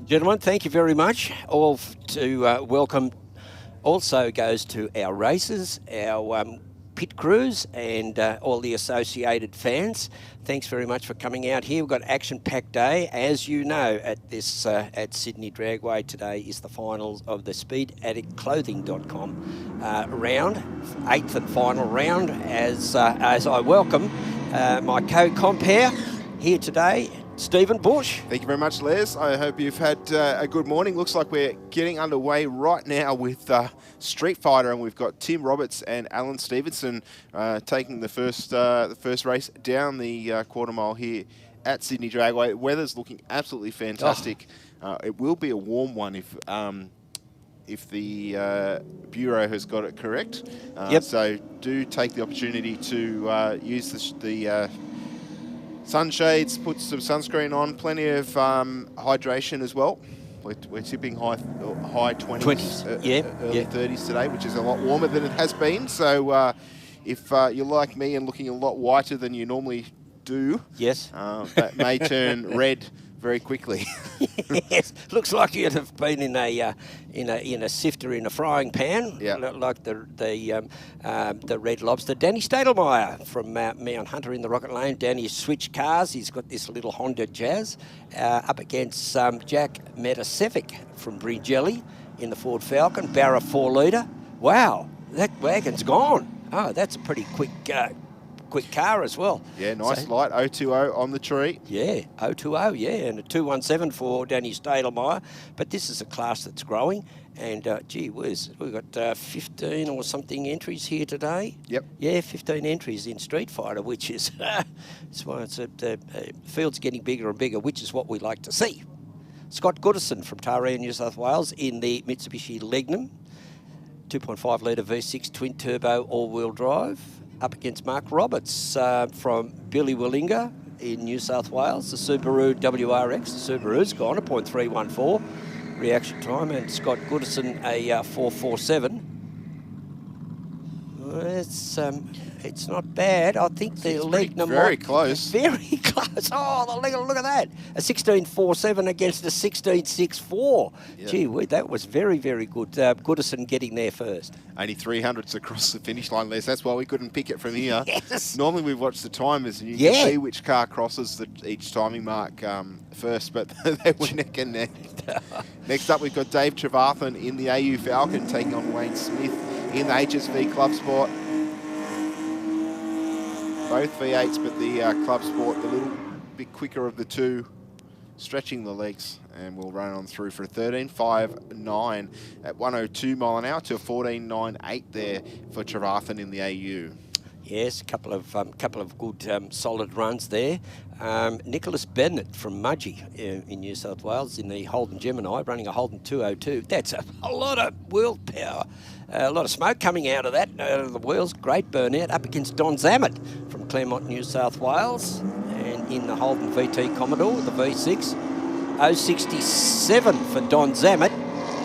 Gentlemen, thank you very much. All to welcome also goes to our racers, our pit crews, and all the associated fans. Thanks very much for coming out here. We've got action-packed day. As you know, at this at Sydney Dragway today is the finals of the Speed Adict Clothing.com round, 8th and final round. As I welcome my co-compere here today, Stephen Bush. Thank you very much, Les. I hope you've had a good morning. Looks like we're getting underway right now with Street Fighter, and we've got Tim Roberts and Alan Stevenson taking the first race down the quarter mile here at Sydney Dragway. The weather's looking absolutely fantastic. It will be a warm one if the Bureau has got it correct. Yep. So do take the opportunity to use the sunshades, put some sunscreen on, plenty of hydration as well. We're tipping high 20s, early 30s today, which is a lot warmer than it has been. So if you're like me and looking a lot whiter than you normally do, yes, that may turn red very quickly. Yes, looks like you'd have been in a sifter in a frying pan, like the Red Lobster. Danny Stadelmeyer from Mount Hunter in the Rocket Lane. Danny switched cars. He's got this little Honda Jazz up against Jack Metasevic from Bridgelli in the Ford Falcon, Barra 4-litre. Wow, that wagon's gone. Oh, that's a pretty quick car as well. Yeah, nice light 020 on the tree. Yeah, 020, yeah, and a 217 for Danny Stadelmeyer. But this is a class that's growing, and gee whiz, we've got 15 or something entries here today. Yep. Yeah, 15 entries in Street Fighter, which is, that's why the field's getting bigger and bigger, which is what we like to see. Scott Goodison from Taree, New South Wales in the Mitsubishi Legnum, 2.5-litre V6 twin-turbo all-wheel drive, up against Mark Roberts from Billy Willinga in New South Wales. The Subaru WRX, the Subaru's gone, a .314 reaction time, and Scott Goodison a 447. It's not bad. I think the Legnum very close. Very close. Oh, the Legnum, look at that. A 16.47 against a 16.64. Yep. Gee, that was very, very good. Goodison getting there first. Only 300s across the finish line, Les. That's why we couldn't pick it from here. Yes. Normally we watch the timers and you can see which car crosses each timing mark first, but they were neck and neck. Next up, we've got Dave Trevathan in the AU Falcon taking on Wayne Smith in the HSV Club Sport. Both V8s, but the Club Sport, the little bit quicker of the two, stretching the legs, and we'll run on through for a 13.59 at 102 mile an hour to a 14.98 there for Trevathan in the AU. Yes, a couple of good solid runs there. Nicholas Bennett from Mudgee in New South Wales in the Holden Gemini, running a Holden 202. That's a lot of wheel power. A lot of smoke coming out of that, out of the wheels. Great burnout up against Don Zammett from Claremont, New South Wales. And in the Holden VT Commodore, the V6. 067 for Don Zammett.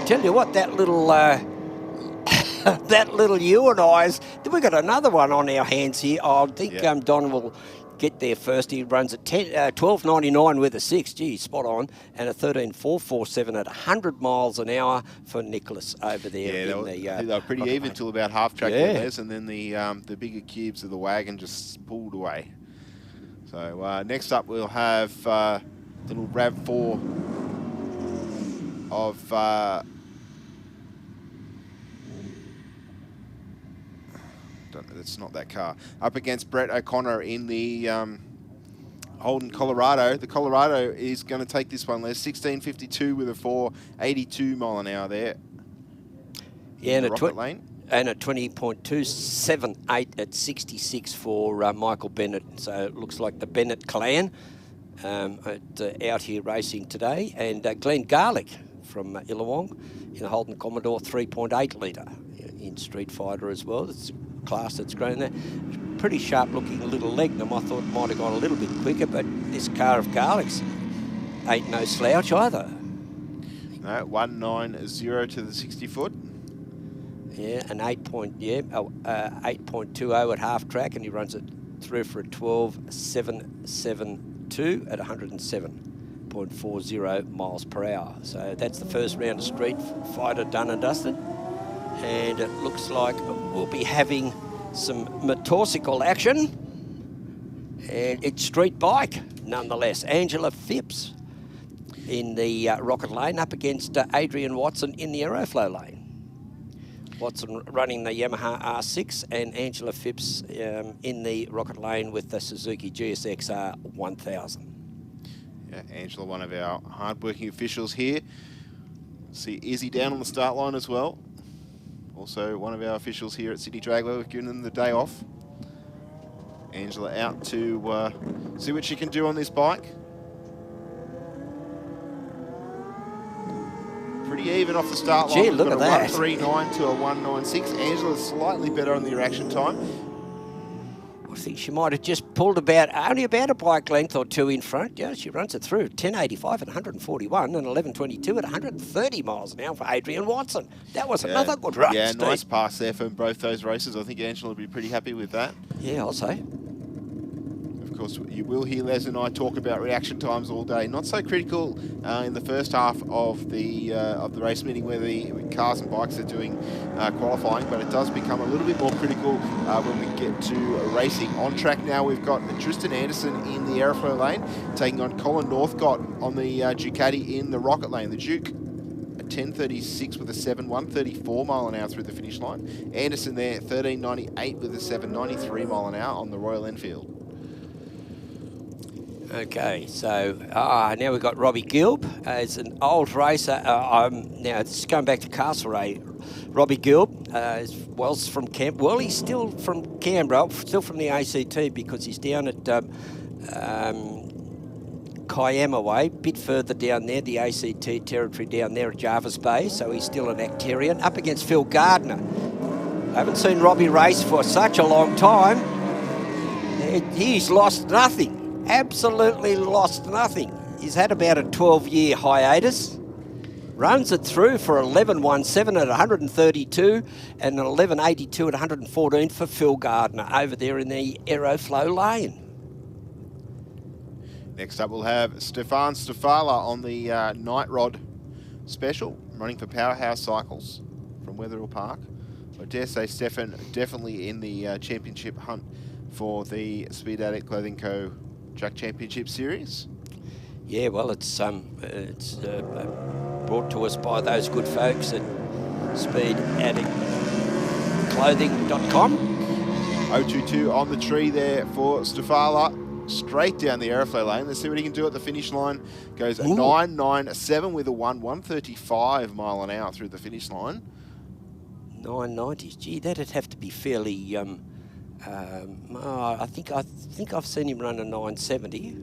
Tell you what, that little that little UNI's, we've got another one on our hands here. I think Don will get there first. He runs a 12.99 with a 6. Gee, spot on. And a 13.447 at 100 miles an hour for Nicholas over there. Yeah, they were pretty even till about half track there, and then the bigger cubes of the wagon just pulled away. So next up we'll have little RAV4 of... It's not that car. Up against Brett O'Connor in the Holden Colorado. The Colorado is going to take this one, Les. 16.52 with a 4.82 mile an hour there. Yeah, and a Rocket Lane. And a 20.278 at 66 for Michael Bennett. So it looks like the Bennett clan out here racing today. And Glenn Garlick from Illawong in the Holden Commodore 3.8 litre in Street Fighter as well. It's a class that's grown there. Pretty sharp looking little Legnum. I thought it might have gone a little bit quicker, but this car of Garlick's ain't no slouch either. No, 190 to the 60 foot. Yeah, an 8.20 at half track, and he runs it through for a 12.772 at 107. 102.40 miles per hour. So that's the first round of Street Fighter done and dusted. And it looks like we'll be having some motorcycle action. And it's street bike, nonetheless. Angela Phipps in the Rocket Lane up against Adrian Watson in the Aeroflow lane. Watson running the Yamaha R6 and Angela Phipps in the Rocket Lane with the Suzuki GSX-R 1000. Yeah, Angela, one of our hard-working officials here. See Izzy down on the start line as well. Also one of our officials here at City Dragway. We've given them the day off. Angela out to see what she can do on this bike. Pretty even off the start line. Gee, look at that. 139 to a 196. Angela's slightly better on the reaction time. I think she might have just pulled only about a bike length or two in front. Yeah, she runs it through. 1085 at 141 and 1122 at 130 miles an hour for Adrian Watson. That was another good run. Yeah, Steve. Nice pass there for both those races. I think Angela will be pretty happy with that. Yeah, I'll say. Of course, you will hear Les and I talk about reaction times all day. Not so critical in the first half of the race meeting where the cars and bikes are doing qualifying, but it does become a little bit more critical when we get to racing. On track now, we've got Tristan Anderson in the Aeroflow lane, taking on Colin Northcott on the Ducati in the Rocket lane. The Duke, a 10.36 with a 7, 134 mile an hour through the finish line. Anderson there, 13.98 with a 7, 93 mile an hour on the Royal Enfield. Okay, so now we've got Robbie Gilb as an old racer. Now this is going back to Castlereagh. Robbie Gilb was from Well, he's still from Canberra, still from the ACT because he's down at Kiama Way, a bit further down there, the ACT territory down there at Jarvis Bay. So he's still an Actarian up against Phil Gardner. I haven't seen Robbie race for such a long time. He's lost nothing. Absolutely lost nothing. He's had about a 12-year hiatus. Runs it through for 11.17 at 132 and an 11.82 at 114 for Phil Gardner over there in the Aeroflow lane. Next up, we'll have Stefan Stafala on the Night Rod Special, running for Powerhouse Cycles from Wetherill Park. I dare say Stefan definitely in the championship hunt for the Speed Adict Clothing Co. Track Championship Series. Yeah, well, it's brought to us by those good folks at Speed Adict Clothing.com. 022 on the tree there for Stafala. Straight down the Aeroflow lane. Let's see what he can do at the finish line. Goes 9.97 with a 135 mile an hour through the finish line. 990s. Gee, that'd have to be fairly. I think I've seen him run a 970.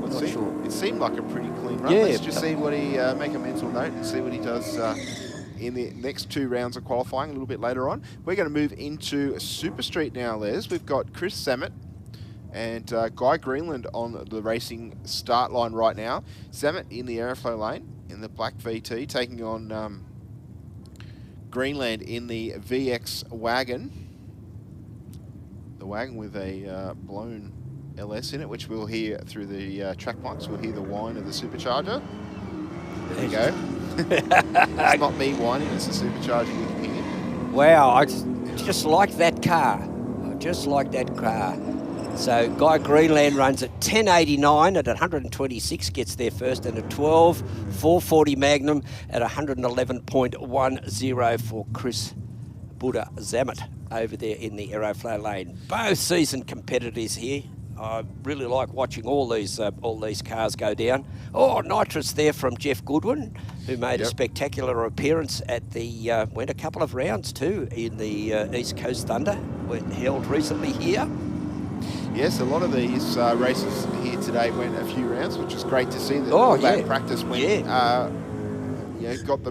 It seemed like a pretty clean run. Yeah, let's just see what he make a mental note and see what he does in the next two rounds of qualifying a little bit later on. We're going to move into Super Street now, Les. We've got Chris Samet and Guy Greenland on the racing start line right now. Samet in the Aeroflow lane in the black VT, taking on Greenland in the VX wagon. The wagon with a blown LS in it, which we'll hear through the track mics. We'll hear the whine of the supercharger. There you go. It's not me whining, it's the supercharger you can hear. Wow, I just like that car. I just like that car. So Guy Greenland runs at 10.89 at 126, gets there first, and a 12.440 Magnum at 111.10 for Chris Buddha Zamet over there in the Aeroflow lane. Both seasoned competitors here. I really like watching all these cars go down. Oh, nitrous there from Jeff Goodwin, who made a spectacular appearance at the, went a couple of rounds too in the East Coast Thunder, held recently here. Yes, a lot of these races here today went a few rounds, which is great to see that that practice went, got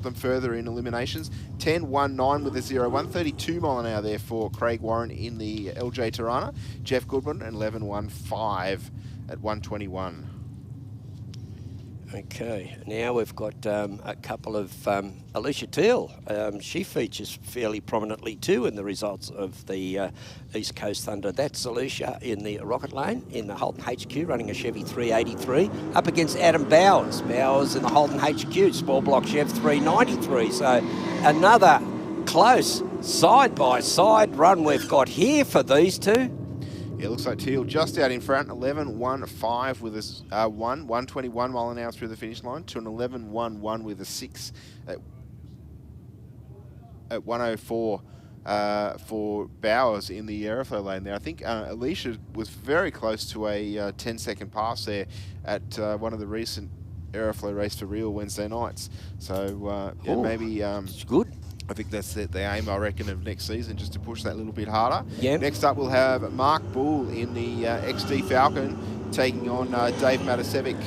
them further in eliminations. 10.19 with a 0, 132 mile an hour there for Craig Warren in the LJ Tirana. Jeff Goodwin, 11.15 at 121. Okay, now we've got a couple of Alicia Teal. She features fairly prominently too in the results of the East Coast Thunder. That's Alicia in the Rocket Lane in the Holden HQ, running a Chevy 383, up against Adam Bowers. Bowers in the Holden HQ, small block Chev 393. So another close side-by-side run we've got here for these two. Yeah, looks like Teal just out in front, 11.15 with a 121 mile an hour through the finish line to an 11.11 with a 6 at 104 for Bowers in the Aeroflow lane there. I think Alicia was very close to a 10-second pass there at one of the recent Aeroflow race for real Wednesday nights. So yeah, maybe it's good. I think that's the aim, I reckon, of next season, just to push that little bit harder. Yep. Next up, we'll have Mark Bull in the XD Falcon taking on Dave Matasevic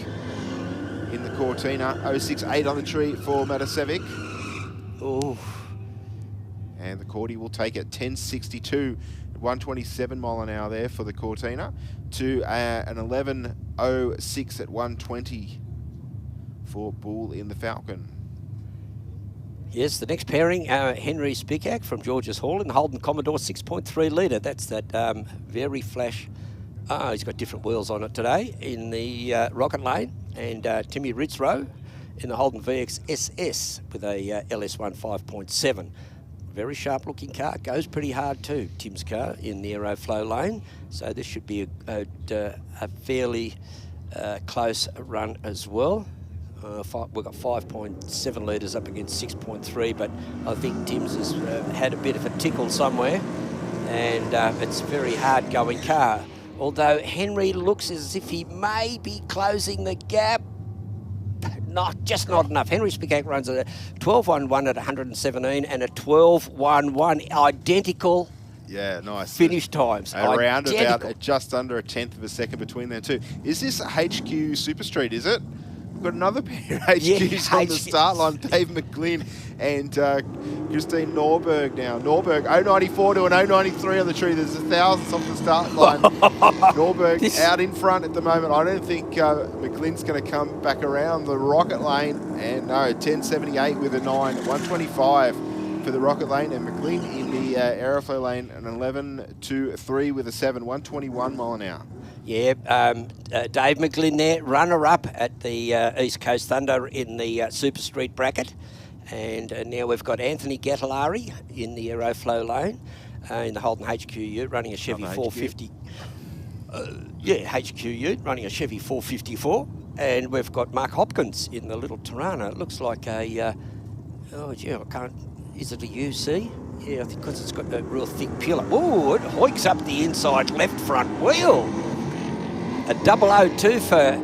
in the Cortina. 068 on the tree for Matasevic. Oh. And the Cordy will take it 10.62, 127 mile an hour there for the Cortina, to an 11.06 at 120 for Bull in the Falcon. Yes, the next pairing, Henry Spicak from Georges Hall in the Holden Commodore 6.3 litre. That's that very flash. He's got different wheels on it today in the Rocket Lane. And Timmy Ritzrow in the Holden VX SS with a LS1 5.7. Very sharp looking car. Goes pretty hard too, Tim's car in the Aeroflow lane. So this should be a fairly close run as well. We've got 5.7 litres up against 6.3, but I think Tim's has had a bit of a tickle somewhere, and it's a very hard going car. Although Henry looks as if he may be closing the gap. Not enough. Henry Spicak runs a 12.11 at 117 and a 12.11, identical. Yeah, nice. Finish times. Around about just under a tenth of a second between them two. Is this HQ Super Street, is it? We've got another pair of HQs on the start line. Dave McGlynn and Christine Norberg now. Norberg, 094 to an 093 on the tree. There's 1,000 off the start line. Norberg out in front at the moment. I don't think McGlynn's going to come back around the Rocket Lane. And no, 1078 with a 9, 125 for the Rocket Lane. And McGlynn in the Aeroflow lane, an 11.23 with a 7, 121 mile an hour. Yeah, Dave McGlynn there, runner-up at the East Coast Thunder in the Super Street bracket. And now we've got Anthony Gattalari in the Aeroflow lane in the Holden HQ Ute, running a Chevy 450. HQ Ute, running a Chevy 454. And we've got Mark Hopkins in the little Tirana. It looks like a, is it a UC? Yeah, I think because it's got a real thick pillar. Oh, it hoiks up the inside left front wheel. A 002 for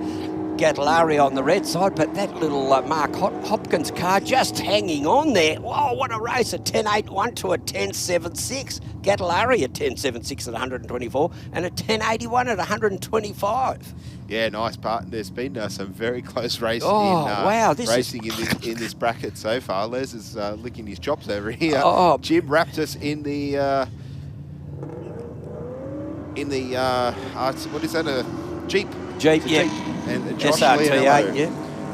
Gattalari on the red side, but that little Mark Hopkins car just hanging on there. Wow, what a race. A 10.81 to a 10.76. Gattalari a 10.76 at 124 and a 10.81 at 125. Yeah, nice part. There's been some very close racing racing in this bracket so far. Les is licking his chops over here. Jim Raptus in the what is that, a Jeep? Jeep, yeah. And Josh SRT8,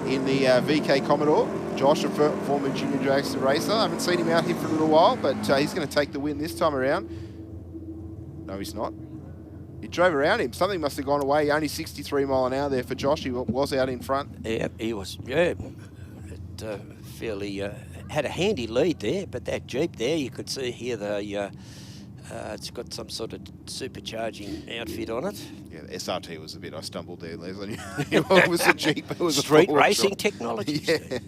in the VK Commodore. Josh, a former junior dragster racer. I haven't seen him out here for a little while, but he's going to take the win this time around. No, he's not. He drove around him. Something must have gone away. Only 63 mile an hour there for Josh. He was out in front. Yeah, he was. Yeah, fairly had a handy lead there. But that Jeep there, you could see here the it's got some sort of supercharging outfit on it. Yeah, the SRT was a bit. I stumbled there, Leslie. It was a Jeep. It was street racing technology. Yeah.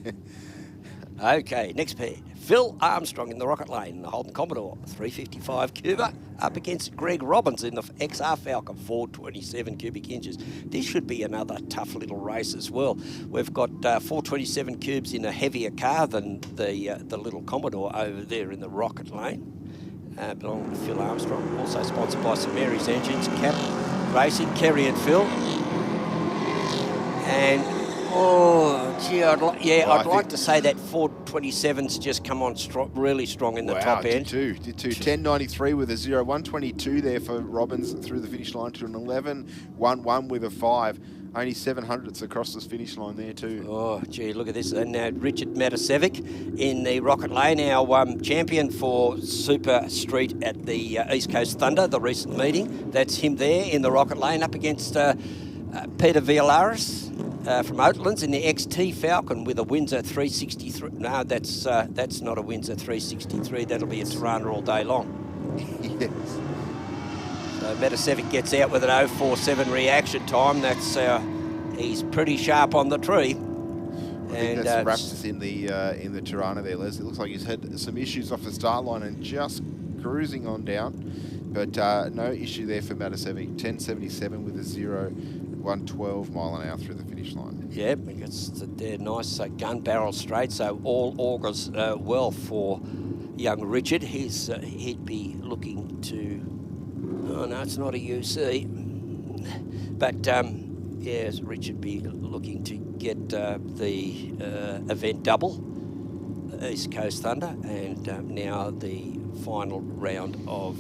Okay, next pair. Phil Armstrong in the Rocket Lane in the Holden Commodore 355 Cuba up against Greg Robbins in the XR Falcon 427 cubic inches. This should be another tough little race as well. We've got 427 cubes in a heavier car than the little Commodore over there in the Rocket Lane. Belonging to Phil Armstrong. Also sponsored by St Mary's Engines, Cap Racing, Kerry and Phil. And I'd like to say that 427's just come on really strong in the top end. Did too. 10.93 with a 0, 122 there for Robbins through the finish line to an 11.11 with a 5. Only 700ths across this finish line there too. Oh, gee, look at this. And Richard Matasevic in the Rocket Lane, our champion for Super Street at the East Coast Thunder, the recent meeting. That's him there in the Rocket Lane up against Peter Villaris from Oatlands in the XT Falcon with a Windsor 363. No, that's not a Windsor 363. That'll be a Tirana all day long. Yes. So Matasevic gets out with an 0.47 reaction time. That's he's pretty sharp on the tree. I think that's wrapped us in the Tirana there, Les. It looks like he's had some issues off the start line and just cruising on down. But no issue there for Matasevic. 10.77 with a 0.112 mile an hour through the finish line. Yeah, it's they're nice gun barrel straight, so all augurs well for young Richard. He'd be looking to. Oh no, it's not a UC, but yes, Richard be looking to get the event double, East Coast Thunder, and now the final round of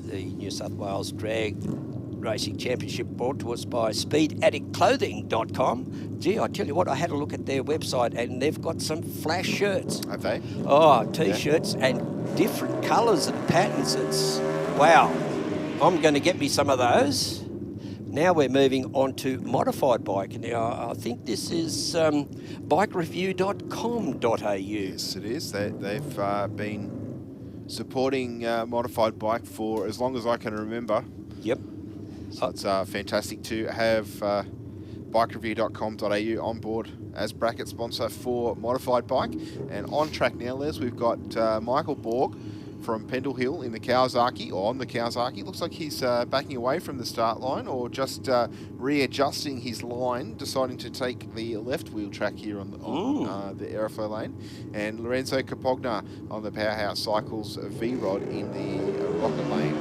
the New South Wales Drag Racing Championship, brought to us by Speed Adict Clothing.com. Gee, I tell you what, I had a look at their website and they've got some flash shirts. Have they? Oh, T-shirts and different colours and patterns. It's wow. I'm going to get me some of those. Now we're moving on to modified bike. Now I think this is bikereview.com.au. Yes, it is. They've been supporting modified bike for as long as I can remember. Yep. So it's fantastic to have bikereview.com.au on board as bracket sponsor for modified bike. And on track now, Les, we've got Michael Borg from Pendle Hill in the Kawasaki, or on the Kawasaki. Looks like he's backing away from the start line, or just readjusting his line, deciding to take the left wheel track here on the Aeroflow lane. And Lorenzo Capogna on the Powerhouse Cycles V-Rod in the Rocket lane.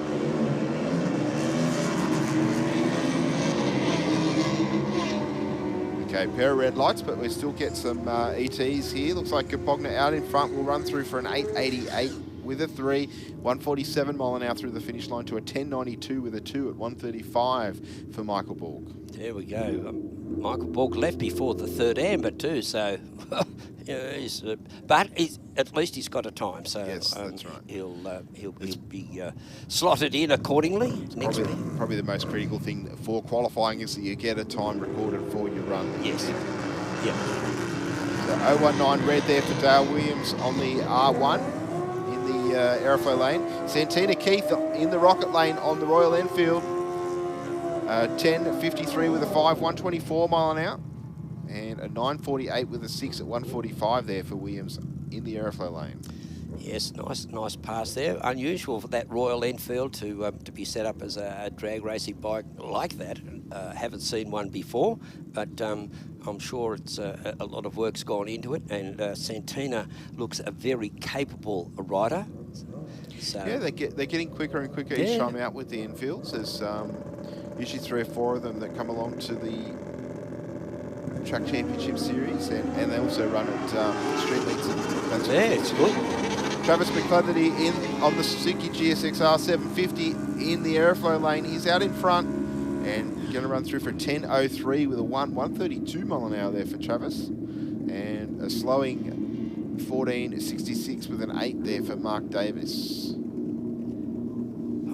Okay, pair of red lights, but we still get some ETs here. Looks like Capogna out in front will run through for an 8.88 with a 3, 147 mile an hour through the finish line to a 10.92 with a 2 at 135 for Michael Borg. There we go. Michael Borg left before the third amber too, so but at least he's got a time. So yes, that's right. He'll be slotted in accordingly. Probably the most critical thing for qualifying is that you get a time recorded for your run. Yes. Yep. So 019 red there for Dale Williams on the R1. Aeroflow lane. Santina Keith in the Rocket lane on the Royal Enfield. 10.53 with a 5, 124 mile an hour. And a 9.48 with a 6 at 145 there for Williams in the Aeroflow lane. Yes, nice pass there. Unusual for that Royal Enfield to be set up as a drag racing bike like that. Haven't seen one before, but I'm sure it's a lot of work's gone into it. And Santina looks a very capable rider. So yeah, they're getting quicker and quicker each time out with the Enfields. There's usually 3 or 4 of them that come along to the Track Championship Series, and they also run at street meets. It's good. Travis McClellandy on the Suzuki GSXR 750 in the Aeroflow lane. He's out in front and going to run through for 10.03 with a 1.32 mile an hour there for Travis, and a slowing 14.66 with an 8 there for Mark Davis.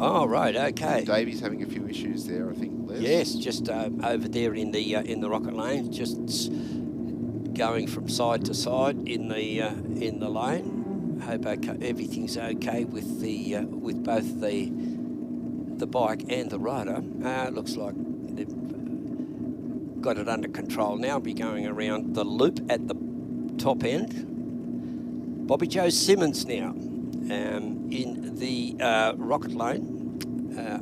Oh right, okay. Davies having a few issues there, I think, Les. Yes, just over there in the Rocket lane, just going from side to side in the lane. Hope everything's okay with with both the bike and the rider. Looks like they've got it under control now. Be going around the loop at the top end. Bobby Joe Simmons now in the Rocket lane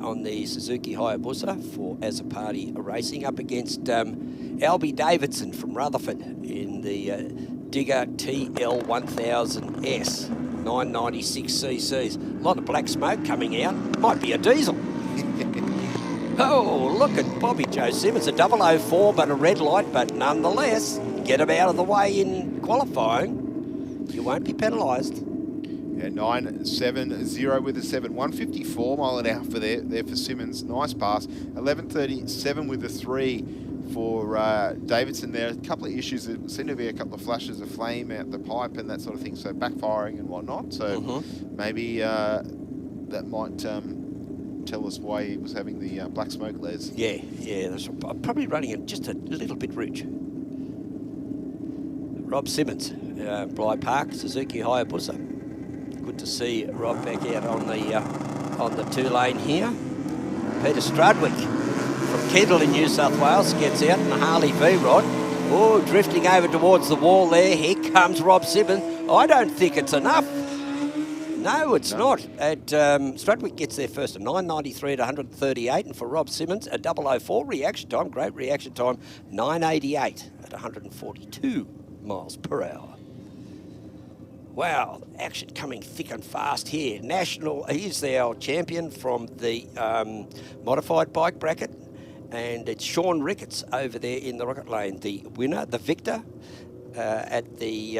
on the Suzuki Hayabusa for As a Party Racing up against Albie Davidson from Rutherford in the Digger TL1000S, 996 cc's. A lot of black smoke coming out. Might be a diesel. Oh, look at Bobby Joe Simmons, a 004, but a red light, but nonetheless, get him out of the way in qualifying. You won't be penalised. Yeah, 9.70 with a 7, 154 mile an hour for there for Simmons. Nice pass. 11.37 with a 3 for Davidson there. A couple of issues. There seemed to be a couple of flashes of flame out the pipe and that sort of thing, so backfiring and whatnot. So maybe that might tell us why he was having the black smoke layers. Yeah, that's probably running it just a little bit rich. Rob Simmons, Bly Park, Suzuki Hayabusa. Good to see Rob back out on the 2-lane here. Peter Strudwick from Kendall in New South Wales gets out in the Harley V-Rod. Oh, drifting over towards the wall there. Here comes Rob Simmons. I don't think it's enough. No, it's not. Strudwick gets there first at 9.93 at 138, and for Rob Simmons, a 004 reaction time, great reaction time, 9.88 at 142 miles per hour. Wow, action coming thick and fast here. He's our champion from the modified bike bracket, and it's Sean Ricketts over there in the Rocket Lane, the winner, the victor at the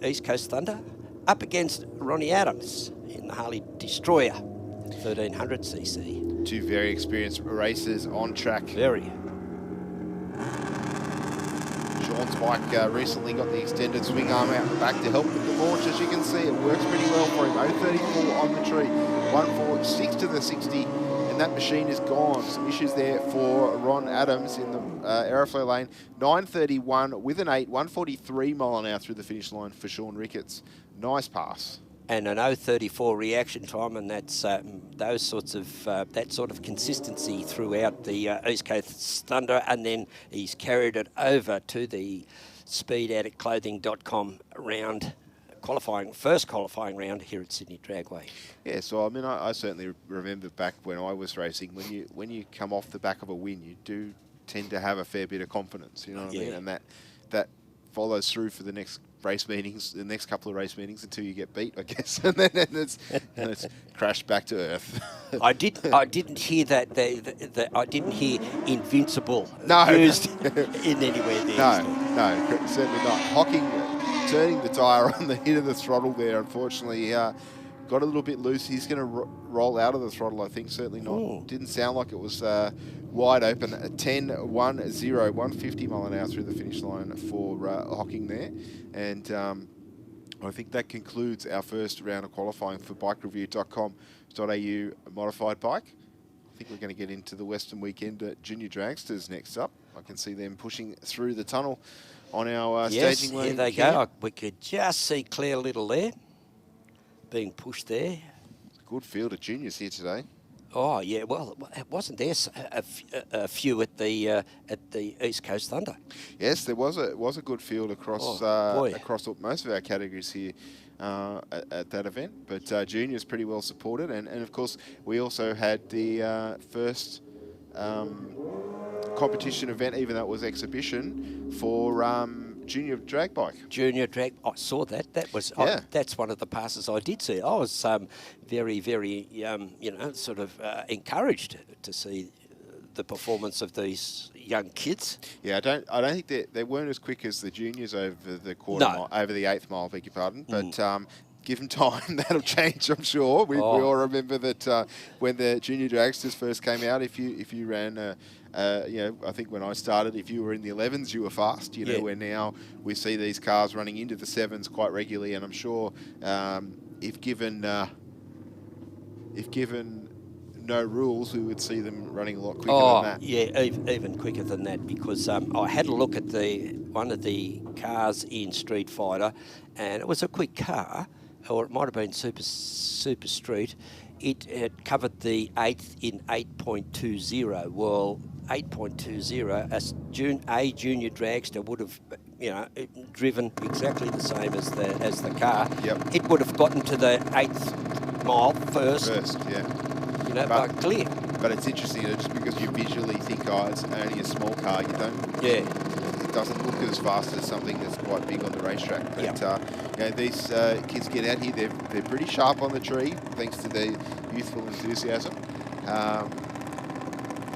East Coast Thunder, up against Ronnie Adams in the Harley Destroyer 1300cc. Two very experienced racers on track. Very. Sean's bike recently got the extended swing arm out the back to help with the launch. As you can see, it works pretty well for him. 034 on the tree, 146 to the 60, and that machine is gone. Some issues there for Ron Adams in the Aeroflow lane. 931 with an 8, 143 mile an hour through the finish line for Sean Ricketts. Nice pass. And an 034 reaction time, and that's that sort of consistency throughout the East Coast Thunder, and then he's carried it over to the Speed Adict Clothing.com round, first qualifying round here at Sydney Dragway. Yeah, so I mean, I certainly remember back when I was racing, when you come off the back of a win, you do tend to have a fair bit of confidence, you know what I mean, and that follows through for the next race meetings, the next couple of race meetings until you get beat, I guess, and then it's crashed back to earth. I didn't hear that. I didn't hear invincible used in anywhere there. No, certainly not. Hocking, turning the tyre on the hit of the throttle there, unfortunately, got a little bit loose. He's going to roll out of the throttle, I think. Certainly not. Ooh. Didn't sound like it was wide open. 10-1-0, 150 mile an hour through the finish line for Hocking there. And I think that concludes our first round of qualifying for bikereview.com.au modified bike. I think we're going to get into the Western weekend at Junior Dragsters next up. I can see them pushing through the tunnel on our staging lane. Here they go. We could just see Claire Little there being pushed there. Good field of juniors here today. Oh yeah, well, wasn't there a few at the East Coast Thunder? Yes, there was a good field across across most of our categories here at that event. But juniors pretty well supported, and of course we also had the first competition event, even though it was exhibition, for junior drag bike. Junior drag. I saw that. That was. That's one of the passes I did see. I was very, very, sort of encouraged to see the performance of these young kids. Yeah, I don't think they weren't as quick as the juniors over the mile, over the 8th mile. Beg your pardon, but. Give them time, that'll change, I'm sure. We all remember that when the junior dragsters first came out, if you ran, I think when I started, if you were in the 11s, you were fast. Where now we see these cars running into the 7s quite regularly, and I'm sure if given no rules, we would see them running a lot quicker than that. Yeah, even quicker than that, because I had a look at one of the cars in Street Fighter, and it was a quick car, or it might have been Super Street. It had covered the 8th in 8.20. Well, 8.20, a junior dragster would have, driven exactly the same as the car. Yep. It would have gotten to the 8th mile first. But clear. But it's interesting, just because you visually think, it's only a small car, you don't. Yeah. It doesn't look as fast as something that's quite big on the racetrack. But these kids get out here, they're pretty sharp on the tree, thanks to their youthful enthusiasm.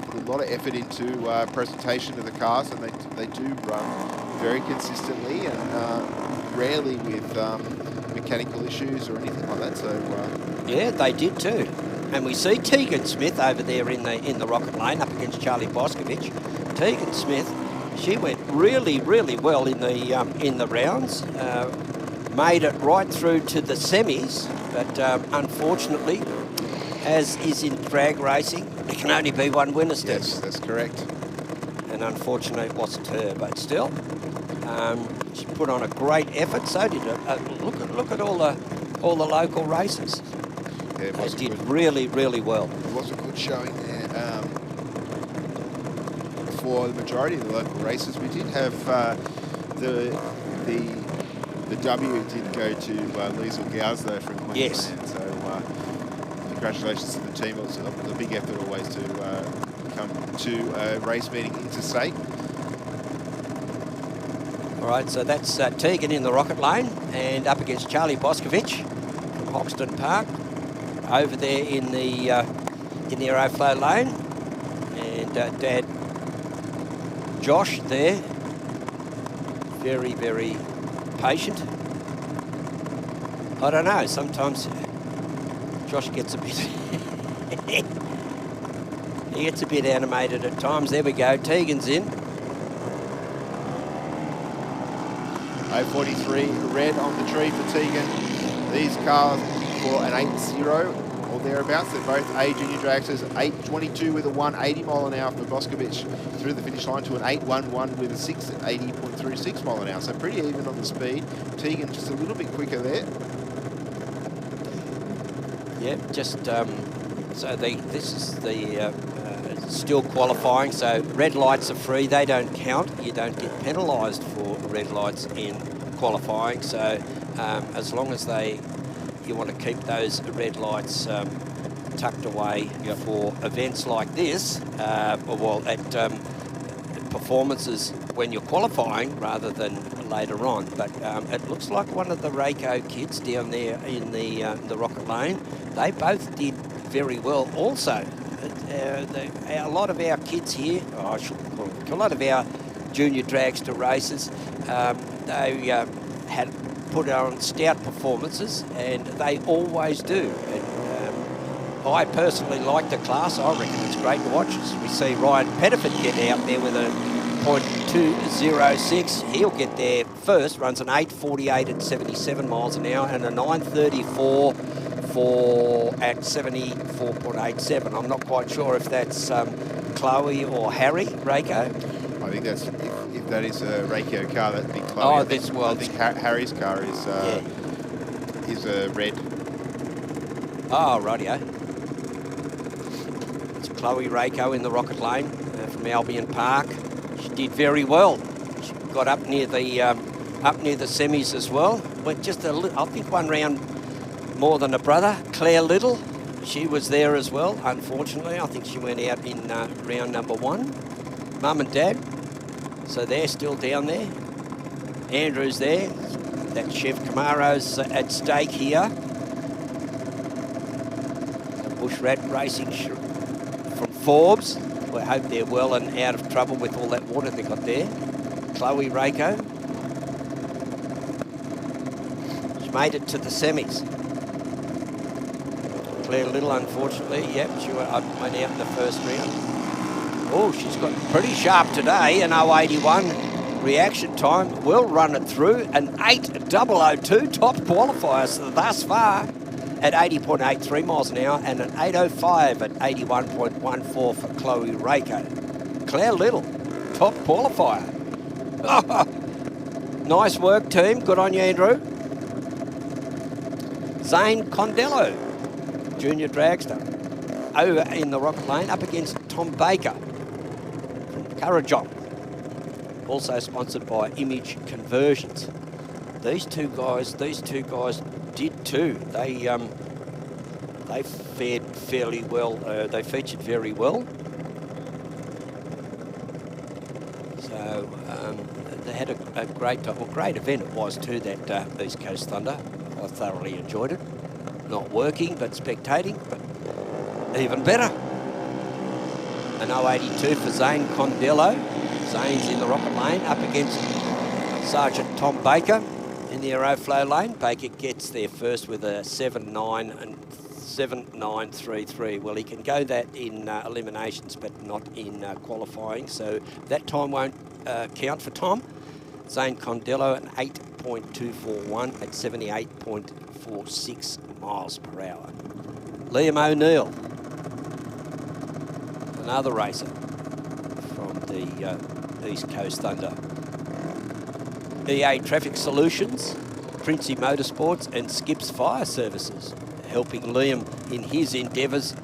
Put a lot of effort into presentation of the cars, and they do run very consistently and rarely with mechanical issues or anything like that. So yeah, they did too. And we see Tegan Smith over there in the rocket lane up against Charlie Boscovich. Tegan Smith, she went really, really well in the rounds. Made it right through to the semis, but unfortunately, as is in drag racing, there can only be one winner, Steve. Yes, that's correct. And unfortunately, it wasn't her, but still, she put on a great effort. So did look at all the local races. Yeah, They did really, really well. It was a good showing there. For the majority of the local races, we did have the W did go to Liesl Gowes though from Queensland. Yes. So congratulations to the team. It was a big effort always to come to a race meeting interstate. All right, so that's Tegan in the rocket lane and up against Charlie Boscovich from Hoxton Park over there in the Aeroflow lane, and Dad Josh there, very, very patient. I don't know, sometimes Josh gets a bit he gets a bit animated at times. There we go, Tegan's in. 043 red on the tree for Tegan. These cars for an 8-0 or thereabouts. They're both A junior dragsters. 8.22 with a 180 mile an hour for Boscovich through the finish line to an 8.11 with a 680.36 mile an hour. So pretty even on the speed. Tegan just a little bit quicker there. Yeah, just so this is the still qualifying. So red lights are free; they don't count. You don't get penalised for red lights in qualifying. So as long as you want to keep those red lights tucked away for events like this, well, at performances when you're qualifying rather than later on. But it looks like one of the Rayco kids down there in the rocket lane, they both did very well also. A lot of our kids here, I shouldn't call it, a lot of our junior dragster races, they had put on stout performances, and they always do. And I personally like the class. I reckon it's great to watch. As we see Ryan Pettiford get out there with a .206. He'll get there first, runs an 8.48 at 77 miles an hour and a 9.34 at 74.87. I'm not quite sure if that's Chloe or Harry Rayco. I think that's, if that is a Rayco car, that'd be Chloe. Oh, this well, I think Harry's car is a red. Oh, rightio. It's Chloe Rayco in the rocket lane from Albion Park. She did very well. She got up near the semis as well. Went just I think one round more than a brother. Claire Little, she was there as well. Unfortunately, I think she went out in round number 1. Mum and Dad, so they're still down there. Andrew's there. That Chef Camaro's at stake here. Bush Rat Racing from Forbes. We hope they're well and out of trouble with all that water they got there. Chloe Rayco. She made it to the semis. Claire Little, unfortunately, yep, she went out in the first round. Oh, she's got pretty sharp today, an 0.81 reaction time. Will run it through, an 8.002 top qualifier thus far at 80.83 miles an hour, and an 8.05 at 81.14 for Chloe Rayco. Claire Little, top qualifier. Nice work, team. Good on you, Andrew. Zane Condello, junior dragster, over in the rocket lane up against Tom Baker from Currajong, also sponsored by Image Conversions. These two guys did too. They fared fairly well. They featured very well. So they had a great event it was too, that East Coast Thunder. I thoroughly enjoyed it. Not working, but spectating, but even better. An 0.82 for Zane Condello. Zane's in the rocket lane up against Sergeant Tom Baker in the Aeroflow lane. Baker gets there first with a 7.9 and 7.933. Well, he can go that in eliminations, but not in qualifying, so that time won't count for Tom. Zane Condello, an 8.241 at 78.46 miles per hour. Liam O'Neill, another racer from the East Coast Thunder. EA Traffic Solutions, Princey Motorsports and Skips Fire Services, helping Liam in his endeavours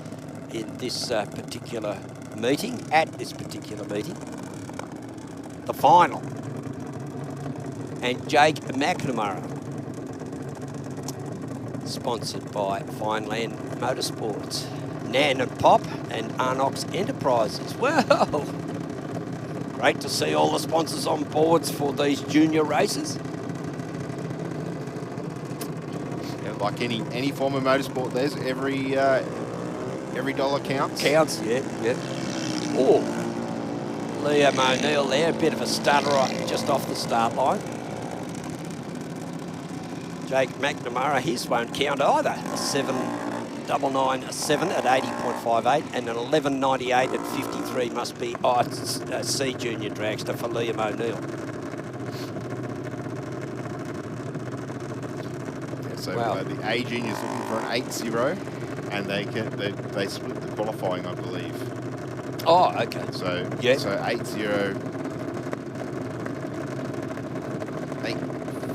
in this particular meeting, at this particular meeting. The final. And Jake McNamara, sponsored by Vineland Motorsports, Nan and Pop and Arnox Enterprises. Well, great to see all the sponsors on boards for these junior races. Yeah, like any form of motorsport, there's every dollar counts. Counts, yeah. Oh, Liam O'Neill there, a bit of a stutter just off the start line. Jake McNamara, his won't count either. A 7.997 at 80.58 and an 11.98 at 53 must be a C Junior dragster for Liam O'Neill. Yeah, so the A Junior's looking for an 8.0 and they split the qualifying, I believe. Oh, okay. So yeah. So 8.0.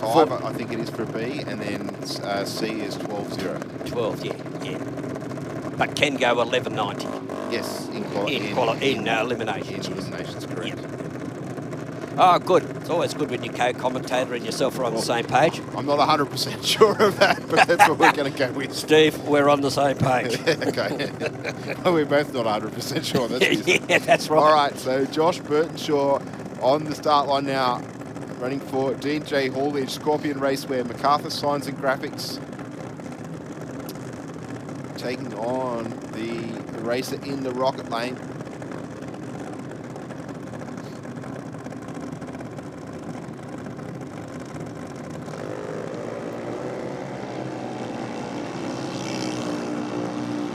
8.5, I think it is for B, and then C is 12.0. 12, yeah. But can go 11.90. Yes, in eliminations. In eliminations, correct. Yeah. Oh, good. It's always good when your co-commentator and yourself are on the same page. I'm not 100% sure of that, but that's what we're going to go with. Steve, we're on the same page. Okay. We're both not 100% sure. That's yeah, that's right. All right, so Josh Burtonshaw on the start line now, running for D&J Haulage, Scorpion Raceware, MacArthur Signs and Graphics. Taking on the racer in the Rocket Lane.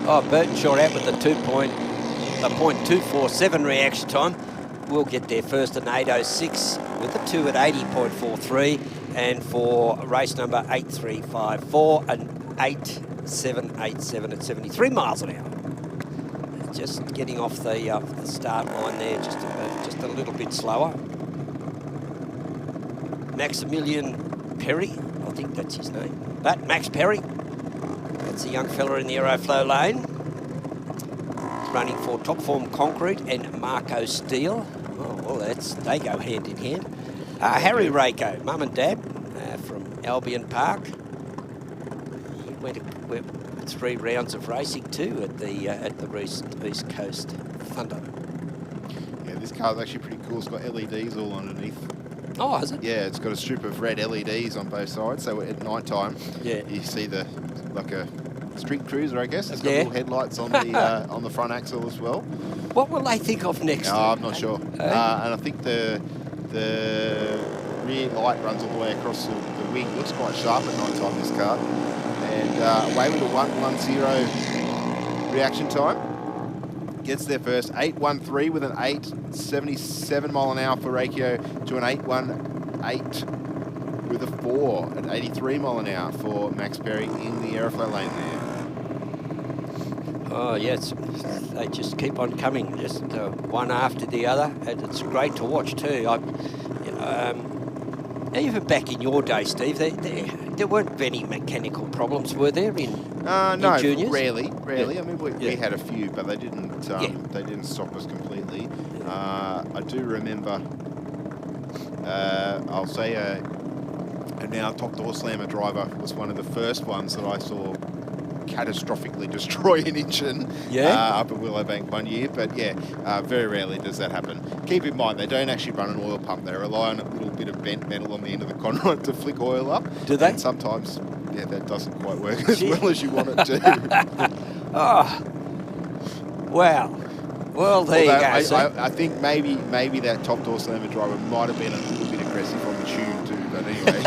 Oh, Burtonshaw out with the 0.247 reaction time. We'll get there first at 8.06 with the 2 at 80.43, and for race number 8354 an 8.787 at 73 miles an hour. Just getting off the start line there, just a little bit slower. Maximilian Perry, I think that's his name. But Max Perry, that's a young fella in the Aeroflow lane. Running for Top Form Concrete and Marco Steele. Oh, well, they go hand in hand. Harry Rako, mum and dad from Albion Park. He went 3 rounds of racing too at the recent East Coast Thunder. Yeah, this car's actually pretty cool. It's got LEDs all underneath. Oh, has it? Yeah, it's got a strip of red LEDs on both sides. So at night time, you see like a street cruiser, I guess. It's got little headlights on the front axle as well. What will they think of next? I'm not sure. And I think the rear light runs all the way across the wing. Looks quite sharp at night time, this car. And away with a 1.10 reaction time. Gets there first. 8.13 with an 8.77 mile an hour for Rakio to an 8.18 with a 4 at 83 mile an hour for Max Perry in the Aeroflow lane there. Oh, yes. They just keep on coming, just one after the other. And it's great to watch too. Even back in your day, Steve, there weren't any mechanical problems, were there, in juniors? Rarely. Yeah. I mean, we had a few, but they didn't stop us completely. I do remember, I'll say a now top door slammer driver was one of the first ones that I saw catastrophically destroy an engine up at Willowbank one year. But very rarely does that happen. Keep in mind, they don't actually run an oil pump. They rely on a little bit of bent metal on the end of the conrod to flick oil up. Do they? And sometimes, that doesn't quite work as well as you want it to. Oh, wow. Well, there you go. I think maybe that top door slammer driver might have been a little bit aggressive on the tune too, but anyway.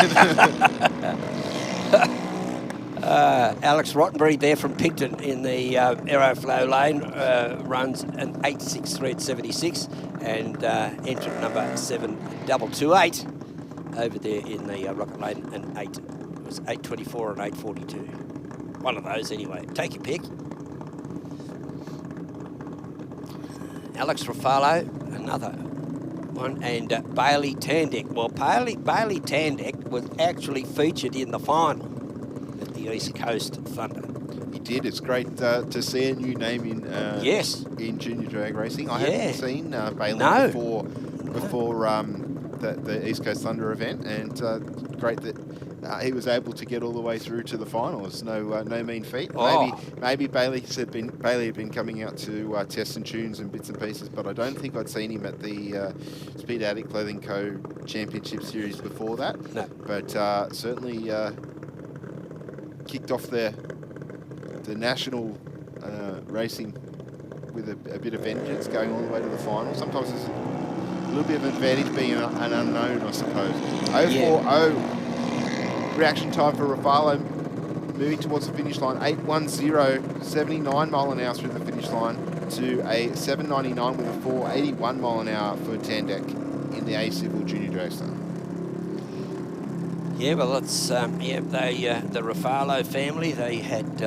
Alex Rottenbury there from Picton in the Aeroflow lane runs an 8.63 at 76, and entrant number 7228 over there in the Rocket Lane an 8.24 and 8.42. One of those anyway. Take your pick. Alex Ruffalo, another one, and Bailey Tandek. Well, Bailey Tandek was actually featured in the final at the East Coast Thunder. He did. It's great to see a new name in yes, in junior drag racing. I haven't seen Bailey before the East Coast Thunder event, and great that he was able to get all the way through to the final. It's no mean feat. Oh. Maybe Bailey had been coming out to tests and tunes and bits and pieces, but I don't think I'd seen him at the Speed Adict Clothing Co Championship Series before that. No. But certainly kicked off the national racing with a bit of vengeance, going all the way to the final. Sometimes there's a little bit of advantage being an unknown, I suppose. 0.40 reaction time for Ruffalo, moving towards the finish line. 8.10, 79 mile an hour through the finish line to a 7.99 with a 4.81 mile an hour for Tandek in the A-Civil Junior Dragster. Yeah, well, it's the Ruffalo family. They had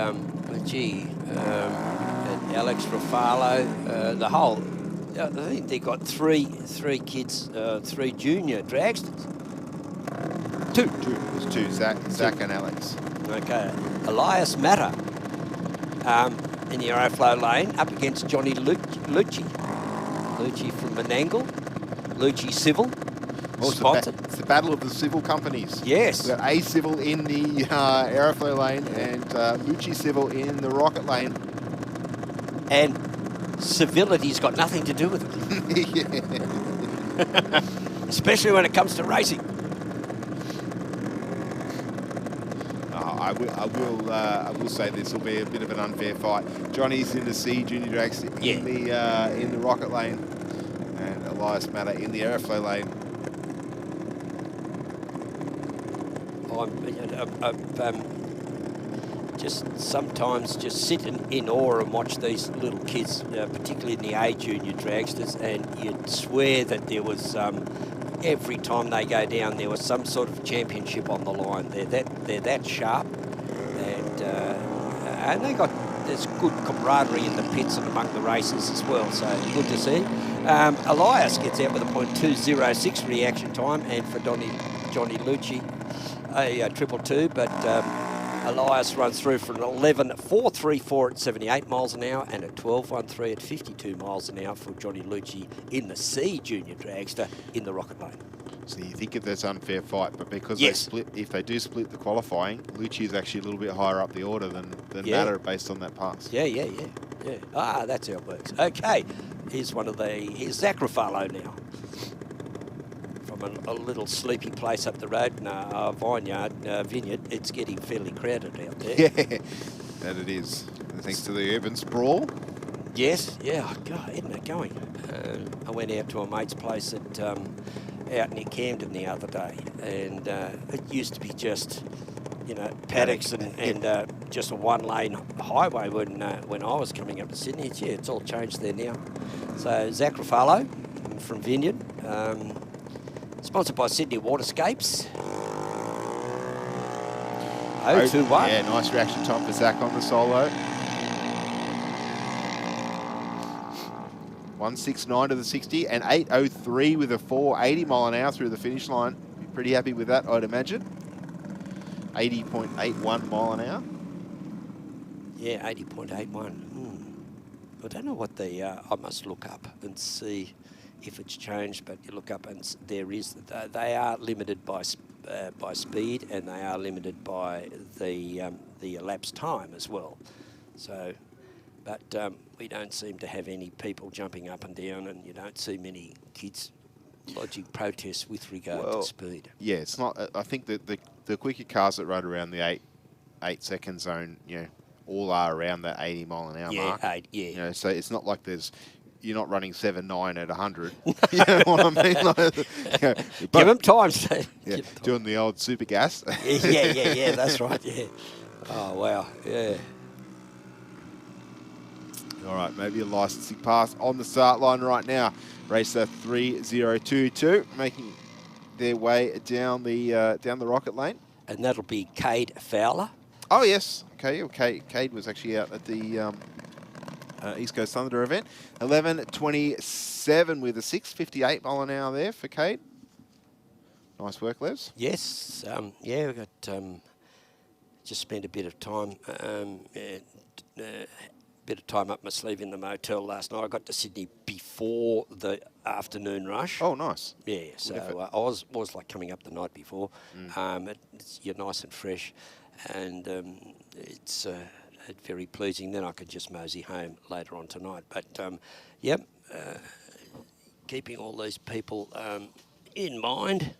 Alex Ruffalo, the whole. I think they got three kids, three junior dragsters. Two. There's two, Zach and Alex. Okay. Elias Matter in the Aeroflow lane up against Johnny Lucci. Lucci from Menangle. Lucci Civil. Sponsored. It's the battle of the civil companies. Yes. We've got A-Civil in the Aeroflow lane and Lucci Civil in the Rocket lane. And civility's got nothing to do with it. Especially when it comes to racing. I will say this will be a bit of an unfair fight. Johnny's in the C Junior Drags in the Rocket lane, and Elias Matter in the Aeroflow lane. I'm just sometimes just sit in awe and watch these little kids, particularly in the A Junior Dragsters, and you'd swear that there was every time they go down there was some sort of championship on the line. They're that sharp, and there's good camaraderie in the pits and among the racers as well. So good to see. Elias gets out with a .206 reaction time, and for Johnny Lucci a 222, but Elias runs through for an 11.434 at 78 miles an hour and a 12.13 at 52 miles an hour for Johnny Lucci in the C Junior Dragster in the Rocket lane. So you think if there's an unfair fight, but because if they do split the qualifying, Lucci is actually a little bit higher up the order than Matter based on that pass. Yeah. Ah, that's how it works. Okay, here's Zach Ruffalo now. From a little sleepy place up the road in Vineyard, it's getting fairly crowded out there. Yeah, that it is. Thanks to the urban sprawl. Yes, yeah, oh God, isn't it going? I went out to a mate's place out near Camden the other day, and it used to be just, paddocks and just a one-lane highway when I was coming up to Sydney. It's all changed there now. So Zach Ruffalo from Vineyard. Sponsored by Sydney Waterscapes. 021. Yeah, nice reaction time for Zach on the solo. 169 to the 60 and 803 with a 480 mile an hour through the finish line. Be pretty happy with that, I'd imagine. 80.81 mile an hour. Yeah, 80.81. I don't know what I must look up and see if it's changed, but you look up and there is. They are limited by speed, and they are limited by the elapsed time as well. So, but we don't seem to have any people jumping up and down, and you don't see many kids lodging protests with regard to speed. Yeah, it's not. I think that the quicker cars that run around the 8 second zone, all are around that 80 mile an hour mark. Yeah. So it's not like you're not running 7.9 at 100. You know what I mean? Give them time, Steve. Yeah, doing the old super gas. yeah, that's right, yeah. Oh, wow. Yeah. All right, maybe a licensing pass on the start line right now. Racer 3022 making their way down the rocket lane. And that'll be Cade Fowler. Oh, yes. Okay. Cade was actually out at the East Coast Thunder event. 11:27 with a 6:58 mile an hour there for Cade. Nice work, Les. Yes. Yeah, we got just spent a bit of time up my sleeve in the motel last night. I got to Sydney before the afternoon rush. Oh, nice. Yeah, so I was like coming up the night before. You're nice and fresh, and it's very pleasing. Then I could just mosey home later on tonight. But keeping all these people in mind.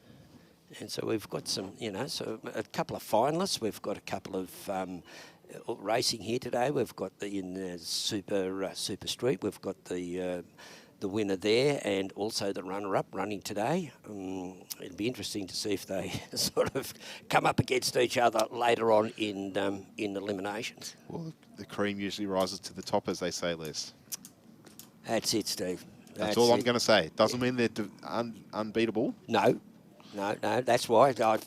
And so we've got some, so a couple of finalists. We've got a couple of racing here today. We've got in the Super Street. We've got the winner there, and also the runner-up running today. It'd be interesting to see if they sort of come up against each other later on in eliminations. Well, the cream usually rises to the top, as they say, Les. That's it, Steve. That's all I'm going to say. Doesn't mean they're unbeatable. No. That's why I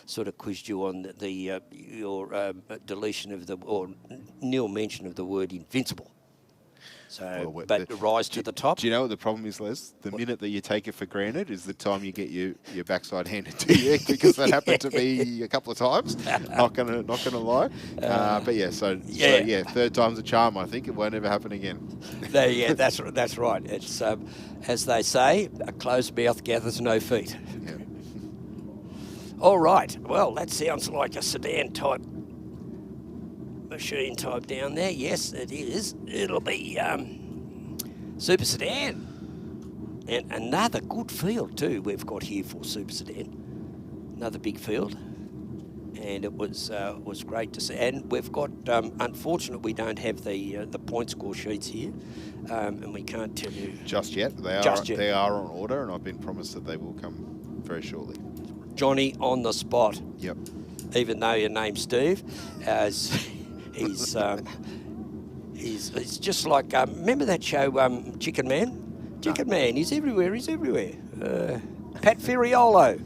sort of quizzed you on your deletion of or nil mention of the word invincible. So, but rise to the top. Do you know what the problem is, Les? The minute that you take it for granted is the time you get your backside handed to you, because that happened to me a couple of times. Not gonna lie. But yeah, so third time's a charm. I think it won't ever happen again. Yeah, that's right. It's as they say, a closed mouth gathers no feet. Yeah. All right. Well, that sounds like a sedan type machine type down there. Yes, it is. It'll be Super Sedan. And another good field too we've got here for Super Sedan. Another big field. And it was great to see. And we've got, unfortunately, we don't have the point score sheets here, and we can't tell you just yet. They are on order, and I've been promised that they will come very shortly. Johnny on the spot. Yep. Even though your name's Steve, as he's just like remember that show Chicken Man? Chicken Man. He's everywhere. Pat Ferriolo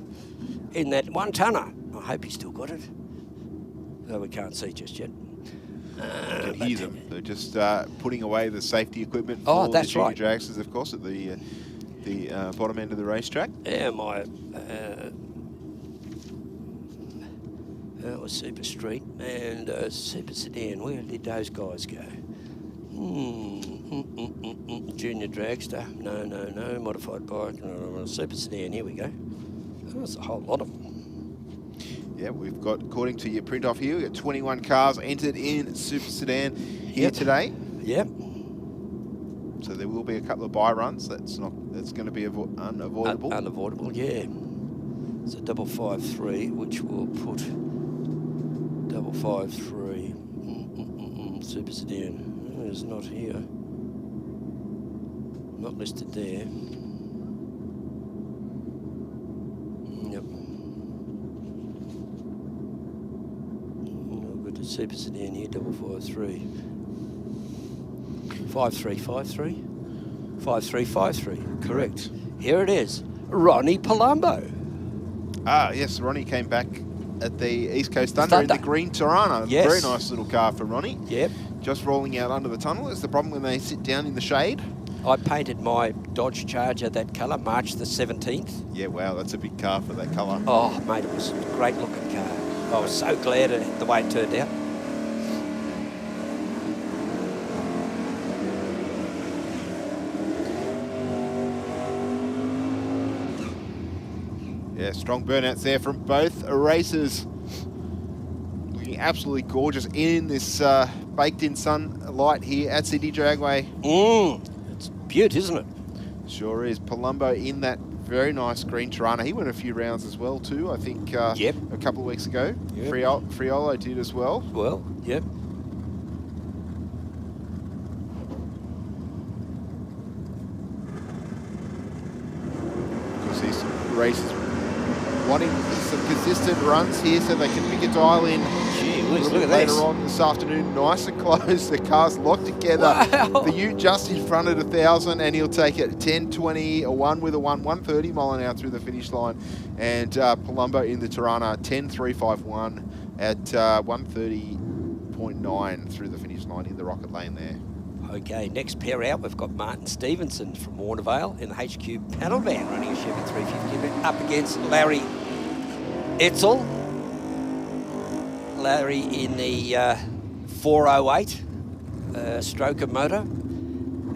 in that 1 tonner. I hope he's still got it. Though we can't see just yet. You can hear them. They're just putting away the safety equipment for the junior dragsters, of course, at the bottom end of the racetrack. Yeah, that was Super Street and Super Sedan. Where did those guys go? Junior dragster. No. Modified bike. No. Super Sedan. Here we go. There's a whole lot of them. Yeah, we've got, according to your print off here, we've got 21 cars entered in Super Sedan here today. Yep. So there will be a couple of bye runs. That's going to be unavoidable. Unavoidable, yeah. So 553, which will put 553 Super Sedan. It's not here. Not listed there. Yep. Super Sedan here, 553. 5353. 5353. Correct. Here it is. Ronnie Palumbo. Ah, yes, Ronnie came back at the East Coast Thunder in the green Tirana. Yes. Very nice little car for Ronnie. Yep. Just rolling out under the tunnel. It's the problem when they sit down in the shade. I painted my Dodge Charger that colour March the 17th. Yeah, wow, that's a big car for that colour. Oh, mate, it was a great looking car. I was so glad at the way it turned out. Yeah, strong burnouts there from both races. Looking absolutely gorgeous in this baked-in sunlight here at Sydney Dragway. It's beaut, isn't it? Sure is. Palumbo in that very nice green Tirana. He won a few rounds as well too, I think, a couple of weeks ago. Yep. Friolo did as well. Well, yep. Because these races wanting some consistent runs here so they can pick a dial in Gee a whiz, little look bit at later this. on this afternoon. Nice and close. The cars locked together. Wow. The Ute just in front at 1,000, and he'll take it 10.20, a 1 with a 130 mile an hour through the finish line. And Palumbo in the Tirana, 10.351 at 130.9 through the finish line in the Rocket Lane there. Okay, next pair out, we've got Martin Stevenson from Warnervale in the HQ paddle van running a Chevy 350 up against Larry Etzel. Larry in the 408 stroker motor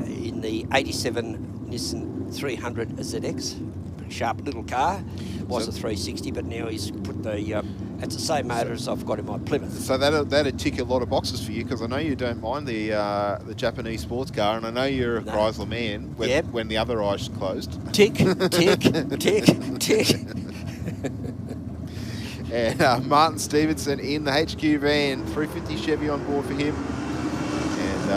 in the 87 Nissan 300 ZX. Pretty sharp little car. Was a 360, but now he's put the it's the same motor as I've got in my Plymouth. So that'd tick a lot of boxes for you, because I know you don't mind the Japanese sports car, and I know you're a Chrysler man when the other eyes closed. Tick, tick, tick, tick. And Martin Stevenson in the HQ van, 350 Chevy on board for him. And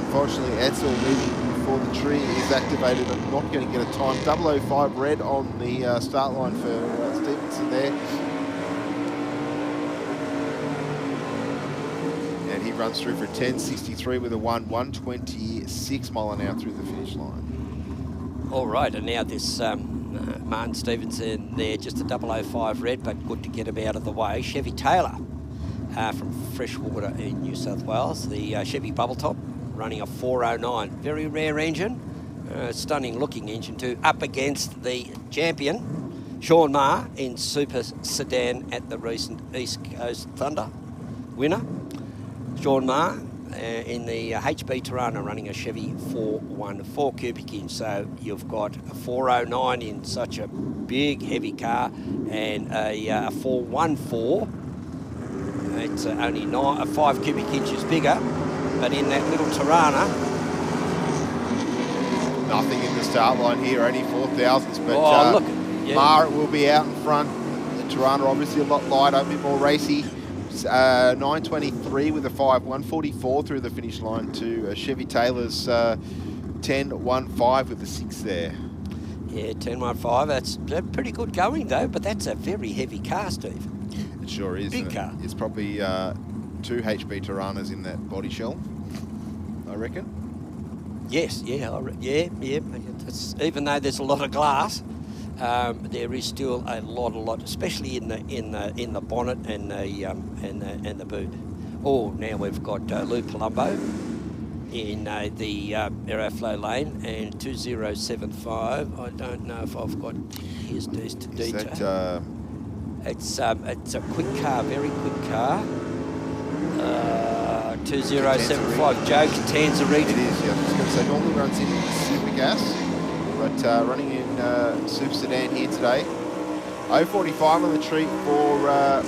unfortunately, Etzel leaving before the tree is activated and not going to get a time. 005 red on the start line for Stevenson there. And he runs through for 10.63 with a 126 mile an hour through the finish line. All right, and now this Martin Stevenson there, just a 005 red, but good to get him out of the way. Chevy Taylor from Freshwater in New South Wales, the Chevy Bubble Top, running a 409. Very rare engine, stunning looking engine too, up against the champion, Sean Maher, in Super Sedan at the recent East Coast Thunder winner. Sean Maher in the HB Tirana running a Chevy 414 cubic inch. So you've got a 409 in such a big, heavy car, and a 414. It's only 5 cubic inches bigger, but in that little Tirana. Nothing in the start line here, only 4,000s, but look, Maher will be out in front. The Tirana obviously a lot lighter, a bit more racy. 9.23 with a 5, 144 through the finish line to Chevy Taylor's 10.15 with the 6 there. Yeah, 10.15. That's pretty good going though, but that's a very heavy car, Steve. It sure is. Big car. It's probably 2 HB Tiranas in that body shell, I reckon. Yes, yeah. It's, even though there's a lot of glass, there is still a lot, especially in the bonnet and the boot. Oh, now we've got Lou Palumbo in the Aeroflow lane, and 2075. I don't know if I've got his detail. It's a quick car, very quick car. 2075 Joe Catanzarita. It is, yeah. I was going to say, normally runs in super gas, but running in Super Sedan here today. 045 on the treat for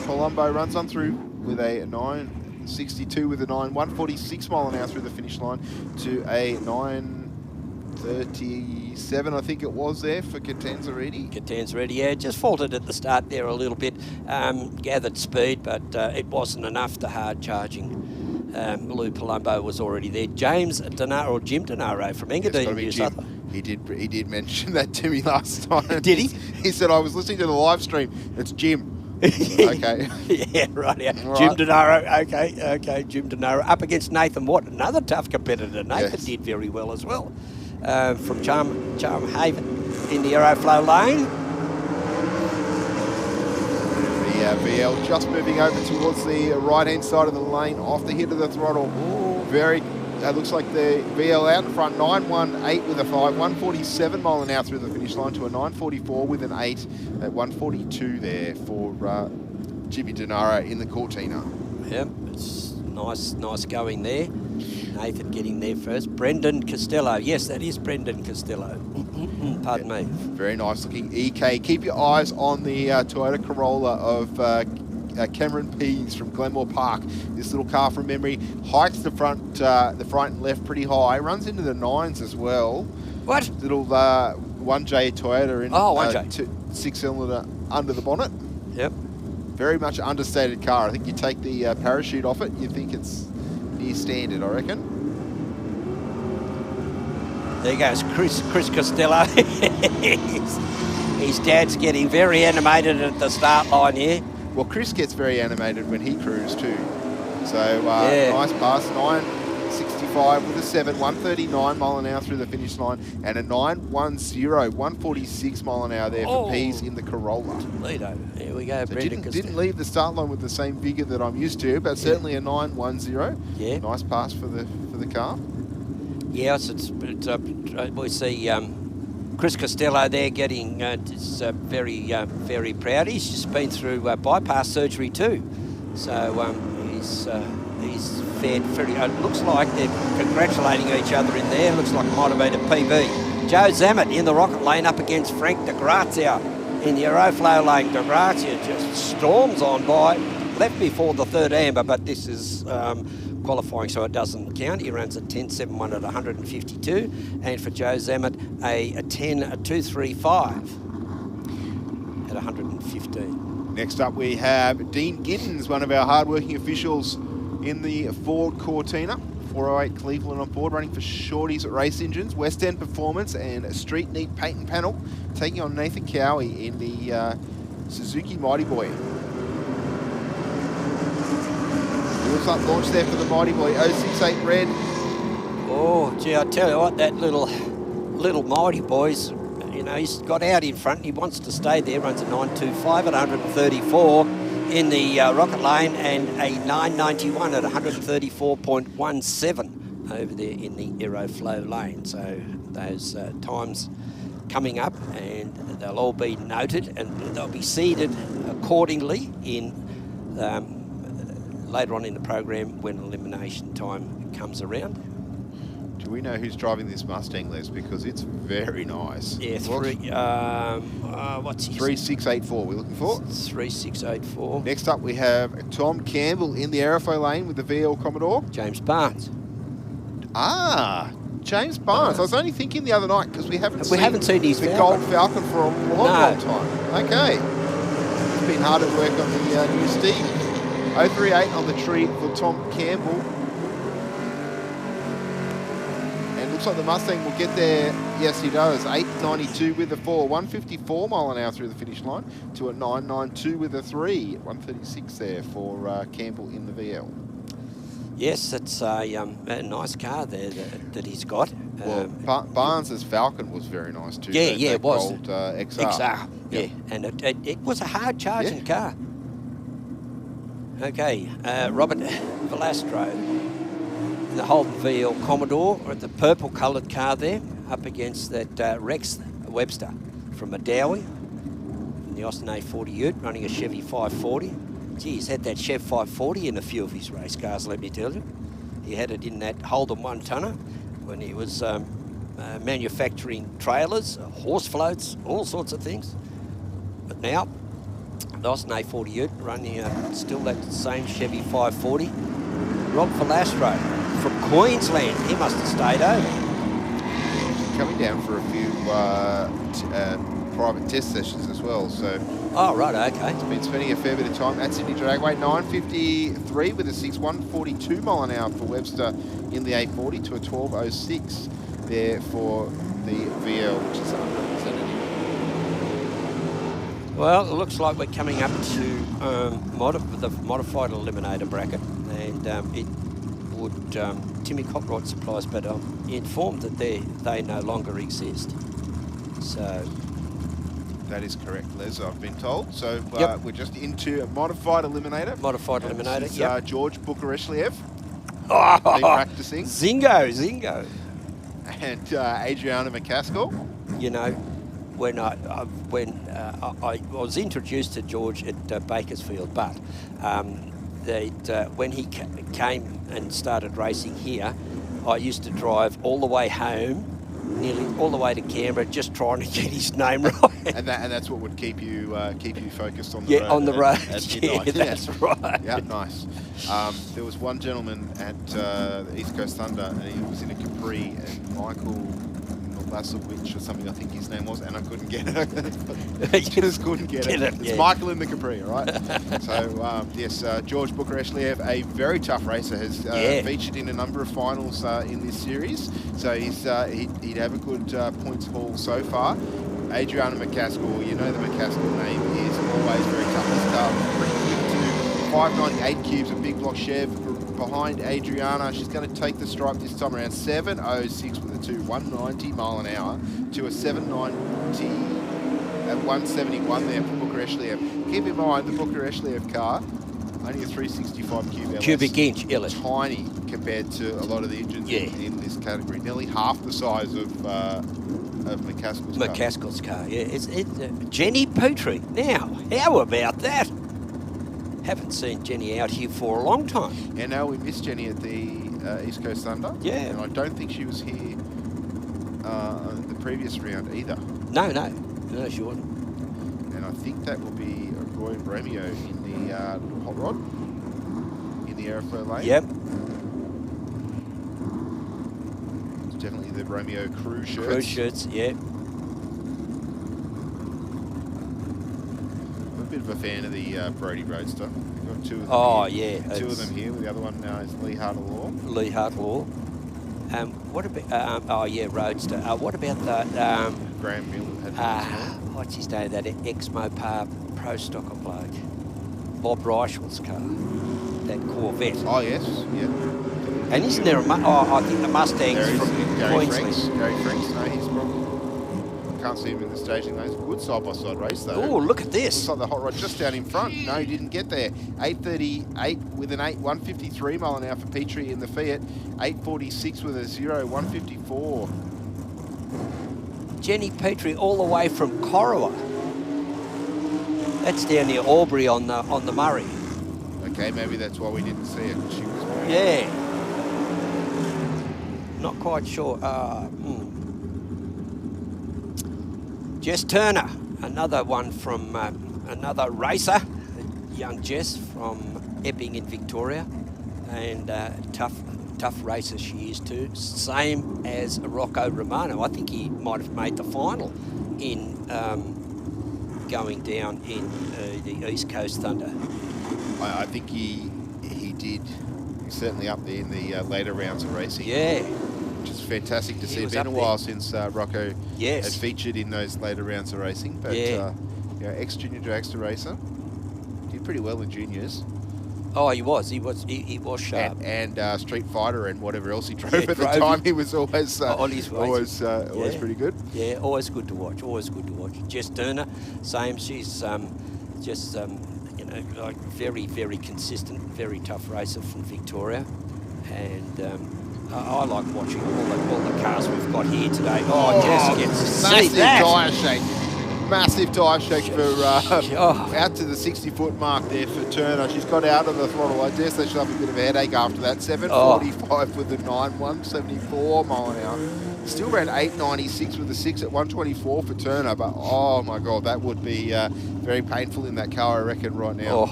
Palumbo, runs on through with a 9.62 with a 146 mile an hour through the finish line to a 9.37, I think it was there for Catanzariti. Catanzariti, yeah, just faltered at the start there a little bit. Gathered speed, but it wasn't enough. The hard charging. Lou Palumbo was already there. James Denaro, or Jim Denaro from Engadine, New South Wales. He did mention that to me last time. Did he? He said, I was listening to the live stream. It's Jim. Okay. Yeah, right. Yeah. All Jim right. Denaro. Okay. Jim Denaro up against Nathan Watt, another tough competitor. Nathan did very well as well. From Charm Haven in the Aeroflow lane. The VL just moving over towards the right-hand side of the lane off the hit of the throttle. Looks like the VL out in front, 9.18 with a 5, 147 mile an hour through the finish line to a 9.44 with an 8 at 1.42 there for Jimmy Denaro in the Cortina. Yep, it's nice going there. Nathan getting there first. Brendan Costello. Yes, that is Brendan Costello. Pardon me. Very nice looking EK. Keep your eyes on the Toyota Corolla of Cameron Pease from Glenmore Park. This little car from memory hikes the front and left pretty high. Runs into the 9s as well. What? Little 1J Toyota in 1J. 6-cylinder under the bonnet. Yep. Very much an understated car. I think you take the parachute off it, you think it's near standard, I reckon. There goes Chris Costello. His dad's getting very animated at the start line here. Well, Chris gets very animated when he crews too. So Yeah. nice pass, 9.65 with a 7, 139 mile an hour through the finish line, and a 9.10, 146 mile an hour there for Pease in the Corolla. Lido. Here we go. So didn't leave the start line with the same vigour that I'm used to, but certainly a 9.10. Yeah. Nice pass for the car. Yeah, we see Chris Costello there getting very proud. He's just been through bypass surgery too, so he's fared very. It looks like they're congratulating each other in there. Looks like it might have been a PB. Joe Zammit in the rocket lane up against Frank de Grazia in the Aeroflow lane. De Grazia just storms on by, left before the third amber, but this is qualifying, so it doesn't count. He runs a 10.71 at 152, and for Joe Zammit a 10.235 at 115. Next up we have Dean Giddens, one of our hard-working officials in the Ford Cortina. 408 Cleveland on board, running for Shorties at Race Engines, West End Performance and Street Neat Paint and Panel, taking on Nathan Cowie in the Suzuki Mighty Boy. Looks like launch there for the Mighty Boy, 068 red. Oh, gee, I tell you what, that little Mighty Boy's, you know, he's got out in front and he wants to stay there, runs a 9.25 at 134 in the rocket lane and a 9.91 at 134.17 over there in the Aeroflow lane. So those times coming up, and they'll all be noted and they'll be seeded accordingly in later on in the program when elimination time comes around. Do we know who's driving this Mustang, Les? Because it's very nice. Yeah, what's his 3684 we're looking for. 3684. Next up we have Tom Campbell in the Aeroflow lane with the VL Commodore. James Barnes. James Barnes. I was only thinking the other night because we haven't seen his the Gold Falcon for a long time. Okay. It's been hard at work on the new Steve. 038 on the tree for Tom Campbell. And looks like the Mustang will get there. Yes, he does. 8.92 with a 4. 154 mile an hour through the finish line to a 9.92 with a 3. 136 there for Campbell in the VL. Yes, it's a nice car there that he's got. Well, Barnes's Falcon was very nice too. Yeah, it was. Gold XR. XR, yeah. And it was a hard charging car. Okay, Robert Velastro in the Holden VL Commodore, at the purple coloured car there, up against that Rex Webster from Madawi in the Austin A40 Ute, running a Chevy 540. Gee, he's had that Chev 540 in a few of his race cars, let me tell you. He had it in that Holden one-tonner when he was manufacturing trailers, horse floats, all sorts of things. But now, the Austin A40 Ute running still that same Chevy 540. Rob Velastro from Queensland, he must have stayed over. Coming down for a few private test sessions as well, so. Oh, right, okay. He's been spending a fair bit of time at Sydney Dragway. 9.53 with a 6, 142 mile an hour for Webster in the A40 to a 12.06 there for the VL, which is unrepresented. Well, it looks like we're coming up to the modified eliminator bracket, and it would Timmy Cotright supplies, but I'm informed that they no longer exist. So that is correct, Les, I've been told. So we're just into a modified eliminator. Modified eliminator, yep. George Bukareshvili. Oh, been practicing. Zingo. And Adriana McCaskill. You know, when I was introduced to George at Bakersfield, but when he came and started racing here, I used to drive all the way home, nearly all the way to Canberra, just trying to get his name right. And that's what would keep you focused on the road. Yeah, on the road. Yeah, that's right. Yeah, nice. There was one gentleman at the East Coast Thunder, and he was in a Capri, and Michael Lasowicz or something, I think his name was, and I couldn't get it. Just couldn't get it. It's Michael in the Capri, all right? So, yes, George Bukareshvili, a very tough racer, has featured in a number of finals in this series. So he'd have a good points haul so far. Adriana McCaskill, you know the McCaskill name is always very tough. This car pretty quick to 598 cubes, a big block Chev behind Adriana. She's going to take the stripe this time around. 7.06 with a 190 mile an hour to a 790 at 171 there for Booker Eshliev. Keep in mind, the Booker Eshliev car, only a 365 cubic inch LS. Tiny compared to a lot of the engines in this category. Nearly half the size of McCaskill's car. Yeah. It's Jenny Petrie. Now, how about that? Haven't seen Jenny out here for a long time. Yeah, no, we missed Jenny at the East Coast Thunder. Yeah. And I don't think she was here the previous round either. No, she wasn't. And I think that will be Roy Romeo in the hot rod, in the airflow lane. Yep. It's definitely the Romeo crew shirts. Crew shirts, yeah. I'm a bit of a fan of the Brody Roadster. We've got two of them here. Two of them here. The other one is Lee Hartle-Law. Lee Hartle-Law. What about, Roadster. What about the... Graham Millen. What's his name? That ex-Mopar Pro Stocker bloke. Bob Reichel's car. That Corvette. Oh, yes. Yeah. And isn't there I think the Mustang's from Queensland. Gary Franks. No, he's probably... Can't see him in the staging lane. It's a good side-by-side race, though. Oh, look at this. Looks like the hot rod just down in front. No, he didn't get there. 838 with an 153 mile an hour for Petrie in the Fiat. 846 with a 154. Jenny Petrie all the way from Corowa. That's down near Albury on the Murray. Okay, maybe that's why we didn't see it. She was moving. Yeah. Not quite sure. Jess Turner, another one from another racer, young Jess from Epping in Victoria, and tough racer she is too. Same as Rocco Romano. I think he might have made the final in going down in the East Coast Thunder. I think he did. He's certainly up there in the later rounds of racing. Yeah. Which is fantastic to see. It's been a while since Rocco has featured in those later rounds of racing. But ex-junior dragster racer. Did pretty well in juniors. Oh, he was sharp. And Street Fighter and whatever else he drove at the time, he was always on his always pretty good. Yeah, always good to watch. Always good to watch. Jess Turner, same. She's just like very, very consistent, very tough racer from Victoria, and I like watching all the cars we've got here today. Jess gets to see that. Massive tyre shake for out to the 60-foot mark there for Turner. She's got out of the throttle. I dare say she'll have a bit of a headache after that. 745 with the 174 mile an hour. Still around 896 with the 6 at 124 for Turner. But oh my God, that would be very painful in that car, I reckon, right now.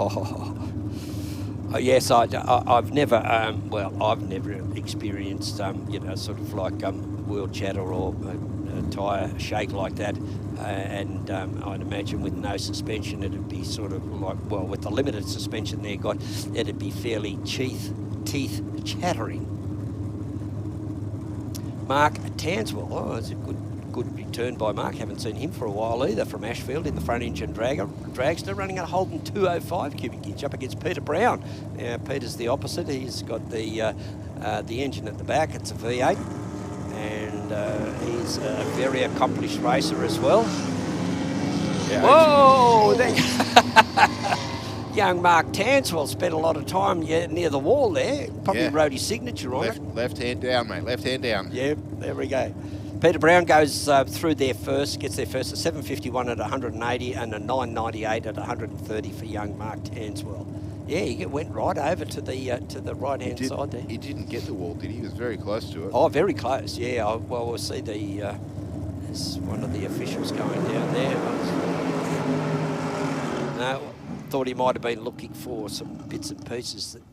Yes, I've never experienced sort of like wheel chatter or a tyre shake like that. And I'd imagine with no suspension, it'd be sort of like, well, with the limited suspension there, it'd be fairly teeth chattering. Mark Tanswell, it's a good return by Mark. Haven't seen him for a while either, from Ashfield in the front engine dragster, running a Holden 205 cubic inch up against Peter Brown. Peter's the opposite. He's got the engine at the back. It's a V8. And he's a very accomplished racer as well. Yeah, whoa! Young Mark Tanswell spent a lot of time near the wall there. Probably wrote his signature on it. Left hand down, mate. Left hand down. Yeah, there we go. Peter Brown goes through there first, gets there first, a 751 at 180 and a 998 at 130 for young Mark Tanswell. Yeah, he went right over to the right-hand side there. He didn't get the wall, did he? He was very close to it. Oh, very close, yeah. Well, we'll see there's one of the officials going down there. No, thought he might have been looking for some bits and pieces that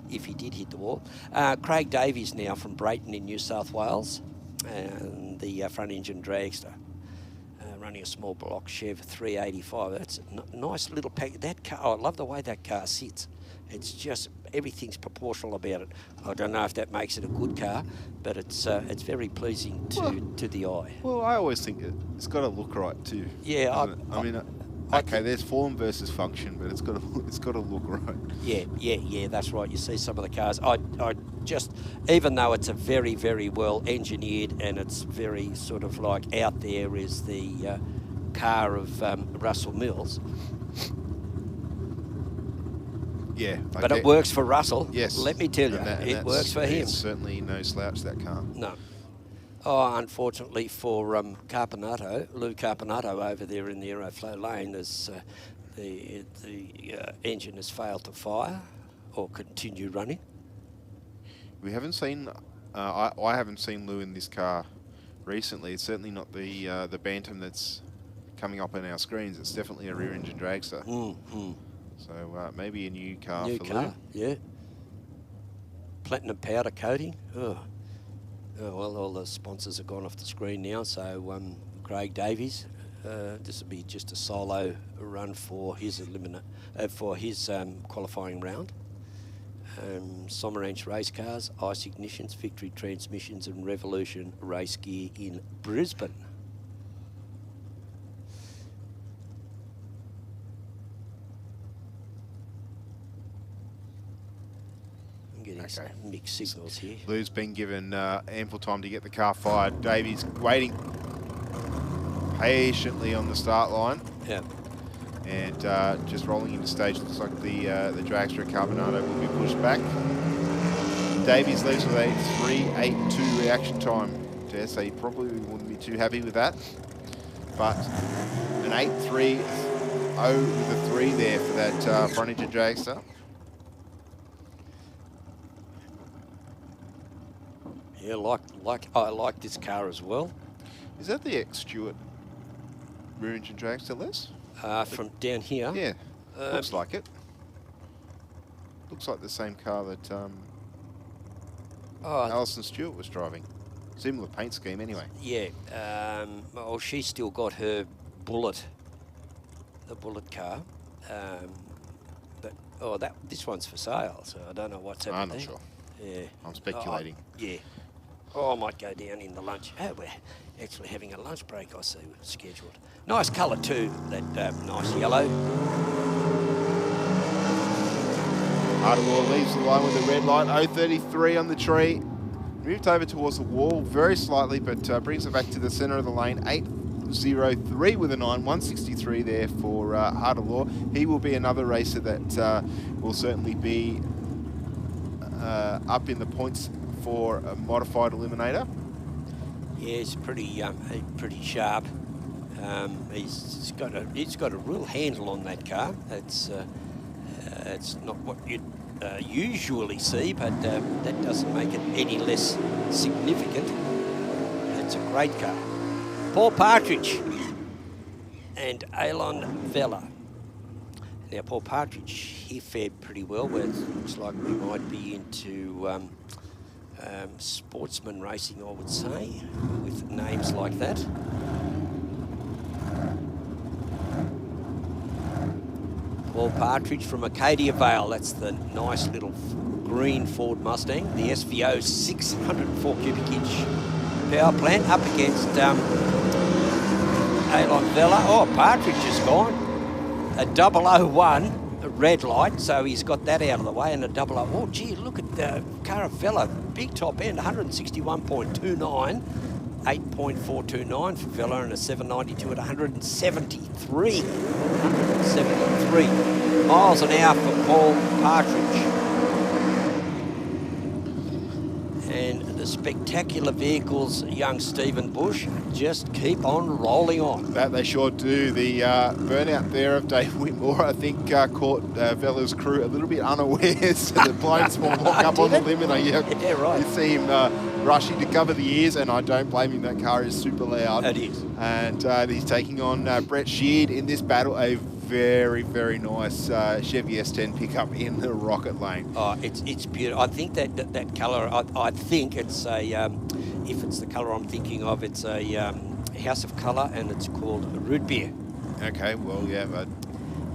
if he did hit the wall. Craig Davies now from Brayton in New South Wales, and the front engine dragster. Running a small block Chev 385. That's a nice little pack. That car, I love the way that car sits. It's just everything's proportional about it. I don't know if that makes it a good car, but it's very pleasing to the eye. Well, I always think it's got to look right too. Yeah, okay, there's form versus function, but it's got to look right. Yeah, that's right. You see some of the cars. I just, even though it's a very, very well engineered and it's very sort of like out there is the car of Russell Mills. Yeah, but it works for Russell. Yes, let me tell you, it works for him. It's certainly no slouch, that car. No. Oh, unfortunately for Lou Carpinato over there in the Aeroflow lane, there's the engine has failed to fire or continue running. We haven't seen, I haven't seen Lou in this car recently. It's certainly not the Bantam that's coming up on our screens. It's definitely a rear-engine dragster. So maybe a new car for Lou. Yeah. Platinum powder coating. Oh, well, all the sponsors have gone off the screen now. So Craig Davies, this will be just a solo run for his qualifying round. Somerange race cars, Ice Ignitions, Victory Transmissions and Revolution race gear in Brisbane. Getting some mixed signals here. Lou's been given ample time to get the car fired. Davies waiting patiently on the start line. Yeah. And just rolling into stage. Looks like the dragster Carbonado will be pushed back. Davies leaves with a 3.82 reaction time. So he probably wouldn't be too happy with that. But an 8.30 with a 3 there for that front engine dragster. Yeah, I like this car as well. Is that the ex-Stewart rear engine dragster, Les? From down here? Yeah, looks like it. Looks like the same car that Alison Stewart was driving. Similar paint scheme anyway. Yeah, well, she's still got her Bullet, the Bullet car. But this one's for sale, so I don't know what's happening. I'm not sure. Yeah. I'm speculating. Yeah. Oh, I might go down in the lunch. Oh, we're actually having a lunch break, I see, scheduled. Nice colour too, that nice yellow. Hardwell leaves the line with a red light. 0.33 on the tree. Moved over towards the wall very slightly, but brings it back to the centre of the lane. 8.03 with a 9. 1.63 there for Hardwell. He will be another racer that will certainly be up in the points for a modified eliminator. Yeah, he's pretty sharp. He's got a real handle on that car. It's not what you'd usually see, but that doesn't make it any less significant. It's a great car. Paul Partridge and Alon Vella. Now, Paul Partridge, he fared pretty well. Where it looks like we might be into sportsman racing, I would say, with names like that. Paul Partridge from Acadia Vale. That's the nice little green Ford Mustang. The SVO 604 cubic inch power plant up against Alon Vella. Oh, Partridge is gone. A 001 red light, so he's got that out of the way, and a 00. Oh, gee, look at the Caravella, big top end, 161.29, 8.429 for Vella, and a 792 at 173. 173 miles an hour for Paul Partridge. And the spectacular vehicles, young Stephen Bush, just keep on rolling on. That they sure do. The burnout there of Dave Whitmore, I think, caught Vella's crew a little bit unawares. The blokes will walk up on the limiter. Yeah, right. You see him rushing to cover the ears, and I don't blame him. That car is super loud. It is. And he's taking on Brett Sheard in this battle. A very, very nice Chevy S10 pickup in the rocket lane. Oh, it's beautiful. I think that colour, I think it's a, if it's the colour I'm thinking of, it's a House of Colour, and it's called Root Beer. Okay, well, yeah, but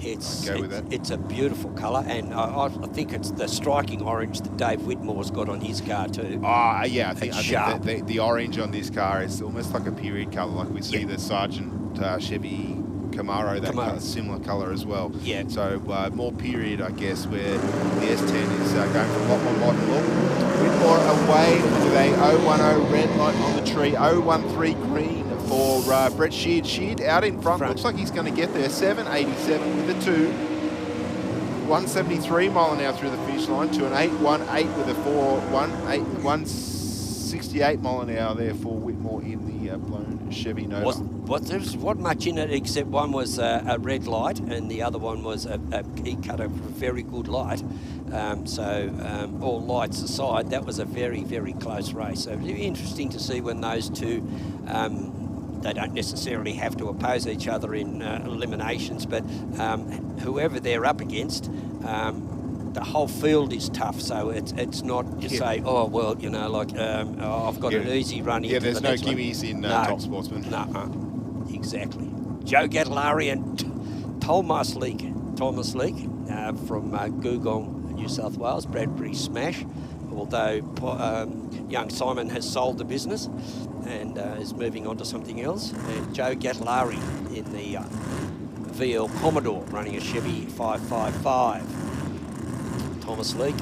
It's a beautiful colour, and I think it's the striking orange that Dave Whitmore's got on his car too. Yeah, I think the orange on this car is almost like a period colour, like we see the Sargent Chevy Camaro, that kind of similar colour as well. Yeah. So more period, I guess, where the S10 is going from lot one model look. Whitmore away with a 010 red light on the tree, 013 green for Brett Sheard. Sheard out in front. Looks like he's going to get there. 787 with a 2. 173 mile an hour through the finish line to an 818 with a 168 mile an hour there for Whitmore in the blown Chevy Nova. There wasn't much in it, except one was a red light and the other one was he cut a very good light. All lights aside, that was a very, very close race. So it'll be interesting to see when those two, they don't necessarily have to oppose each other in eliminations, but whoever they're up against, the whole field is tough, so it's not you say, oh well, you know, like I've got an easy run into there's the no next gimmies in Top Sportsman. Exactly. Joe Gattalari and Thomas Leake from Googong, New South Wales, Bradbury Smash, although young Simon has sold the business and is moving on to something else. And Joe Gattalari in the VL Commodore running a Chevy 555. Thomas Leake,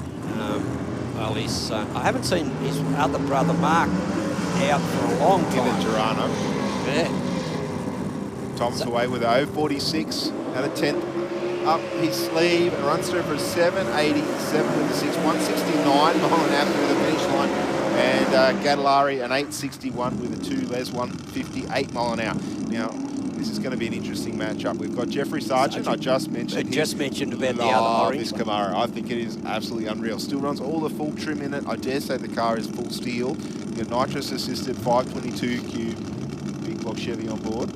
well, he's I haven't seen his other brother Mark out for a long time. In Toronto. Yeah. Thomas away with a 046 at a 10th up his sleeve and runs through for a 787 with a 6, 169 mile an hour through the finish line. And Gattalari an 861 with a 2, Les 158 mile an hour. Now, this is going to be an interesting matchup. We've got Jeffrey Sargent. I just mentioned about the other orange. This Camaro. I think it is absolutely unreal. Still runs all the full trim in it. I dare say the car is full steel. Your nitrous assisted 522 cube big block Chevy on board.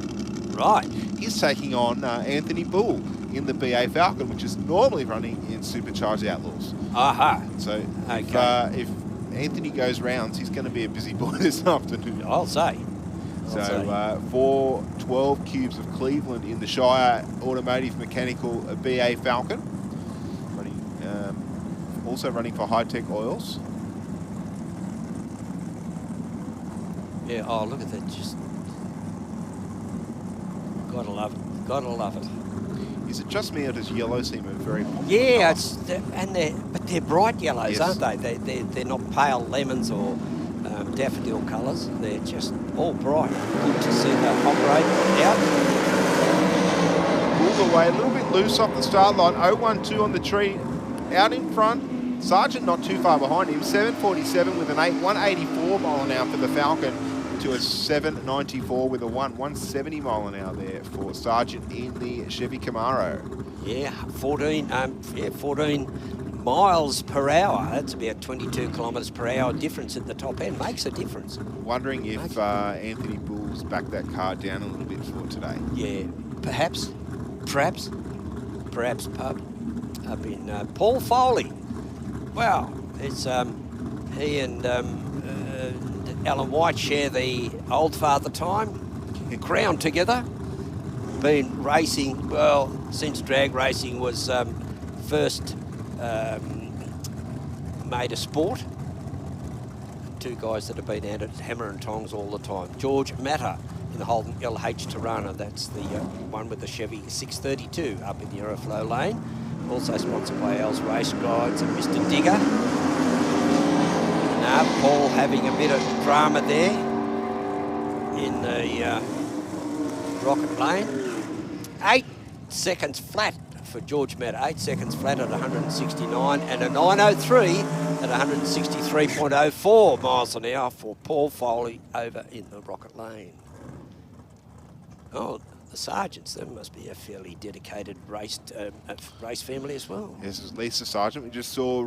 Right. He's taking on Anthony Bull in the BA Falcon, which is normally running in Supercharged Outlaws. Aha. So if Anthony goes rounds, he's going to be a busy boy this afternoon. I'll say. For 12 cubes of Cleveland in the Shire Automotive Mechanical BA Falcon. Also running for High Tech Oils. Yeah, oh, look at that. Just gotta love it. Gotta love it. Is it just me or does yellow seem a very popular Yeah, colour? but they're bright yellows, Yes. aren't they? They're not pale lemons or daffodil colours. They're just all bright. Good to see the hot rate out. Pulled away a little bit loose off the start line. 012 on the tree. Out in front. Sargent not too far behind him. 747 with an 8. 184 mile an hour for the Falcon to a 794 with a 170 mile an hour there for Sargent in the Chevy Camaro. Yeah, 14 miles per hour. That's about 22 kilometres per hour difference at the top end. Makes a difference. Wondering if Anthony Bull's backed that car down a little bit for today. Yeah, perhaps pub up in Paul Foley. Well, it's he and Alan White share the old father time, Crown together. Been racing, well, since drag racing was first made a sport. Two guys that have been at it, hammer and tongs all the time. George Matter in the Holden LH Tirana, that's the one with the Chevy 632 up in the Aeroflow lane. Also sponsored by Al's Race Guides and Mr. Digger. Now, Paul having a bit of drama there in the Rocket Lane. 8 seconds flat for George Matter. 8 seconds flat at 169 and a 903 at 163.04 miles an hour for Paul Foley over in the Rocket Lane. Oh, the Sargents, that must be a fairly dedicated race family as well. Yes, it's Lisa Sargent. We just saw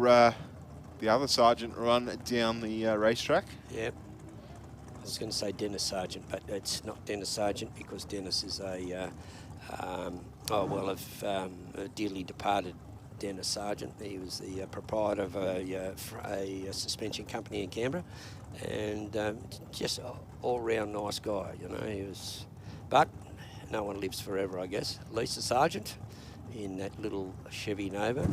the other Sargent run down the racetrack. Yep. I was going to say Dennis Sargent, but it's not Dennis Sargent because Dennis is a dearly departed Dennis Sargent. He was the proprietor of a suspension company in Canberra, and just an all-round nice guy. You know, he was, but no one lives forever, I guess. Lisa Sargent in that little Chevy Nova.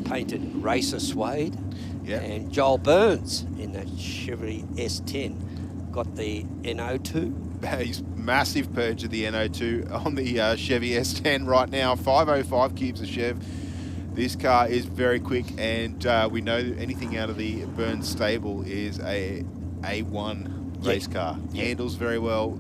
Painted racer suede. Yep. And Joel Burns in that Chevy S10. Got the NO2. He's massive purge of the NO2 on the Chevy S10 right now. 505 cubes a Chev. This car is very quick, and we know that anything out of the Burns stable is a A1 race car. Handles very well,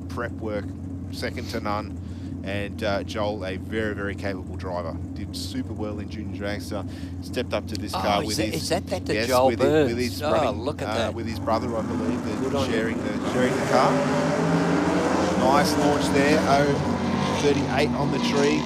prep work second to none, and Joel, a very, very capable driver. Did super well in Junior Dragster. Stepped up to this car with his... Is that the yes, Joel Burns? with his Look at that. with his brother, I believe, they're sharing the car. Nice launch there. 38 on the tree.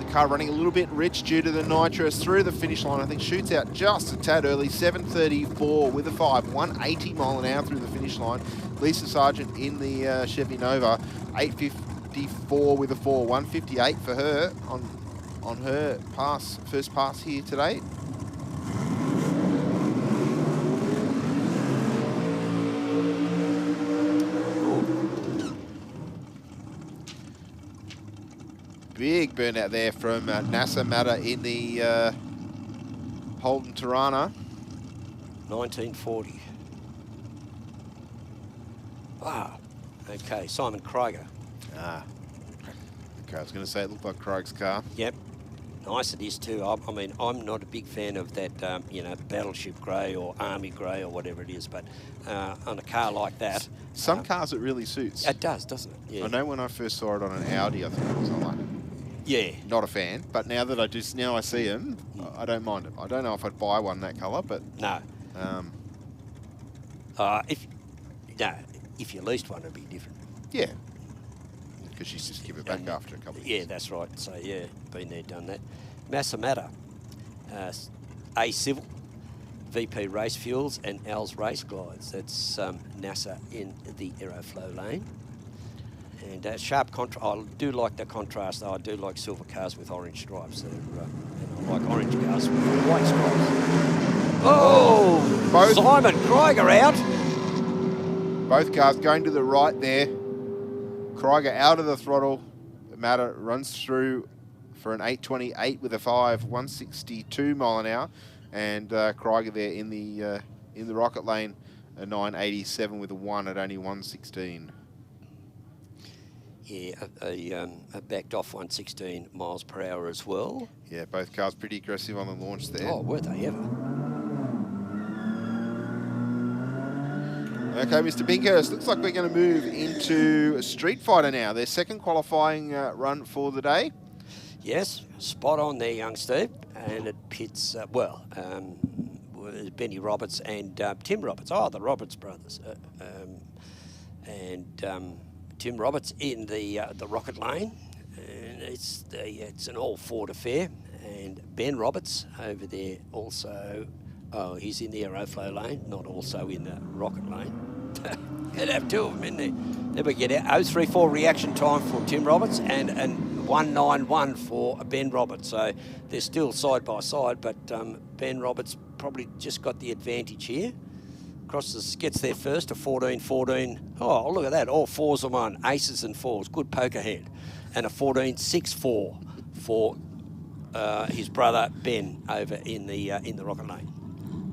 The car running a little bit rich due to the nitrous through the finish line. I think shoots out just a tad early. 7:34 with a 5. 180 mile an hour through the finish line. Lisa Sargent in the Chevy Nova. 8:54 with a 4. 1:58 for her on her first pass here today. Big burnout there from NASA Matter in the Holden Tirana. 1940. Wow. Okay, Simon Krieger. Ah. Okay, I was going to say it looked like Krieger's car. Yep. Nice it is too. I mean, I'm not a big fan of that, you know, battleship grey or army grey or whatever it is, but on a car like that... Some cars it really suits. It does, doesn't it? Yeah. I know when I first saw it on an Audi, I think it was like... Yeah. Not a fan, but now that I see them, I don't mind them. I don't know if I'd buy one that colour, but... No. If you leased one, it'd be different. Yeah. Because you just give it back after a couple of years. Yeah, that's right. So, yeah, been there, done that. Massamata, A Civil, VP Race Fuels, and Al's Race Glides. That's NASA in the Aeroflow lane. And sharp contrast. I do like the contrast, though. I do like silver cars with orange stripes. And I like orange cars with white stripes. Oh! Both Simon Krieger out. Both cars going to the right there. Krieger out of the throttle. Matter runs through for an 8:28 with a 5, 162 mile an hour. And Krieger there in the rocket lane, a 987 with a 1 at only 116. Yeah, a backed off 116 miles per hour as well. Yeah, both cars pretty aggressive on the launch there. Oh, were they ever? Okay, Mr. Binkhurst, looks like we're going to move into Street Fighter now. Their second qualifying run for the day. Yes, spot on there, young Steve. And it pits, Benny Roberts and Tim Roberts. Oh, the Roberts brothers. Tim Roberts in the rocket lane, and it's an all-Ford affair. And Ben Roberts over there also. Oh, he's in the Aeroflow lane, not also in the rocket lane. You'd have two of them in there. Never get out. 034 reaction time for Tim Roberts and 191 for Ben Roberts. So they're still side by side, but Ben Roberts probably just got the advantage here. Crosses, gets there first, a 14-14. Oh, look at that, all 4s on 1, aces and 4s, good poker hand. And a 14-6-4 for his brother Ben over in the rocket lane.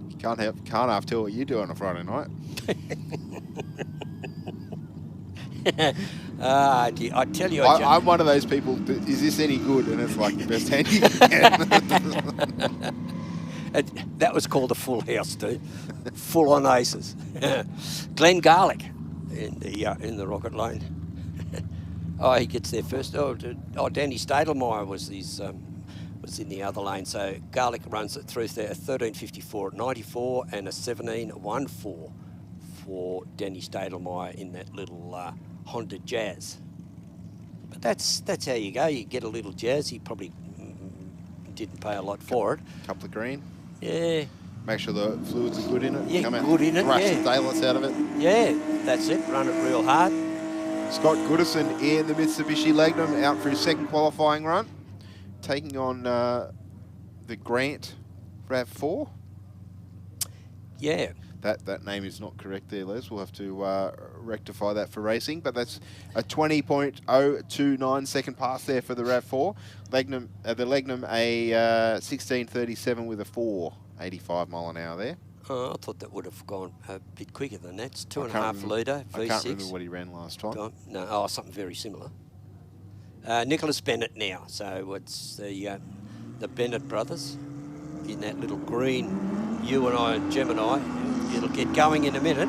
You can't half tell what you do on a Friday night. I tell you, I'm one of those people, is this any good? And it's like the best hand you can get. That was called a full house, too. Full on aces. Glenn Garlick in the rocket lane. Oh, he gets there first. Oh, Danny Stadelmeyer was in the other lane. So Garlick runs it through there, a 13.54 at 94 and a 17.14 for Danny Stadelmeyer in that little Honda Jazz. But that's how you go. You get a little Jazz. He probably didn't pay a lot for it. Couple of green. Yeah. Make sure the fluids are good in it. Yeah, come good in it, thrash yeah. the daylights out of it. Yeah, that's it. Run it real hard. Scott Goodison in the Mitsubishi Magnum out for his second qualifying run. Taking on the Grant RAV4. Yeah. That name is not correct there, Les. We'll have to rectify that for racing. But that's a 20.029 second pass there for the RAV4. Legnum, the Legnum a 16.37 with a 4.85 mile an hour there. Oh, I thought that would have gone a bit quicker than that. It's 2.5 litre V6. I can't remember what he ran last time. No, oh, something very similar. Nicholas Bennett now. So it's the Bennett brothers in that little green you and I and Gemini. It'll get going in a minute.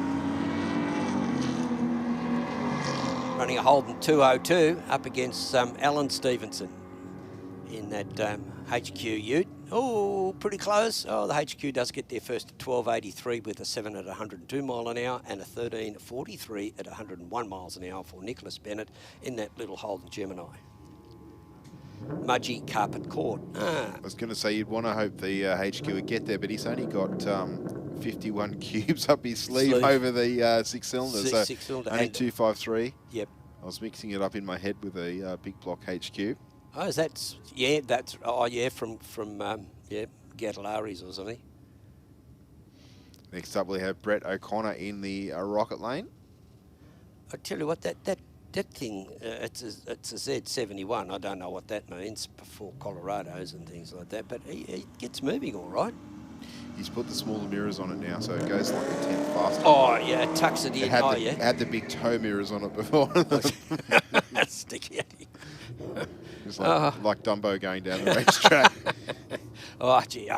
Running a Holden 202 up against Alan Stevenson in that HQ ute. Oh, pretty close. Oh, the HQ does get there first at 12.83 with a 7 at 102 mile an hour and a 13.43 at 101 miles an hour for Nicholas Bennett in that little Holden Gemini. Mudgee Carpet Court. I was going to say you'd want to hope the HQ would get there, but he's only got 51 cubes up his sleeve over the six cylinders. Six cylinder. Only 253. Yep. I was mixing it up in my head with a big block HQ. Oh, that's from Gatalaris or something. Next up we have Brett O'Connor in the Rocket Lane. I tell you what, that thing, it's a Z71. I don't know what that means for Colorados and things like that, but he gets moving all right. He's put the smaller mirrors on it now, so it goes like a tenth faster. Oh, yeah, it tucks it in. It had the big toe mirrors on it before. Sticky Eddie. It's like Dumbo going down the racetrack. Oh, gee,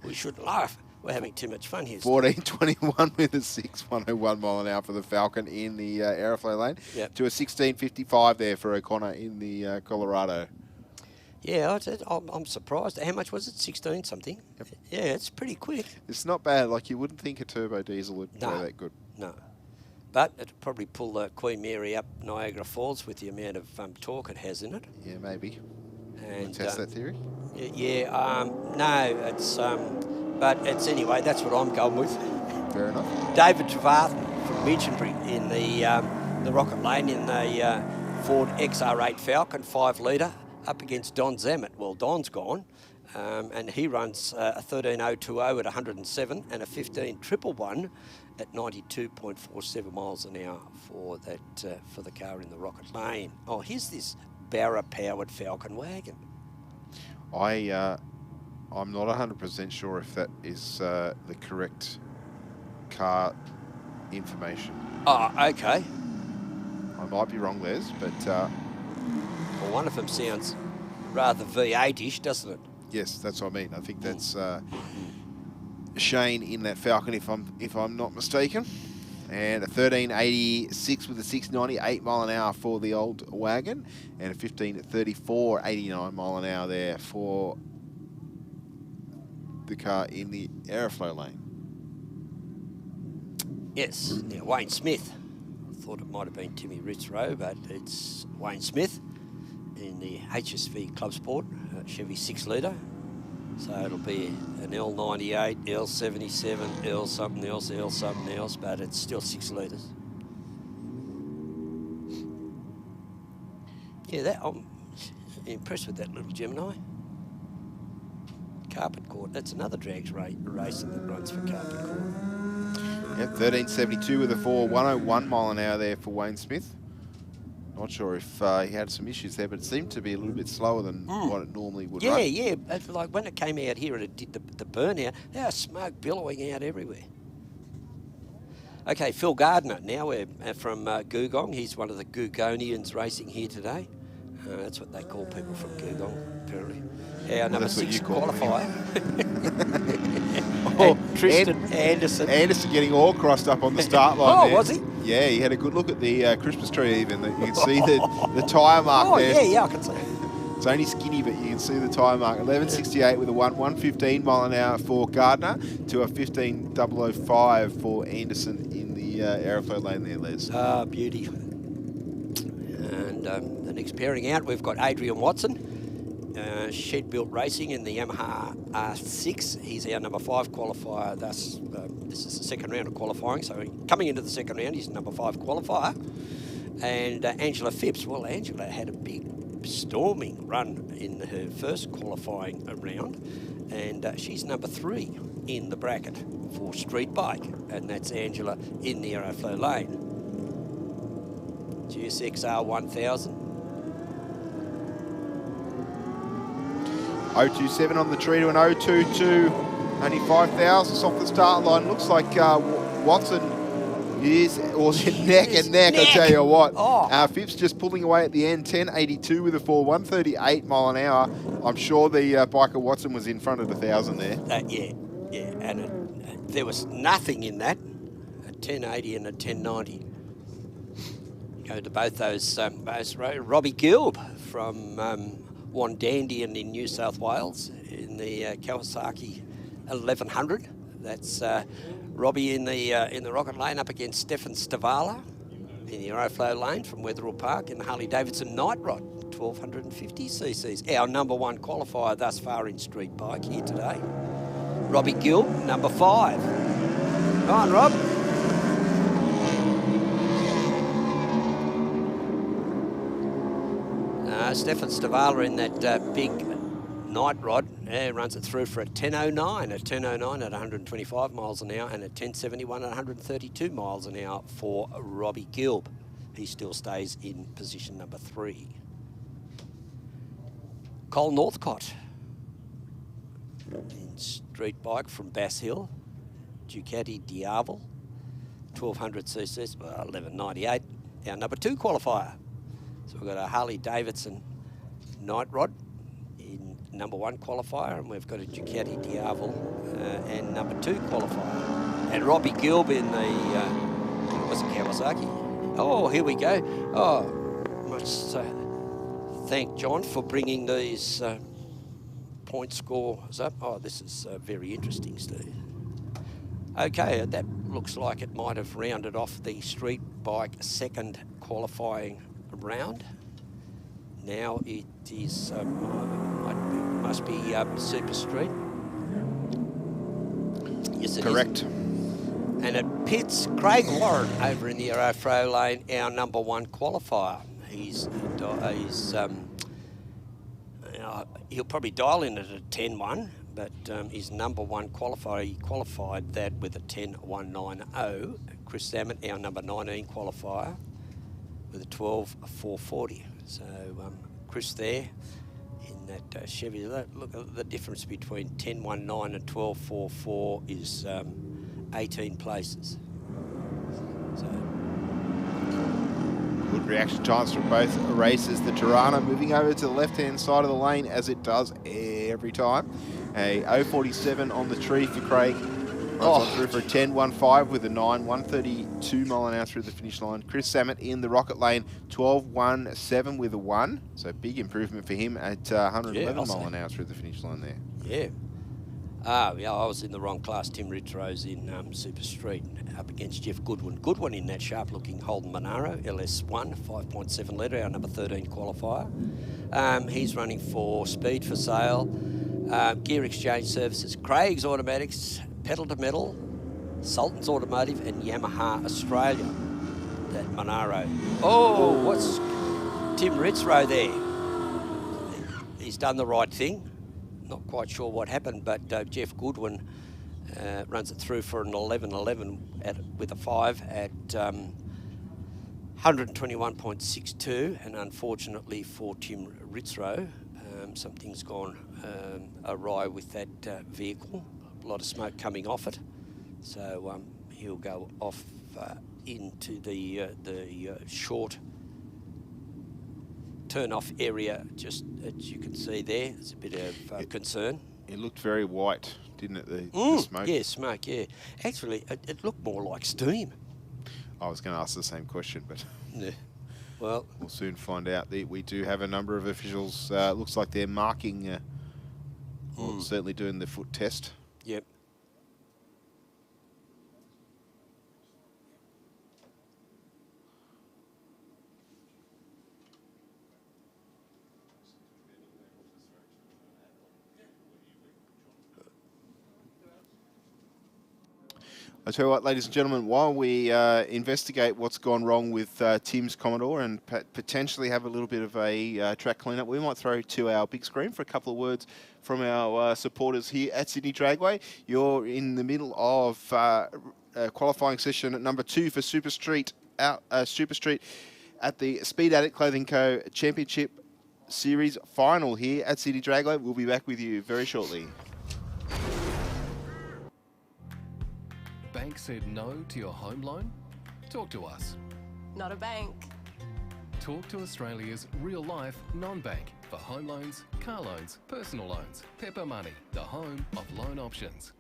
we shouldn't laugh. We're having too much fun here. 14.21 with a 6.101 mile an hour for the Falcon in the Aeroflow lane. Yep. To a 16.55 there for O'Connor in the Colorado. Yeah, I'm surprised. How much was it? 16 something? Yep. Yeah, it's pretty quick. It's not bad. Like, you wouldn't think a turbo diesel would go that good. No. But it'd probably pull the Queen Mary up Niagara Falls with the amount of torque it has in it. Yeah, maybe. And test that theory? No, it's... but it's anyway, that's what I'm going with. Fair enough. David Trevathan from Minchinbury in the Rocket Lane in the Ford XR8 Falcon 5 litre up against Don Zammit. Well, Don's gone, and he runs a 13.020 at 107 and a 15.111 at 92.47 miles an hour for that for the car in the Rocket Lane. Oh, here's this Barra-powered Falcon wagon. I'm not 100% sure if that is the correct car information. Oh, okay. I might be wrong, Les, but... well, one of them sounds rather V8-ish, doesn't it? Yes, that's what I mean. I think that's Shane in that Falcon, if I'm not mistaken. And a 13.86 with a 6.98 mile an hour for the old wagon. And a 15.34, 89 mile an hour there for the car in the Aeroflow lane. Yes, now Wayne Smith. I thought it might have been Timmy Ritzrow, but it's Wayne Smith in the HSV Club Sport Chevy 6 litre. So it'll be an L98, L77, L something else, but it's still 6 litres. Yeah, I'm impressed with that little Gemini. Carpet Court, that's another drags racer that runs for Carpet Court. Yep, 13.72 with a 101 mile an hour there for Wayne Smith. Not sure if he had some issues there, but it seemed to be a little bit slower than what it normally would run. Yeah, like when it came out here and it did the burnout, there was smoke billowing out everywhere. Okay, Phil Gardner, now we're from Googong. He's one of the Googonians racing here today. That's what they call people from Googong, apparently. Our number 6 qualifier. Tristan Anderson. Anderson getting all crossed up on the start line. Oh, there. Was he? Yeah, he had a good look at the Christmas tree even. You can see the tyre mark there. Yeah, I can see it. It's only skinny, but you can see the tyre mark. 11.68 with a 115 mile an hour for Gardner to a 15.005 for Anderson in the Aeroflow lane there, Les. Ah, beauty. And the next pairing out, we've got Adrian Watson. Shed Built Racing in the Yamaha R6. He's our number 5 qualifier. Thus, this is the second round of qualifying. So coming into the second round, he's number 5 qualifier. And Angela Phipps. Well, Angela had a big storming run in her first qualifying round, and she's number 3 in the bracket for street bike, and that's Angela in the Aeroflow lane. GSXR 1000. 027 on the tree to an 022. Only 5 thousandths off the start line. Looks like Watson is, or neck and neck, I tell you what. Oh. Phipps just pulling away at the end, 1082 with a 138 mile an hour. I'm sure the biker Watson was in front of the 1,000 there. Yeah, and there was nothing in that, a 1080 and a 1090. Go to both those Robbie Gilb from Wandandian in New South Wales in the Kawasaki 1100. That's Robbie in the Rocket Lane up against Stefan Stavala in the Aeroflow Lane from Wetherill Park in the Harley Davidson Night Rod 1250 cc's. Our #1 qualifier thus far in street bike here today. Robbie Gilb, number 5. Come on, Rob. Stefan Stavala in that big Night Rod runs it through for a 1009, at 125 miles an hour, and a 1071 at 132 miles an hour for Robbie Gilb. He still stays in position number 3. Cole Northcott in street bike from Bass Hill, Ducati Diavel, 1200 cc's, 1198, our number 2 qualifier. So we've got a Harley Davidson Night Rod in #1 qualifier, and we've got a Ducati Diavel and number 2 qualifier. And Robbie Gilb in the, was it Kawasaki? Oh, here we go. Oh, must thank John for bringing these point scores up. Oh, this is very interesting, Steve. Okay, that looks like it might have rounded off the street bike second qualifying round. Now it is must be Super Street. Yes, it correct. Is. And it pits Craig Warren over in the Aeroflow lane, our #1 qualifier. He'll probably dial in at a 10-1, but his #1 qualifier, he qualified that with a 10.190. Chris Salmon, our number 19 qualifier, with a 12.440. So Chris there in that Chevy. Look at the difference between 10.19 and 12.44 is 18 places. So good reaction times from both races. The Tirana moving over to the left-hand side of the lane, as it does every time. A 047 on the tree for Craig. Runs on through for a 10.15 with a 9, 132 mile an hour through the finish line. Chris Samet in the Rocket Lane, 12.17 with a 1. So big improvement for him at 111 mile an hour through the finish line there. Yeah. Yeah, I was in the wrong class. Tim Ritrose in Super Street up against Jeff Goodwin. Goodwin in that sharp-looking Holden Monaro, LS1, 5.7 litre, our number 13 qualifier. He's running for Speed for Sale, Gear Exchange Services, Craig's Automatics, Pedal to Metal, Sultan's Automotive, and Yamaha Australia, that Monaro. Oh, what's Tim Ritzrow there? He's done the right thing. Not quite sure what happened, but Jeff Goodwin runs it through for an 11.11 with a 5 at 121.62, and unfortunately for Tim Ritzrow, something's gone awry with that vehicle. A lot of smoke coming off it, so he'll go off into the short turn-off area, just as you can see there. It's a bit of concern. It looked very white, didn't it, the smoke? Yeah, smoke, yeah. Actually, it looked more like steam. I was going to ask the same question, but yeah. Well, we'll soon find out. We do have a number of officials. Looks like they're marking, well, certainly doing the foot test. Yep. I tell you what, ladies and gentlemen, while we investigate what's gone wrong with Tim's Commodore and potentially have a little bit of a track cleanup, we might throw to our big screen for a couple of words from our supporters here at Sydney Dragway. You're in the middle of qualifying session at number 2 for Super Street at the Speed Adict Clothing Co Championship Series final here at Sydney Dragway. We'll be back with you very shortly. Bank said no to your home loan? Talk to us. Not a bank. Talk to Australia's real-life non-bank for home loans, car loans, personal loans. Pepper Money, the home of loan options.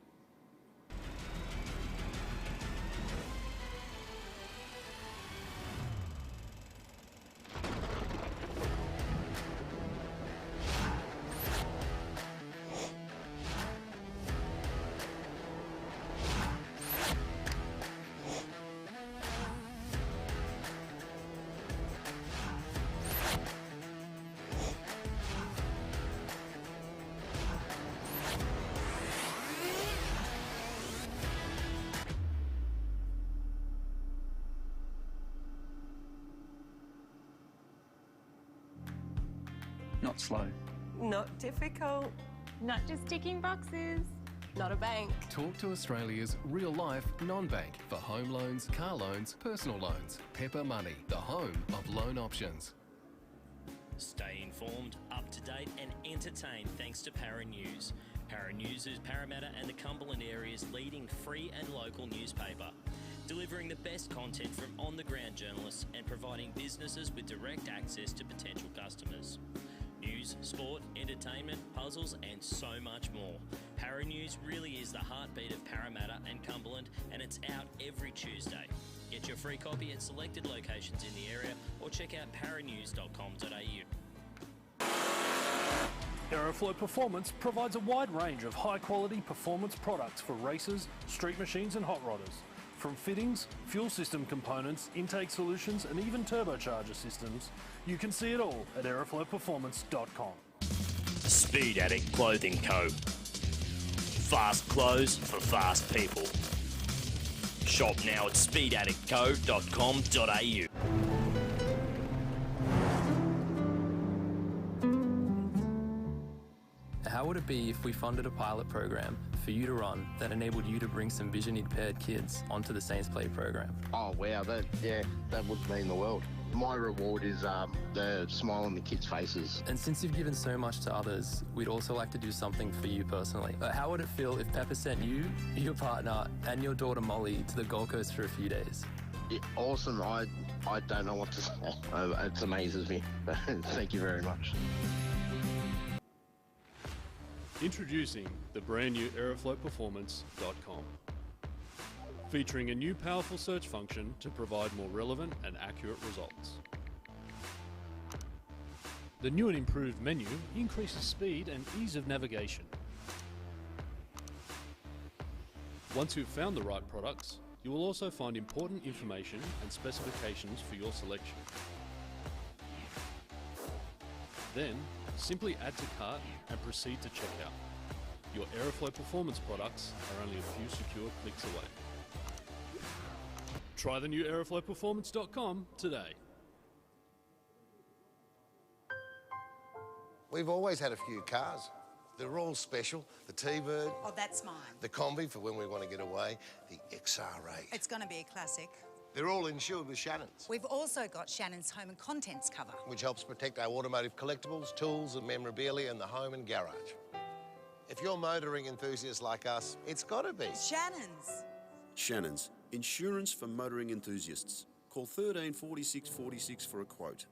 Not slow. Not difficult. Not just ticking boxes. Not a bank. Talk to Australia's real-life non-bank for home loans, car loans, personal loans. Pepper Money, the home of loan options. Stay informed, up to date and entertained thanks to Para News. Para News is Parramatta and the Cumberland area's leading free and local newspaper, delivering the best content from on-the-ground journalists and providing businesses with direct access to potential customers. News, sport, entertainment, puzzles and so much more. Para News really is the heartbeat of Parramatta and Cumberland, and it's out every Tuesday. Get your free copy at selected locations in the area or check out paranews.com.au. Aeroflow Performance provides a wide range of high-quality performance products for racers, street machines and hot rodders. From fittings, fuel system components, intake solutions and even turbocharger systems, you can see it all at aeroflowperformance.com. Speed Adict Clothing Co. Fast clothes for fast people. Shop now at speedaddictco.com.au. How would it be if we funded a pilot program for you to run that enabled you to bring some vision impaired kids onto the Saints Play program? Oh wow, that would mean the world. My reward is the smile on the kids' faces. And since you've given so much to others, we'd also like to do something for you personally. How would it feel if Pepper sent you, your partner, and your daughter Molly to the Gold Coast for a few days? Yeah, awesome. I don't know what to say. It amazes me. Thank you very much. Introducing the brand new aeroflowperformance.com. Featuring a new powerful search function to provide more relevant and accurate results. The new and improved menu increases speed and ease of navigation. Once you've found the right products, you will also find important information and specifications for your selection. Then, simply add to cart and proceed to checkout. Your Aeroflow Performance products are only a few secure clicks away. Try the new aeroflowperformance.com today. We've always had a few cars. They're all special. The T-Bird. Oh, that's mine. The Combi for when we want to get away. The XR8. It's going to be a classic. They're all insured with Shannon's. We've also got Shannon's Home and Contents cover, which helps protect our automotive collectibles, tools and memorabilia in the home and garage. If you're motoring enthusiasts like us, it's got to be Shannon's. Shannon's, insurance for motoring enthusiasts. Call 13 46 46 for a quote.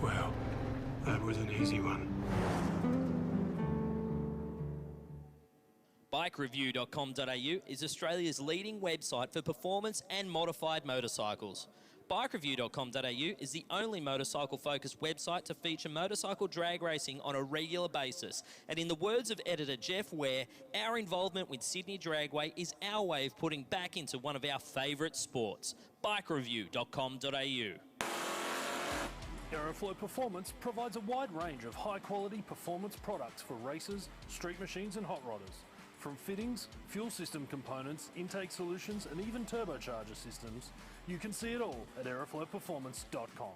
Well, that was an easy one. BikeReview.com.au is Australia's leading website for performance and modified motorcycles. BikeReview.com.au is the only motorcycle-focused website to feature motorcycle drag racing on a regular basis. And in the words of editor Jeff Ware, our involvement with Sydney Dragway is our way of putting back into one of our favourite sports. BikeReview.com.au. Aeroflow Performance provides a wide range of high-quality performance products for racers, street machines and hot rodders. From fittings, fuel system components, intake solutions and even turbocharger systems, you can see it all at aeroflowperformance.com.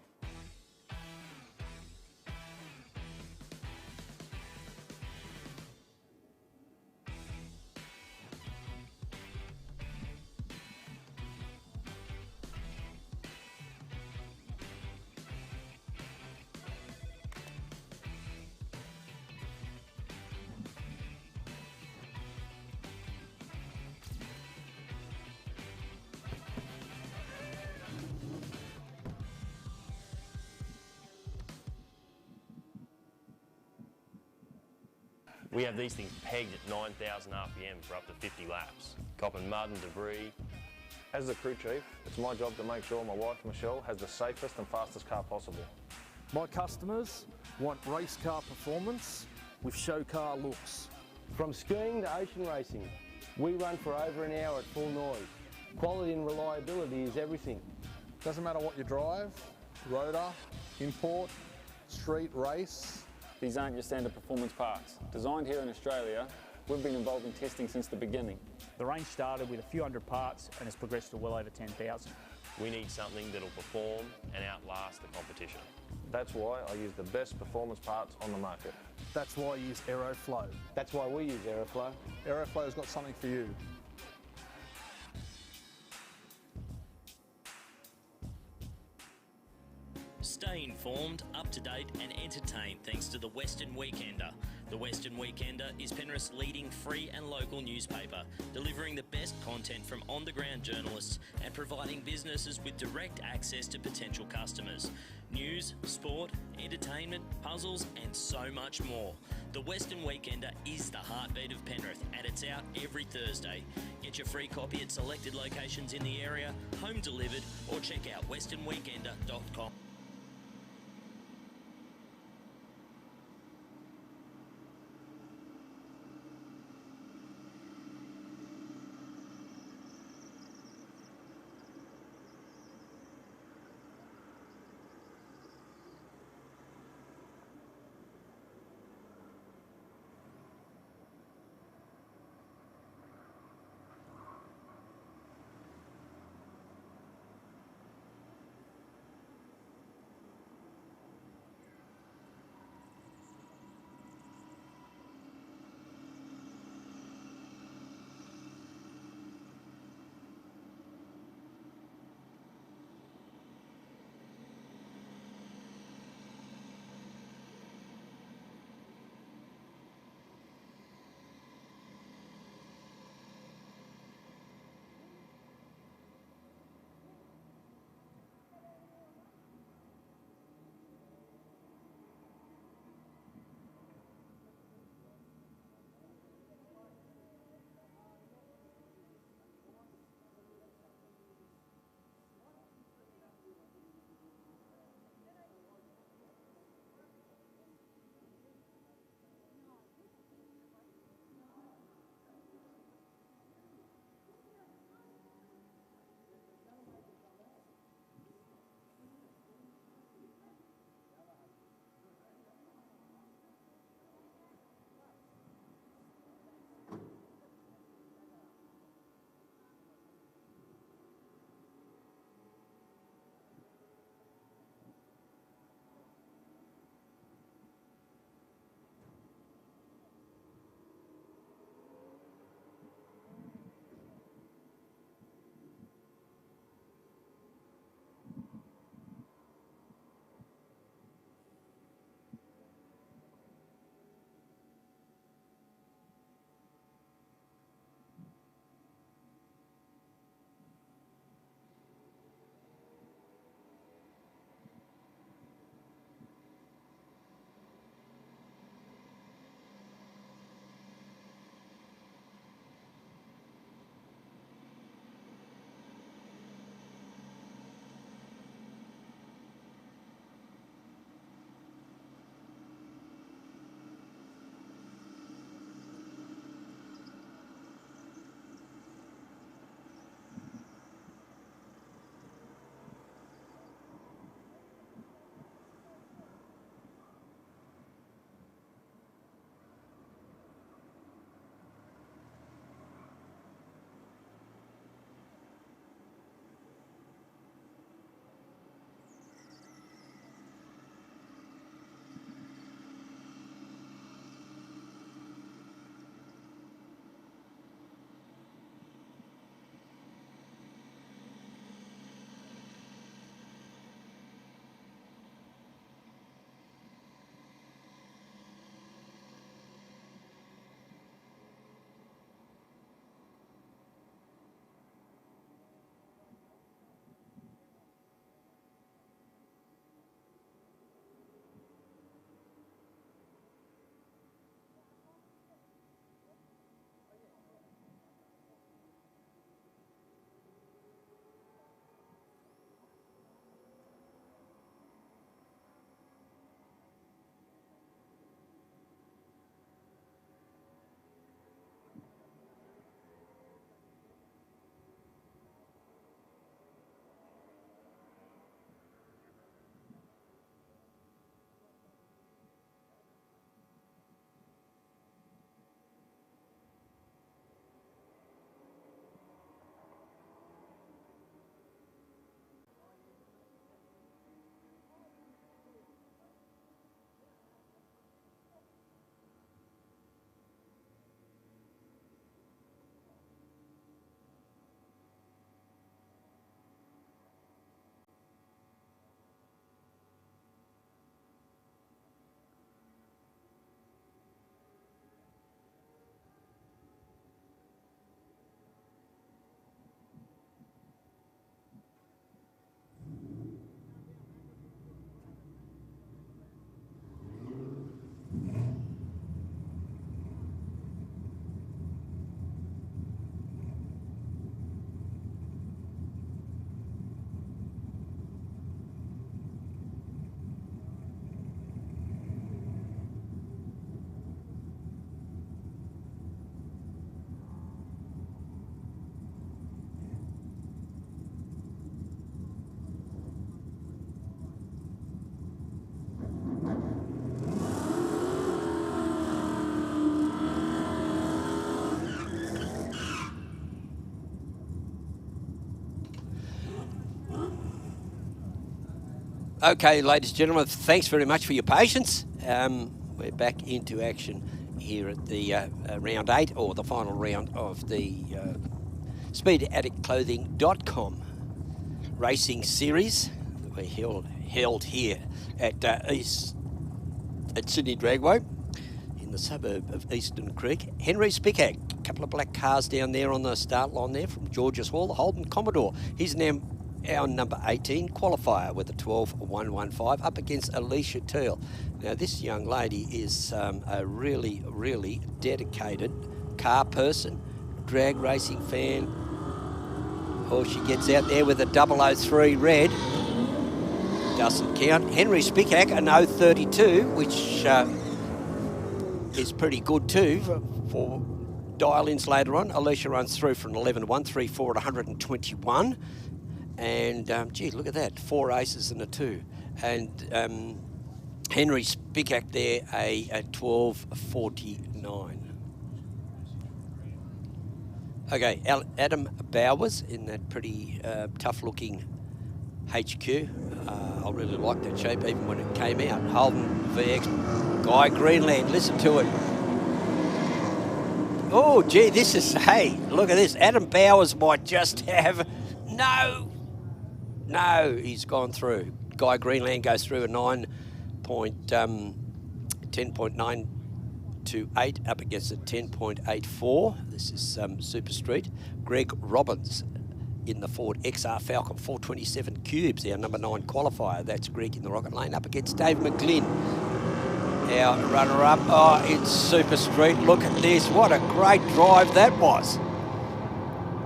We have these things pegged at 9,000 RPM for up to 50 laps, copping mud and debris. As the crew chief, it's my job to make sure my wife Michelle has the safest and fastest car possible. My customers want race car performance with show car looks. From skiing to ocean racing, we run for over an hour at full noise. Quality and reliability is everything. Doesn't matter what you drive, rotor, import, street, race. These aren't your standard performance parts. Designed here in Australia, we've been involved in testing since the beginning. The range started with a few hundred parts and has progressed to well over 10,000. We need something that'll perform and outlast the competition. That's why I use the best performance parts on the market. That's why I use Aeroflow. That's why we use Aeroflow. Aeroflow's got something for you. Stay informed, up to date and entertained thanks to the Western Weekender. The Western Weekender is Penrith's leading free and local newspaper, delivering the best content from on-the-ground journalists and providing businesses with direct access to potential customers. News, sport, entertainment, puzzles and so much more. The Western Weekender is the heartbeat of Penrith and it's out every Thursday. Get your free copy at selected locations in the area, home delivered or check out westernweekender.com. Okay, ladies and gentlemen, thanks very much for your patience. We're back into action here at the round 8, or the final round of the Speed Adict Clothing.com racing series. We're held here at Sydney Dragway in the suburb of Eastern Creek. Henry Spickhack, a couple of black cars down there on the start line there from Georges Hall, the Holden Commodore. He's now our number 18 qualifier with a 12.115 up against Alicia Teal. Now this young lady is a really, really dedicated car person, drag racing fan. Oh, she gets out there with a 003 red. Doesn't count. Henry Spickhack, an 032, which is pretty good too for dial-ins later on. Alicia runs through for an 11.134 at 121. And, gee, look at that, 4 aces and a 2. And Henry Spickhack there, a 12.49. Okay, Adam Bowers in that pretty tough-looking HQ. I really liked that shape even when it came out. Holden VX, Guy Greenland, listen to it. Oh, gee, this is, hey, look at this. Adam Bowers might just have, no, he's gone through. Guy Greenland goes through a 10.928 up against a 10.84. This is Super Street. Greg Robbins in the Ford XR Falcon 427 Cubes, our number 9 qualifier. That's Greg in the Rocket Lane up against Dave McGlynn, our runner-up. Oh, it's Super Street. Look at this. What a great drive that was.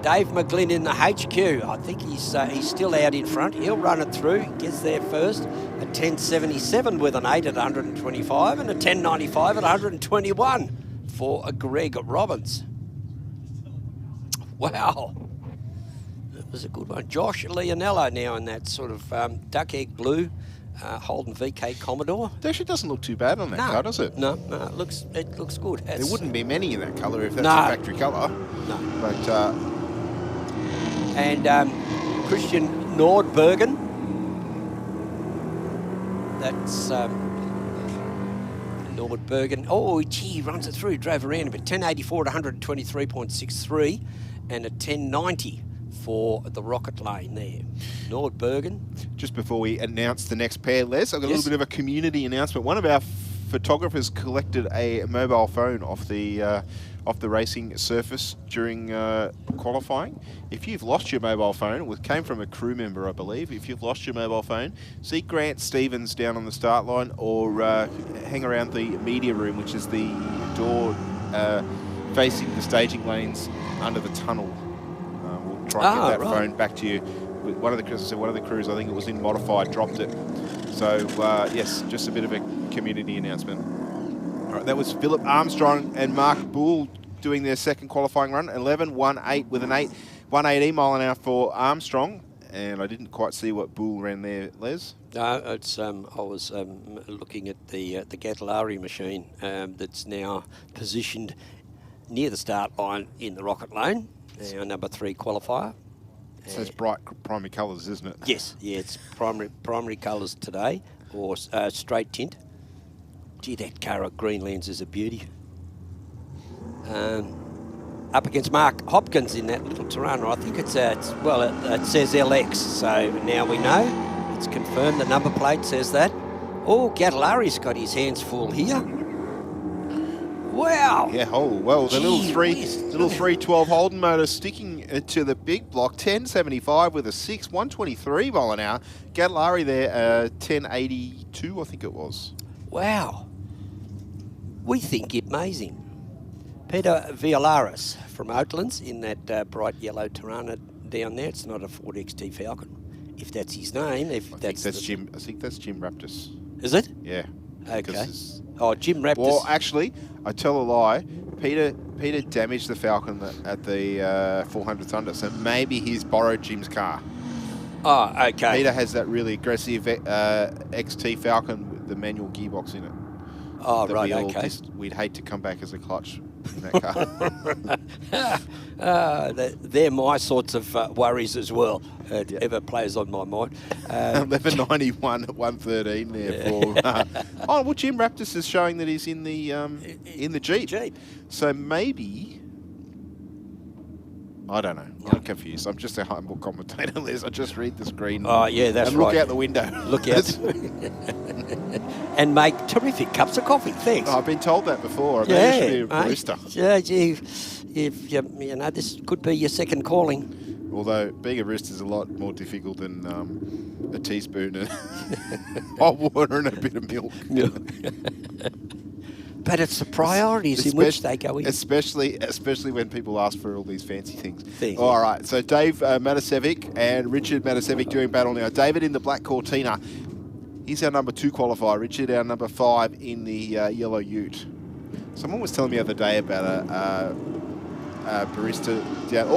Dave McGlynn in the HQ. I think he's still out in front. He'll run it through. He gets there first. A 10.77 with an 8 at 125 and a 10.95 at 121 for a Greg Robbins. Wow. That was a good one. Josh Leonello now in that sort of duck egg blue Holden VK Commodore. It actually doesn't look too bad on that car, does it? No, it looks good. There wouldn't be many in that colour if that's No. a factory colour. No. But and Christian Nordbergen. That's Nordbergen. Oh, gee, he runs it through. Drove around a bit. 10.84 at 123.63 and a 10.90 for the Rocket Lane there. Nordbergen. Just before we announce the next pair, Les, I've got a little bit of a community announcement. One of our photographers collected a mobile phone off the racing surface during qualifying. If you've lost your mobile phone, it came from a crew member, I believe. If you've lost your mobile phone, see Grant Stevens down on the start line, or hang around the media room, which is the door facing the staging lanes under the tunnel. We'll try and get that phone back to you. One of the crews, I think it was in modified, dropped it. So yes, just a bit of a community announcement. All right, that was Philip Armstrong and Mark Bull doing their second qualifying run. 11.18 with an 118 mile an hour for Armstrong, and I didn't quite see what Bull ran there, Les. No, it's I was looking at the Gattalari machine that's now positioned near the start line in the Rocket Lane, our number 3 qualifier. So it's bright primary colours, isn't it? Yes, yeah, it's primary colours today, or straight tint. Gee, that car at Greenlands is a beauty. Up against Mark Hopkins in that little Tirana. I think it says LX, so now we know. It's confirmed, the number plate says that. Oh, Gattalari's got his hands full here. Wow. Yeah, oh, well, the little 312 Holden motor sticking to the big block, 1075 with a 6, 123 mile an hour. Gattalari there, 1082, I think it was. Wow. We think it amazing. Peter Violaris from Oatlands in that bright yellow Tirana down there. It's not a Ford XT Falcon, if that's his name. I think that's Jim Raptus. Is it? Yeah. Okay. Oh, Jim Raptus. Well, actually, I tell a lie. Peter damaged the Falcon at the 400th under, so maybe he's borrowed Jim's car. Oh, okay. Peter has that really aggressive XT Falcon with the manual gearbox in it. Oh, right, okay. We'd hate to come back as a clutch in that car. They're my sorts of worries as well. it ever plays on my mind. 1191 at 113 there for. Well, Jim Raptus is showing that he's in the Jeep. So maybe. I don't know. I'm confused. I'm just a humble commentator, Les. I just read the screen. Oh, yeah, that's and right. look out the window. Look out. And make terrific cups of coffee. Thanks. I've been told that before. I mean, you should be a barista. Yeah, you know, this could be your second calling. Although being a barista is a lot more difficult than a teaspoon and hot water and a bit of milk. But it's the priorities in which they go in. Especially when people ask for all these fancy things. All right, so Dave Matasevic and Richard Matasevic doing battle now. David in the black Cortina. He's our number 2 qualifier. Richard, our number 5 in the yellow ute. Someone was telling me the other day about a barista down.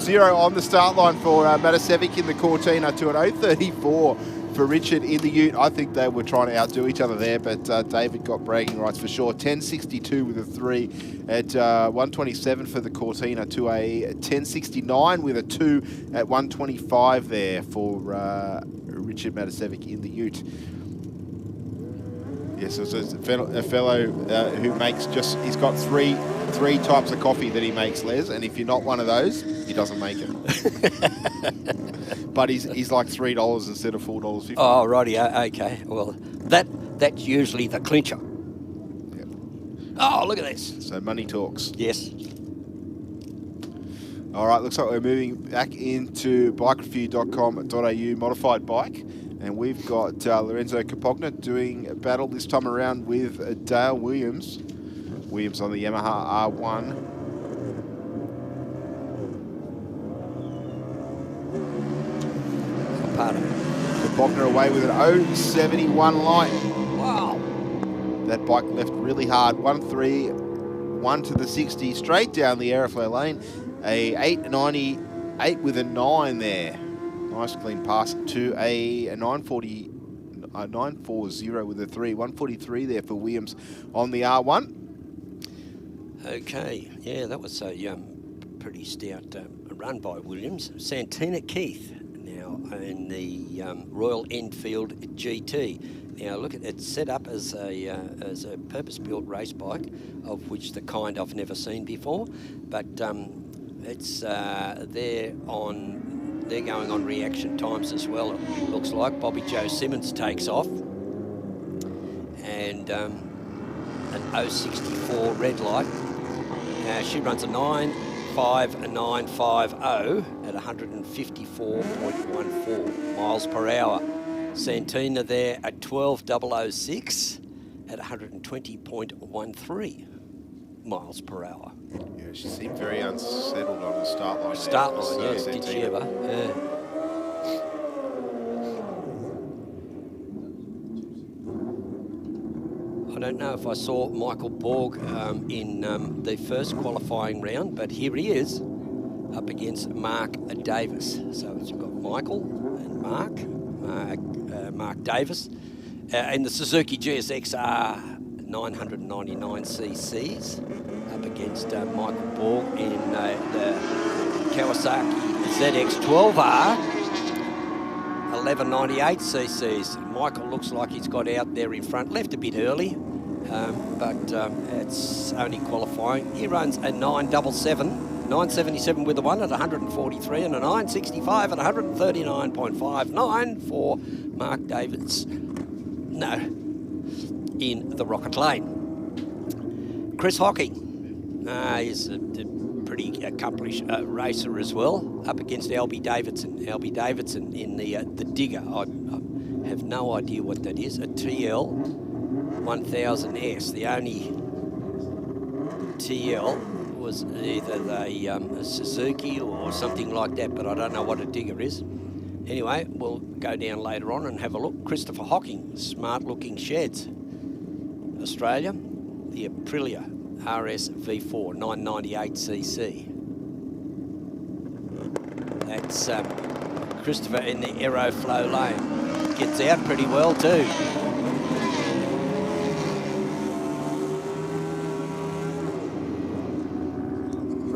000 on the start line for Matasevic in the Cortina to an 0.34 for Richard in the ute. I think they were trying to outdo each other there, but David got bragging rights for sure. 10.62 with a 3 at 127 for the Cortina to a 10.69 with a 2 at 125 there for Richard Matasevic in the ute. Yes, so it's a fellow who makes he's got three types of coffee that he makes, Les, and if you're not one of those, he doesn't make it. But he's like $3 instead of $4.50. Oh, righty, okay. Well, that's usually the clincher. Yep. Oh, look at this. So money talks. Yes. All right, looks like we're moving back into bikereview.com.au modified bike. And we've got Lorenzo Capogna doing battle this time around with Dale Williams. Williams on the Yamaha R1. Capogna away with an 0.71 light. Wow. That bike left really hard. 1.3, 1 to the 60, straight down the Aeroflare lane. A 8.98 with a 9 there. Nice clean pass to a 940 with a 3. 143 there for Williams on the R1. Okay, yeah, that was a pretty stout run by Williams. Santina Keith now in the Royal Enfield GT. Now look at it, it's set up as a purpose-built race bike, of which the kind I've never seen before, but it's they're going on reaction times as well, it looks like. Bobby Joe Simmons takes off. And an 0.64 red light. She runs a 9.5950 at 154.14 miles per hour. Santina there at 12.006 at 120.13 miles per hour. Yeah, she seemed very unsettled on the start line. Yeah, did she ever? Yeah. I don't know if I saw Michael Borg in the first qualifying round, but here he is up against Mark Davis. So we've got Michael and Mark Davis in the Suzuki GSX-R 999 cc's up against Michael Borg in the Kawasaki ZX-12R 1198 cc's. Michael looks like he's got out there in front, left a bit early, but it's only qualifying. He runs a 977 with a 1 at 143 and a 965 at 139.59 for Mark Davis. No, in the Rocket Lane. Chris Hockey, he's a pretty accomplished racer as well, up against Albie Davidson. Albie Davidson in the Digger. I have no idea what that is. A TL 1000S. The only TL was either a Suzuki or something like that, but I don't know what a Digger is. Anyway, we'll go down later on and have a look. Christopher Hocking, Smart Looking Sheds. Australia, the Aprilia RS V4 998cc. That's Christopher in the Aeroflow lane. Gets out pretty well too.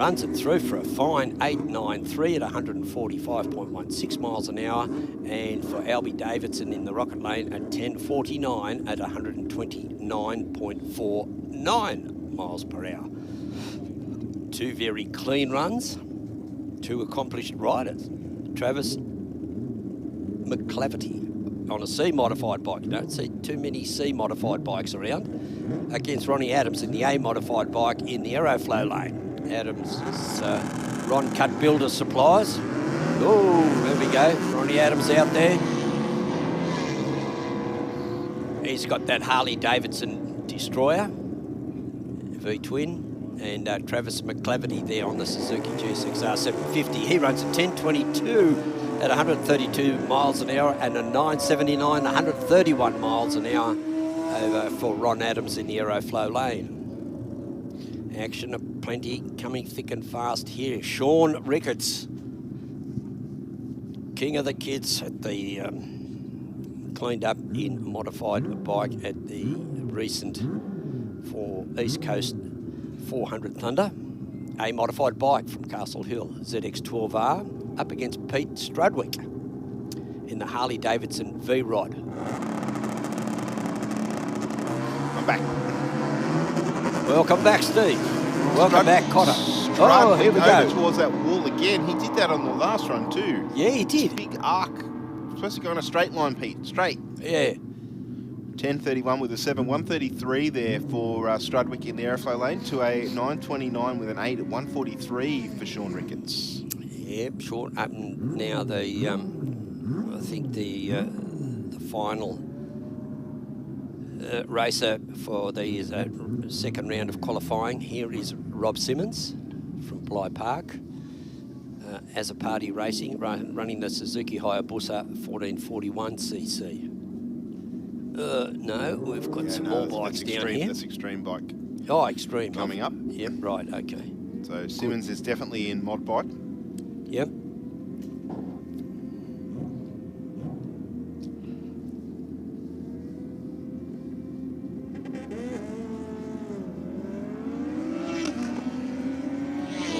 runs it through for a fine 8.93 at 145.16 miles an hour. And for Albie Davidson in the Rocket Lane at 10.49 at 129.49 miles per hour. Two very clean runs, two accomplished riders. Travis McClaverty on a C-modified bike. You don't see too many C-modified bikes around. Against Ronnie Adams in the A-modified bike in the Aeroflow lane. Adams is Ron Cut Builder Supplies. Oh, there we go. Ronnie Adams out there. He's got that Harley Davidson Destroyer, V-twin. And Travis McClaverty there on the Suzuki GSXR 750. He runs a 10.22 at 132 miles an hour and a 9.79, 131 miles an hour over for Ron Adams in the Aeroflow lane. Action aplenty coming thick and fast here. Sean Ricketts, king of the kids at the cleaned up in modified bike at the recent for East Coast 400 Thunder. A modified bike from Castle Hill, ZX12R, up against Pete Strudwick in the Harley Davidson V-Rod. I'm back. Welcome back, Steve. Welcome back, Cotter. Oh, here we go. Towards that wall again. He did that on the last run too. Yeah, he did. Big arc. Supposed to go on a straight line, Pete. Straight. Yeah. 10.31 with a 7, 133 there for Strudwick in the Aeroflow lane to a 9.29 with an 8 at 143 for Sean Ricketts. Yep, short up now. The I think the final racer for the second round of qualifying here is Rob Simmons from Bligh Park. As a party racing, running the Suzuki Hayabusa 1441cc. No, we've got some more bikes down here. That's Extreme bike. Oh, Extreme. Coming up. Yep, right, okay. So Simmons is definitely in mod bike. Yep.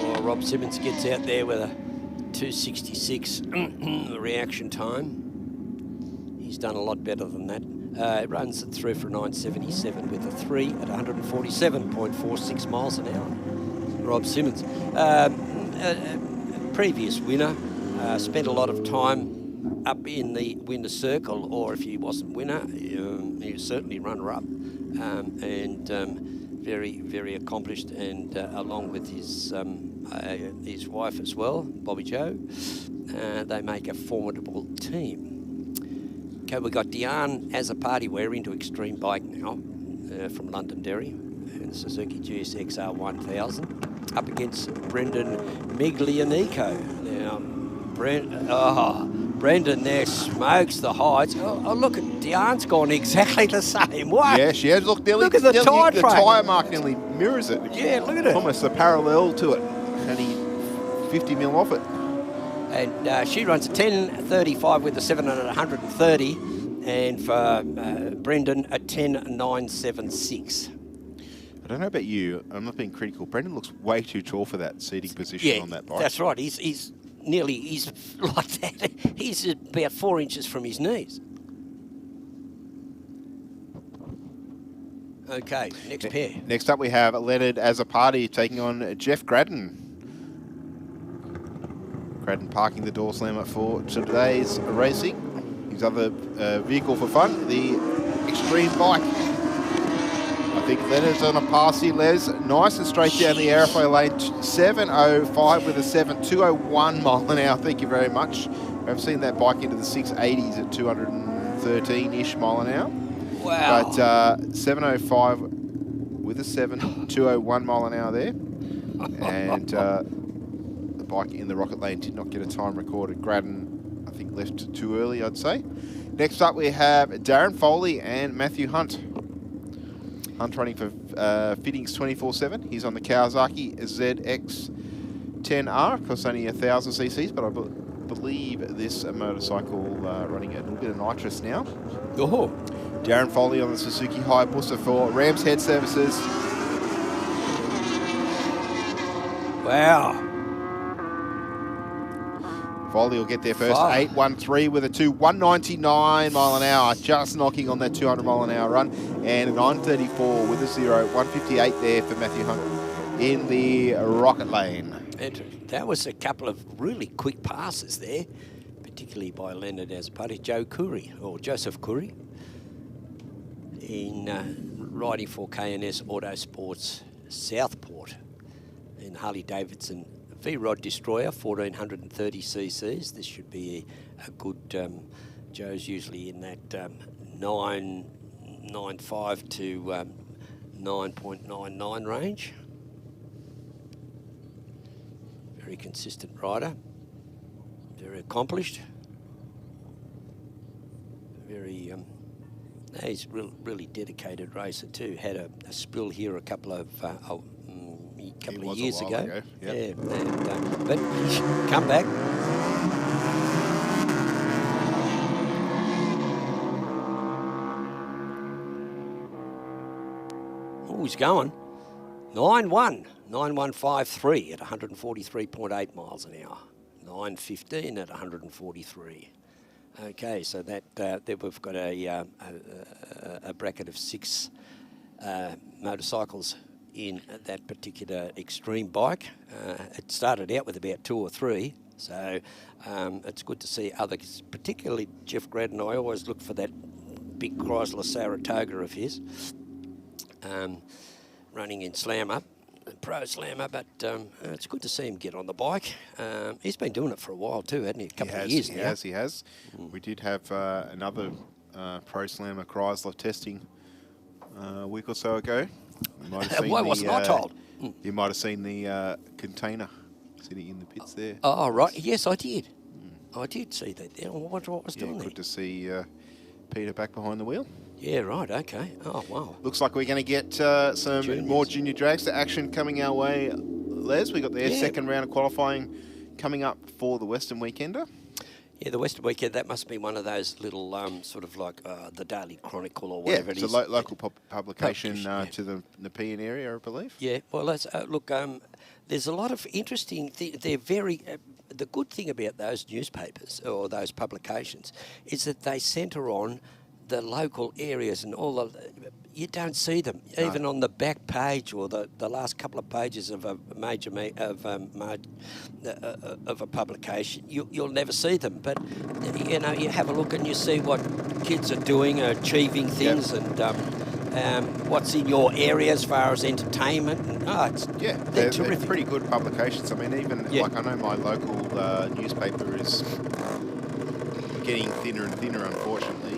Oh, Rob Simmons gets out there with a 266 reaction time. He's done a lot better than that. It runs it through for 9.77 with a 3 at 147.46 miles an hour. Rob Simmons, previous winner, spent a lot of time up in the winner circle, or if he wasn't winner, he was certainly runner-up, and very, very accomplished, and along with his wife as well, Bobby Joe, they make a formidable team. Okay, we've got Diane as a party. We're into Extreme Bike now from Londonderry and Suzuki GSXR 1000 up against Brendan Miglianico. Now, Brendan there smokes the heights. Oh, look at Diane's gone exactly the same way. Yeah, she has. Look at the tyre frame. The tyre mark nearly mirrors it. Yeah, look at it. Almost a parallel to it. Only 50 mil off it. And she runs a 10.35 with a 7 at 130, and for Brendan a 10.976. I don't know about you. I'm not being critical. Brendan looks way too tall for that seating position on that bike. That's right. He's like that. He's about 4 inches from his knees. Okay, next pair. Next up we have Leonard as a party taking on Jeff Gradden. Gradden parking the door slammer for today's racing. His other vehicle for fun, the Extreme Bike. I think Leonard's on a pass here, Les. Nice and straight down the Aeroflow lane. 7.05 with a 201 mile an hour. Thank you very much. I've seen that bike into the 680s at 213-ish mile an hour. Wow. But 7.05 with a 201 mile an hour there. And the bike in the Rocket Lane did not get a time recorded. Gradden, I think, left too early, I'd say. Next up, we have Darren Foley and Matthew Hunt. Hunt running for Fittings 24/7. He's on the Kawasaki ZX10R. Costs only 1,000 cc's, but I believe this motorcycle running a little bit of nitrous now. Oh. Darren Foley on the Suzuki Hayabusa for Rams Head Services. Wow. Foley will get there first. Far. 8.13 with a 2. 199 mile an hour, just knocking on that 200 mile an hour run. And a 9.34 with a 0. 158 there for Matthew Hunt in the Rocket Lane. And that was a couple of really quick passes there, particularly by Leonard Azapati. Joe Curry, or Joseph Curry, in riding for KNS Autosports Southport in Harley-Davidson V-Rod Destroyer, 1430 cc's. This should be a good, Joe's usually in that 9.95 to 9.99 range. Very consistent rider, very accomplished, very, he's really dedicated racer too. Had a spill here a couple of years ago. Yep. Yeah, and, but he's come back. Oh, he's going. 9.1, 9.153 at 143.8 miles an hour. 9.15 at 143. Okay, so that there we've got a bracket of 6 motorcycles in that particular extreme bike. It started out with about 2 or 3, so it's good to see others, particularly Jeff Graddon. I always look for that big Chrysler Saratoga of his, running in Slammer, Pro Slammer, but it's good to see him get on the bike. He's been doing it for a while too, hasn't he? A couple of years now. He has. We did have another Pro Slammer Chrysler testing a week or so ago. Why wasn't I told? You might have seen the container sitting in the pits there. Oh, right. Yes, I did. I did see that there. What was doing there? Good to see Peter back behind the wheel. Yeah, right. Okay. Oh, wow. Looks like we're going to get some more junior dragster action coming our way, Les. We got their second round of qualifying coming up for the Western Weekender. Yeah, the Western Weekend, that must be one of those little sort of like the Daily Chronicle or whatever it is. It's a local publication to the Nepean area, I believe. Yeah, well, let's look, there's a lot of interesting things. They're very, the good thing about those newspapers or those publications is that they centre on the local areas and all the, you don't see them even on the back page or the last couple of pages of a major of a publication. You'll never see them, but you know, you have a look and you see what kids are doing, achieving things, and what's in your area as far as entertainment. And, they're terrific. They're pretty good publications. I mean, even like I know my local newspaper is getting thinner and thinner, unfortunately.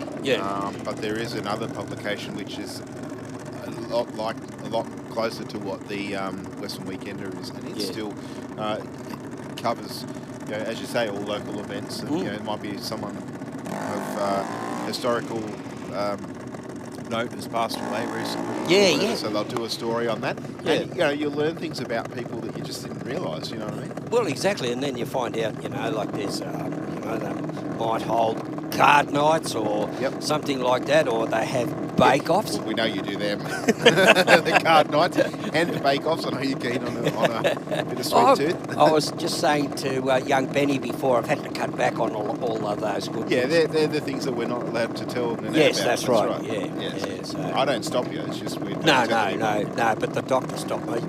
But there is another publication which is a lot closer to what the Western Weekender is, and it still covers, you know, as you say, all local events. And, you know, it might be someone of historical note has passed away recently. So they'll do a story on that. And, you know, you'll learn things about people that you just didn't realise. You know what I mean? Well, exactly, and then you find out, you know, like there's, you know, they might hold card nights or something like that, or they have bake-offs. Well, we know you do them. The card nights and the bake-offs. I know you're keen on a bit of sweet tooth. I was just saying to young Benny before, I've had to cut back on all of those good things. They're the things that we're not allowed to tell them Yes, about. that's right. Yeah, so. I don't stop you. It's just weird. No, but the doctor stopped me.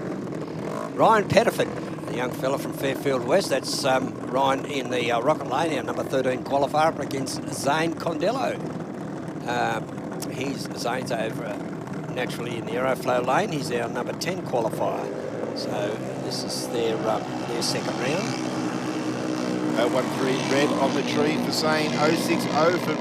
Ryan Pettiford, the young fella from Fairfield West. That's Ryan in the Rocket Lane, our number 13 qualifier, up against Zane Condello. Zane's over naturally in the Aeroflow lane. He's our number 10 qualifier. So this is their second round. 013 red on the tree for Zane. 060 for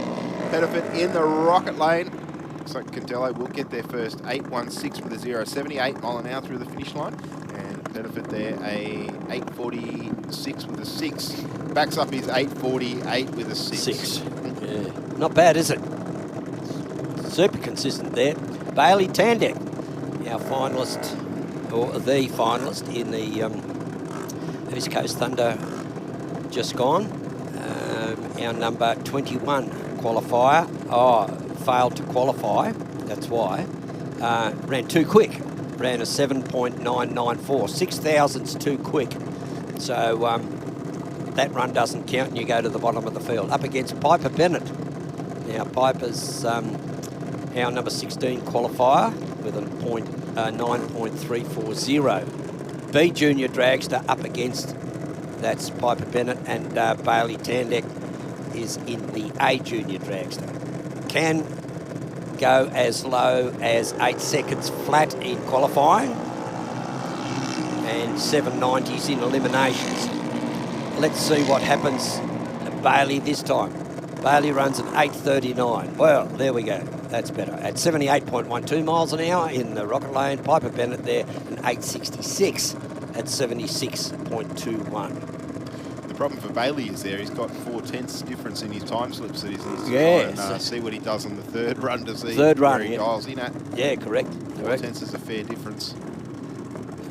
Pettiford in the Rocket Lane. Looks like Condello will get there first. 816 with a 0.78 mile an hour through the finish line. And Pettiford there, a 846 with a 6. Backs up his 848 with a 6. Yeah. Not bad, is it? Super consistent there. Bailey Tandek, our finalist, or the finalist in the East Coast Thunder just gone. Our number 21 qualifier. Failed to qualify, that's why. Ran too quick. ran a 7.994. 6,000's too quick. So that run doesn't count and you go to the bottom of the field. Up against Piper Bennett. Now Piper's our number 16 qualifier with a 9.340. B Junior Dragster up against, that's Piper Bennett, and Bailey Tandek is in the A Junior Dragster. Can go as low as 8 seconds flat in qualifying and 790s in eliminations. Let's see what happens at Bailey this time. Bailey runs at 8:39. Well, there we go. That's better. At 78.12 miles an hour in the Rocket Lane. Piper Bennett there at 866 at 76.21. The problem for Bailey is he's got 4/10 difference in his time slips that he's needs to try and see what he does on the third run to see where he dials in at. Yeah, correct. 4/10 is a fair difference.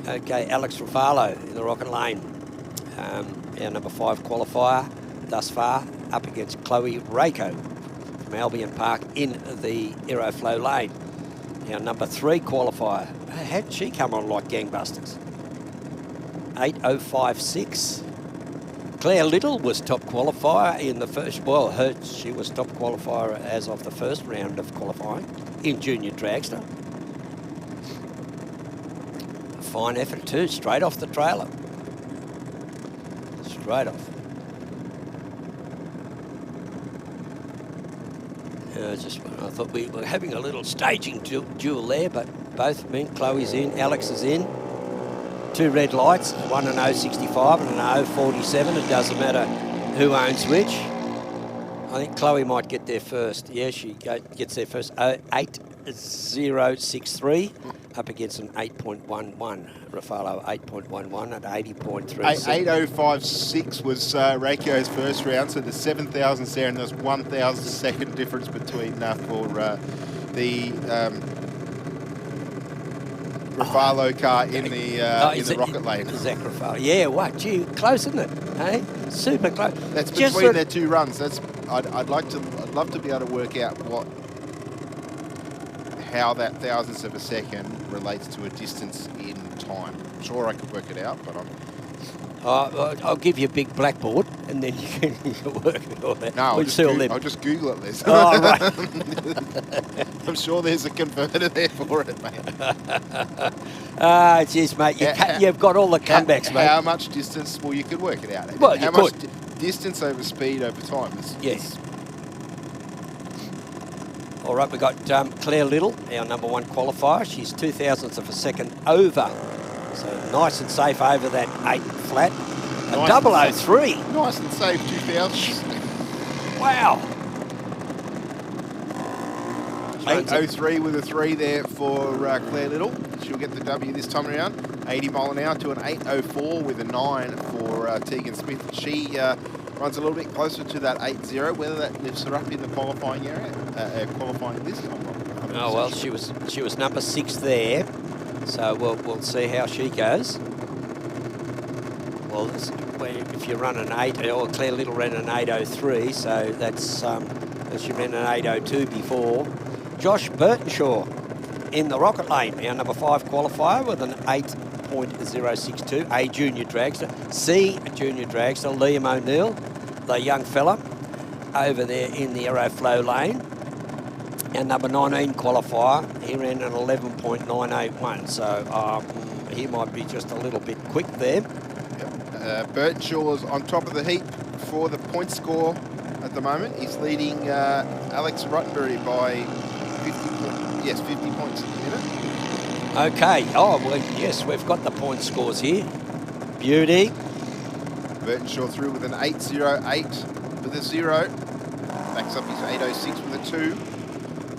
Okay, Alex Ruffalo in the Rocket Lane. Our number 5 qualifier thus far up against Chloe Rako from Albion Park in the Aeroflow lane. Our number 3 qualifier. How did she come on like gangbusters? 8:056. Claire Little was top qualifier in the first, well, she was top qualifier as of the first round of qualifying in Junior Dragster. A fine effort too, straight off the trailer. Straight off. I thought we were having a little staging duel there, but both men, Chloe's in, Alex is in. 2 red lights, one an 065 and an 047. It doesn't matter who owns which. I think Chloe might get there first. Yeah, she gets there first. 8063 up against an 8.11. Ruffalo 8.11 at 80.3. 8056 was Rako's first round, so there's 7,000 there, and there's 1,000 second difference between for the Ruffalo car in the Rocket Lane. Zach Ruffalo. Yeah, what? Gee, close, isn't it? Hey, super close. That's between their 2 runs. I'd love to be able to work out how that thousandths of a second relates to a distance in time. I'm sure I could work it out, but I'll give you a big blackboard and then you can work it all out. No, I'll just Google it, Liz. Oh, right. I'm sure there's a converter there for it, mate. Jeez, mate, you've got all the comebacks, mate. How much distance? Well, you could work it out. Well, how much distance over speed over time? Yes. All right, we've got Claire Little, our number 1 qualifier. She's 0.02 of a second over. So nice and safe over that 8 flat. A Nice 003. Nice and safe 2,000. Wow. 8.03 with a 3 there for Claire Little. She'll get the W this time around. 80 mile an hour to an 8.04 with a 9 for Tegan Smith. She runs a little bit closer to that 8.0. Whether that lifts her up in the qualifying area, qualifying list. Oh well, she was number 6 there, so we'll see how she goes. Well, if you run an 8, or Claire Little ran an 8.03, so that's she ran an 8.02 before. Josh Burtonshaw in the Rocket Lane, our number 5 qualifier with an 8.062. A Junior Dragster, C Junior Dragster. Liam O'Neill, the young fella, over there in the Aeroflow lane. Our number 19 qualifier, he ran an 11.981, so he might be just a little bit quick there. Burtonshaw's on top of the heap for the point score at the moment. He's leading Alex Rottenbury by 50 points at the minute. Okay, oh, well, yes, we've got the point scores here. Beauty. Burtonshaw through with an 8.08 with a 0. Backs up his 8.06 with a 2.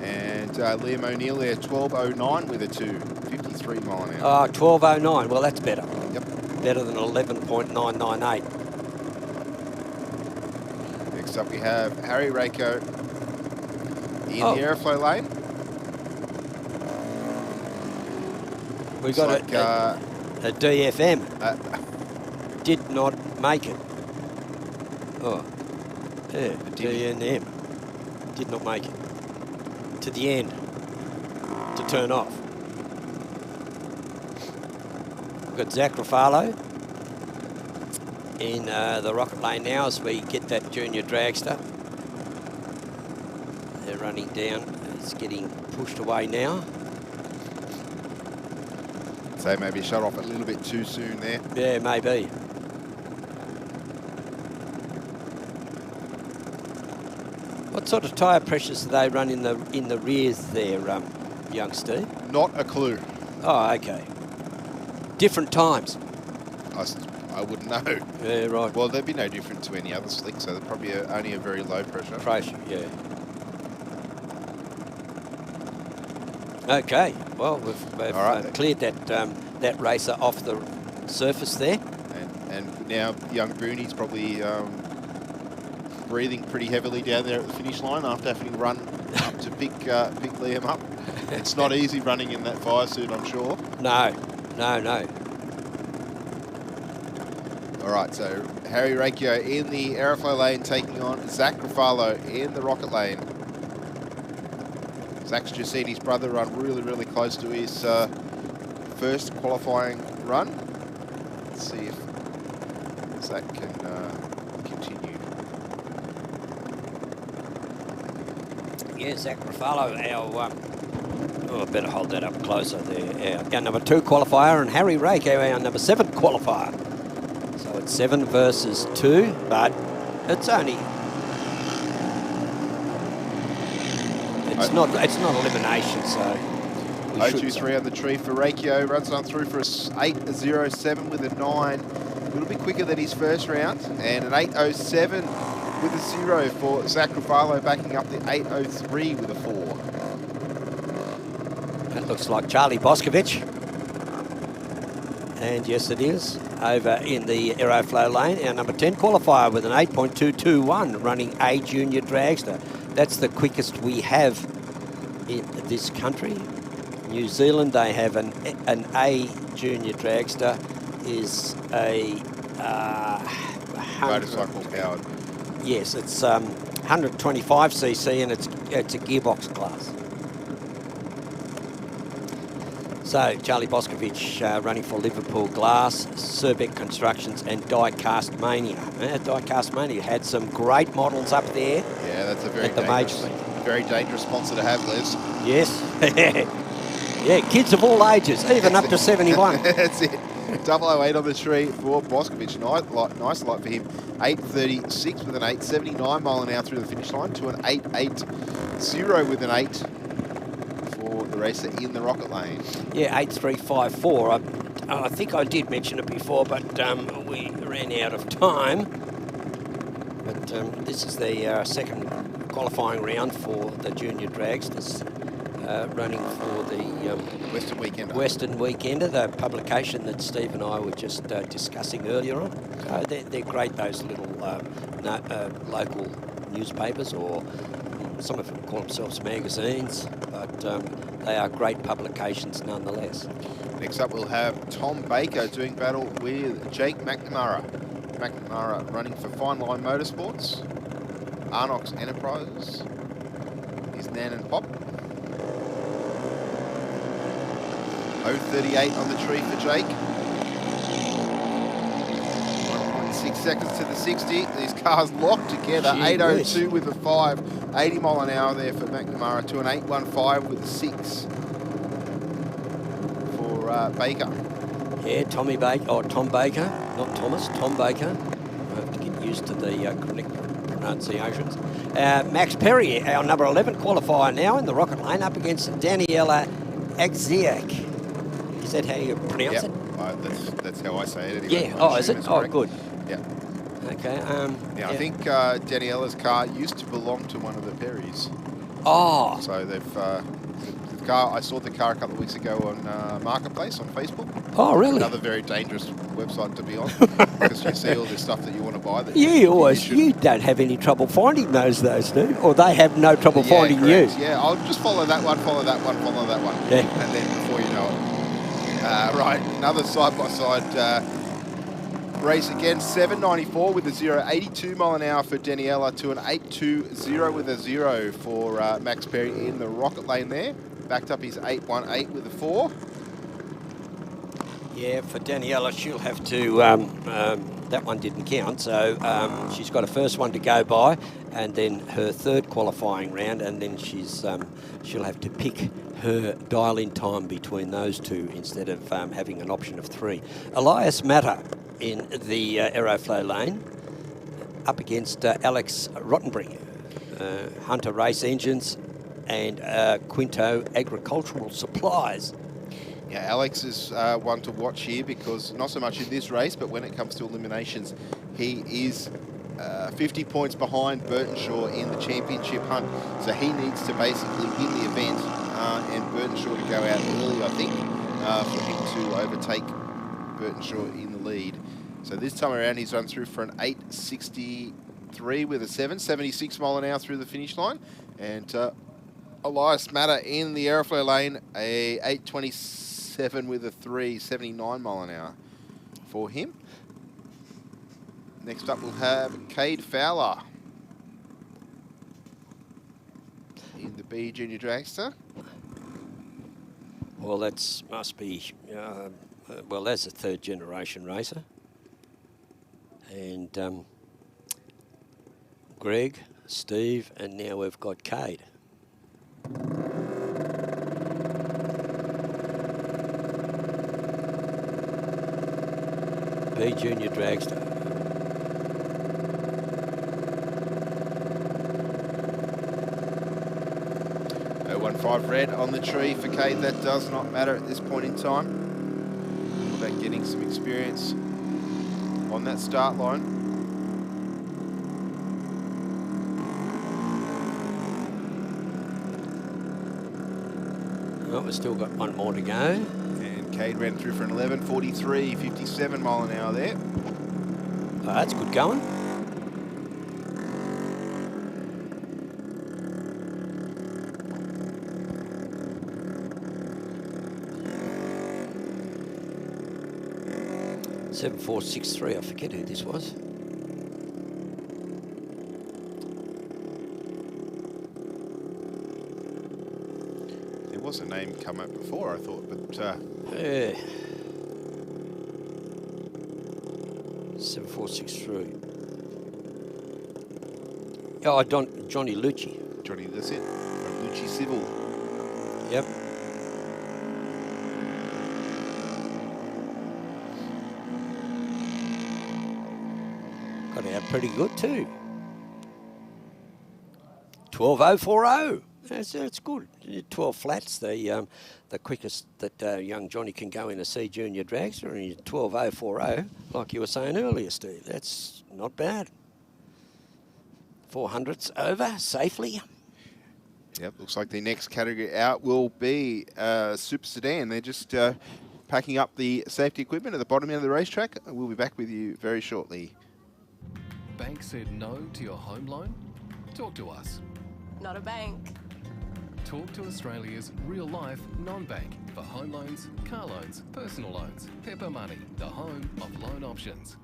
And Liam O'Neill there, 12.09 with a 2. 53 mile an hour. 12.09, well, that's better. Yep. Better than 11.998. Next up we have Harry Rako in the Aeroflow lane. We got like, a DFM. Did not make it. Oh, yeah, DNM. Did not make it to the end to turn off. We've got Zach Ruffalo in the rocket lane now as we get that junior dragster. They're running down. It's getting pushed away now. So maybe shut off a little bit too soon there. Yeah, maybe. What sort of tyre pressures do they run in the rears there, young Steve? Not a clue. Oh, okay. Different times. I wouldn't know. Yeah, right. Well, they'd be no different to any other slick, so they're probably only a very low pressure. Pressure, yeah. Okay. Well, we've cleared that racer off the surface there. And now young Booney's probably breathing pretty heavily down there at the finish line after having to run up to pick Liam up. It's not easy running in that fire suit, I'm sure. No. All right, so Harry Rakio in the aeroflow lane taking on Zach Ruffalo in the rocket lane. Zach's just seen his brother run really close to his first qualifying run. Let's see if Zach can continue. Yeah, Zach Ruffalo, I better hold that up closer there. Our number 2 qualifier, and Harry Rakio, our number 7 qualifier. So it's 7 versus 2, but it's only... It's not elimination, so... 0.23 on the tree for Rakio, runs on through for a 8.07 with a 9. A little bit quicker than his first round, and an 8.07 with a 0 for Zach Ruffalo, backing up the 8.03 with a 4. That looks like Charlie Boscovich. And yes, it is. Over in the aeroflow lane, our number 10 qualifier with an 8.221, running a junior dragster. That's the quickest we have in this country. New Zealand, they have an A junior dragster, is a motorcycle powered. Yes, it's 125cc and it's a gearbox class. So Charlie Boscovich running for Liverpool Glass, Surbeck Constructions and Diecast Mania. Diecast Mania had some great models up there. Yeah, that's a very dangerous sponsor to have, Les. Yes. Yeah, kids of all ages, even up to 71. That's it. 008 on the tree for Boscovich. Nice light for him. 8.36 with an 8.79 mile an hour through the finish line to an 8.80 with an 8 for the racer in the rocket lane. Yeah, 8.354. I think I did mention it before, but we ran out of time. But this is the second qualifying round for the junior dragsters. Running for the Western Weekender. Western Weekender, the publication that Steve and I were just discussing earlier on. They're great, those little local newspapers, or some of them call themselves magazines, but they are great publications nonetheless. Next up, we'll have Tom Baker doing battle with Jake McNamara. McNamara running for Fine Line Motorsports, Arnox Enterprises, his Nan and Pop. 0.38 on the tree for Jake. 1.6 seconds to the 60. These cars locked together. 8.02 with a 5. 80 mile an hour there for McNamara to an 8.15 with a 6 for Baker. Yeah, Tom Baker, not Thomas, Tom Baker. I have to get used to the correct pronunciations. Max Perry, our number 11 qualifier now in the rocket lane, up against Daniela Agziak. Is that how you pronounce it? That's how I say it anyway. Yeah, is it? Oh, good. Yeah. Okay. Yeah, I think Daniela's car used to belong to one of the Perrys. Oh. So they've, the car, I saw the car a couple of weeks ago on Marketplace on Facebook. Oh, really? Another very dangerous website to be on, because you see all this stuff that you want to buy. That you don't have any trouble finding those, do you? Or they have no trouble finding correct. you. Yeah, I'll just follow that one, follow that one, follow that one. Yeah. And then before you know it. Right, another side-by-side race again. 7.94 with a 0. 82 mile an hour for Daniela to an 8.20 with a 0 for Max Perry in the rocket lane there. Backed up his 8.18 with a 4. Yeah, for Daniela, she'll have to, that one didn't count, so she's got a first one to go by, and then her third qualifying round, and then she'll have to pick her dial-in time between those two instead of having an option of 3. Elias Matter in the Aeroflow lane, up against Alex Rottenbrink, Hunter Race Engines, and Quinto Agricultural Supplies. Yeah, Alex is one to watch here because not so much in this race, but when it comes to eliminations, he is 50 points behind Burtonshaw in the championship hunt. So he needs to basically win the event and Burtonshaw to go out early, I think, for him to overtake Burtonshaw in the lead. So this time around, he's run through for an 8.63 with a 76 mile an hour through the finish line. And Elias Matter in the Aeroflow lane, a 8.27 with a 3, 79 mile an hour for him. Next up, we'll have Cade Fowler in the B Junior Dragster. Well, that's must be, well, that's a third generation racer. And Greg, Steve, and now we've got Cade. B Junior Dragster. 015 red on the tree for Cade. That does not matter at this point in time. All about getting some experience on that start line. Well, we've still got one more to go. And Cade ran through for an 11.43, 57 mile an hour there. Oh, that's good going. Seven, 4, 6, 3. I forget who this was. There was a name come up before, I thought, but yeah. 7, 4, 6, 3. Oh, Johnny Lucci. Johnny, that's it. From Lucci Civil. Yep. Got out pretty good too. 12.040. That's good. 12 flats, the quickest that young Johnny can go in a C Junior Dragster, and 12.040, like you were saying earlier, Steve. That's not bad. 400s over safely. Yep, looks like the next category out will be Super Sedan. They're just packing up the safety equipment at the bottom end of the racetrack. We'll be back with you very shortly. Bank said no to your home loan? Talk to us. Not a bank. Talk to Australia's real-life non-bank for home loans, car loans, personal loans. Pepper Money, the home of loan options.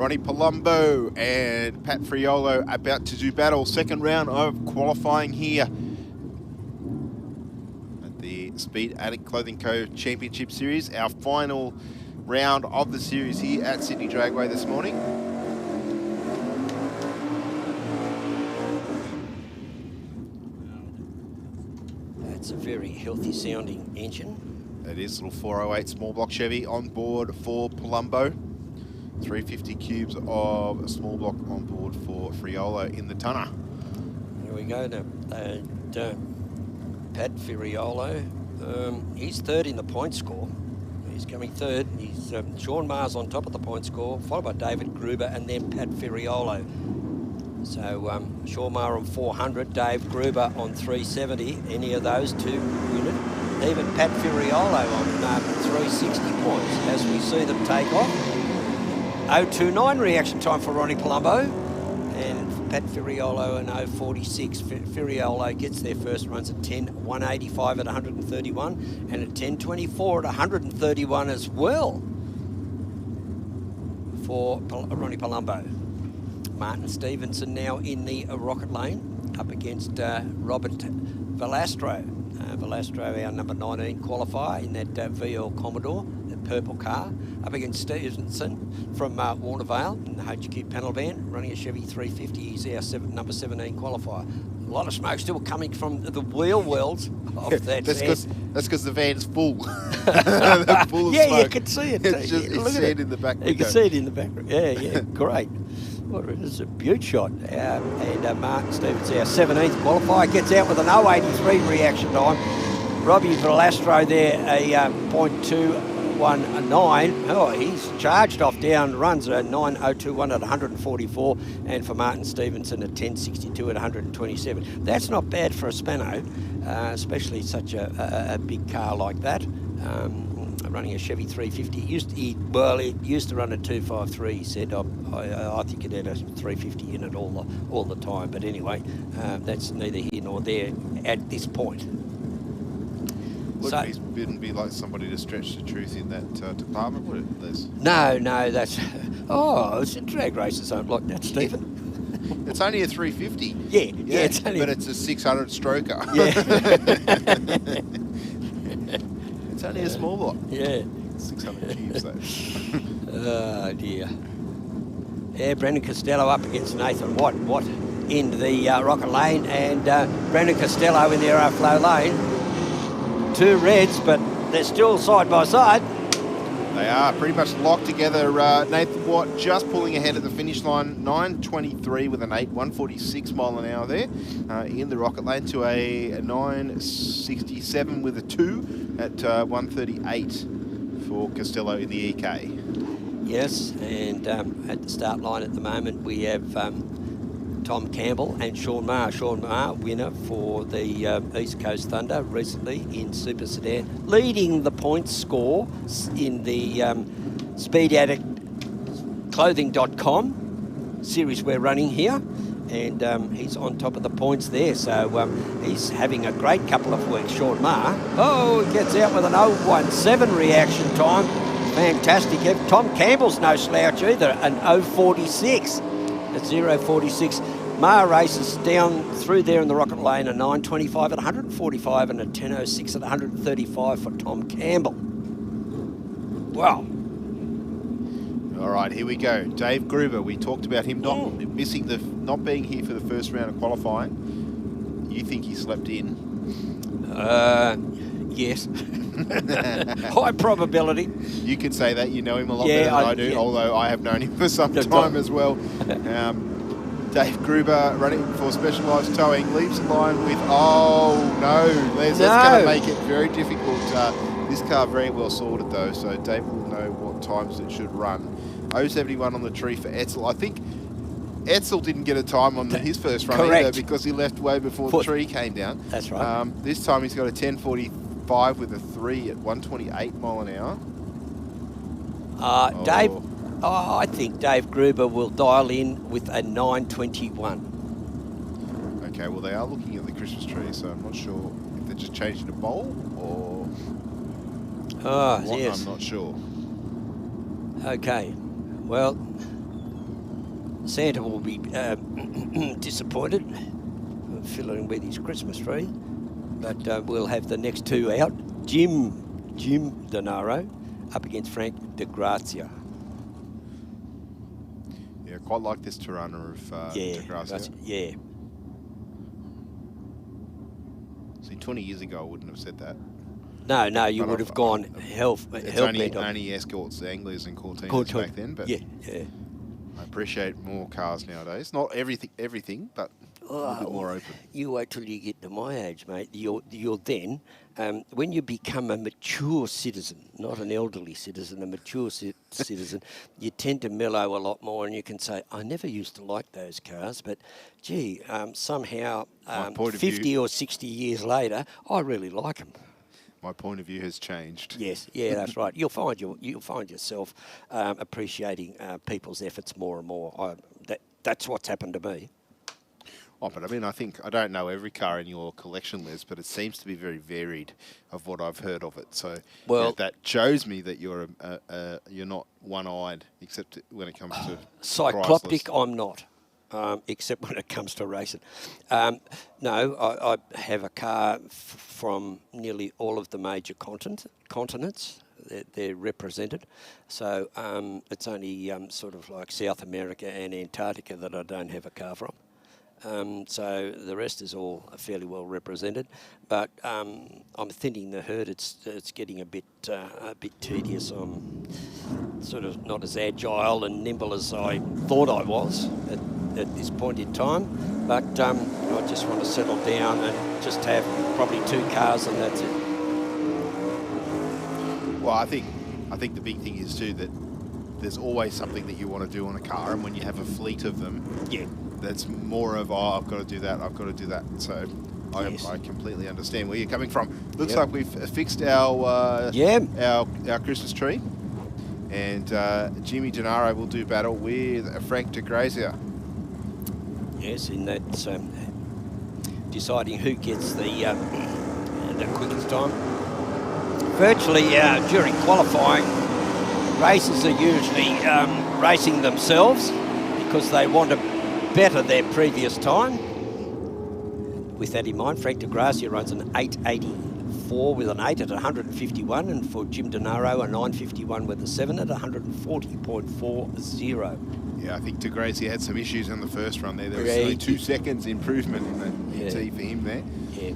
Ronnie Palumbo and Pat Friolo about to do battle. Second round of qualifying here at the Speed Adict Clothing Co Championship Series. Our final round of the series here at Sydney Dragway this morning. That's a very healthy sounding engine. It is, little 408 small block Chevy on board for Palumbo. 350 cubes of small block on board for Friolo in the tonner. Here we go now. Pat Friolo, he's third in the point score. He's coming third. He's Sean Maher's on top of the point score, followed by David Gruber and then Pat Friolo. So Sean Maher on 400, Dave Gruber on 370. Any of those two win it. Even Pat Friolo on 360 points as we see them take off. 0.29 reaction time for Ronnie Palumbo and Pat Friolo in 0.46. Friolo gets their first runs at 10.185 at 131 and at 10.24 at 131 as well for Ronnie Palumbo. Martin Stevenson now in the rocket lane up against Robert Velastro. Velastro, our number 19 qualifier in that VL Commodore, that purple car, up against Stevenson from Warnervale in the HQ panel van, running a Chevy 350. He's our number 17 qualifier. A lot of smoke still coming from the wheel wells of that van. That's because the van's full. They're full of smoke. You can see it. It's just Look at it in the back window. You can see it in the back. Yeah, great. Well, it's a beaut shot. And Martin Stevens, our 17th qualifier, gets out with an 0.83 reaction time. Robbie Velastro there, a 0.219. Oh, he's charged off down runs at 9.021 at 144. And for Martin Stevenson at 10.62 at 127. That's not bad for a Spano, especially such a big car like that. Running a Chevy 350. He used to run a 253. He said, I think it had a 350 in it all the time. But anyway, that's neither here nor there at this point. Wouldn't be like somebody to stretch the truth in that department, would it, Les? No, that's... it's in drag races aren't like that, Stephen. It's only a 350. Yeah, it's only... But it's a 600 stroker. Yeah. It's only a small block. Yeah. 600 cubes, though. Oh, dear. Yeah, Brendan Costello up against Nathan Watt. Watt in the rocket lane, and Brendan Costello in the aeroflow lane. Two reds, but they're still side by side. They are pretty much locked together. Nathan Watt just pulling ahead at the finish line. 9.23 with an 146 mile an hour there in the rocket lane to a 9.67 with a 2 at 138 for Costello in the EK. Yes, and at the start line at the moment we have Tom Campbell and Sean Maher. Sean Maher, winner for the East Coast Thunder recently in Super Sedan, leading the points score in the Speed Adict Clothing.com series we're running here. And he's on top of the points there, so he's having a great couple of weeks. Sean Maher, he gets out with an 0.17 reaction time. Fantastic. Tom Campbell's no slouch either, an 0.46. At 0.46. Maher races down through there in the rocket lane, a 9.25 at 145 and a 10.06 at 135 for Tom Campbell. Wow. All right, here we go. Dave Gruber, we talked about him not being here for the first round of qualifying. You think he slept in? Yes. High probability. You can say that. You know him a lot better than I do, although I have known him for some time as well. Dave Gruber running for Specialised Towing leaves the line with, that's going to make it very difficult. This car very well sorted though, so Dave will know what times it should run. 0.71 on the tree for Etzel. I think Etzel didn't get a time on his first run either because he left way before the tree came down. That's right. This time he's got a 10.45 with a 3 at 128 mile an hour. Dave, I think Dave Gruber will dial in with a 9.21. Okay, well they are looking at the Christmas tree, so I'm not sure if they're just changing the bowl or what. Yes. I'm not sure. Okay, well, Santa will be disappointed fiddling with his Christmas tree, but we'll have the next two out. Jim Denaro up against Frank De Grazia. Yeah, quite like this Tirana of De Grazia. Yeah. See, 20 years ago I wouldn't have said that. No, you would have gone It's only escorts, anglers and Cortinas back then, but yeah. I appreciate more cars nowadays. Not everything, but a little bit more open. You wait till you get to my age, mate. You're then, when you become a mature citizen, not an elderly citizen, a mature citizen, you tend to mellow a lot more, and you can say, I never used to like those cars, but gee, somehow 50 or 60 years later, I really like them. My point of view has changed. Yes, yeah, that's right. You'll find yourself appreciating people's efforts more and more. That's what's happened to me. Oh, but I mean, I don't know every car in your collection, Les, but it seems to be very varied of what I've heard of it. So that shows me that you're not one-eyed, except when it comes to cycloptic. priceless. I'm not. Except when it comes to racing. No, I have a car from nearly all of the major continents. They're represented. So it's only sort of like South America and Antarctica that I don't have a car from. So the rest is all fairly well represented. But I'm thinning the herd. It's getting a bit tedious. I'm sort of not as agile and nimble as I thought I was at this point in time, but I just want to settle down and just have probably two cars and that's it. Well, I think the big thing is too that there's always something that you want to do on a car, and when you have a fleet of them, that's more of I've got to do that, I've got to do that. So I completely understand where you're coming from. Looks like we've fixed our Christmas tree, and Jimmy Gennaro will do battle with Frank De Grazia. Yes, in that deciding who gets the quickest time. Virtually during qualifying, racers are usually racing themselves because they want to better their previous time. With that in mind, Frank De Grazia runs an 884 with an 8 at 151, and for Jim Denaro a 951 with a 7 at 140.40. Yeah, I think De Grazia had some issues in the first run there. There was only 2 seconds improvement in the ET for him there. Yeah.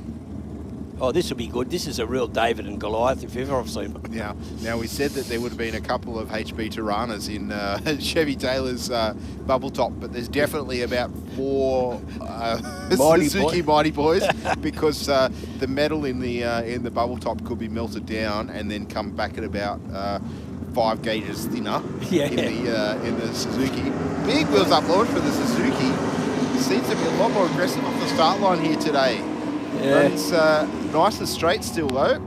Oh, this will be good. This is a real David and Goliath, if ever I've seen one. Yeah. Now, we said that there would have been a couple of HB Tiranas in Chevy Taylor's bubble top, but there's definitely about 4 Suzuki Mighty Boys because the metal in the bubble top could be melted down and then come back at about 5 gauges thinner in the Suzuki. Big wheels up launch for the Suzuki. Seems to be a lot more aggressive off the start line here today. Runs nice and straight still though.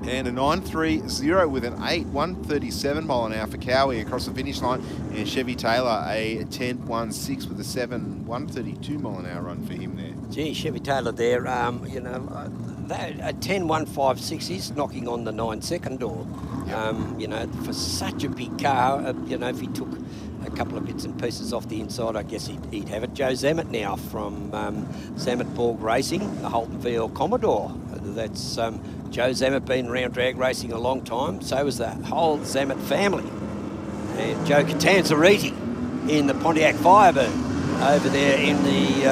And a 930 with an 8, 137 mile an hour for Cowie across the finish line. And Chevy Taylor a 10.16 with a 7, 132 mile an hour run for him there. Gee, Chevy Taylor there, a 10.156 is knocking on the 9-second door. For such a big car, if he took a couple of bits and pieces off the inside, I guess he'd have it. Joe Zammit now from Zammit Borg Racing, the Holton VL Commodore. That's Joe Zammit, been around drag racing a long time. So is the whole Zammit family. And Joe Catanzariti in the Pontiac Firebird over there in the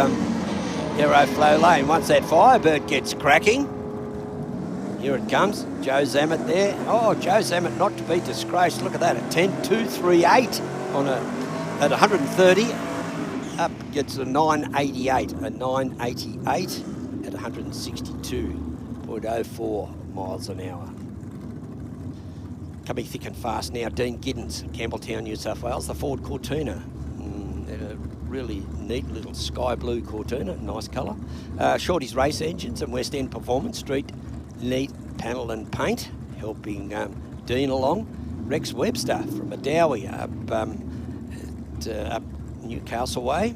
Aeroflow lane. Once that Firebird gets cracking, here it comes. Joe Zammit there. Oh, Joe Zammit not to be disgraced. Look at that, a 10.238 at 130. Up gets a 988, at 162.04 miles an hour. Coming thick and fast now, Dean Giddens, Campbelltown, New South Wales, the Ford Cortina. A really neat little sky blue Cortina, nice colour. Shorty's Race Engines and West End Performance Street, neat panel and paint, helping Dean along. Rex Webster from Adowie up Newcastle Way,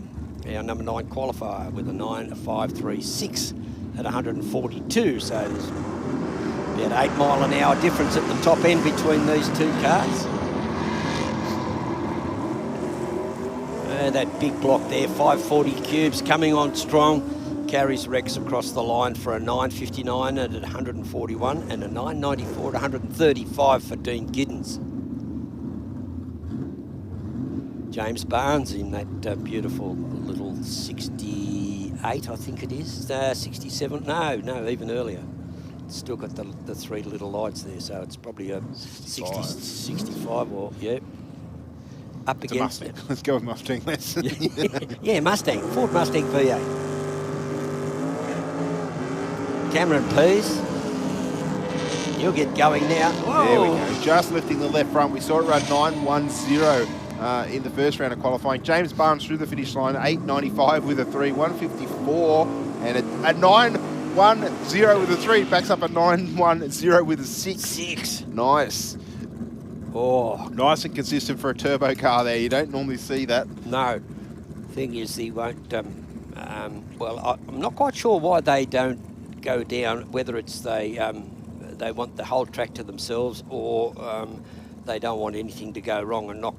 our number 9 qualifier with a 9.536 at 142. So there's about 8 mile an hour difference at the top end between these two cars. So that big block there, 540 cubes, coming on strong. Carries Rex across the line for a 9.59 at 141 and a 9.94 at 135 for Dean Giddens. James Barnes in that beautiful little 68, I think it is, 67, no, even earlier. It's still got the three little lights there, so it's probably a 60, 65 or, yeah. Up It's against a Mustang. Let's go with Mustang. Yeah, Mustang, Ford Mustang V8. Cameron Pease, you'll get going now. Whoa. There we go. Just lifting the left front. We saw it run 9.10 in the first round of qualifying. James Barnes through the finish line, 8.95 with a 3, 1.54, and a 9.10 with a 3. Backs up a 9.10 with a 6. Nice. Oh, nice and consistent for a turbo car there. You don't normally see that. No. Thing is, he won't. Well, I'm not quite sure why they don't go down. Whether it's they want the whole track to themselves, or they don't want anything to go wrong and knock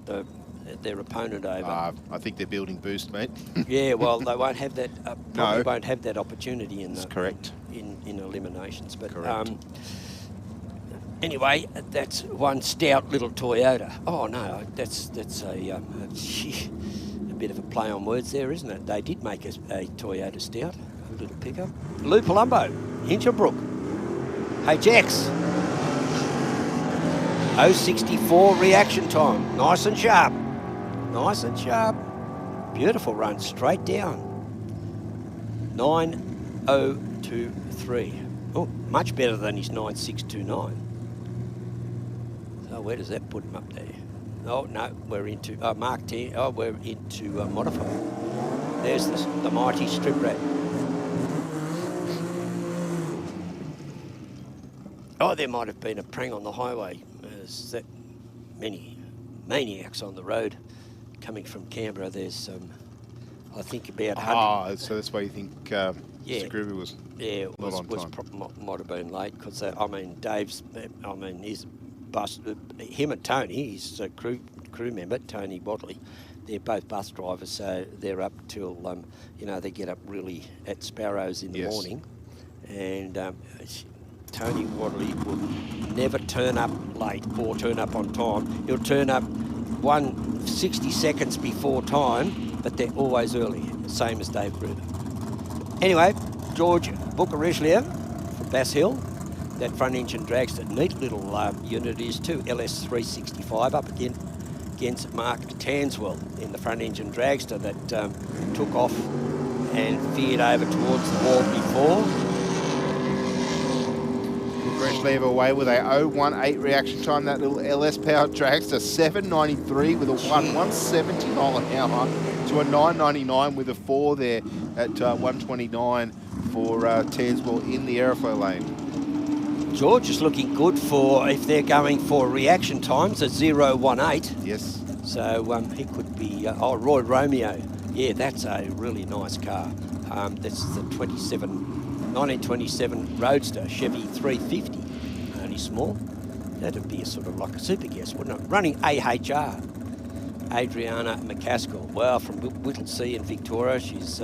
their opponent over. I think they're building boost, mate. Yeah, well, they won't have that. Probably No. won't have that opportunity in. That's correct. In eliminations, but Correct. anyway, that's one stout little Toyota. Oh no, that's a bit of a play on words there, isn't it? They did make a Toyota stout, a little pickup. Lou Palumbo, Hinchinbrook. Hey, Jax. 0.64 reaction time. Nice and sharp. Nice and sharp. Beautiful run, straight down. 9.023. Oh, much better than his 9.629. So where does that put him up there? Oh, no, we're into Mark 10. Oh, we're into modify. There's the mighty strip rat. Oh, there might have been a prang on the highway. There's that many maniacs on the road coming from Canberra. There's, I think, about 100. So that's why you think Mr. Gruber was not on time. Might have been late because, Dave's, his bus, him and Tony, his crew member, Tony Wadley, they're both bus drivers, so they're up till, they get up really at Sparrows in the morning. And Tony Wadley will never turn up late or turn up on time. He'll turn up 60 seconds before time, but they're always early, same as Dave Gruber. Anyway, George Buccariglia from Bass Hill, that front engine dragster, neat little unit is too, LS365 up against Mark Tanswell in the front engine dragster that took off and veered over towards the wall before. Buccariglia away with a 0.18 reaction time, that little LS powered dragster, 7.93 with a 170 mile an hour to a 9.99 with a 4 there at 129 for Tanswell in the aeroflow lane. George is looking good for, if they're going for reaction times, a 0.18. Yes. So he could be, Roy Romeo. Yeah, that's a really nice car. That's the 1927 Roadster, Chevy 350. Only small. That'd be a sort of like a super gas, wouldn't it? Running AHR. Adriana McCaskill. Well, from Whittlesea in Victoria, she's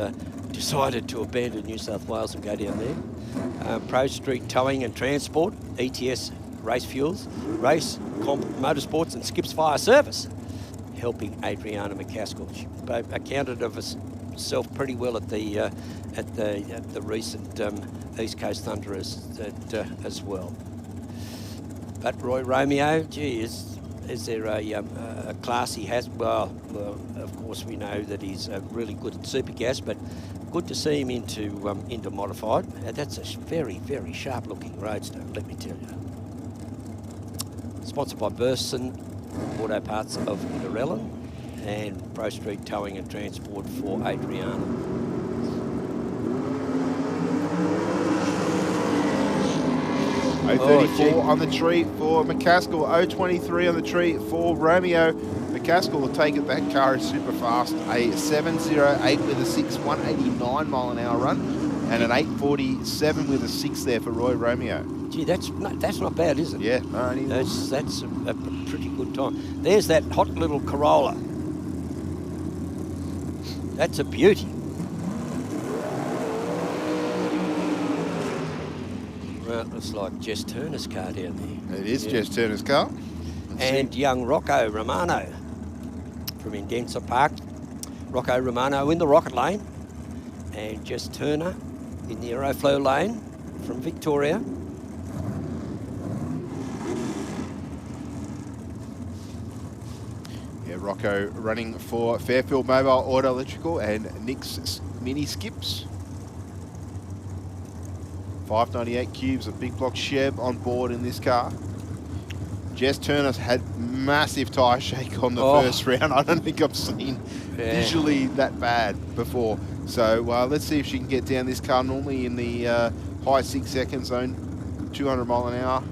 decided to abandon New South Wales and go down there. Pro Street Towing and Transport, ETS Race Fuels, Race Comp Motorsports and Skips Fire Service, helping Adriana McCaskill. She accounted of herself pretty well at the recent East Coast Thunder as well. But Roy Romeo, gee, is there a class he has? Well, of course we know that he's really good at supergas, but good to see him into modified. That's a very, very sharp-looking Roadster, let me tell you. Sponsored by Burson Auto Parts of Narellan and Pro Street Towing and Transport for Adriana. 0.34 on the tree for McCaskill, 0.23 on the tree for Romeo. McCaskill will take it. That car is super fast. A 7.08 with a 6, 189 mile an hour run, and an 8.47 with a 6 there for Roy Romeo. Gee, that's not bad, is it? Yeah, no, that's a pretty good time. There's that hot little Corolla. That's a beauty. Well, it looks like Jess Turner's car down there. It is Jess Turner's car. And young Rocco Romano from Indenser Park. Rocco Romano in the rocket lane. And Jess Turner in the Aeroflow lane from Victoria. Yeah, Rocco running for Fairfield Mobile Auto Electrical and Nick's Mini Skips. 598 cubes of big block Chev on board in this car. Jess Turner's had massive tyre shake on the first round. I don't think I've seen visually that bad before. So let's see if she can get down this car. Normally in the high 6 second zone, 200 mile an hour.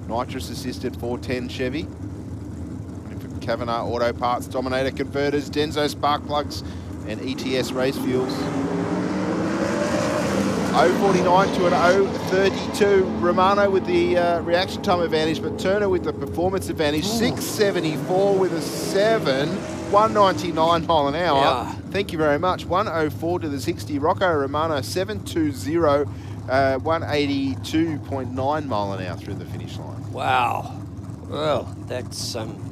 Nitrous assisted 410 Chevy. Kavanagh Auto Parts, Dominator Converters, Denso Spark Plugs, and ETS Race Fuels. 0.49 to an 0.32. Romano with the reaction time advantage, but Turner with the performance advantage. 6.74 with a 7. 199 mile an hour. Yeah. Thank you very much. 104 to the 60. Rocco Romano 720. 182.9 mile an hour through the finish line. Wow. Well, that's some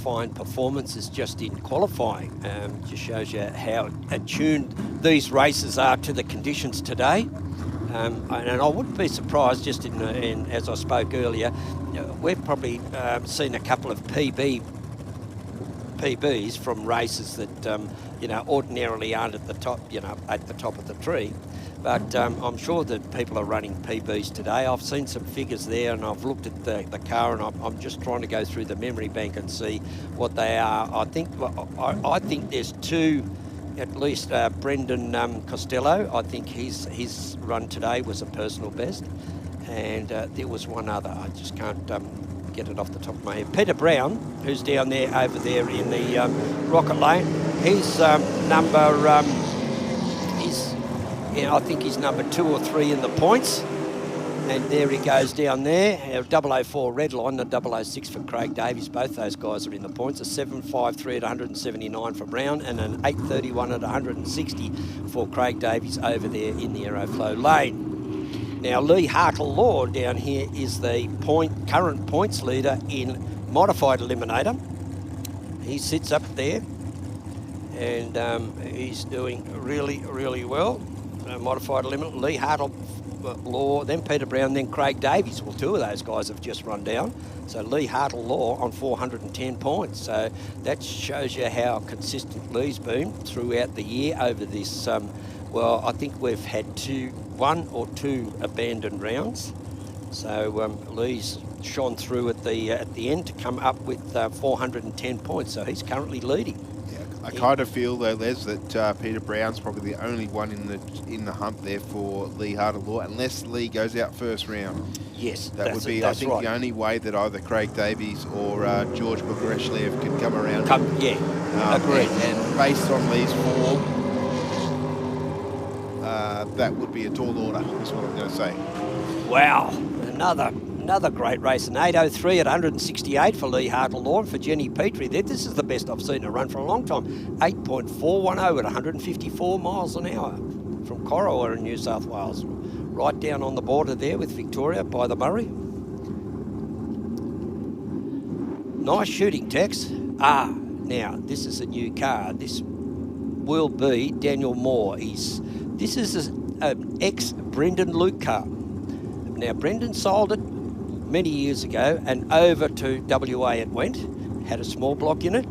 fine performances just in qualifying. Just shows you how attuned these races are to the conditions today. And I wouldn't be surprised, just in as I spoke earlier, we've probably seen a couple of PBs from races that ordinarily aren't at the top, at the top of the tree. But I'm sure that people are running PBs today. I've seen some figures there, and I've looked at the car, and I'm just trying to go through the memory bank and see what they are. I think there's two, at least. Brendan Costello, I think his run today was a personal best, and there was one other. I just can't get it off the top of my head. Peter Brown, who's down there over there in the rocket lane, he's number. I think he's number 2 or 3 in the points. And there he goes down there. 004 Redline, the 006 for Craig Davies. Both those guys are in the points. A 7.53 at 179 for Brown and an 8.31 at 160 for Craig Davies over there in the Aeroflow lane. Now, Lee Hartle-Law down here is the current points leader in modified eliminator. He sits up there and he's doing really, really well. Modified eliminator, Lee Hartle-Law, then Peter Brown, then Craig Davies. Well, 2 of those guys have just run down. So Lee Hartle-Law on 410 points. So that shows you how consistent Lee's been throughout the year over this. Well, I think we've had 1 or 2 abandoned rounds. So Lee's shone through at the end to come up with 410 points. So he's currently leading. I kind of feel though, Les, that Peter Brown's probably the only one in the hunt there for Lee Hartle-Law, unless Lee goes out first round. Yes, that would be, I think, right. The only way that either Craig Davies or George Bukareshlev can come around. Agreed. And based on Lee's form, that would be a tall order, is what I'm going to say. Wow, another great race, an 8.03 at 168 for Lee Hartle-Law and for Jenny Petrie there. This is the best I've seen her run for a long time. 8.410 at 154 miles an hour from Corowa in New South Wales. Right down on the border there with Victoria by the Murray. Nice shooting, Tex. Now, this is a new car. This will be Daniel Moore. This is an ex-Brendan Luke car. Now, Brendan sold it many years ago, and over to WA it went, had a small block in it.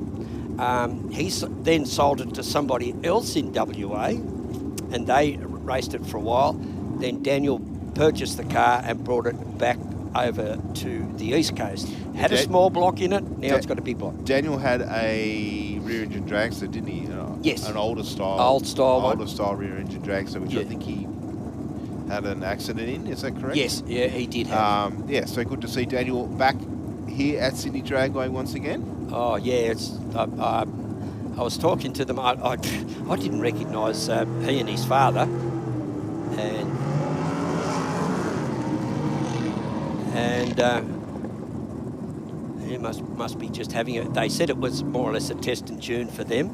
He then sold it to somebody else in WA, and they raced it for a while. Then Daniel purchased the car and brought it back over to the East Coast. Had a small block in it, now it's got a big block. Daniel had a rear-engine dragster, didn't he? Yes. An older style rear-engine dragster, which I think he had an accident in, is that correct? Yes, yeah, he did have. Yeah, so good to see Daniel back here at Sydney Dragway once again. Oh, yeah, I was talking to them. I didn't recognise he and his father. And He must be just having it. They said it was more or less a test in June for them.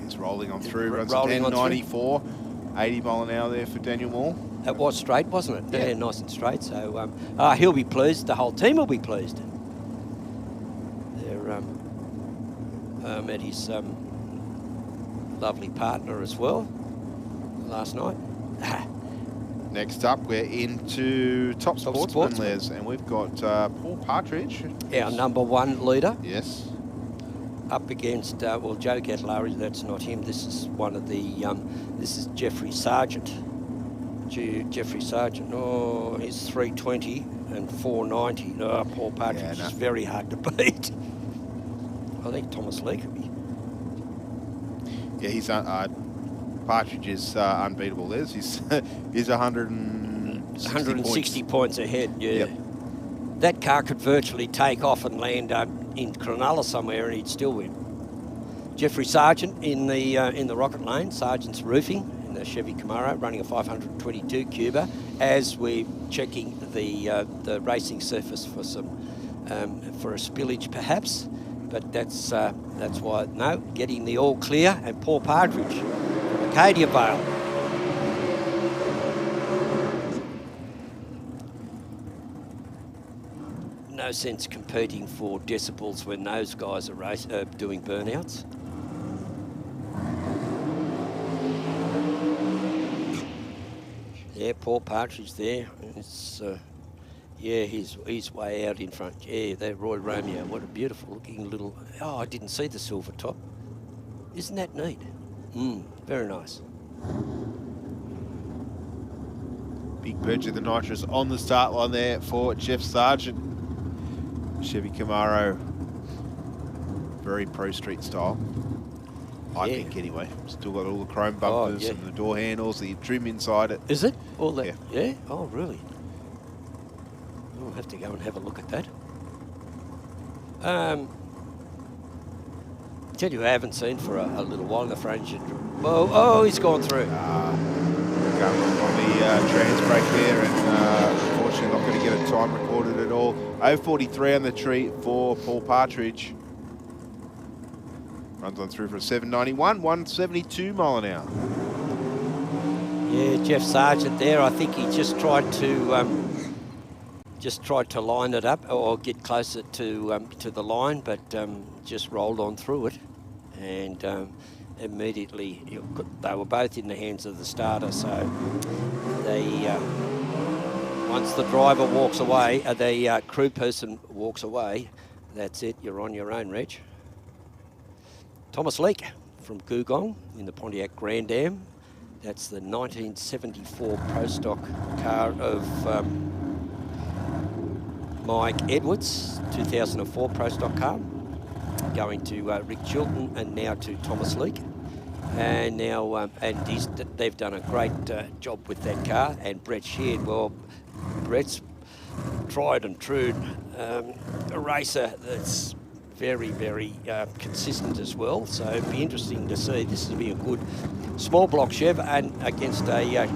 He's rolling on through, runs at 10.94, 80 mile an hour there for Daniel Moore. It was straight, wasn't it? Yeah. Yeah, nice and straight. So he'll be pleased. The whole team will be pleased. They're met his lovely partner as well last night. Next up, we're into Top Sportsman, Les, and we've got Paul Partridge. Our #1 leader. Yes. Up against, well, Joe Gatlari, that's not him. This is one of the, this is Jeffrey Sargent. Jeffrey Sargent, oh, he's 320 and 490. Oh, Paul Partridge is very hard to beat. I think Thomas Lee could be. Yeah, he's Partridge is unbeatable. Les, he's 160 points ahead. Yeah. Yep. That car could virtually take off and land in Cronulla somewhere, and he'd still win. Jeffrey Sargent in the rocket lane. Sargent's roofing in the Chevy Camaro, running a 522 Cuba. As we're checking the racing surface for some for a spillage perhaps, but that's why no, getting the all clear. And Paul Partridge, Acadia Vale. No sense competing for decibels when those guys are doing burnouts. Yeah, Paul Partridge there. It's, yeah, he's way out in front. Yeah, that Roy Romeo. What a beautiful looking little... Oh, I didn't see the silver top. Isn't that neat? Very nice. Big purge of the nitrous on the start line there for Jeff Sargent. Chevy Camaro, very pro street style. I think anyway. Still got all the chrome bumpers and the door handles, the trim inside it. Is it? All that? Yeah? Oh, really? We'll have to go and have a look at that. Tell you, I haven't seen for a little while in the front engine. Oh, he's gone through. Going on the trans brake there, and unfortunately not going to get a time recorded at all. 0.43 on the tree for Paul Partridge. Runs on through for a 791, 172 mile an hour. Yeah, Jeff Sargent there. I think he just tried to line it up or get closer to the line, but just rolled on through it, and immediately they were both in the hands of the starter. So they once the driver walks away, the crew person walks away, that's it. You're on your own, Reg. Thomas Leake from Googong in the Pontiac Grand Am. That's the 1974 Pro Stock car of Mike Edwards, 2004 Pro Stock car, going to Rick Chilton and now to Thomas Leake. And now, they've done a great job with that car. And Brett Sheard, well, Brett's tried and true a racer that's very, very consistent as well. So it'd be interesting to see. This will be a good small block Chev and against a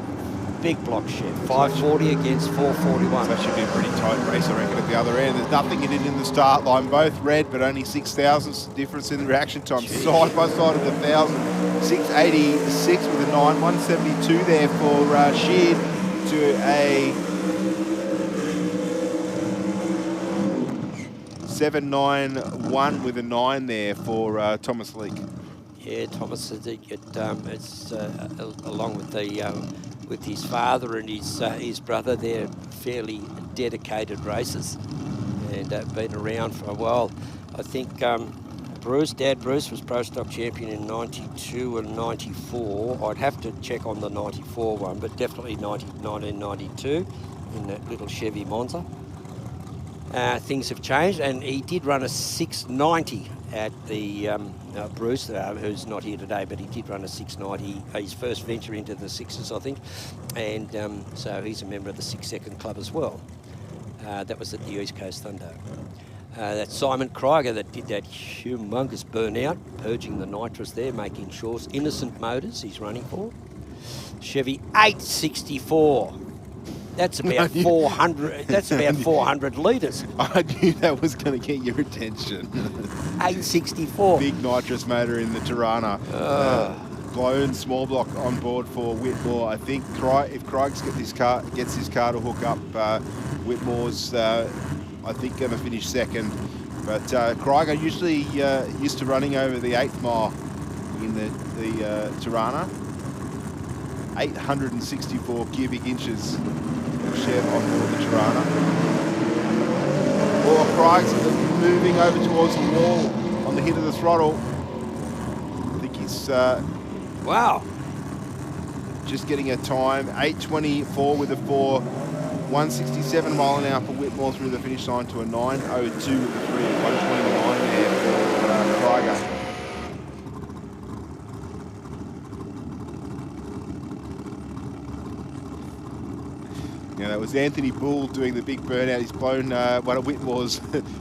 big block Chev. 540 against 441. That should be a pretty tight race, I reckon, at the other end. There's nothing in it in the start line. Both red, but only 6 thousandths difference in the reaction time. Jeez. Side by side of the 1,000. 686 with a 9. 172 there for Sheard to a 791 with a 9 there for Thomas Leake. Yeah, Thomas, it's along with with his father and his brother, they're fairly dedicated racers and been around for a while. I think Dad Bruce was Pro Stock champion in 92 and 94. I'd have to check on the 94 one, but definitely 1992 in that little Chevy Monza. Things have changed, and he did run a 690 at the Bruce, who's not here today, but he did run a 690, his first venture into the sixes, I think, and so he's a member of the 6 Second Club as well. That was at the East Coast Thunder. That's Simon Krieger that did that humongous burnout, purging the nitrous there, making sure. Innocent Motors he's running for. Chevy 864. That's about 400. That's about 400 litres. I knew that was going to get your attention. 864. Big nitrous motor in the Tirana. Blown small block on board for Whitmore. I think if Craigs gets his car to hook up, Whitmore's I think going to finish second. But Craig are usually used to running over the 8th mile in the Tirana. 864 cubic inches of Chev on board the Tirana. Craig's moving over towards the wall on the hit of the throttle. I think he's wow. Just getting a time, 8:24 with a 4, 167 mile an hour for Whitmore through the finish line to a 9:02 with a 3, 129 there for Krieger. Yeah, that was Anthony Bull doing the big burnout. He's blown one of Whitmore's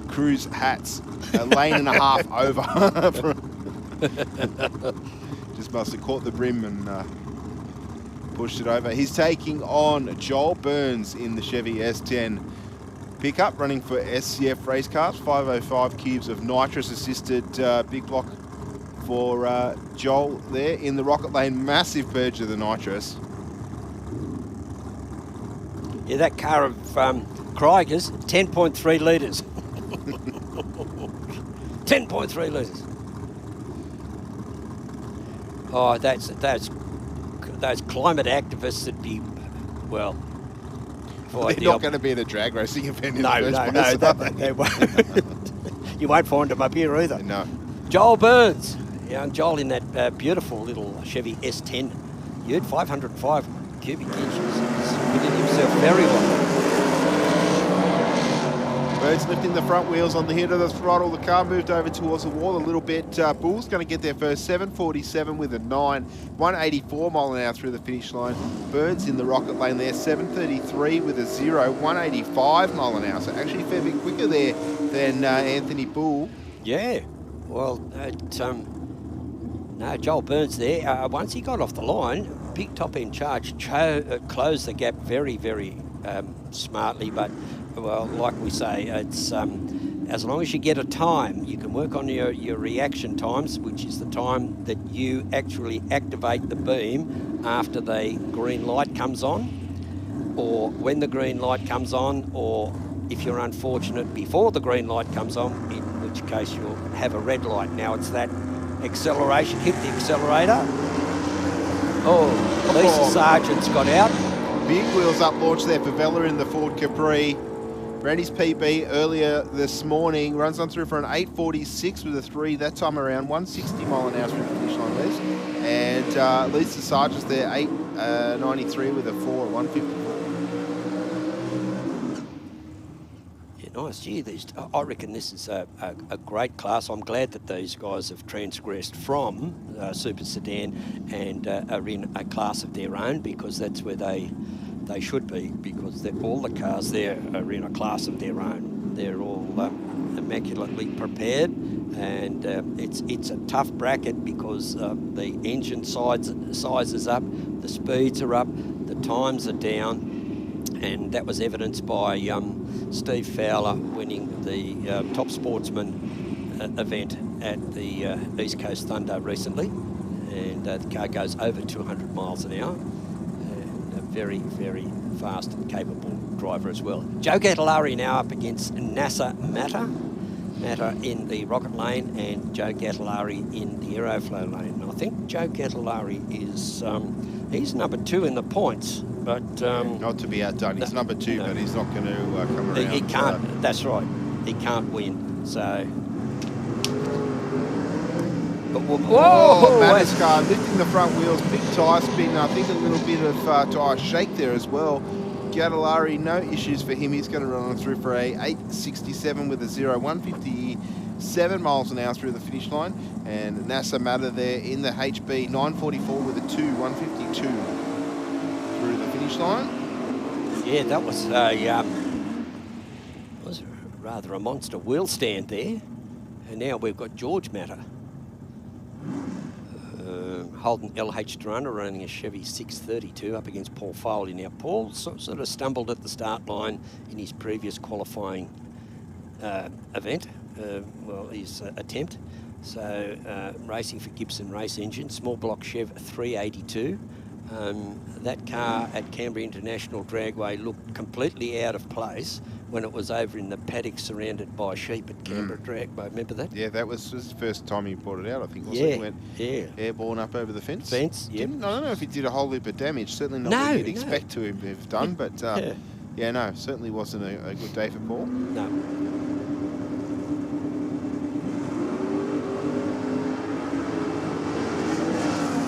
cruise hats a lane and a half over. Just must have caught the brim and pushed it over. He's taking on Joel Burns in the Chevy S10 pickup, running for SCF race cars. 505 cubes of nitrous assisted big block for Joel there in the Rocket Lane. Massive purge of the nitrous. Yeah, that car of Krieger's, 10.3 litres. 10.3 litres. Oh, that's those climate activists that be, well... They're not going to be at a drag racing event in the first place. They won't. You won't find them up here either. No. Joel Burns. Young Joel in that beautiful little Chevy S10. You had 505 cubic inches. He did himself very well. Burns lifting the front wheels on the hit of the throttle. The car moved over towards the wall a little bit. Bull's going to get there first. 7:47 with a 9. 184 mile an hour through the finish line. Burns in the Rocket Lane there. 7:33 with a 0. 185 mile an hour. So actually a fair bit quicker there than Anthony Bull. Yeah. Well, no, Joel Burns there. Once he got off the line, big top-end charge closed the gap very, very smartly. But, well, like we say, it's as long as you get a time, you can work on your reaction times, which is the time that you actually activate the beam after the green light comes on, or when the green light comes on, or if you're unfortunate before the green light comes on, in which case you'll have a red light. Now it's that acceleration, hit the accelerator. Oh, Lisa Sargent's got out. Big wheels up launch there for Vella in the Ford Capri. Brandy's PB earlier this morning runs on through for an 8:46 with a 3. That time around 160 mile an hour through the finish line, Les. And Lisa Sargent's there 8:93 with a 4 at 154. Nice. Gee, I reckon this is a great class. I'm glad that these guys have transgressed from Super Sedan and are in a class of their own, because that's where they should be, because all the cars there are in a class of their own. They're all immaculately prepared, and it's a tough bracket because the engine size is up, the speeds are up, the times are down. And that was evidenced by Steve Fowler winning the Top Sportsman event at the East Coast Thunder recently. And the car goes over 200 miles an hour. And a very, very fast and capable driver as well. Joe Gattalari now up against NASA Matter. Matter in the Rocket Lane and Joe Gattalari in the Aeroflow lane. I think Joe Gattalari is... he's number 2 in the points, but... not to be outdone. He's number 2, but he's not going to come around. He can't, that's right. He can't win, so... But whoa! Mattis car lifting the front wheels, big tyre spin. I think a little bit of tyre shake there as well. Gattalari, no issues for him. He's going to run on through for a 8:67 with a 0. 157 miles an hour through the finish line. And NASA Matter there in the HB, 9:44 with a 2, 152 through the finish line. Yeah, that was rather a monster wheel stand there. And now we've got George Matter Holden LH Durana running a Chevy 632 up against Paul Foley. Now, Paul sort of stumbled at the start line in his previous qualifying event, his attempt. So, racing for Gibson Race Engine, small block Chev 382. That car at Canberra International Dragway looked completely out of place when it was over in the paddock surrounded by sheep at Canberra Dragway. Remember that? Yeah, that was the first time he brought it out, I think. Yeah, He went airborne up over the fence. Yep. I don't know if he did a whole heap of damage. Certainly not what you'd expect to have done. But no, certainly wasn't a good day for Paul. No.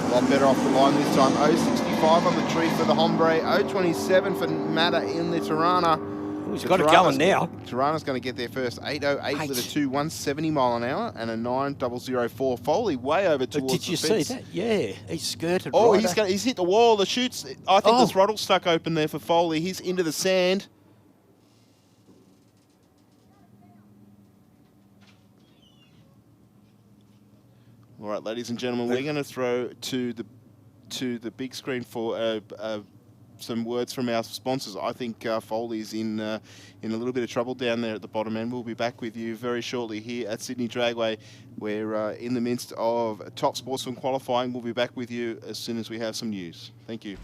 A lot better off the line this time. 0.65 on the tree for the Hombre. 0.27 for Matter in the Tirana. He's got it going now. Tirana's going to get there first. 8.08 with a 2.170 mile an hour and a 9.004. Foley way over towards the fence. Did you see that? Yeah, he's skirted. Oh, right he's hit the wall. The chutes. I think the throttle's stuck open there for Foley. He's into the sand. All right, ladies and gentlemen, we're going to throw to the big screen for some words from our sponsors. I think Foley's in a little bit of trouble down there at the bottom end. We'll be back with you very shortly here at Sydney Dragway. We're in the midst of top sportsman qualifying. We'll be back with you as soon as we have some news. Thank you.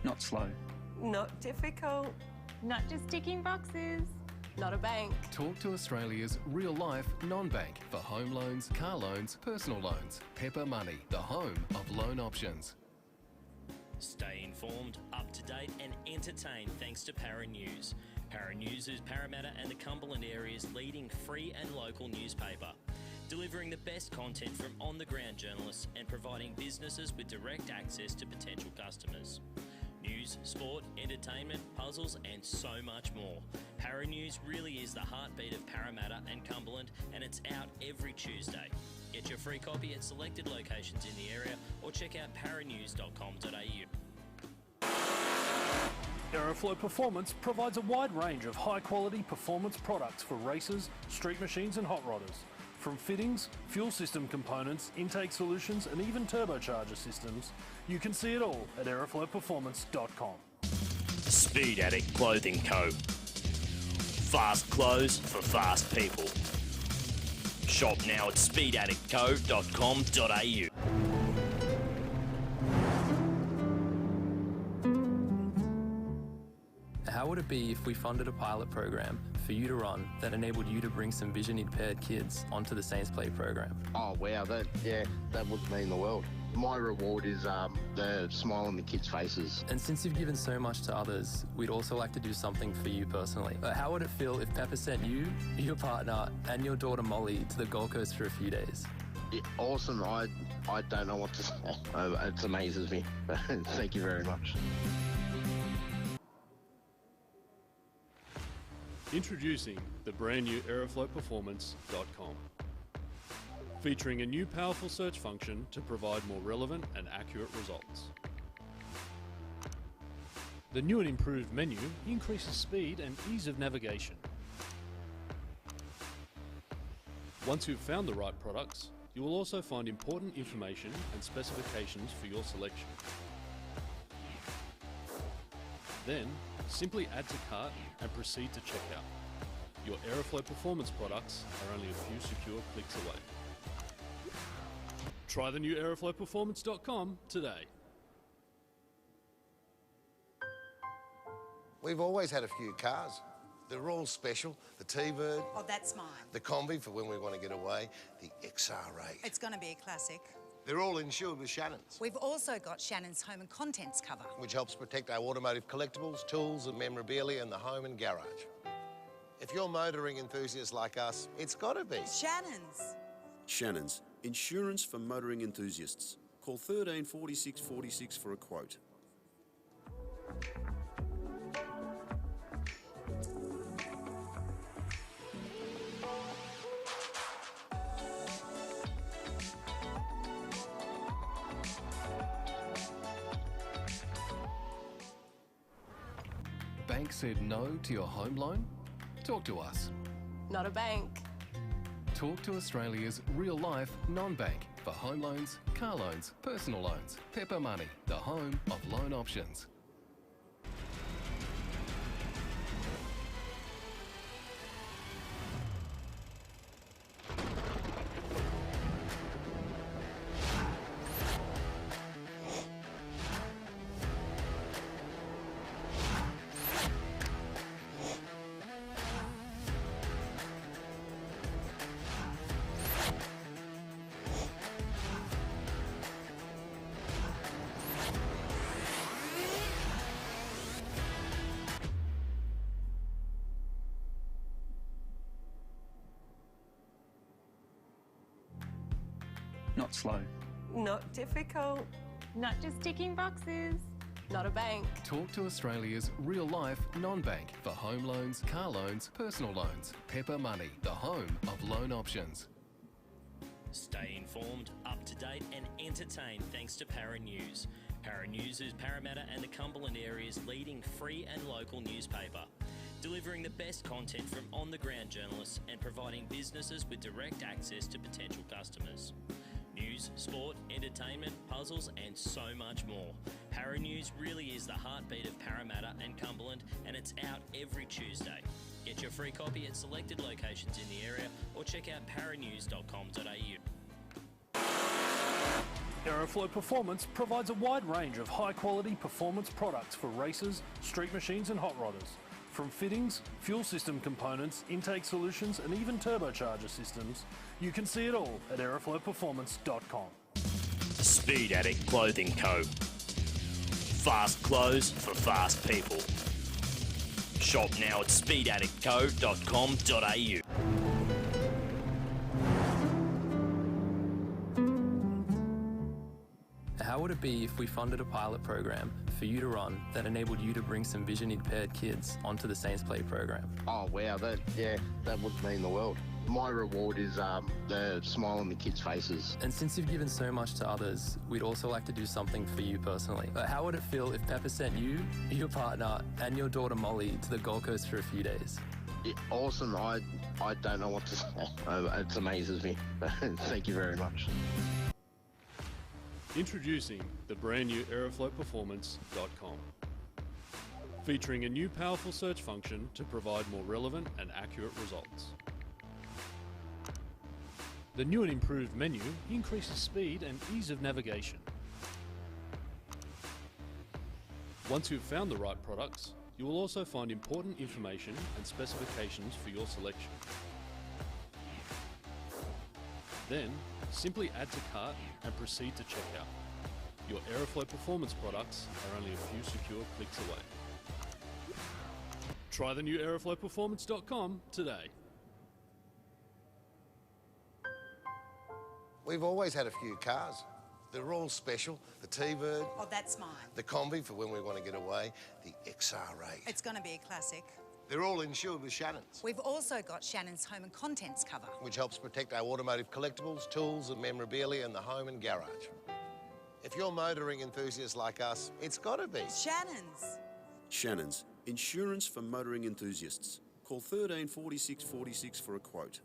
Not slow. Not difficult. Not just ticking boxes. Not a bank. Talk to Australia's real-life non-bank for home loans, car loans, personal loans. Pepper Money, the home of loan options. Stay informed, up to date and entertained thanks to Para News. Para News is Parramatta and the Cumberland area's leading free and local newspaper. Delivering the best content from on-the-ground journalists and providing businesses with direct access to potential customers. News, sport, entertainment, puzzles and so much more. Para News really is the heartbeat of Parramatta and Cumberland and it's out every Tuesday. Get your free copy at selected locations in the area or check out paranews.com.au. Aeroflow Performance provides a wide range of high-quality performance products for racers, street machines and hot rodders. From fittings, fuel system components, intake solutions and even turbocharger systems, you can see it all at aeroflowperformance.com. Speed Adict Clothing Co. Fast clothes for fast people. Shop now at speedaddictco.com.au. How would it be if we funded a pilot program for you to run that enabled you to bring some vision-impaired kids onto the Saints Play program? Oh wow, that would mean the world. My reward is the smile on the kids' faces. And since you've given so much to others, we'd also like to do something for you personally. How would it feel if Pepper sent you, your partner, and your daughter Molly to the Gold Coast for a few days? Yeah, awesome. I don't know what to say. It amazes me. Thank you very much. Introducing the brand new aeroflowperformance.com. Featuring a new powerful search function to provide more relevant and accurate results. The new and improved menu increases speed and ease of navigation. Once you've found the right products, you will also find important information and specifications for your selection. Then, simply add to cart and proceed to checkout. Your Aeroflow Performance products are only a few secure clicks away. Try the new aeroflowperformance.com today. We've always had a few cars. They're all special. The T-Bird. Oh, that's mine. The Combi for when we want to get away. The XR8. It's going to be a classic. They're all insured with Shannon's. We've also got Shannon's home and contents cover, which helps protect our automotive collectibles, tools and memorabilia in the home and garage. If you're motoring enthusiasts like us, it's got to be. Shannon's. Shannon's, insurance for motoring enthusiasts. Call 13 46 46 for a quote. Bank said no to your home loan? Talk to us. Not a bank. Talk to Australia's real-life non-bank for home loans, car loans, personal loans. Pepper Money, the home of loan options. Not slow. Not difficult. Not just ticking boxes. Not a bank. Talk to Australia's real-life non-bank for home loans, car loans, personal loans. Pepper Money, the home of loan options. Stay informed, up to date and entertained thanks to Para News. Para News is Parramatta and the Cumberland area's leading free and local newspaper. Delivering the best content from on-the-ground journalists and providing businesses with direct access to potential customers. News, sport, entertainment, puzzles and so much more. Para News really is the heartbeat of Parramatta and Cumberland, and it's out every Tuesday. Get your free copy at selected locations in the area or check out paranews.com.au. Aeroflow Performance provides a wide range of high-quality performance products for racers, street machines and hot rodders. From fittings, fuel system components, intake solutions and even turbocharger systems, you can see it all at aeroflowperformance.com. Speed Adict Clothing Co. Fast clothes for fast people. Shop now at speedaddictco.com.au. How would it be if we funded a pilot program for you to run that enabled you to bring some vision-impaired kids onto the Saints Play program? Oh wow, that would mean the world. My reward is the smile on the kids' faces. And since you've given so much to others, we'd also like to do something for you personally. But how would it feel if Pepper sent you, your partner, and your daughter Molly to the Gold Coast for a few days? Yeah, awesome. I don't know what to say. It amazes me. Thank you very much. Introducing the brand new aeroflowperformance.com. Featuring a new powerful search function to provide more relevant and accurate results. The new and improved menu increases speed and ease of navigation. Once you've found the right products, you will also find important information and specifications for your selection. Then, simply add to cart and proceed to checkout. Your Aeroflow Performance products are only a few secure clicks away. Try the new aeroflowperformance.com today. We've always had a few cars. They're all special. The T-Bird. Oh, that's mine. The Combi for when we want to get away. The XR8. It's going to be a classic. They're all insured with Shannon's, We've also got Shannon's Home and Contents cover, which helps protect our automotive collectibles, tools and memorabilia in the home and garage. If you're motoring enthusiasts like us, it's got to be. Shannon's. Shannon's, insurance for motoring enthusiasts. Call 13 46 46 for a quote.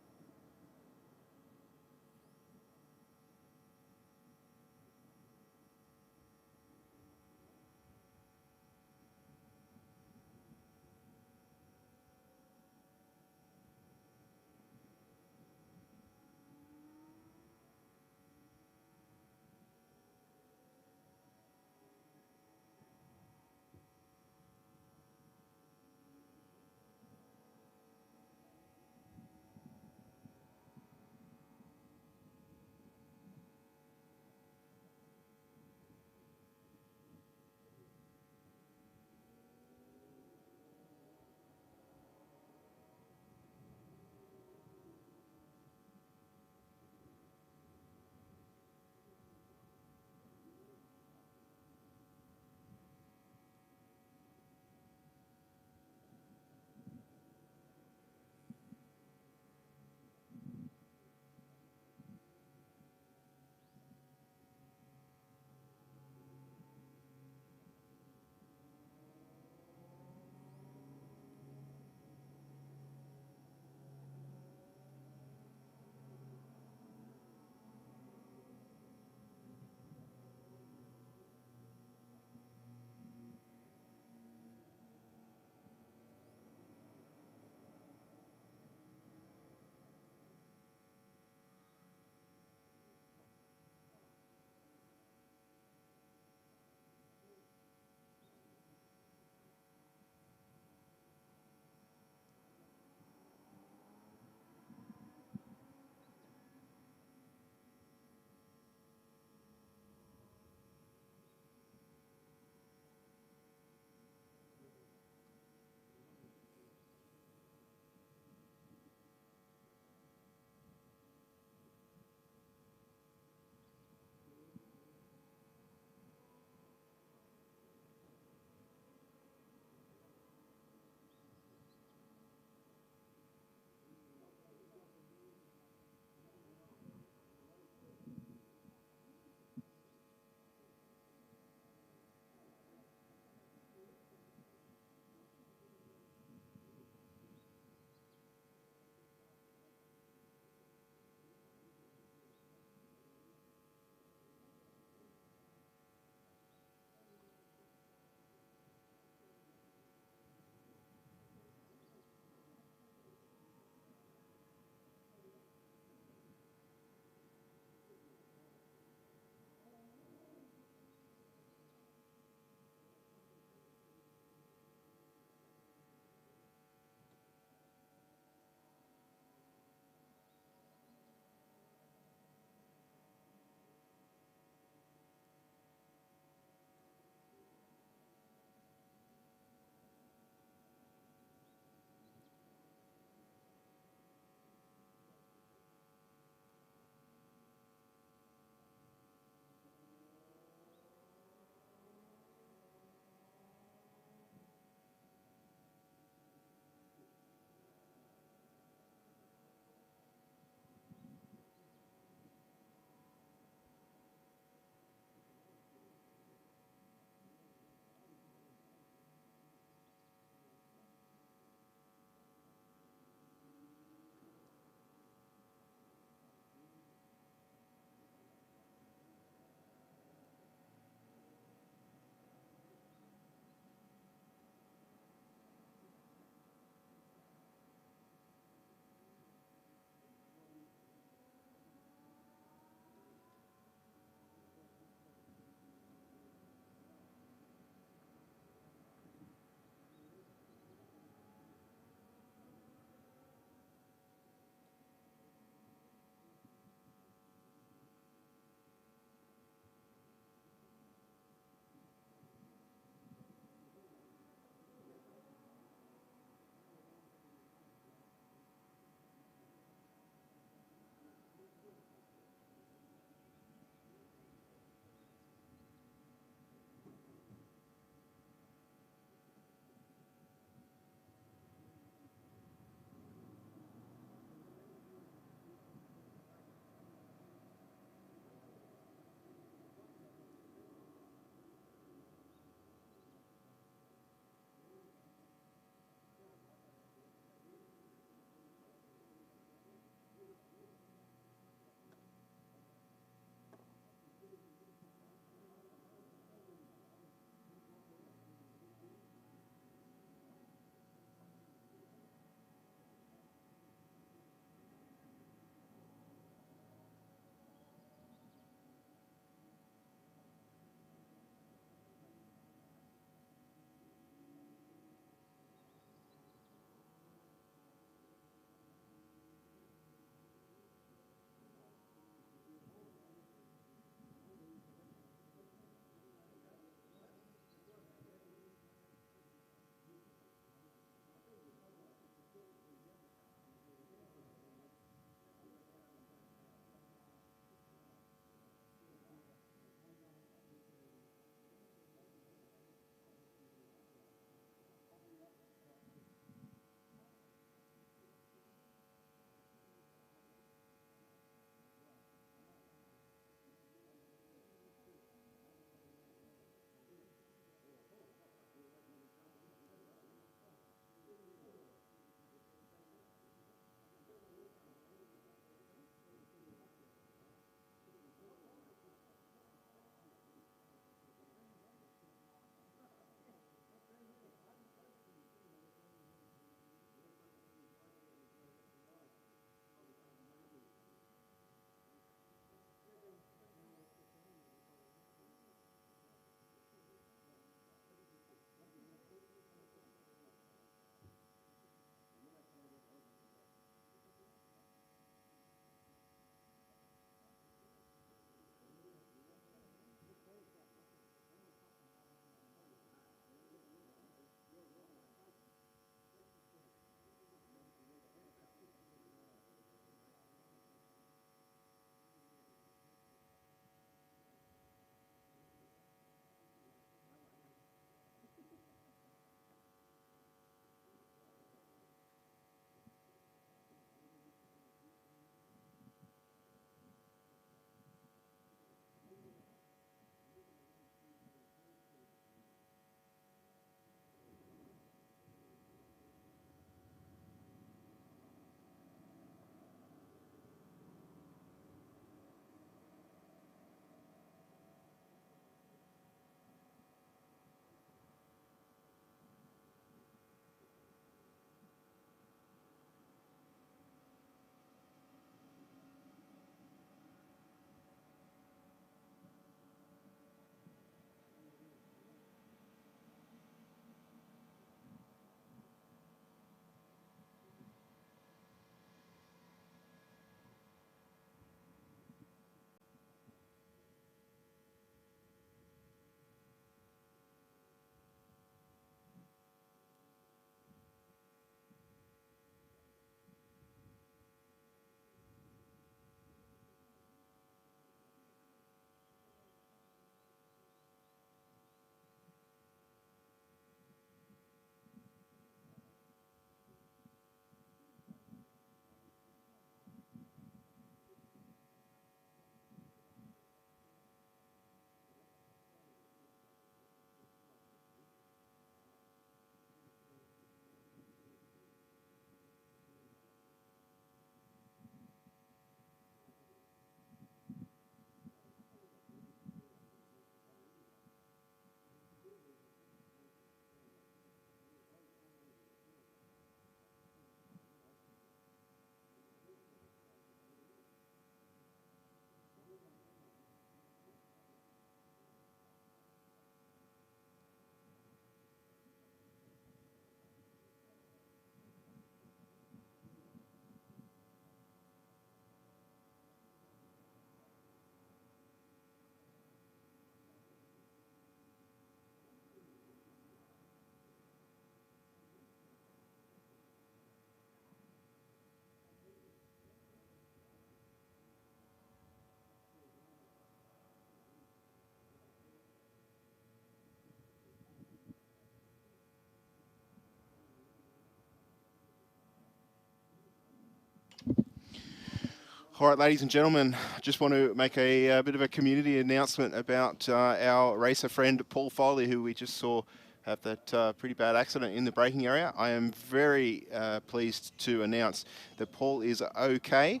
All right, ladies and gentlemen, I just want to make a bit of a community announcement about our racer friend Paul Foley, who we just saw have that pretty bad accident in the braking area. I am very pleased to announce that Paul is okay.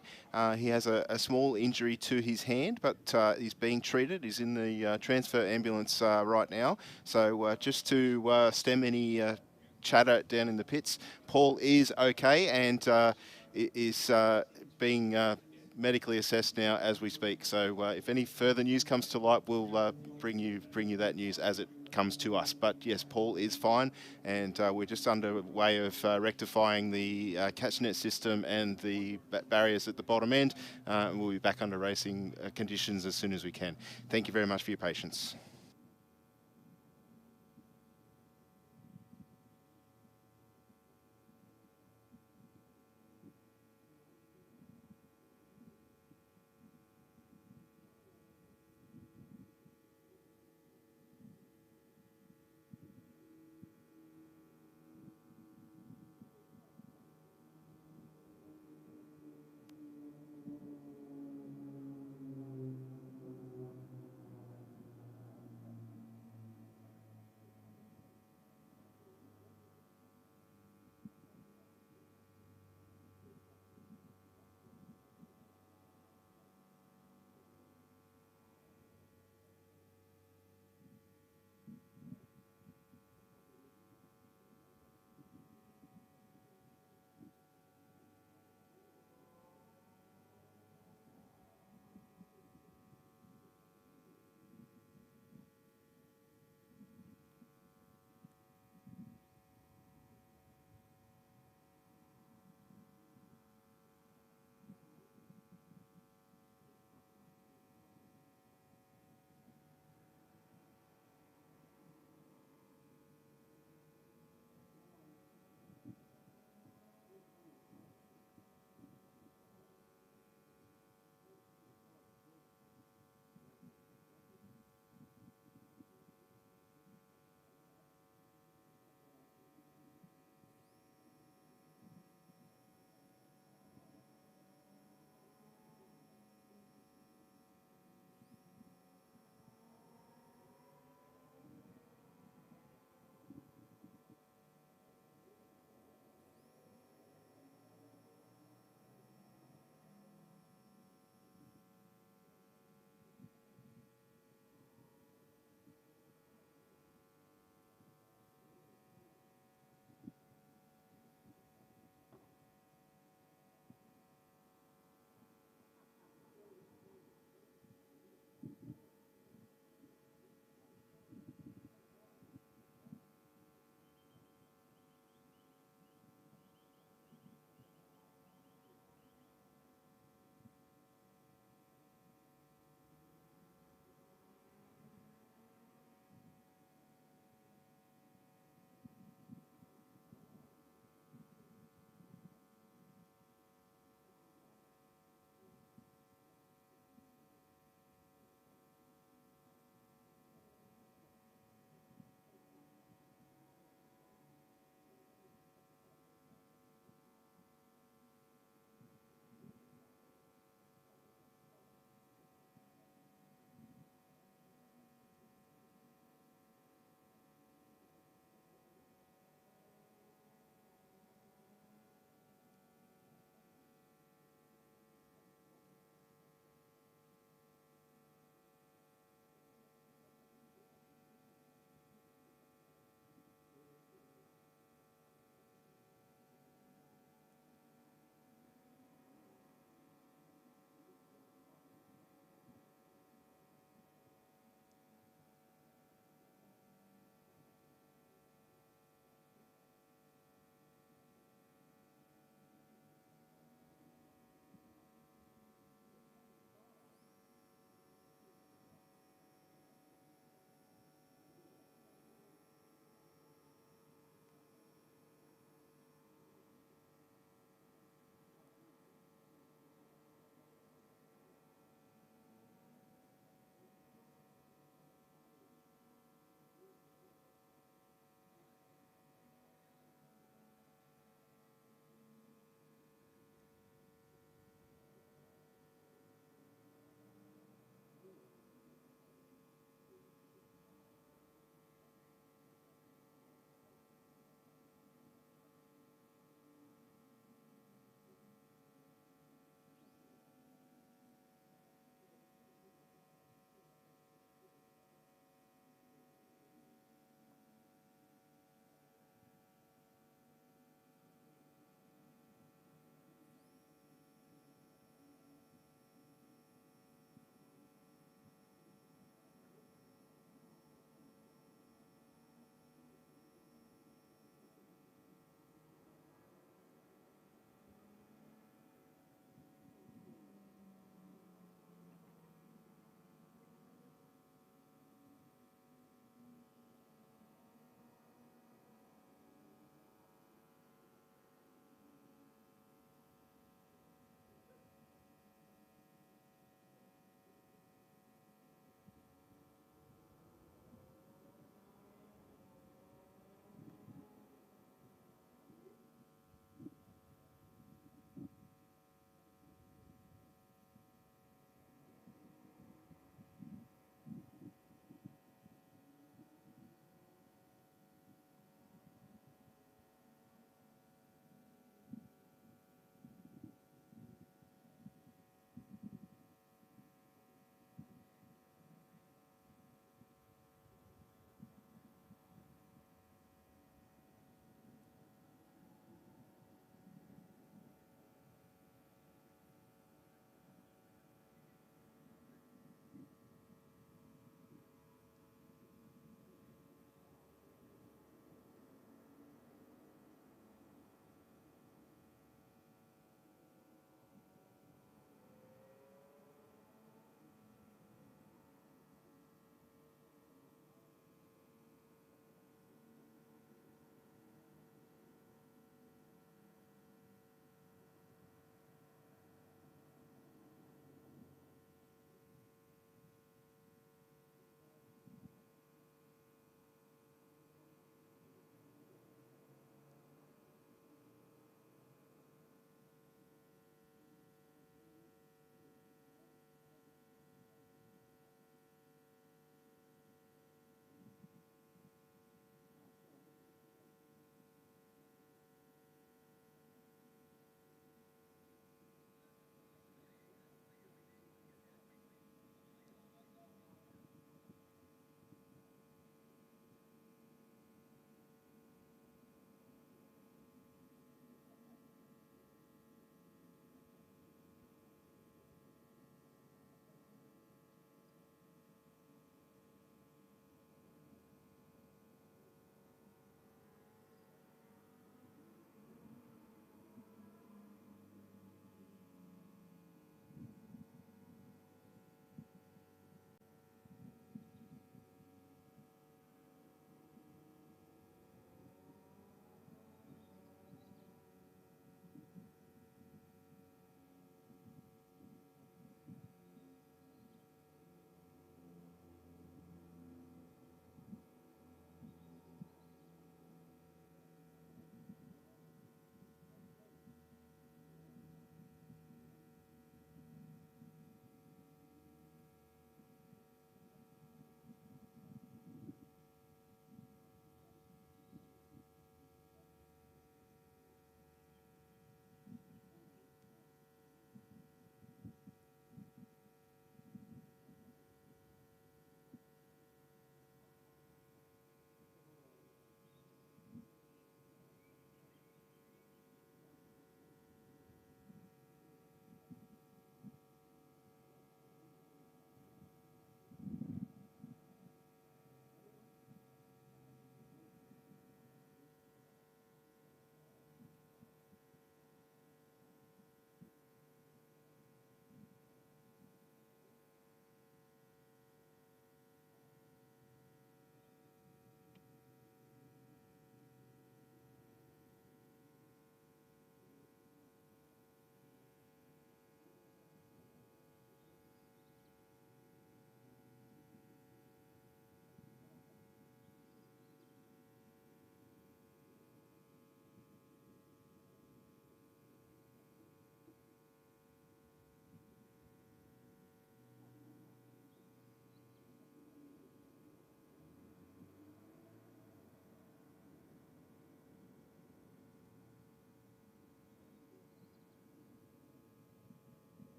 He has a small injury to his hand, but he's being treated. He's in the transfer ambulance right now. So just to stem any chatter down in the pits, Paul is okay and is being medically assessed now as we speak. So if any further news comes to light, we'll bring you that news as it comes to us. But yes, Paul is fine, and we're just underway of rectifying the catch net system and the barriers at the bottom end. And we'll be back under racing conditions as soon as we can. Thank you very much for your patience.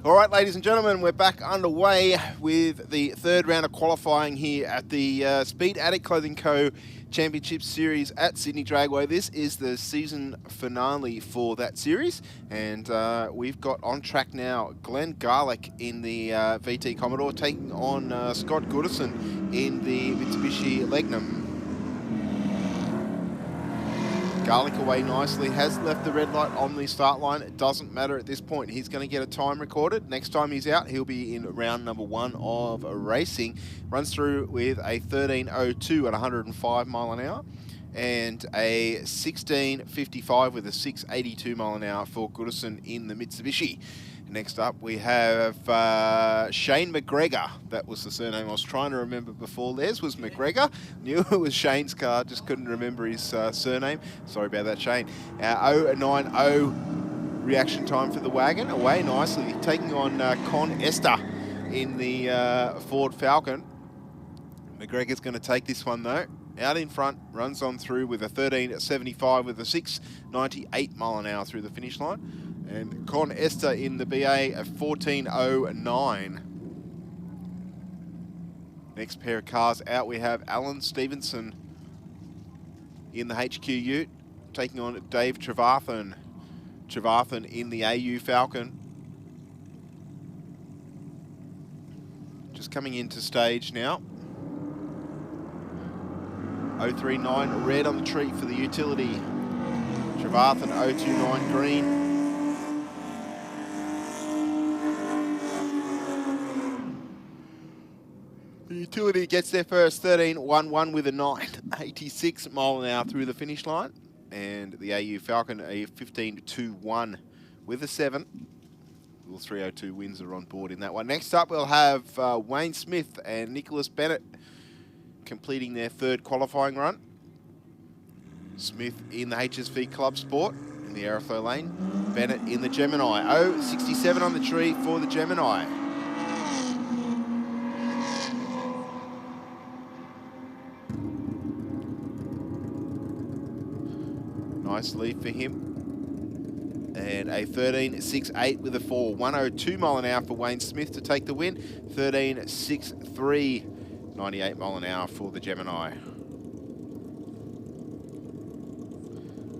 All right, ladies and gentlemen, we're back underway with the third round of qualifying here at the Speed Adict Clothing Co. Championship Series at Sydney Dragway. This is the season finale for that series, and we've got on track now Glenn Garlick in the VT Commodore taking on Scott Goodison in the Mitsubishi Legnum. Garlick away nicely, has left the red light on the start line. It doesn't matter at this point. He's going to get a time recorded. Next time he's out, he'll be in round number 1 of racing. Runs through with a 13:02 at 105 mile an hour and a 16:55 with a 6:82 mile an hour for Goodison in the Mitsubishi. Next up, we have Shane McGregor. That was the surname I was trying to remember before. Les was McGregor. Knew it was Shane's car, just couldn't remember his surname. Sorry about that, Shane. 0.90 reaction time for the wagon. Away nicely, taking on Con Esther in the Ford Falcon. McGregor's going to take this one, though. Out in front, runs on through with a 13:75 with a 6:98 mile an hour through the finish line. And Con Esther in the BA at 14:09. Next pair of cars out, we have Alan Stevenson in the HQ Ute, taking on Dave Trevarthen. Trevarthen in the AU Falcon. Just coming into stage now. 039 red on the tree for the utility. Trevarthen 029 green. The utility gets there first, 13:11 with a 9:86 mile an hour through the finish line. And the AU Falcon, a 15:21 with a 7. All 302 wins are on board in that one. Next up, we'll have Wayne Smith and Nicholas Bennett completing their third qualifying run. Smith in the HSV Club Sport in the Aeroflow lane. Bennett in the Gemini. 0.67 on the tree for the Gemini. Nice lead for him. And a 13:68 with a 4. 102 mile an hour for Wayne Smith to take the win. 13:63, 98 mile an hour for the Gemini.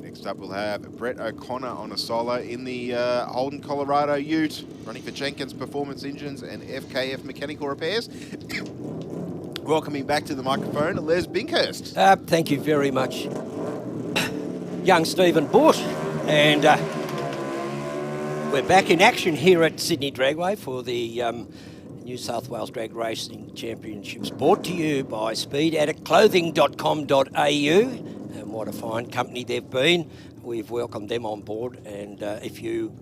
Next up, we'll have Brett O'Connor on a solo in the Holden Colorado Ute, running for Jenkins Performance Engines and FKF Mechanical Repairs. Welcoming back to the microphone, Les Binkhurst. Thank you very much, young Stephen Bush. And we're back in action here at Sydney Dragway for the New South Wales Drag Racing Championships, brought to you by speedaddictclothing.com.au. And what a fine company they've been. We've welcomed them on board, and if you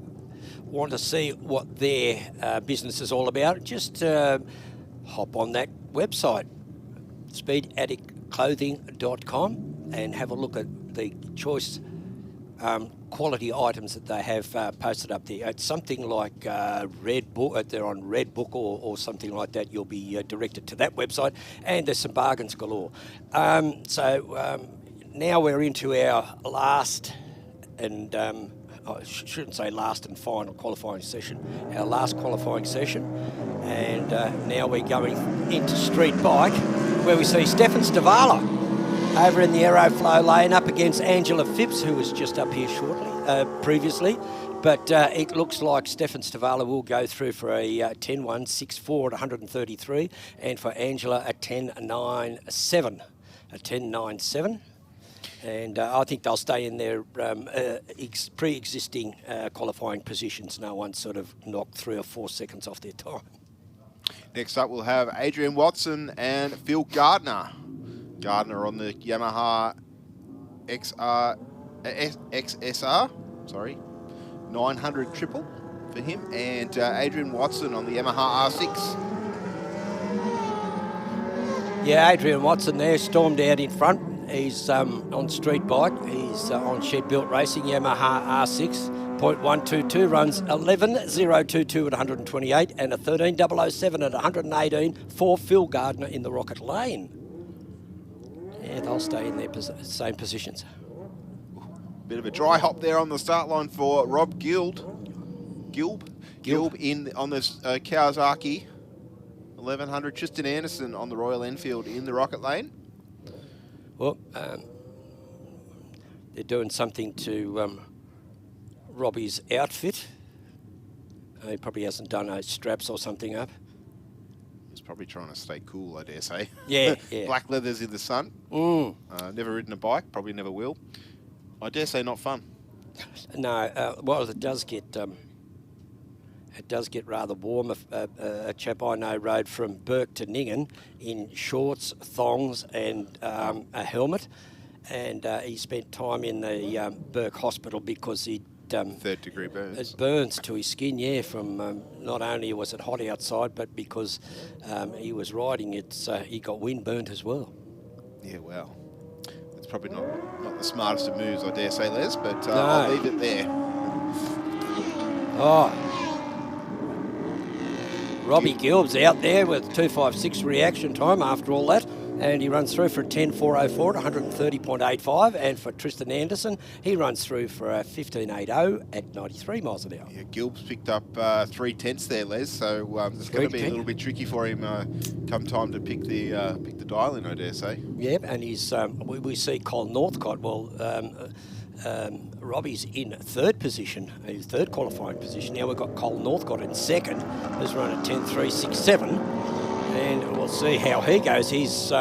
want to see what their business is all about, just hop on that website, speedaddictclothing.com, and have a look at the choice quality items that they have posted up there. It's something like Red Book. They're on Red Book or something like that. You'll be directed to that website, and there's some bargains galore. Now we're into our last and I shouldn't say last and final qualifying session, our last qualifying session, and now we're going into street bike, where we see Stefan Stavala over in the Aeroflow lane up against Angela Phipps, who was just up here previously. But it looks like Stefan Stavala will go through for a 10.164 at 133, and for Angela a 10.97, a 10.97. And I think they'll stay in their pre-existing qualifying positions. No one sort of knocked 3 or 4 seconds off their time. Next up, we'll have Adrian Watson and Phil Gardner. Gardner on the Yamaha XSR, 900 triple for him, and Adrian Watson on the Yamaha R6. Yeah, Adrian Watson there, stormed out in front. He's on street bike. He's on Shed Built Racing, Yamaha R6, .122, runs 11.022 at 128 and a 13.007 at 118 for Phil Gardner in the Rocket Lane. Yeah, they'll stay in their same positions. Bit of a dry hop there on the start line for Rob Gilb. Gilb in on this Kawasaki 1100. Tristan Anderson on the Royal Enfield in the Rocket Lane. Well, they're doing something to Robbie's outfit. He probably hasn't done those straps or something up. He's probably trying to stay cool, I dare say. Yeah, yeah. Black leathers in the sun. Never ridden a bike, probably never will. I dare say not fun. No, well, it does get rather warm. A chap I know rode from Burke to Ningen in shorts, thongs, and a helmet, and he spent time in the Burke hospital because he'd third-degree burns. It burns to his skin, yeah. From not only was it hot outside, but because he was riding, he got wind burnt as well. Yeah, well, it's probably not the smartest of moves, I dare say, Les, but No. I'll leave it there. Oh, Robbie Gilb's out there with 2.56 reaction time after all that, and he runs through for a 10.404 at 130.85, and for Tristan Anderson, he runs through for a 15.80 at 93 miles an hour. Yeah, Gilb's picked up 3/10 there, Les, so it's going to be a little bit tricky for him come time to pick the dial in, I dare say. Yep, and he's we see Cole Northcott. Well, Robbie's in third position, his third qualifying position. Now we've got Cole Northcott in second, who's run a 10.367, and we'll see how he goes. He's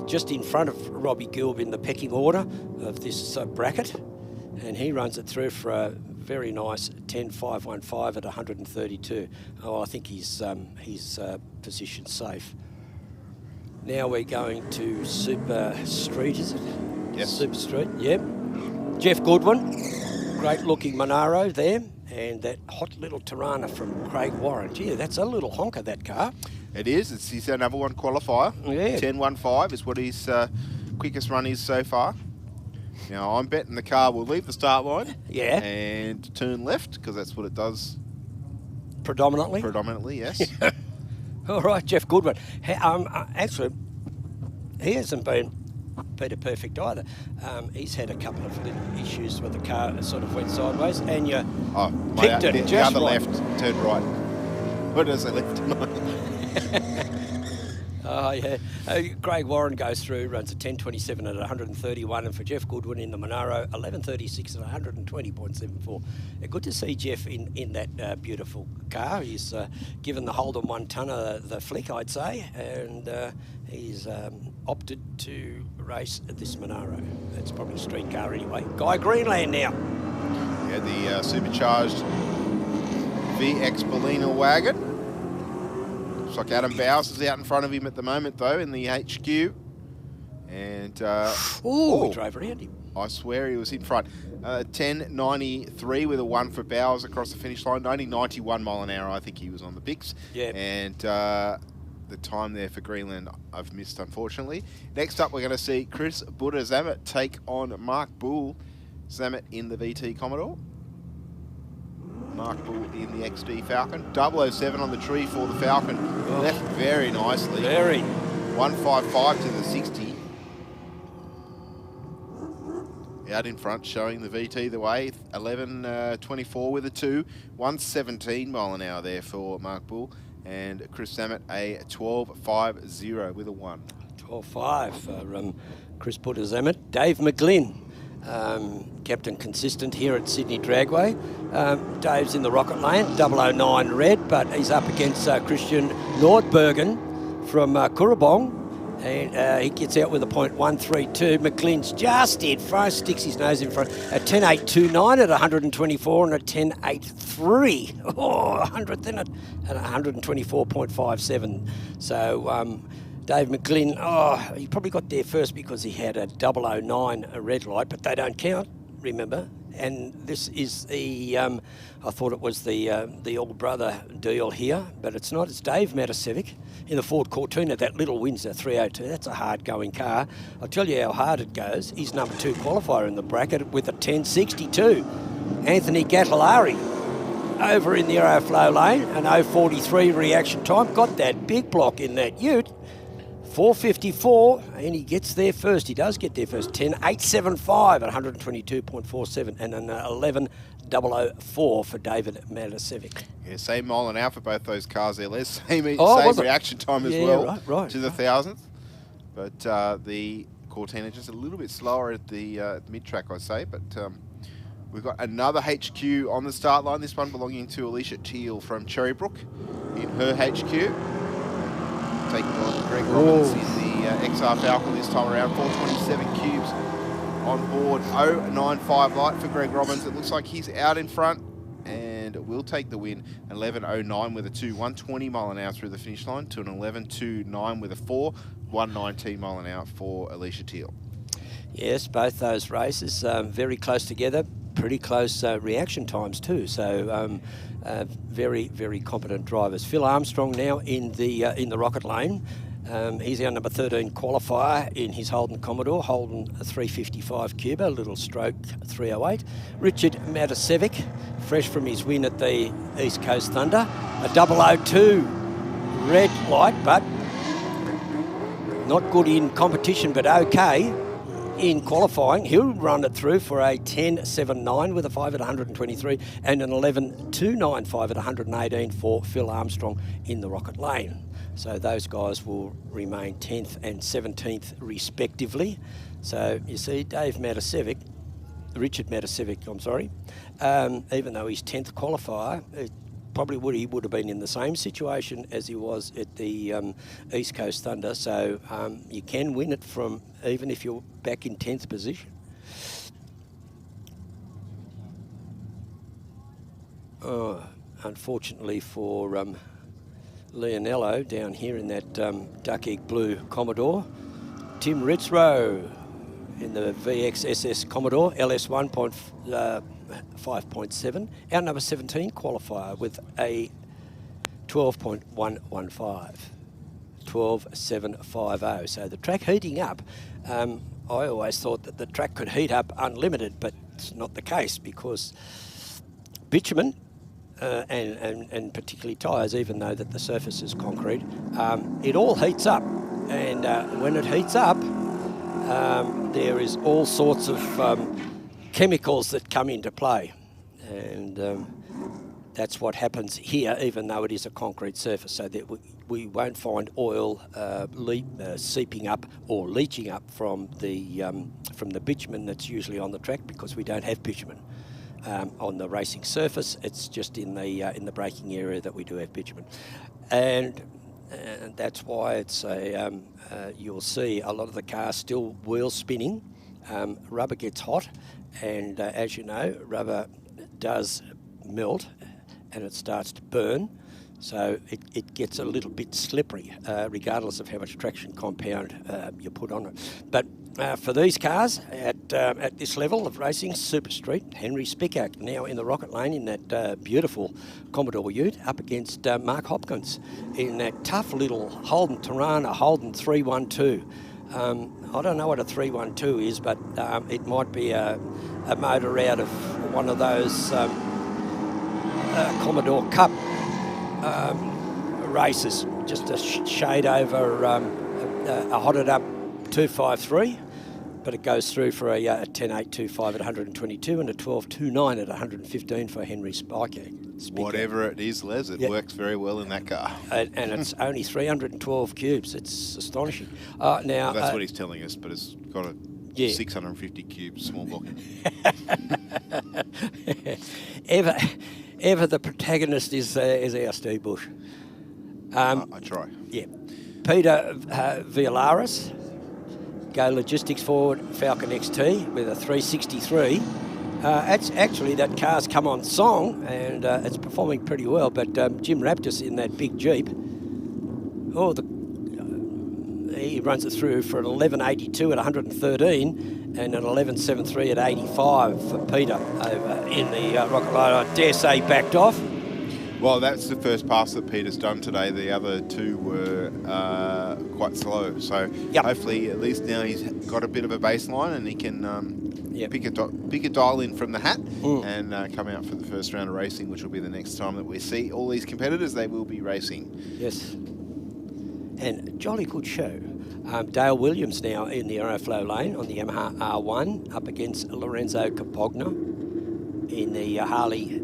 just in front of Robbie Gilb in the pecking order of this bracket, and he runs it through for a very nice 10.515 at 132. Oh, I think his position's safe. Now we're going to Super Street, is it? Yes. Super Street, yep. Jeff Goodwin, great looking Monaro there, and that hot little Tirana from Craig Warren. Gee, that's a little honker, that car. It is. It's his number one qualifier. Yeah. 10.15 is what his quickest run is so far. Now, I'm betting the car will leave the start line. Yeah. And turn left, because that's what it does. Predominantly? Predominantly, yes. All right, Jeff Goodwin. Actually, he hasn't been Peter Perfect either. He's had a couple of little issues where the car sort of went sideways, and you picked it the just other right. left turned right. What does it left? Oh, yeah. Craig Warren goes through, runs a 10.27 at 131, and for Jeff Goodwin in the Monaro, 11.36 at 120.74. Good to see Jeff in that beautiful car. He's given the Holden 1 tonner the flick, I'd say, and he's opted to race this Monaro. That's probably a street car anyway. Guy Greenland now. Yeah, the supercharged VX Bellina wagon. Looks like Adam Bowes is out in front of him at the moment, though, in the HQ. And he drove around him. I swear he was in front. 10.93 with a 1 for Bowes across the finish line. Only 91 mile an hour, I think he was on the Bix. Yeah. And the time there for Greenland I've missed, unfortunately. Next up, we're going to see Chris Buddha-Zammit take on Mark Bull. Zammit in the VT Commodore. Mark Bull in the XD Falcon. 007 on the tree for the Falcon. Left very nicely. Very. 155 to the 60. Out in front, showing the VT the way. 11.24 with a 2. 117 mile an hour there for Mark Bull. And Chris Zammit a 12.50 with a 1. 12.5 for Chris Buddha-Zammit. Dave McGlynn. Captain consistent here at Sydney Dragway. Dave's in the Rocket Lane, 009 red, but he's up against Christian Nordbergen from Kurrabong, and he gets out with a .132. McLean's just in front, sticks his nose in front, a 10.829 at 124 and a 10.83. Oh, 100th in it at 124.57. So Dave McGlynn, he probably got there first because he had a 009 red light, but they don't count, remember. And this is the, I thought it was the old brother deal here, but it's not. It's Dave Matasevic in the Ford Cortina, that little Windsor 302. That's a hard-going car. I'll tell you how hard it goes. He's number 2 qualifier in the bracket with a 10.62. Anthony Gattalari over in the Aeroflow lane, an 0.43 reaction time. Got that big block in that ute. 4:54, and he gets there first. He does get there first. 10:875 at 122.47, and an 11:004 for David Matasevic. Yeah, same mile an hour for both those cars there, Les. Same reaction time as Yeah, well right, to the thousandth. But the Cortina just a little bit slower at the mid-track, I'd say. But we've got another HQ on the start line. This one belonging to Alicia Teal from Cherrybrook in her HQ. Taking on Greg Robbins in the XR Falcon this time around. 427 cubes on board. 0.95 light for Greg Robbins. It looks like he's out in front and will take the win. 11.09 with a 2. 120 mile an hour through the finish line to an 11.29 with a 4. 119 mile an hour for Alicia Teal. Yes, both those races very close together. Pretty close reaction times too. So very, very competent drivers. Phil Armstrong now in the rocket lane. He's our number 13 qualifier in his Holden Commodore. Holden a 355 Cuba, little stroke 308. Richard Matasevic, fresh from his win at the East Coast Thunder. A 002 red light, but not good in competition, but okay in qualifying. He'll run it through for a 10.79 with a 5 at 123 and an 11.295 at 118 for Phil Armstrong in the rocket lane. So those guys will remain 10th and 17th respectively. So you see Richard Matasevic, I'm sorry, even though he's 10th qualifier, he would have been in the same situation as he was at the East Coast Thunder. So you can win it from even if you're back in 10th position. Oh, unfortunately for Leonello down here in that duck egg blue Commodore, Tim Ritzrow in the VX SS Commodore LS 1.5.7, our number 17 qualifier with a 12.115, 12.750. So the track heating up. I always thought that the track could heat up unlimited, but it's not the case because bitumen and particularly tyres, even though that the surface is concrete, it all heats up. And when it heats up, there is all sorts of chemicals that come into play. And that's what happens here, even though it is a concrete surface, so that we won't find oil seeping up or leaching up from the bitumen that's usually on the track, because we don't have bitumen on the racing surface. It's just in the braking area that we do have bitumen, and that's why it's you'll see a lot of the cars still wheel spinning. Rubber gets hot, and as you know, rubber does melt and it starts to burn, so it gets a little bit slippery regardless of how much traction compound you put on it. But for these cars at this level of racing, Super Street, Henry Spickak now in the rocket lane in that beautiful Commodore Ute up against Mark Hopkins in that tough little Holden Tirana, Holden 312. I don't know what a 312 is, but it might be a motor out of one of those Commodore Cup races, just a shade over a hotted up 253, but it goes through for a 10.825 at 122 and a 12.29 at 115 for Henry Spiker. Whatever it is, Les, it works very well in that car. And it's only 312 cubes. It's astonishing. Now well, that's what he's telling us, but it's got a 650 cube small block. Ever the protagonist is our Steve Bush. I try. Yeah. Peter Villaris, Go Logistics Forward Falcon XT with a 363. Actually, that car's come on song and it's performing pretty well, but Jim Raptus in that big Jeep, he runs it through for an 11.82 at 113 and an 11.73 at 85 for Peter over in the rocket line. I dare say backed off. Well, that's the first pass that Peter's done today. The other two were quite slow. So hopefully at least now he's got a bit of a baseline and he can pick a dial in from the hat and come out for the first round of racing, which will be the next time that we see all these competitors. They will be racing. Yes. and jolly good show. Dale Williams now in the Aeroflow lane on the Yamaha R1 up against Lorenzo Capogna in the Harley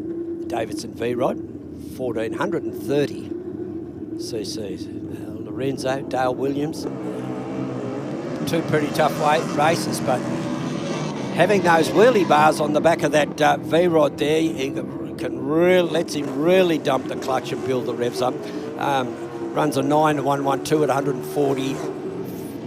Davidson V-Rod, 1430 cc's. Lorenzo, Dale Williams, two pretty tough races, but having those wheelie bars on the back of that V-Rod there, he lets him really dump the clutch and build the revs up. Runs a 9.112 at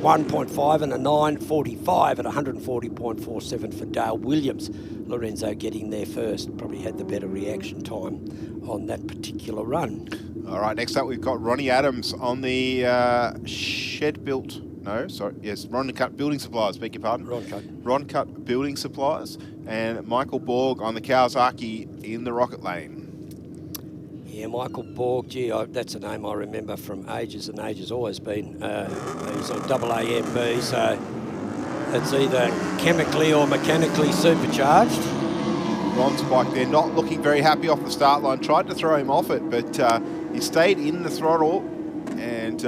141.5 and a 9.45 at 140.47 for Dale Williams. Lorenzo getting there first, probably had the better reaction time on that particular run. All right, next up we've got Ronnie Adams on the Ron Cut Building Supplies, beg your pardon. Ron Cut Building Supplies, and Michael Borg on the Kawasaki in the Rocket Lane. Yeah, Michael Borg, gee, that's a name I remember from ages and ages, always been. He's on AAMB, so it's either chemically or mechanically supercharged. Ron's bike there, not looking very happy off the start line. Tried to throw him off it, but he stayed in the throttle. And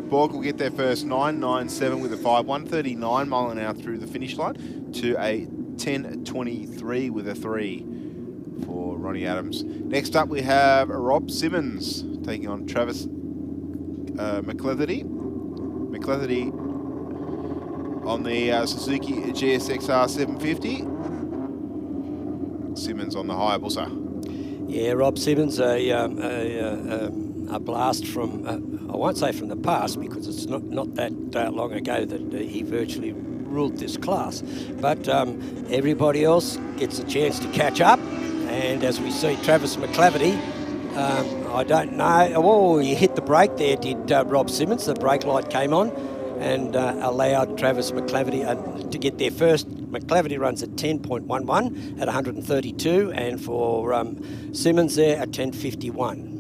Borg will get there first, 9.97 with a 5, 139 mile an hour through the finish line to a 10.23 with a 3 for Ronnie Adams. Next up we have Rob Simmons taking on Travis McLeatherty. McLeatherty on the Suzuki GSXR 750. Simmons on the Hayabusa. Yeah, Rob Simmons, a blast from, I won't say from the past because it's not that long ago that he virtually ruled this class, but everybody else gets a chance to catch up. And as we see Travis McLeatherty, I don't know, oh, he hit the brake there, did Rob Simmons. The brake light came on and allowed Travis McLeatherty to get there first. McLeatherty runs at 10.11 at 132, and for Simmons there at 10.51.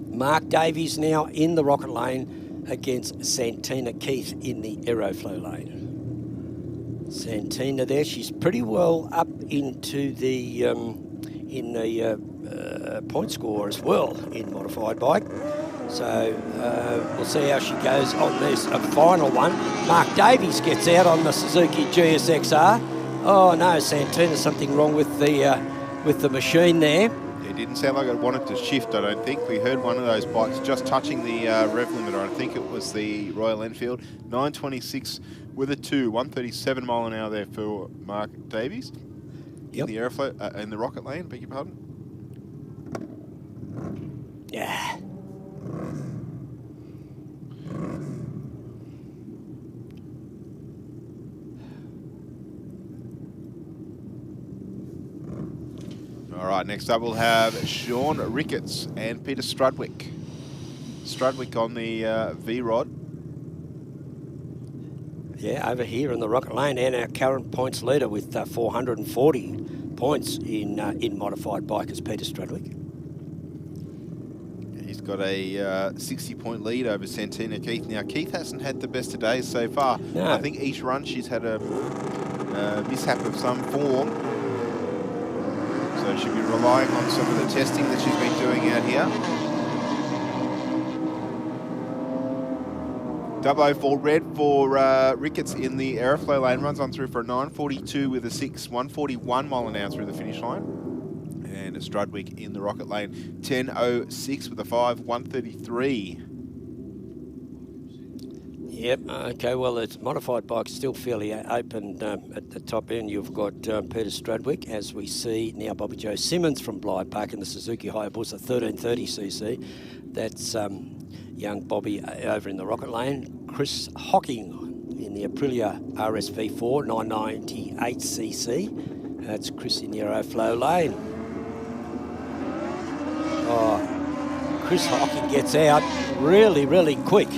Mark Davies now in the Rocket Lane against Santina Keith in the Aeroflow lane. Santina there, she's pretty well up into the point score as well in modified bike. So we'll see how she goes on this final one. Mark Davies gets out on the Suzuki GSXR. Oh no, Santina, something wrong with the machine there. It didn't sound like it wanted to shift, I don't think. We heard one of those bikes just touching the rev limiter. I think it was the Royal Enfield. 9.26 with a 2, 137 mile an hour there for Mark Davies. In the Aeroflow, in the Rocket Lane, beg your pardon. Yeah. All right, next up we'll have Sean Ricketts and Peter Strudwick. Strudwick on the V-Rod. Yeah, over here in the Rocket Lane, and our current points leader with 440 points in modified bike is Peter Strudwick. He's got a 60-point lead over Santina Keith. Now, Keith hasn't had the best of days so far. No. I think each run she's had a mishap of some form. So she'll be relying on some of the testing that she's been doing out here. 004 red for Ricketts in the Aeroflow lane. Runs on through for a 9.42 with a 6, 141 mile an hour through the finish line. And a Strudwick in the Rocket lane. 10.06 with a 5, 133. Yep, okay, well, it's modified bike still fairly open at the top end. You've got Peter Strudwick, as we see now Bobby Joe Simmons from Blythe Park in the Suzuki Hayabusa 1330cc. That's young Bobby over in the Rocket Lane. Chris Hocking in the Aprilia RSV4 998cc. That's Chris in the Aeroflow lane. Oh, Chris Hocking gets out really, really quick.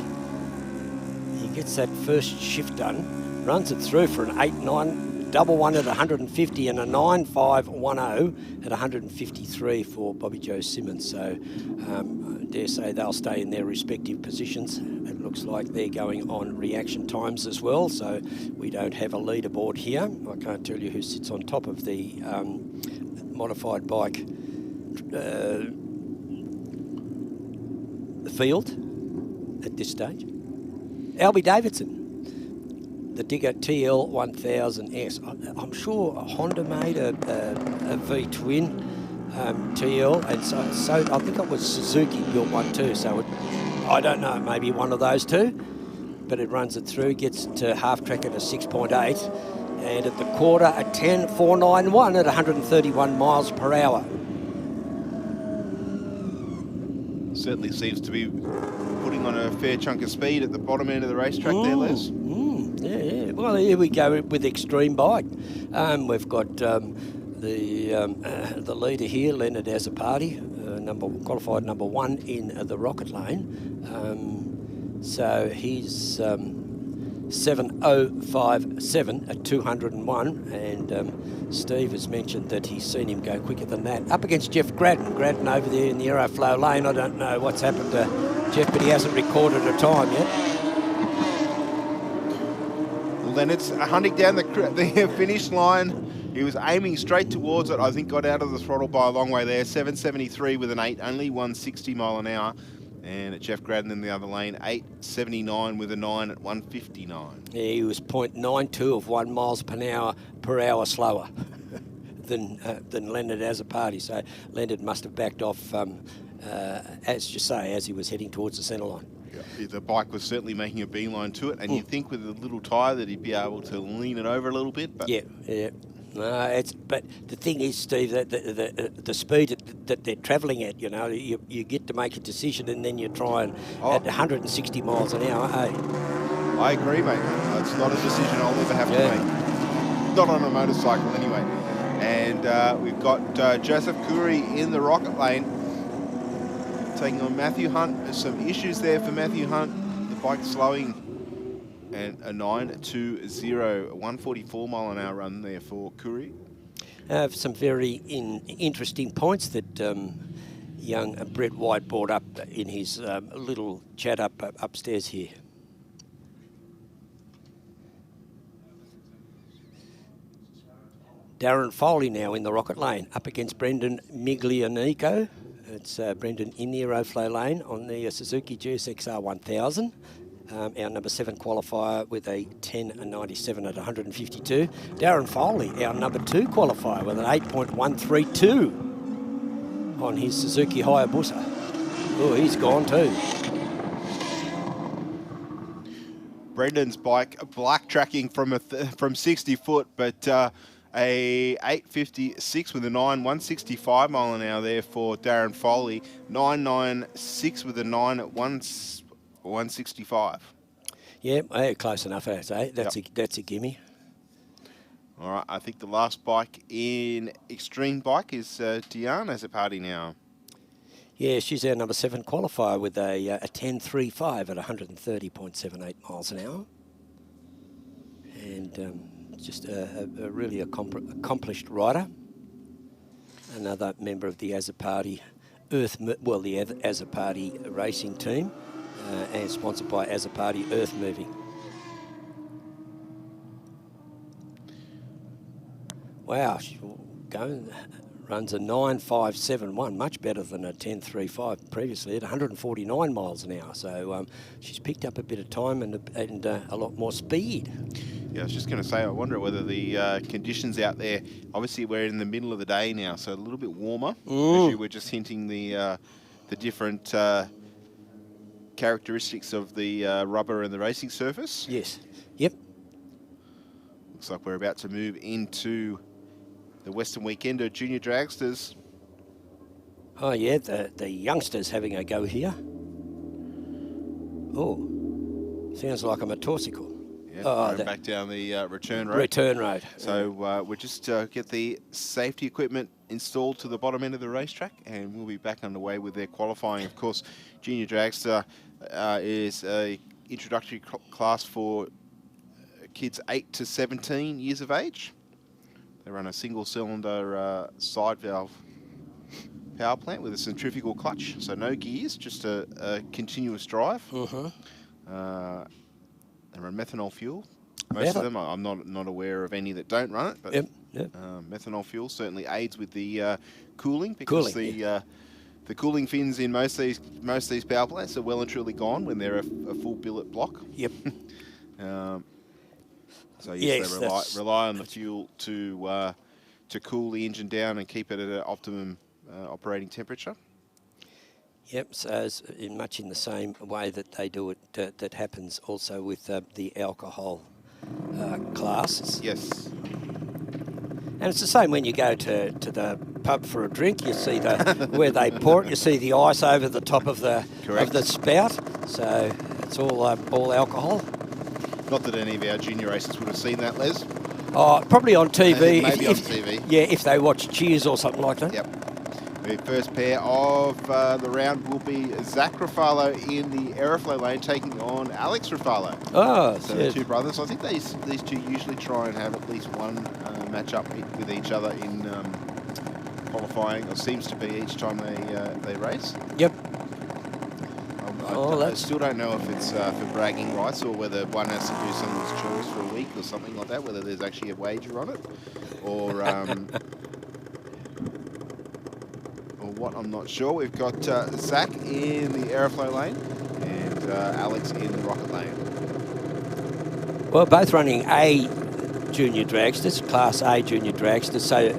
Gets that first shift done, runs it through for an 8.9, double one at 150 and a 9.510 at 153 for Bobby Joe Simmons. So I dare say they'll stay in their respective positions. It looks like they're going on reaction times as well, so we don't have a leaderboard here. I can't tell you who sits on top of the modified bike the field. at this stage. Albie Davidson, the Digger TL1000S. I'm sure Honda made a V-twin TL, and so I think it was Suzuki built one too. So I don't know, maybe one of those two, but it runs it through, gets to half track at a 6.8, and at the quarter a 10.491 at 131 miles per hour. Certainly seems to be putting on a fair chunk of speed at the bottom end of the racetrack there, Les. Yeah. Well, here we go with Extreme Bike. We've got the leader here, Leonard Azzopardi, qualified number 1 in the Rocket Lane. So he's 7:057 at 201, and Steve has mentioned that he's seen him go quicker than that. Up against Jeff Gradden. Gradden over there in the Aeroflow lane. I don't know what's happened to Jeff, but he hasn't recorded a time yet. Well, then it's hunting down the finish line. He was aiming straight towards it. I think got out of the throttle by a long way there. 7.73 with an 8, only 160 mile an hour. And at Jeff Gradden in the other lane, 8.79 with a 9 at 159. Yeah, he was 0.92 of 1 miles per hour slower than Leonard Azzopardi. So Leonard must have backed off, as you say, as he was heading towards the centre line. Yeah, the bike was certainly making a beeline to it, and you'd think with a little tyre that he'd be able to lean it over a little bit. But yeah. No, but the thing is, Steve, that the speed that they're travelling at, you get to make a decision and then you try and at 160 miles an hour. Hey. I agree, mate. It's not a decision I'll ever have to make. Not on a motorcycle, anyway. And we've got Joseph Curry in the Rocket Lane, taking on Matthew Hunt. There's some issues there for Matthew Hunt. The bike slowing. And a 9.20, 144 mile an hour run there for Curry. Some very interesting points that young Brett White brought up in his little chat upstairs here. Darren Foley now in the Rocket Lane, up against Brendan Miglianico. It's Brendan in the Aeroflow lane on the Suzuki GSXR 1000. Our number 7 qualifier with a 10.97 at 152. Darren Foley, our number 2 qualifier with an 8.132 on his Suzuki Hayabusa. Oh, he's gone too. Brendan's bike black tracking from 60 foot, but a 8.56 with a 165 mile an hour there for Darren Foley. 9.96 with a 9 at 165. Yeah, close enough, I'd say. That's a gimme. All right, I think the last bike in Extreme Bike is Diana Azzopardi now. Yeah, she's our number 7 qualifier with a 10.35 at 130.78 miles an hour. And just a really accomplished rider. Another member of the Azzopardi the Azzopardi racing team. And sponsored by Azzopardi Earth Moving. Wow, she runs a 9.571, much better than a 10.35 previously at 149 miles an hour. So she's picked up a bit of time and a lot more speed. Yeah, I was just going to say, I wonder whether the conditions out there, obviously we're in the middle of the day now, so a little bit warmer. As you were just hinting the different characteristics of the rubber and the racing surface. Yes. Yep. Looks like we're about to move into the Western Weekender Junior Dragsters. Oh yeah, the youngsters having a go here. Oh, sounds like a motorcycle. Yeah, back down the return road. Return road. So we'll just get the safety equipment installed to the bottom end of the racetrack, and we'll be back underway with their qualifying. Of course, Junior Dragster is a introductory class for kids 8 to 17 years of age. They run a single-cylinder side valve power plant with a centrifugal clutch, so no gears, just a continuous drive. They run methanol fuel. Most of them, I'm not aware of any that don't run it, but methanol fuel certainly aids with the cooling, because the The cooling fins in most of these power plants are well and truly gone when they're a full billet block. Yep. So yes, Yes, they rely on the fuel to cool the engine down and keep it at an optimum operating temperature. Yep, so it's much in the same way that they do it, that happens also with the alcohol classes. Yes. And it's the same when you go to the pub for a drink. You see where they pour it. You see the ice over the top of the spout. So it's all alcohol. Not that any of our junior racers would have seen that, Les. Oh, probably on TV. Maybe on TV. Yeah, if they watch Cheers or something like that. Yep. The first pair of the round will be Zach Ruffalo in the Aeroflow lane taking on Alex Ruffalo. Oh, so the two brothers. I think these two usually try and have at least one match up with each other in qualifying, or seems to be each time they race. Yep. I still don't know if it's for bragging rights or whether one has to do some of his chores for a week or something like that, whether there's actually a wager on it or what, I'm not sure. We've got Zach in the Aeroflow lane and Alex in the Rocket lane. Well, both running A junior dragsters, Class A junior dragsters, so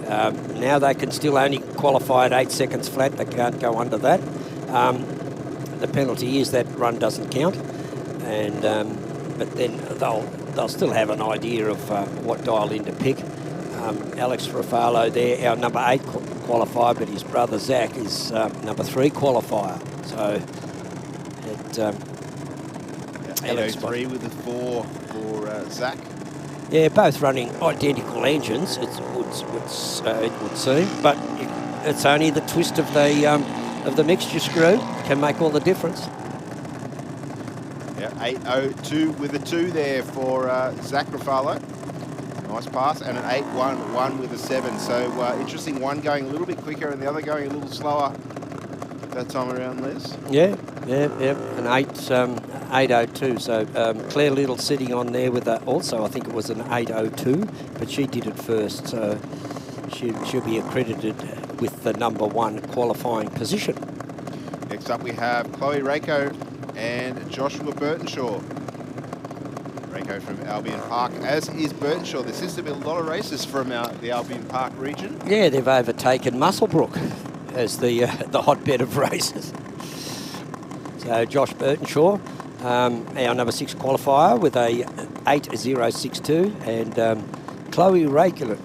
now they can still only qualify at 8 seconds flat. They can't go under that. The penalty is that run doesn't count, and but then they'll still have an idea of what dial in to pick. Alex Ruffalo there, our number 8 qualifier, but his brother Zach is number 3 qualifier. So it 803 with the 4 for Zach. Yeah, both running identical engines. It would seem, but it's only the twist of the mixture screw can make all the difference. Yeah, 802 with a 2 there for Zach Ruffalo. Nice pass, and an 811 with a 7. So interesting, one going a little bit quicker and the other going a little slower that time around, Les. Yeah, an 802. So Claire Little sitting on there with also, I think it was an 802, but she did it first. So she'll be accredited with the number 1 qualifying position. Next up we have Chloe Rako and Joshua Burtonshaw. Rako from Albion Park, as is Burtonshaw. There seems to be a lot of races from the Albion Park region. Yeah, they've overtaken Musselbrook as the hotbed of races. So Josh Burtonshaw, our number 6 qualifier with a 8062, and Chloe Rako,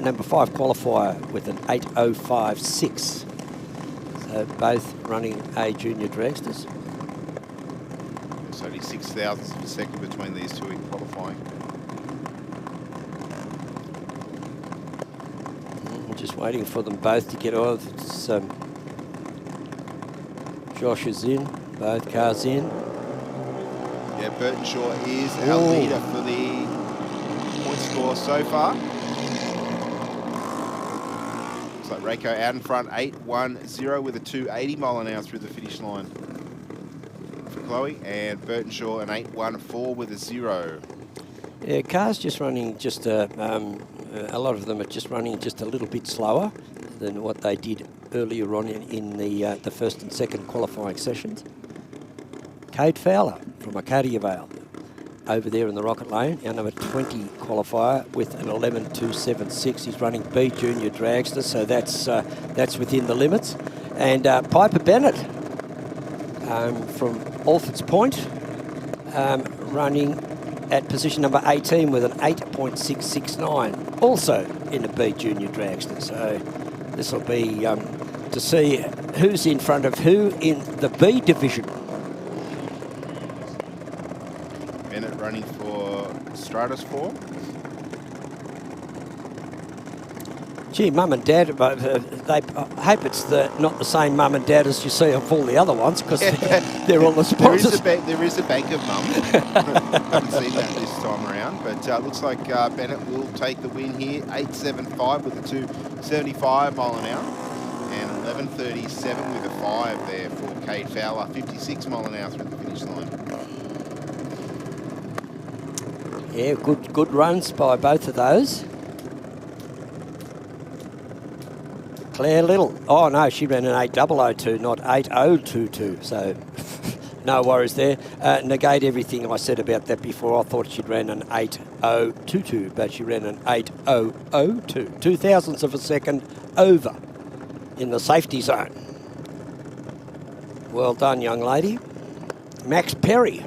number 5 qualifier with an 8056. So both running A junior dragsters. There's only 6 thousandths of a second between these two in qualifying. Just waiting for them both to get off. It's, Josh is in, both cars in. Yeah, Burtonshaw is our leader for the point score so far. Looks like Rako out in front, 810 with a 280 mile an hour through the finish line for Chloe, and Burtonshaw an 814 with a 0. Yeah, cars just running just a lot of them are just running just a little bit slower than what they did earlier on in the first and second qualifying sessions. Kate Fowler from Arcadia Vale over there in the Rocket lane, our number 20 qualifier with an 11276. He's running B junior dragster, so that's within the limits. And Piper Bennett from Alford's Point, running at position number 18 with an 8.669, also in a B junior dragster. So this will be to see who's in front of who in the B division. Bennett running for Stratus 4. Gee, mum and dad, I hope it's not the same mum and dad as you see of all the other ones, because they're all the sponsors. There is a bank of mums. Haven't seen that this time around, but looks like Bennett will take the win here. 875 with a 275 mile an hour, and 1137 with a 5 there for Kate Fowler. 56 mile an hour through the finish line. Yeah, good runs by both of those. Claire Little. Oh, no, she ran an 8002, not 8022. So no worries there. Negate everything I said about that before. I thought she'd ran an 8022, but she ran an 8002. 0.02 of a second over in the safety zone. Well done, young lady. Max Perry,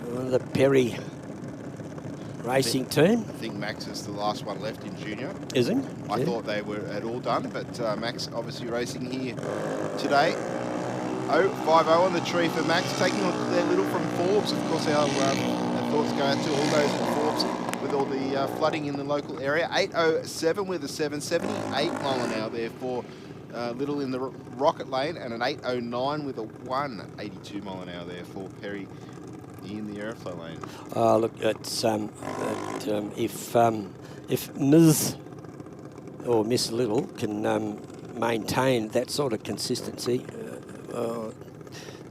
the Perry racing team. I think Max is the last one left in junior. Is he? I thought they were at all done, but Max obviously racing here today. 0.50 on the tree for Max, taking on Claire Little from Forbes. Of course, our thoughts go out to all those in Forbes with all the flooding in the local area. 8.07 with a 778 mile an hour there for Little in the rocket lane, and an 8.09 with a 182 mile an hour there for Perry in the aeroflow lane. Look, it's if Ms. or Miss Little can maintain that sort of consistency,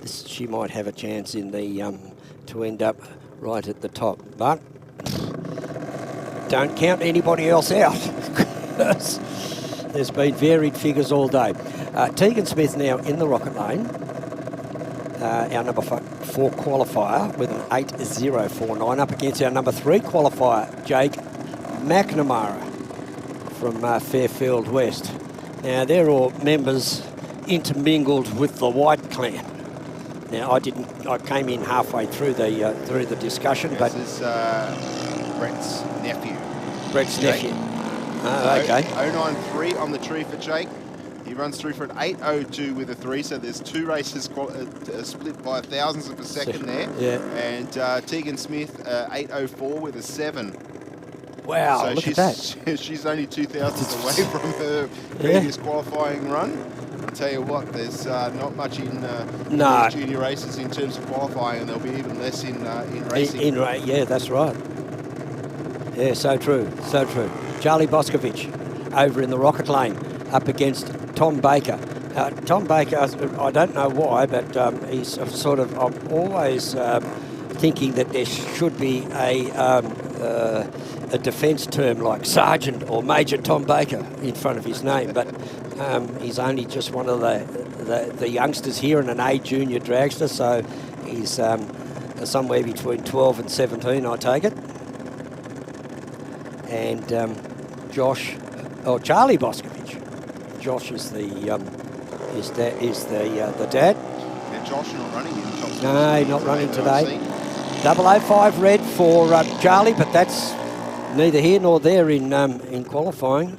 she might have a chance in the to end up right at the top. But don't count anybody else out. There's been varied figures all day. Tegan Smith now in the rocket lane. Our number 4 qualifier with an 8.049 up against our number 3 qualifier, Jake McNamara from Fairfield West. Now they're all members intermingled with the White Clan. Now I came in halfway through the discussion, but this is Brett's nephew. Brett's nephew. Okay. 0.93 on the tree for Jake. He runs through for an 8.02 with a 3, so there's 2 races split by thousandths of a second there. Yeah. And Tegan Smith, 8.04 with a 7. Wow, so look at that. She's only 2 thousandths away from her previous qualifying run. I'll tell you what, there's not much in these junior races in terms of qualifying, and there'll be even less in racing. Yeah, that's right. Yeah, so true, so true. Charlie Boscovich over in the rocket lane up against Tom Baker. Tom Baker, I don't know why, but he's sort of, I'm always thinking that there should be a defence term like Sergeant or Major Tom Baker in front of his name, but he's only just one of the youngsters here in an A junior dragster, so he's somewhere between 12 and 17, I take it. And Charlie Boscovich. Josh is the dad. And Josh not running in the top. No, not running today. 005 red for Charlie, but that's neither here nor there in qualifying.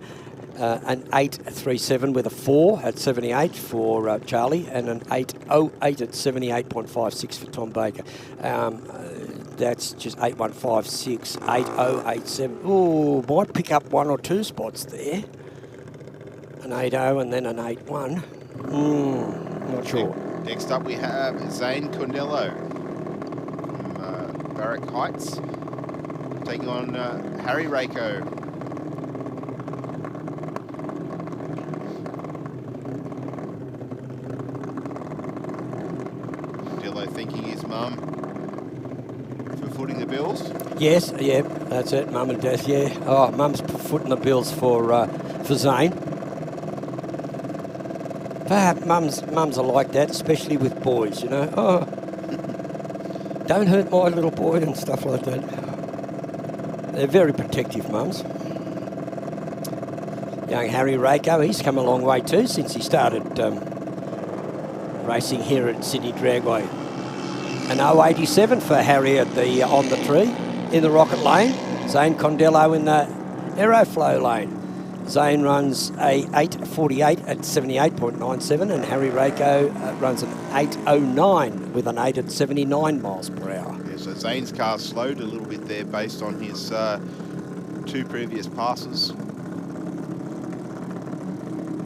An 8.37 with a 4 at 78 for Charlie, and an 8.08 at 78.56 for Tom Baker. That's just 8.156, 8.087. Ooh, might pick up 1 or 2 spots there. An 8.0 and then an 8.1. Not sure. Next up we have Zane Condello from Barrack Heights, taking on Harry Rako. Condello thanking his mum for footing the bills. Yes, yeah, that's it, mum and dad, yeah. Oh, mum's footing the bills for Zane. Perhaps mums are like that, especially with boys, you know. Oh, don't hurt my little boy and stuff like that. They're very protective mums. Young Harry Rako, he's come a long way too since he started racing here at Sydney Dragway. An 0.87 for Harry at on the tree in the rocket lane. Zane Condello in the aeroflow lane. Zane runs a 8.48 at 78.97, and Harry Rako runs an 8.09 with an 8 at 79 miles per hour. Yeah, so Zane's car slowed a little bit there based on his 2 previous passes.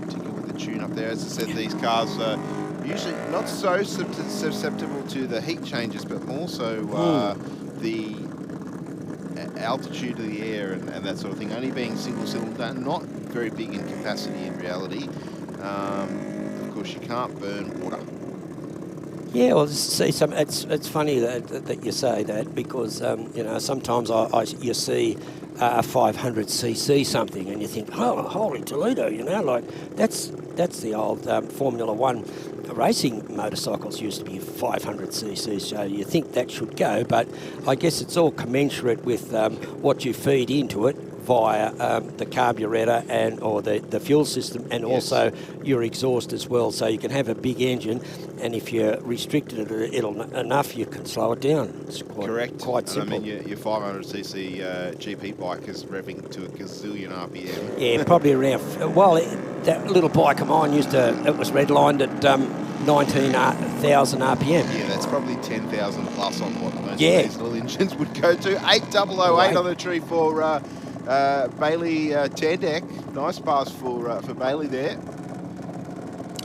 Particularly with the tune up there. As I said, these cars are usually not so susceptible to the heat changes, but more so the altitude of the air and that sort of thing. Only being single cylinder, not very big in capacity in reality. Of course, you can't burn water. Yeah, well, see, it's funny that you say that because you know, sometimes you see 500cc something and you think, oh, holy Toledo, you know, like that's the old Formula One racing motorcycles used to be 500cc, so you think that should go, but I guess it's all commensurate with what you feed into it via the carburetor or the fuel system, and also your exhaust as well. So you can have a big engine, and if you're restricted enough, you can slow it down. It's quite simple. I mean, your 500cc GP bike is revving to a gazillion RPM. Yeah, probably around. Well, that little bike of mine it was redlined at 19,000 RPM. Yeah, that's probably 10,000 plus on what most of these little engines would go to. 8008 on the tree for Bailey Tandek. Nice pass for Bailey there.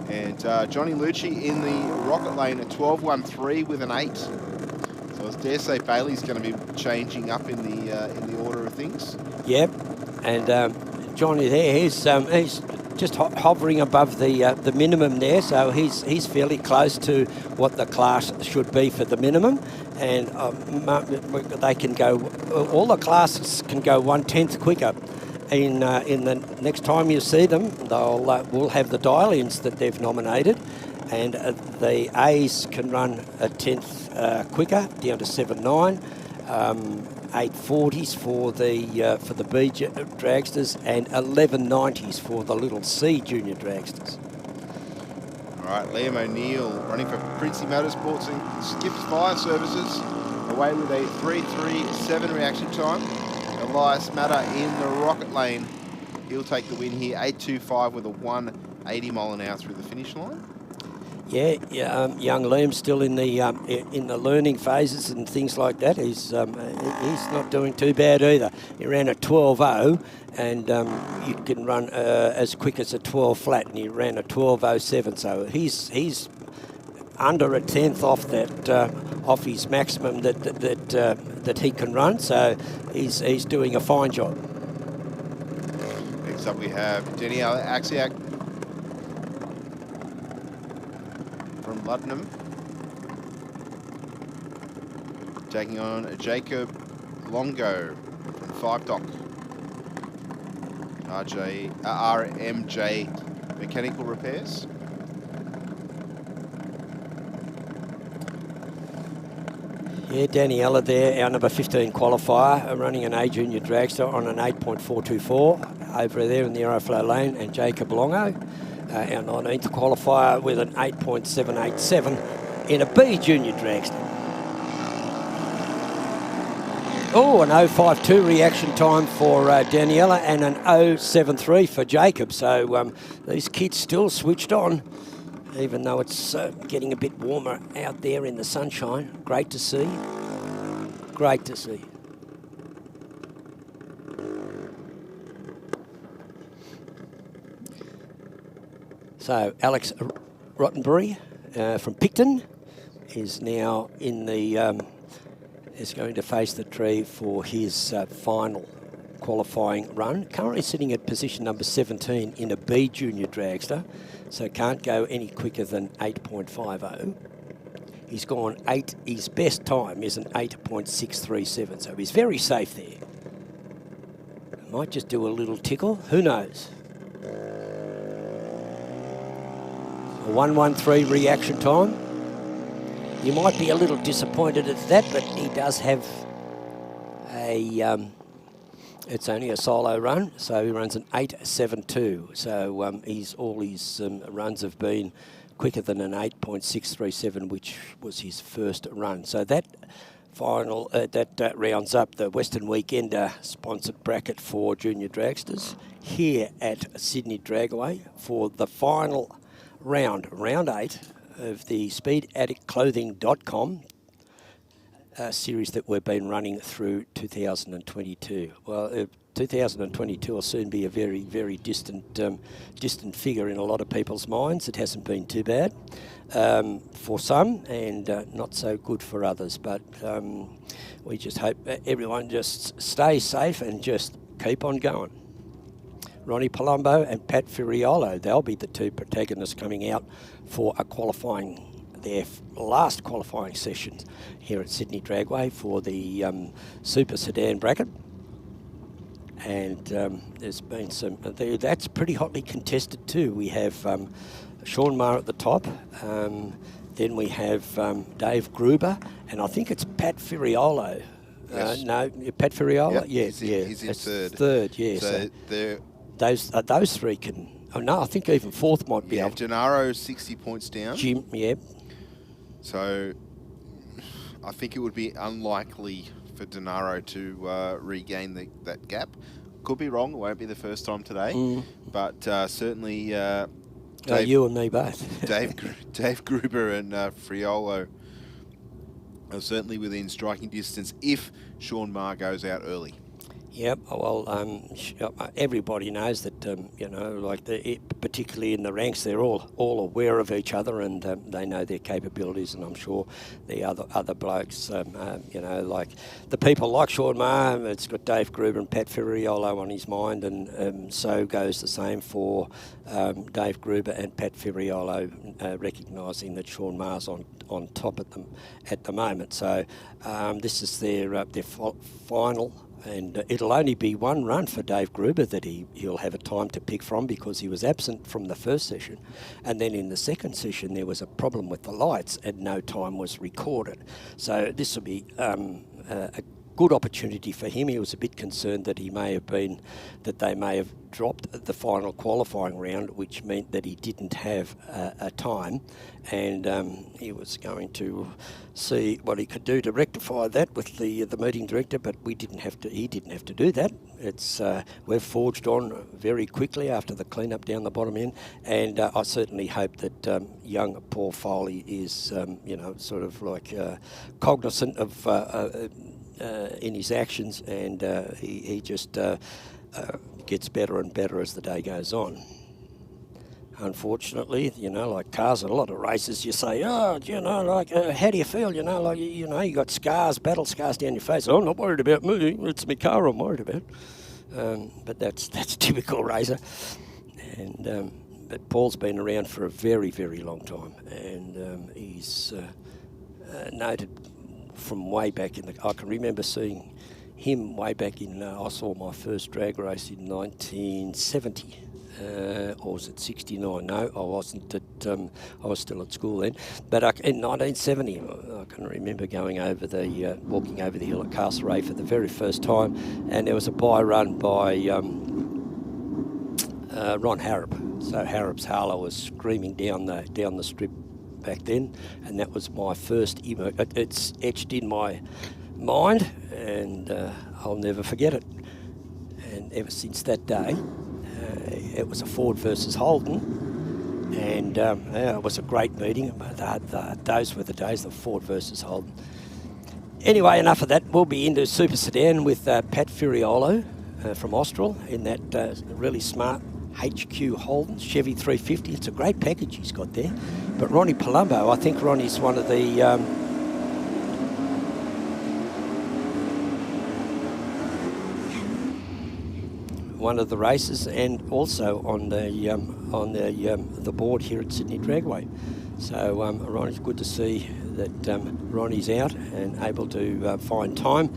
And Johnny Lucci in the rocket lane at 12.13 with an 8. So I dare say Bailey's going to be changing up in the order of things. Yep, and Johnny there, he's just hovering above the minimum there, so he's fairly close to what the class should be for the minimum, and they can go. All the classes can go 1/10 quicker. In the next time you see them, we'll have the dial-ins that they've nominated, and the A's can run a 10th quicker, down to 7.9. 840s for the B dragsters, and 1190s for the little C junior dragsters. All right, Liam O'Neill running for Princey Motorsports and Skips Fire Services, away with a 3.37 reaction time. Elias Matter in the rocket lane. He'll take the win here, 8.25 with a 180 mile an hour through the finish line. Yeah, young Liam's still in the learning phases and things like that. He's not doing too bad either. He ran a 12.0, and you can run as quick as a 12 flat, and he ran a 12.07. So he's under a 10th off his maximum that he can run. So he's doing a fine job. Next up we have Danielle Axiak from Luddenham, taking on Jacob Longo from Five Dock. RMJ Mechanical Repairs. Yeah, Daniela there, our number 15 qualifier, running an A junior dragster on an 8.424 over there in the Aeroflow lane, and Jacob Longo, our 19th qualifier, with an 8.787 in a B junior dragster. Oh, an 0.52 reaction time for Daniela, and an 0.73 for Jacob. So these kids still switched on, even though it's getting a bit warmer out there in the sunshine. Great to see. Great to see. So Alex Rottenbury from Picton is now in the is going to face the tree for his final qualifying run. Currently sitting at position number 17 in a B junior dragster, so can't go any quicker than 8.50. He's gone 8. His best time is an 8.637, so he's very safe there. Might just do a little tickle. Who knows? A 1.13 reaction time. You might be a little disappointed at that, but he does have a... it's only a solo run, so he runs an 8.72. So all his runs have been quicker than an 8.637, which was his first run. So that final that rounds up the Western Weekender sponsored bracket for junior dragsters here at Sydney Dragaway for the final round 8 of the Speed Adict Clothing.com series that we've been running through 2022. Well, 2022 will soon be a very, very distant figure in a lot of people's minds. It hasn't been too bad for some, and not so good for others. But we just hope everyone just stays safe and just keep on going. Ronnie Palumbo and Pat Furiolo, they'll be the two protagonists coming out for a qualifying their last qualifying session here at Sydney Dragway for the Super Sedan bracket. And there's been some, that's pretty hotly contested too. We have Sean Maher at the top, then we have Dave Gruber, and I think it's Pat Firiolo. Yes. No, Pat Firiolo? Yep, Yeah, he's in third. Third, yeah. So those three can, oh no, I think even fourth might be able. Gennaro 60 points down. Jim, yeah. So I think it would be unlikely for Gennaro to regain that gap. Could be wrong, it won't be the first time today, but certainly you and me both. Dave Gruber and Friolo are certainly within striking distance if Sean Maher goes out early. Yep. Well, everybody knows that particularly in the ranks, they're all aware of each other, and they know their capabilities. And I'm sure the other blokes, like the people like Sean Maher, it's got Dave Gruber and Pat Firiolo on his mind, and so goes the same for Dave Gruber and Pat Firiolo, recognising that Sean Maher's on top at the moment. So this is their final. And it'll only be one run for Dave Gruber that he'll have a time to pick from, because he was absent from the first session. And then in the second session, there was a problem with the lights and no time was recorded. So this will be a good opportunity for him. He was a bit concerned that they may have dropped the final qualifying round, which meant that he didn't have a time, and he was going to see what he could do to rectify that with the meeting director, but he didn't have to do that. It's we've forged on very quickly after the clean-up down the bottom end, and I certainly hope that young Paul Foley is sort of like cognizant of in his actions, and he just gets better and better as the day goes on. Unfortunately, like cars at a lot of races, you say, how do you feel? You got scars, battle scars down your face. Oh, I'm not worried about me. It's my car I'm worried about. But that's typical racer. And but Paul's been around for a very, very long time, and he's noted from way back I can remember seeing him way back in, I saw my first drag race in 1970, or was it 69? No, I wasn't I was still at school then. But in 1970, I can remember going over walking over the hill at Castlereagh for the very first time, and there was a bye run by Ron Harrop. So Harrop's Harlow was screaming down the strip back then, and that was my first image. It's etched in my mind, and I'll never forget it. And ever since that day, it was a Ford versus Holden, and it was a great meeting. Those were the days of Ford versus Holden. Anyway, enough of that. We'll be into Super Sedan with Pat Firiolo from Austral in that really smart HQ Holden Chevy 350. It's a great package he's got there. But Ronnie Palumbo, I think Ronnie's one of the racers, and also on the board here at Sydney Dragway. So Ronnie's good to see that Ronnie's out and able to find time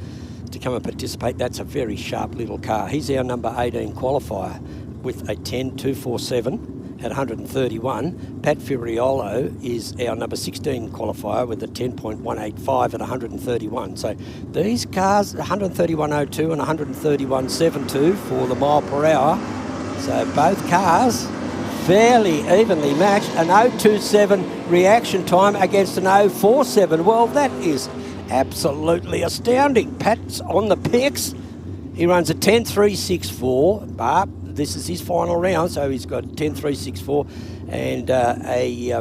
to come and participate. That's a very sharp little car. He's our number 18 qualifier with a 10.247 at 131. Pat Firiolo is our number 16 qualifier with a 10.185 at 131. So these cars, 131.02 and 131.72 for the mile per hour. So both cars fairly evenly matched. An 0.27 reaction time against an 0.47. Well, that is absolutely astounding. Pat's on the picks. He runs a 10.364, but this is his final round, so he's got 10.364 and a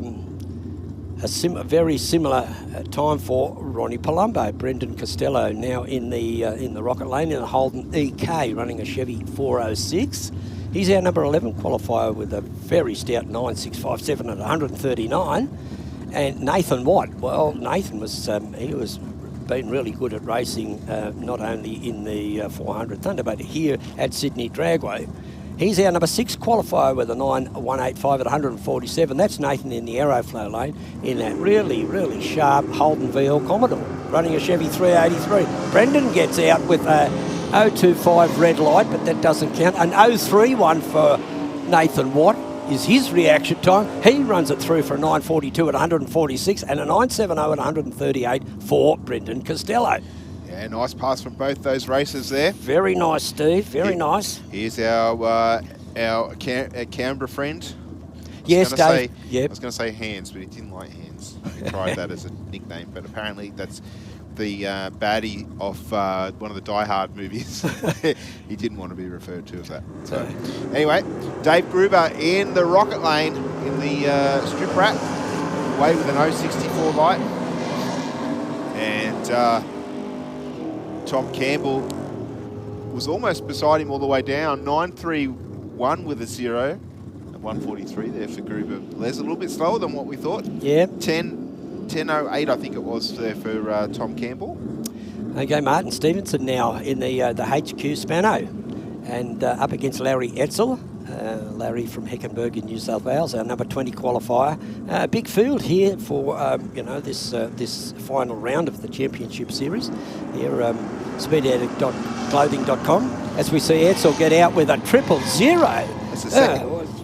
very similar time for Ronnie Palumbo. Brendan Costello now in the Rocket Lane in the Holden EK, running a Chevy 406. He's our number 11 qualifier with a very stout 9.657 at 139. And Nathan White, well, Nathan was been really good at racing, not only in the 400 Thunder, but here at Sydney Dragway. He's our number 6 qualifier with a 9.185 at 147. That's Nathan in the Aeroflow lane in that really, really sharp Holden VL Commodore, running a Chevy 383. Brendan gets out with a 025 red light, but that doesn't count. An 031 for Nathan Watt is his reaction time. He runs it through for a 942 at 146 and a 970 at 138 for Brendan Costello. Yeah, nice pass from both those races there. Very nice, Steve. Very nice. Here's our Canberra friend. Yes, Dave. I was going to say Hands, but he didn't like Hands. He tried that as a nickname, but apparently that's the baddie of one of the Die Hard movies. He didn't want to be referred to as that. So anyway, Dave Gruber in the rocket lane in the strip rat, away with an 064 light. And Tom Campbell was almost beside him all the way down. 931 with a 0 at 143 there for Gruber. Les, a little bit slower than what we thought. Yeah. 10.08 I think it was there for Tom Campbell. Okay, Martin Stevenson now in the HQ Spano and up against Larry Etzel. Larry from Heckenberg in New South Wales, our number 20 qualifier. Big field here for this final round of the Championship Series. Here, Speed Adict Clothing.com. As we see Etzel get out with a 000. That's the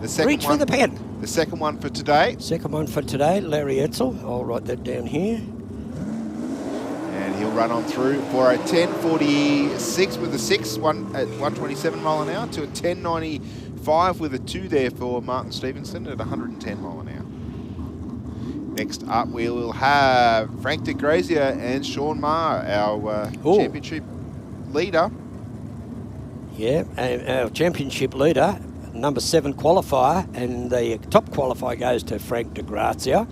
second reach one for the pen. The second one for today. Second one for today, Larry Etzel. I'll write that down here. And he'll run on through for a 10.46 with a 6, at 127 mile an hour to a 10.95 with a 2 there for Martin Stevenson at 110 mile an hour. Next up, we will have Frank de Grazier and Sean Maher, our championship leader. Yeah, our championship leader, number 7 qualifier, and the top qualifier goes to Frank de Grazia.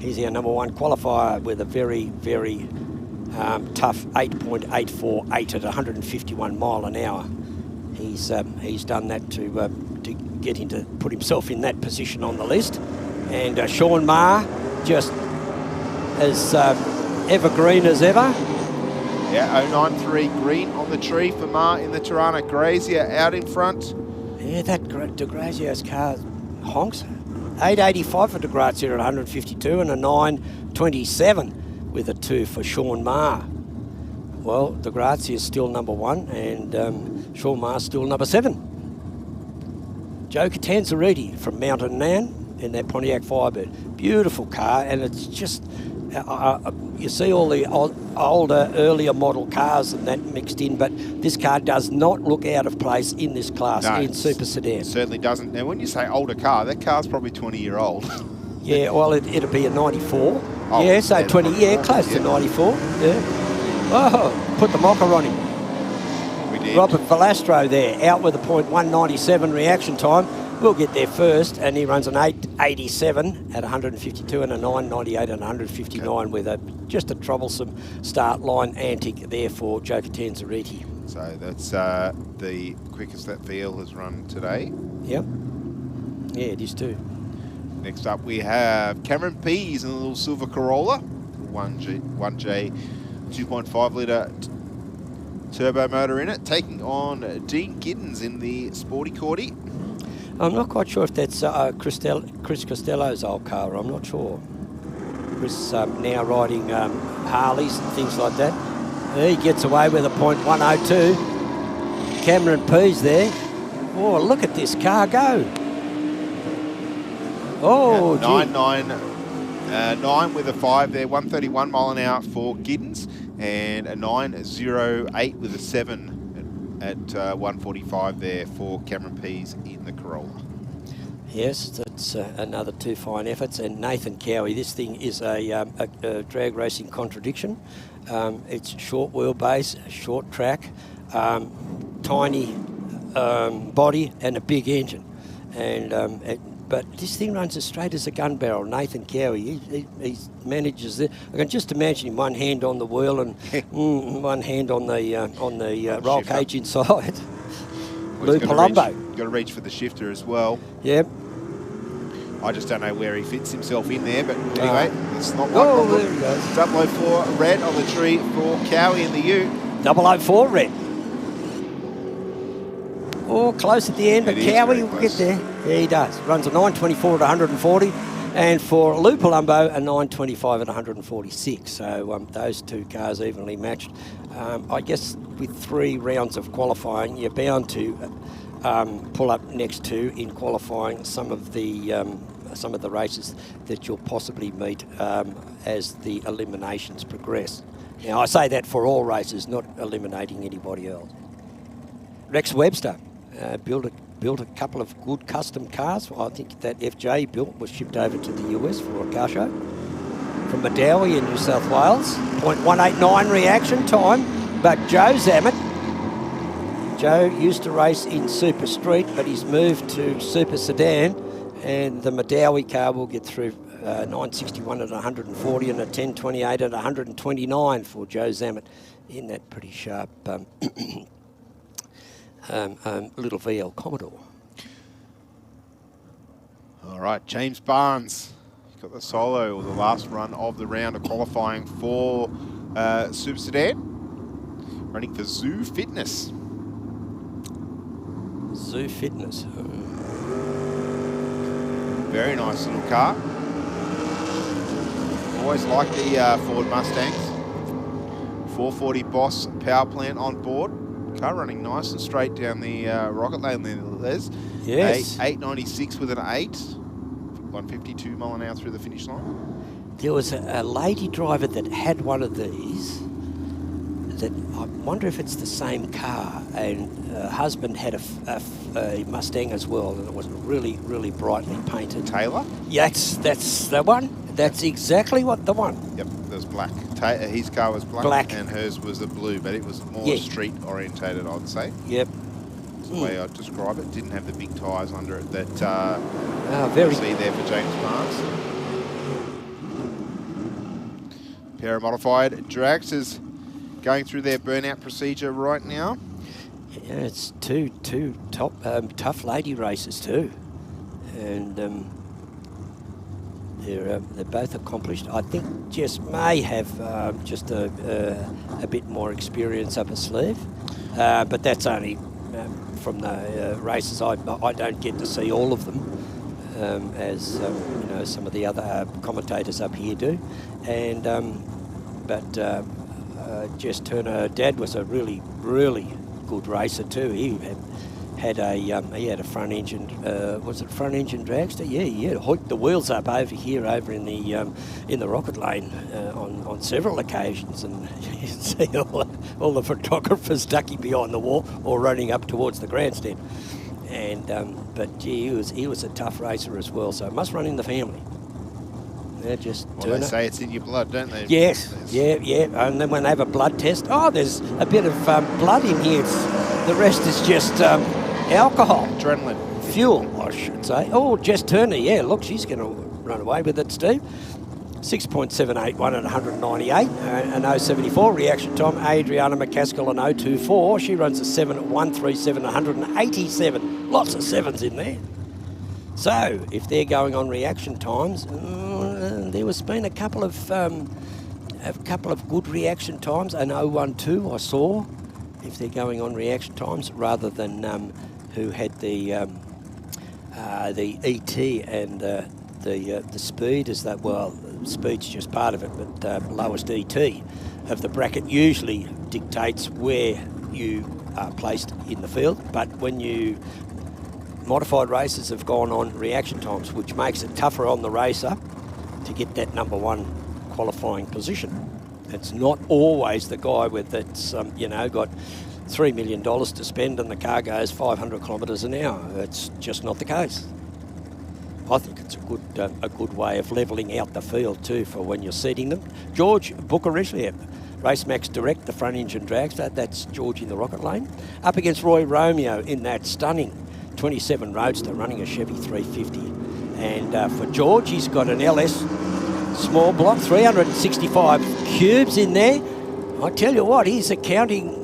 He's our number 1 qualifier with a very, very tough 8.848 at 151 mile an hour. He's done that to put himself in that position on the list. And Sean Maher, just as evergreen as ever. Yeah, 093 green on the tree for Maher in the Tirana. Grazier out in front. Yeah, that de Grazio's car honks. 885 for de Grazia at 152 and a 927 with a 2 for Sean Maher. Well, de Grazia is still number 1 and Sean Maher still number 7. Joe Catanzariti from Mountain Nan in that Pontiac Firebird. Beautiful car, and it's just, you see all the older, earlier model cars and that mixed in, but this car does not look out of place in this class, in super sedan. It certainly doesn't. Now, when you say older car, that car's probably 20-year-old. Yeah, well, it'll be a 94. Oh, yeah, so 20, yeah, close to 94. Yeah. Oh, put the mocker on him. We did. Robert Velastro there, out with a .197 reaction time. We'll get there first, and he runs an 8.87 at 152 and a 9.98 at 159 with just a troublesome start line antic there for Joe Catanzariti. So that's the quickest that VL has run today. Yep. Yeah, it is too. Next up we have Cameron Pease in a little silver Corolla, 1J 2.5 litre turbo motor in it, taking on Dean Giddens in the Sporty Cordy. I'm not quite sure if that's Chris Costello's old car. I'm not sure. Chris now riding Harleys and things like that. He gets away with a .102. Cameron Pease there. Oh, look at this car go. Oh, yeah, 9 with a 5 there, 131 mile an hour for Giddens, and a 9.08 with a 7 at 145 there for Cameron Pease in the Corolla. Yes, that's another 2 fine efforts. And Nathan Cowie, this thing is a drag racing contradiction. It's short wheelbase, short track, tiny body and a big engine. And but this thing runs as straight as a gun barrel. Nathan Cowie, he manages it. I can just imagine him, one hand on the wheel and one hand on the roll cage inside. Lou Palumbo. You've got to reach for the shifter as well. Yep. I just don't know where he fits himself in there, but anyway, it's not one problem. There he goes. 004 red on the tree for Cowie in the U. 004 red. Oh, close at the end, but Cowie will get there. Yeah, he does. Runs a 9.24 at 140. And for Lou Palumbo, a 9.25 at 146. So those two cars evenly matched. I guess with 3 rounds of qualifying, you're bound to pull up next to in qualifying some of the races that you'll possibly meet as the eliminations progress. Now, I say that for all races, not eliminating anybody else. Rex Webster built a couple of good custom cars. I think that FJ built was shipped over to the US for a car show from Madawi in New South Wales. 0.189 reaction time, but Joe Zammit. Joe used to race in Super Street, but he's moved to Super Sedan, and the Madawi car will get through 961 at 140 and a 1028 at 129 for Joe Zammit in that pretty sharp little VL Commodore. All right, James Barnes got the solo, or the last run of the round of qualifying for Super Sedan, running for Zoo Fitness. Zoo Fitness. Very nice little car. Always like the Ford Mustangs. 440 Boss power plant on board. Car running nice and straight down the rocket lane there, Les. Yes. 896 with an 8. 152 mile an hour through the finish line. There was a lady driver that had one of these that I wonder if it's the same car, and her husband had a Mustang as well, and it was really, really brightly painted. Taylor? Yeah, that's the one. That's exactly what the one. Yep, it was black. His car was black, and hers was a blue, but it was more street orientated, I'd say. Yep. That's the way I'd describe it. Didn't have the big tyres under it that very you see there for James Barnes. Paramodified dragsters going through their burnout procedure right now. Yeah, it's two tough lady races too, and they're both accomplished. I think Jess may have just a bit more experience up her sleeve, but that's only from the races. I don't get to see all of them, as you know, some of the other commentators up here do, and but Jess Turner, Dad was a really, really good racer too. He had a front engine. Was it front engine dragster? Yeah, he had hoiked the wheels up over here, over in the rocket lane on several occasions, and you can see all the photographers ducking behind the wall or running up towards the grandstand. And but gee, he was a tough racer as well. So it must run in the family. They're just well, they say it's in your blood, don't they? Yes, yeah. And then when they have a blood test, there's a bit of blood in here. The rest is just alcohol. Adrenaline. Fuel, I should say. Oh, Jess Turner, yeah, look, she's going to run away with it, Steve. 6.781 at 198, an 074 reaction time. Adriana McCaskill, an 024. She runs a 7 at 137, 187. Lots of sevens in there. So, if they're going on reaction times, there was been a couple of good reaction times. An 012 I saw. If they're going on reaction times, rather than who had the ET and the speed, is that, well, speed's just part of it, but lowest ET of the bracket usually dictates where you are placed in the field. But when you modified races have gone on reaction times, which makes it tougher on the racer to get that number one qualifying position. It's not always the guy that's got $3 million to spend and the car goes 500 kilometres an hour. It's just not the case. I think it's a good way of levelling out the field too for when you're seating them. George Bucharest, Race Max Direct, the front engine dragster. That's George in the rocket lane. Up against Roy Romeo in that stunning 27 Roadster running a Chevy 350. And for George, he's got an LS small block, 365 cubes in there. I tell you what, he's accounting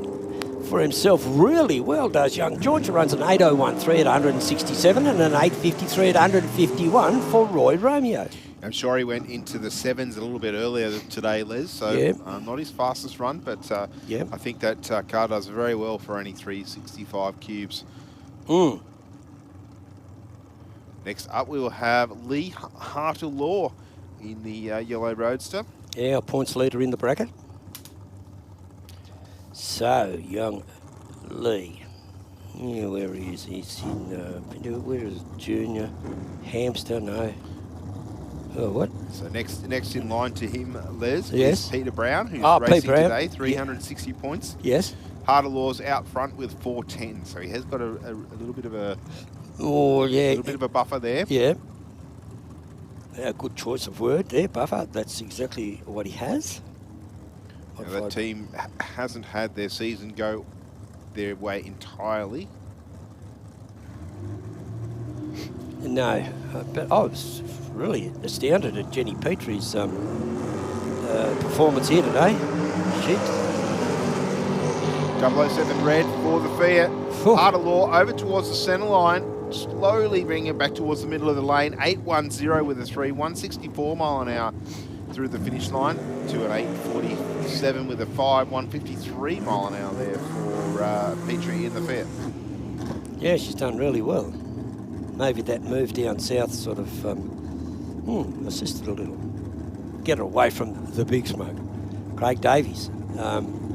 for himself really well, does young George. Runs an 8013 at 167 and an 853 at 151 for Roy Romeo. I'm sure he went into the sevens a little bit earlier today, Les, so not his fastest run, but I think that car does very well for only 365 cubes Next up, we will have Lee Hartle-Law in the yellow Roadster. Yeah, points leader in the bracket. So, young Lee. Yeah, where he is? He's in, where is it? Junior? Hamster? No. Oh, what? So next in line to him, Les, yes. is Peter Brown, who's Pete racing Brown. today, 360 points. Yes. Hartle-Law's out front with 410, so he has got a little bit of a little bit of a buffer there. Yeah. A good choice of word there, buffer. That's exactly what he has. Now, that team hasn't had their season go their way entirely. No, but I was really astounded at Jenny Petrie's performance here today. Shit. 007 red for the Fiat. Hartle-Law over towards the centre line, slowly bringing it back towards the middle of the lane. 810 with a 3, 164 mile an hour through the finish line to an 847 with a 5, 153 mile an hour there for Petrie in the Fiat. Yeah, she's done really well. Maybe that move down south sort of assisted a little. Get her away from the big smoke. Craig Davies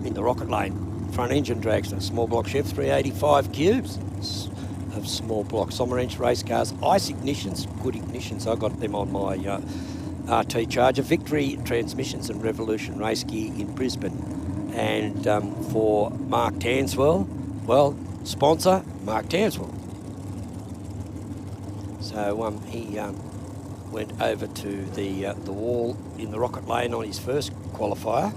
in the rocket lane. Front engine dragster, small block Chev, 385 cubes of small block Sommerench race cars. Ice ignitions, good ignitions. I got them on my RT Charger. Victory transmissions and Revolution race gear in Brisbane. And for Mark Tanswell, well, sponsor, Mark Tanswell. So he went over to the wall in the rocket lane on his first qualifier.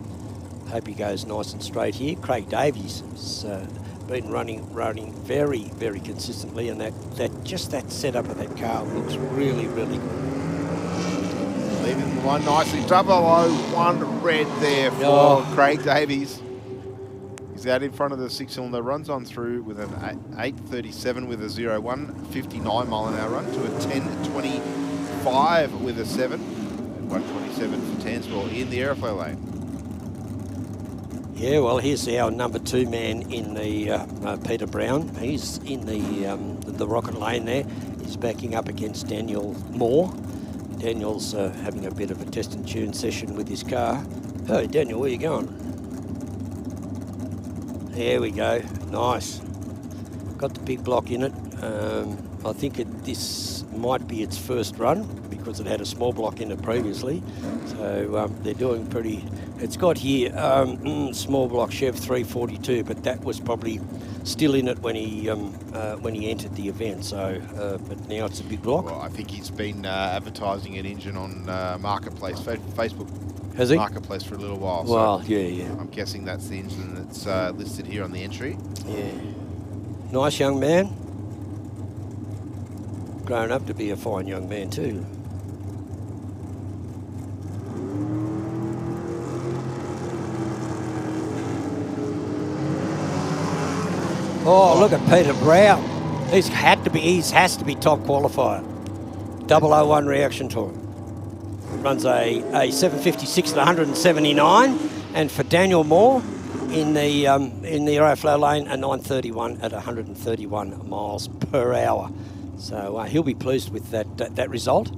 Hope he goes nice and straight here. Craig Davies has been running very, very consistently, and that setup of that car looks really, really good. Leaving the line nicely. 001 red there for Craig Davies. He's out in front of the six-cylinder, runs on through with an 837 with a 0, 159 mile an hour run to a 1025 with a 7, and 127 for Tanswell in the airflow lane. Yeah, well, here's our number 2 man in the Peter Brown. He's in the rocket lane there. He's backing up against Daniel Moore. Daniel's having a bit of a test and tune session with his car. Hey, Daniel, where you going? There we go. Nice. Got the big block in it. I think this might be its first run because it had a small block in it previously. So they're doing pretty... It's got here small block Chev 342, but that was probably still in it when he entered the event. So, but now it's a big block. Well, I think he's been advertising an engine on Marketplace, Facebook. Has he? Marketplace for a little while. Well, so yeah. I'm guessing that's the engine that's listed here on the entry. Yeah. Nice young man. Grown up to be a fine young man too. Oh, look at Peter Brown. He has to be top qualifier. 001 reaction time. Runs a 756 at 179, and for Daniel Moore in the aeroflow lane, a 931 at 131 miles per hour. So he'll be pleased with that result.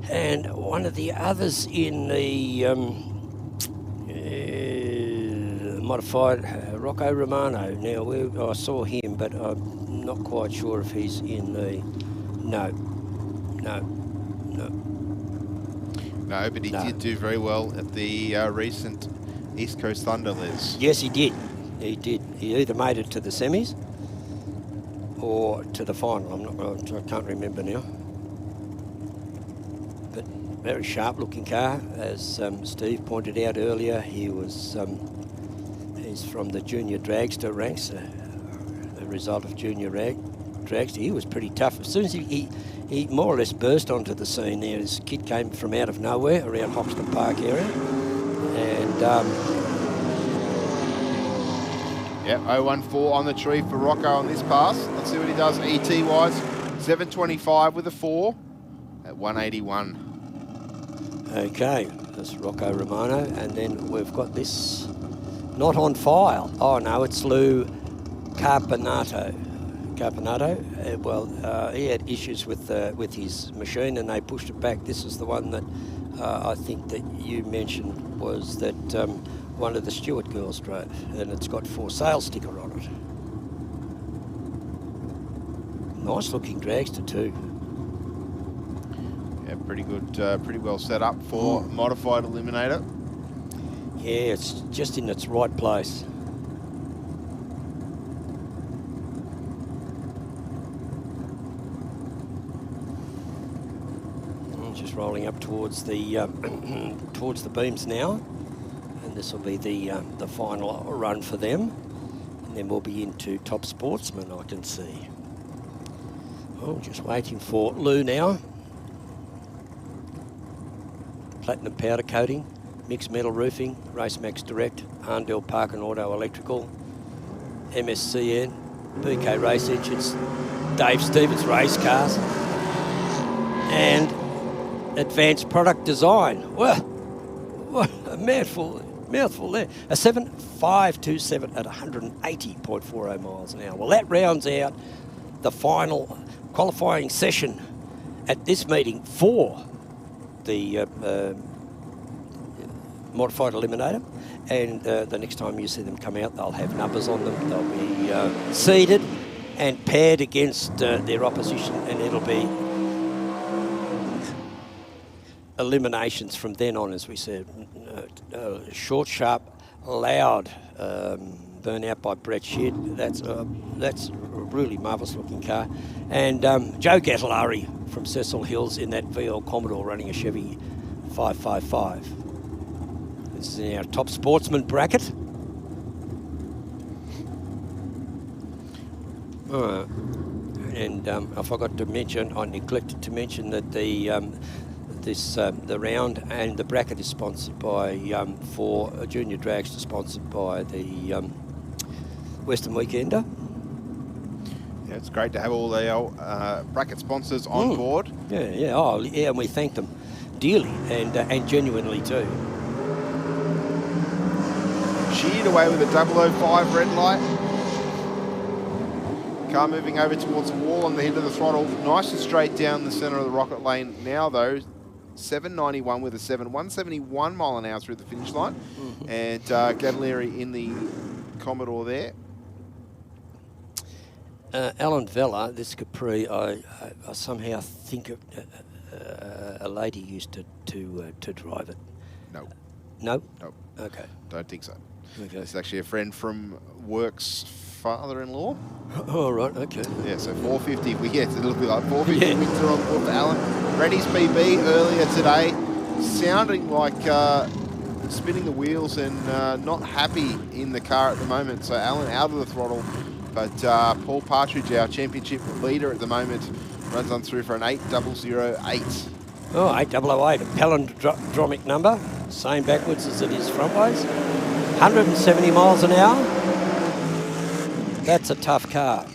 And one of the others in the modified, Rocco Romano. Now I saw him, but I'm not quite sure if he's in the. No, but he did do very well at the recent East Coast Thunder, Les. Yes, he did. He did. He either made it to the semis or to the final. I can't remember now. But very sharp-looking car, as Steve pointed out earlier. He was he's from the junior dragster ranks, a result of junior dragster. He was pretty tough. As soon as he more or less burst onto the scene there. This kid came from out of nowhere around Hoxton Park area. And yeah, 014 on the tree for Rocco on this pass. Let's see what he does ET-wise. 725 with a 4 at 181. Okay, that's Rocco Romano. And then we've got this not on file. Oh, no, it's Lou Carpinato. Carpinato. He had issues with his machine, and they pushed it back. This is the one that I think that you mentioned was that one of the Stewart girls drove, and it's got for sale sticker on it. Nice looking dragster too. Yeah, pretty good, pretty well set up for modified eliminator. Yeah, it's just in its right place. Just rolling up towards the towards the beams now, and this will be the final run for them, and then we'll be into top sportsman. I can see. Oh, just waiting for Lou now. Platinum powder coating, mixed metal roofing, Racemax Direct, Arndell Park and Auto Electrical, MSCN, BK Race Engines, Dave Stevens Race Cars, and Advanced Product Design. Well, what a mouthful there. A 7.527 at 180.40 miles an hour. Well, that rounds out the final qualifying session at this meeting for the modified eliminator, and the next time you see them come out, they'll have numbers on them. They'll be seeded and paired against their opposition, and it'll be eliminations from then on, as we said. Short, sharp, loud burnout by Brett Shedd. That's a really marvellous looking car. And Joe Gattalari from Cecil Hills in that VL Commodore running a Chevy 555. This is in our top sportsman bracket. And I forgot to mention, I neglected to mention that the round and the bracket is sponsored by, for a junior dragster, sponsored by the Western Weekender. Yeah, it's great to have all the bracket sponsors on board. Yeah. Oh, yeah, and we thank them dearly and genuinely too. Sheared away with a 005 red light. Car moving over towards the wall on the head of the throttle. Nice and straight down the centre of the rocket lane now, though. 791 with a 171 mile an hour through the finish line. And Gattalari in the Commodore there. Alan Vella, this Capri, I somehow think a lady used to drive it. No. No? No. Okay. Don't think so. Okay. It's actually a friend from work's father-in-law. Oh, right, okay. Yeah, so 450, we get a little bit like 450 Windsor on board for Alan. Reddy's PB earlier today, sounding like spinning the wheels and not happy in the car at the moment. So Alan out of the throttle, but Paul Partridge, our championship leader at the moment, runs on through for an 8008. Oh, 8008, a palindromic number, same backwards as it is frontways. 170 miles an hour. That's a tough car.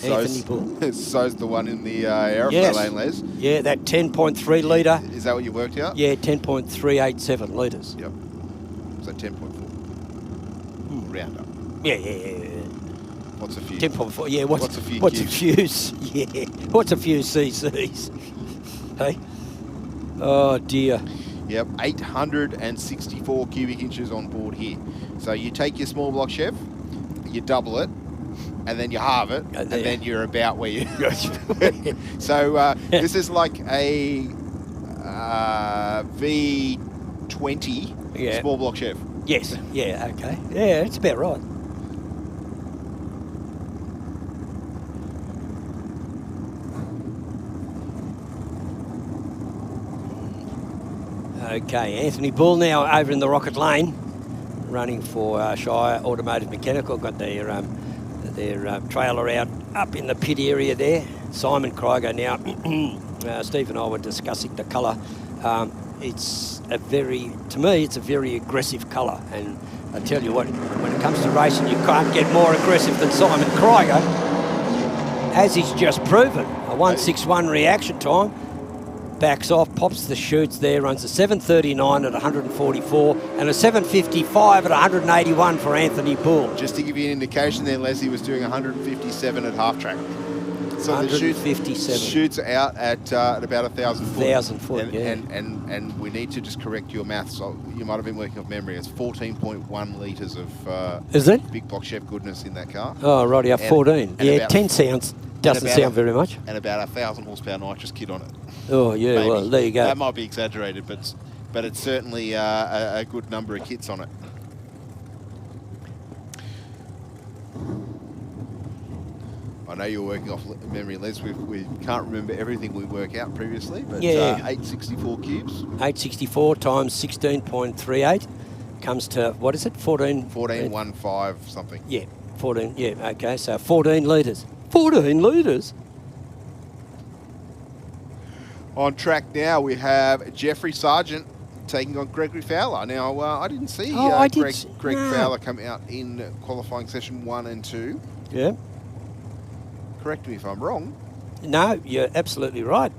Anthony Bull. So's the one in the aeroflow lane, Les. Yeah, that 10.3 litre. Is that what you worked out? Yeah, 10.387 litres. Yep. So 10.4. Round up. Yeah. What's a few? 10.4. Yeah. What's a few? Yeah. What's a few CCs? Hey. Oh dear. Yep. 864 cubic inches on board here. So you take your small block Chev, you double it, and then you halve it, and then you're about where you. So this is like a V20 small block Chev. Yes. Yeah. Okay. Yeah, it's about right. Okay, Anthony Bull now over in the rocket lane, running for Shire Automotive Mechanical. Got their trailer out up in the pit area there. Simon Krieger now. Steve and I were discussing the colour. To me, it's a very aggressive colour. And I tell you what, when it comes to racing, you can't get more aggressive than Simon Krieger, as he's just proven. A 161 reaction time. Backs off, pops the chutes there, runs a 739 at 144 and a 755 at 181 for Anthony Bull. Just to give you an indication there, Leslie was doing 157 at half track. So the 157. shoots out at about 1,000 foot. 1,000 foot, and, yeah. And we need to just correct your maths. So you might have been working off memory. It's 14.1 litres of Is it? big block chef goodness in that car. Oh, right, yeah, 14. And Yeah, about 10 sounds. Doesn't sound very much. And about 1,000 horsepower nitrous kit on it. Oh, yeah, Maybe. well, there you go. That might be exaggerated, but it's certainly a good number of kits on it. I know you're working off memory, Les. We can't remember everything we work out previously, but Yeah. 864 cubes. 864 times 16.38 comes to, what is it, 14? 14.15 something. Yeah, 14, yeah, okay, so 14 litres. 14 litres? On track now, we have Jeffrey Sargent taking on Gregory Fowler. Now, I didn't see Greg Fowler come out in qualifying session 1 and 2. Yeah. Correct me if I'm wrong. No, you're absolutely right.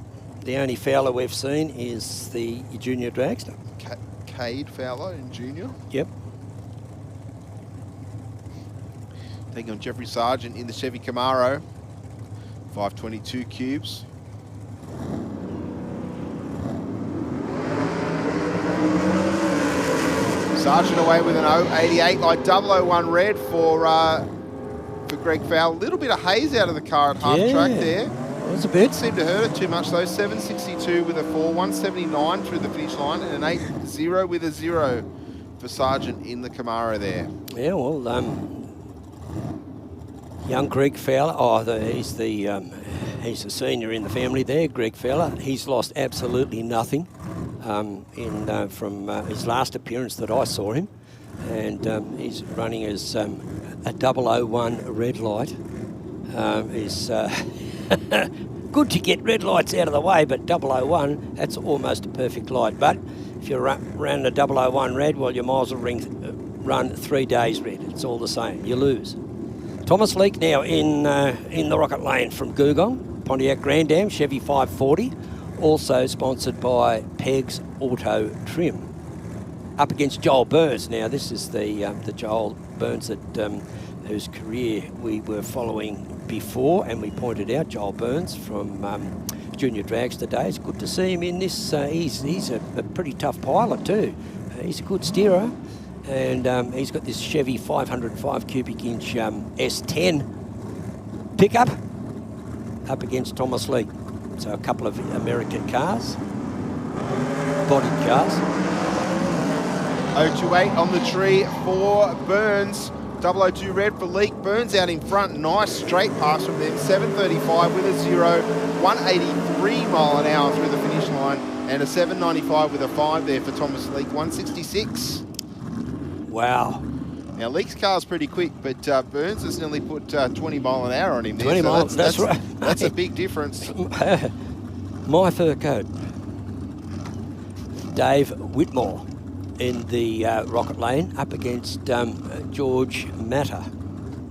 The only Fowler we've seen is the junior dragster. Cade Fowler in junior. Yep. Taking on Jeffrey Sargent in the Chevy Camaro. 522 cubes. Sargent away with an 88, like 001 red for Greg Fowler. A little bit of haze out of the car at half track there. That's a bit. Didn't seem to hurt it too much though. 762 with a 4, 179 through the finish line, and an 8-0 with a 0 for Sargent in the Camaro there. Yeah, well, young Greg Fowler, he's the senior in the family there, Greg Fowler. He's lost absolutely nothing from his last appearance that I saw him. And he's running as a 001 red light. Is good to get red lights out of the way, but 001, that's almost a perfect light. But if you're running a 001 red, well, your miles will run 3 days red. It's all the same. You lose. Thomas Leake now in the Rocket Lane from Googong, Pontiac Grand Am, Chevy 540, also sponsored by Peg's Auto Trim. Up against Joel Burns. Now, this is the Joel Burns that whose career we were following before, and we pointed out Joel Burns from Junior Dragster days. Good to see him in this. He's a pretty tough pilot too. He's a good steerer, and he's got this Chevy 505 cubic inch S10 pickup up against Thomas Leake. So a couple of American cars, body cars. 028 on the tree for Burns. 002 red for Leake. Burns out in front. Nice straight pass from them. 735 with a 0. 183 mile an hour through the finish line. And a 795 with a 5 there for Thomas Leake. 166. Wow. Now, Leake's car's pretty quick, but Burns has nearly put 20 mile an hour on him there. 20 miles, that's right. That's a big difference. My fur coat. Dave Whitmore in the Rocket Lane up against George Matter.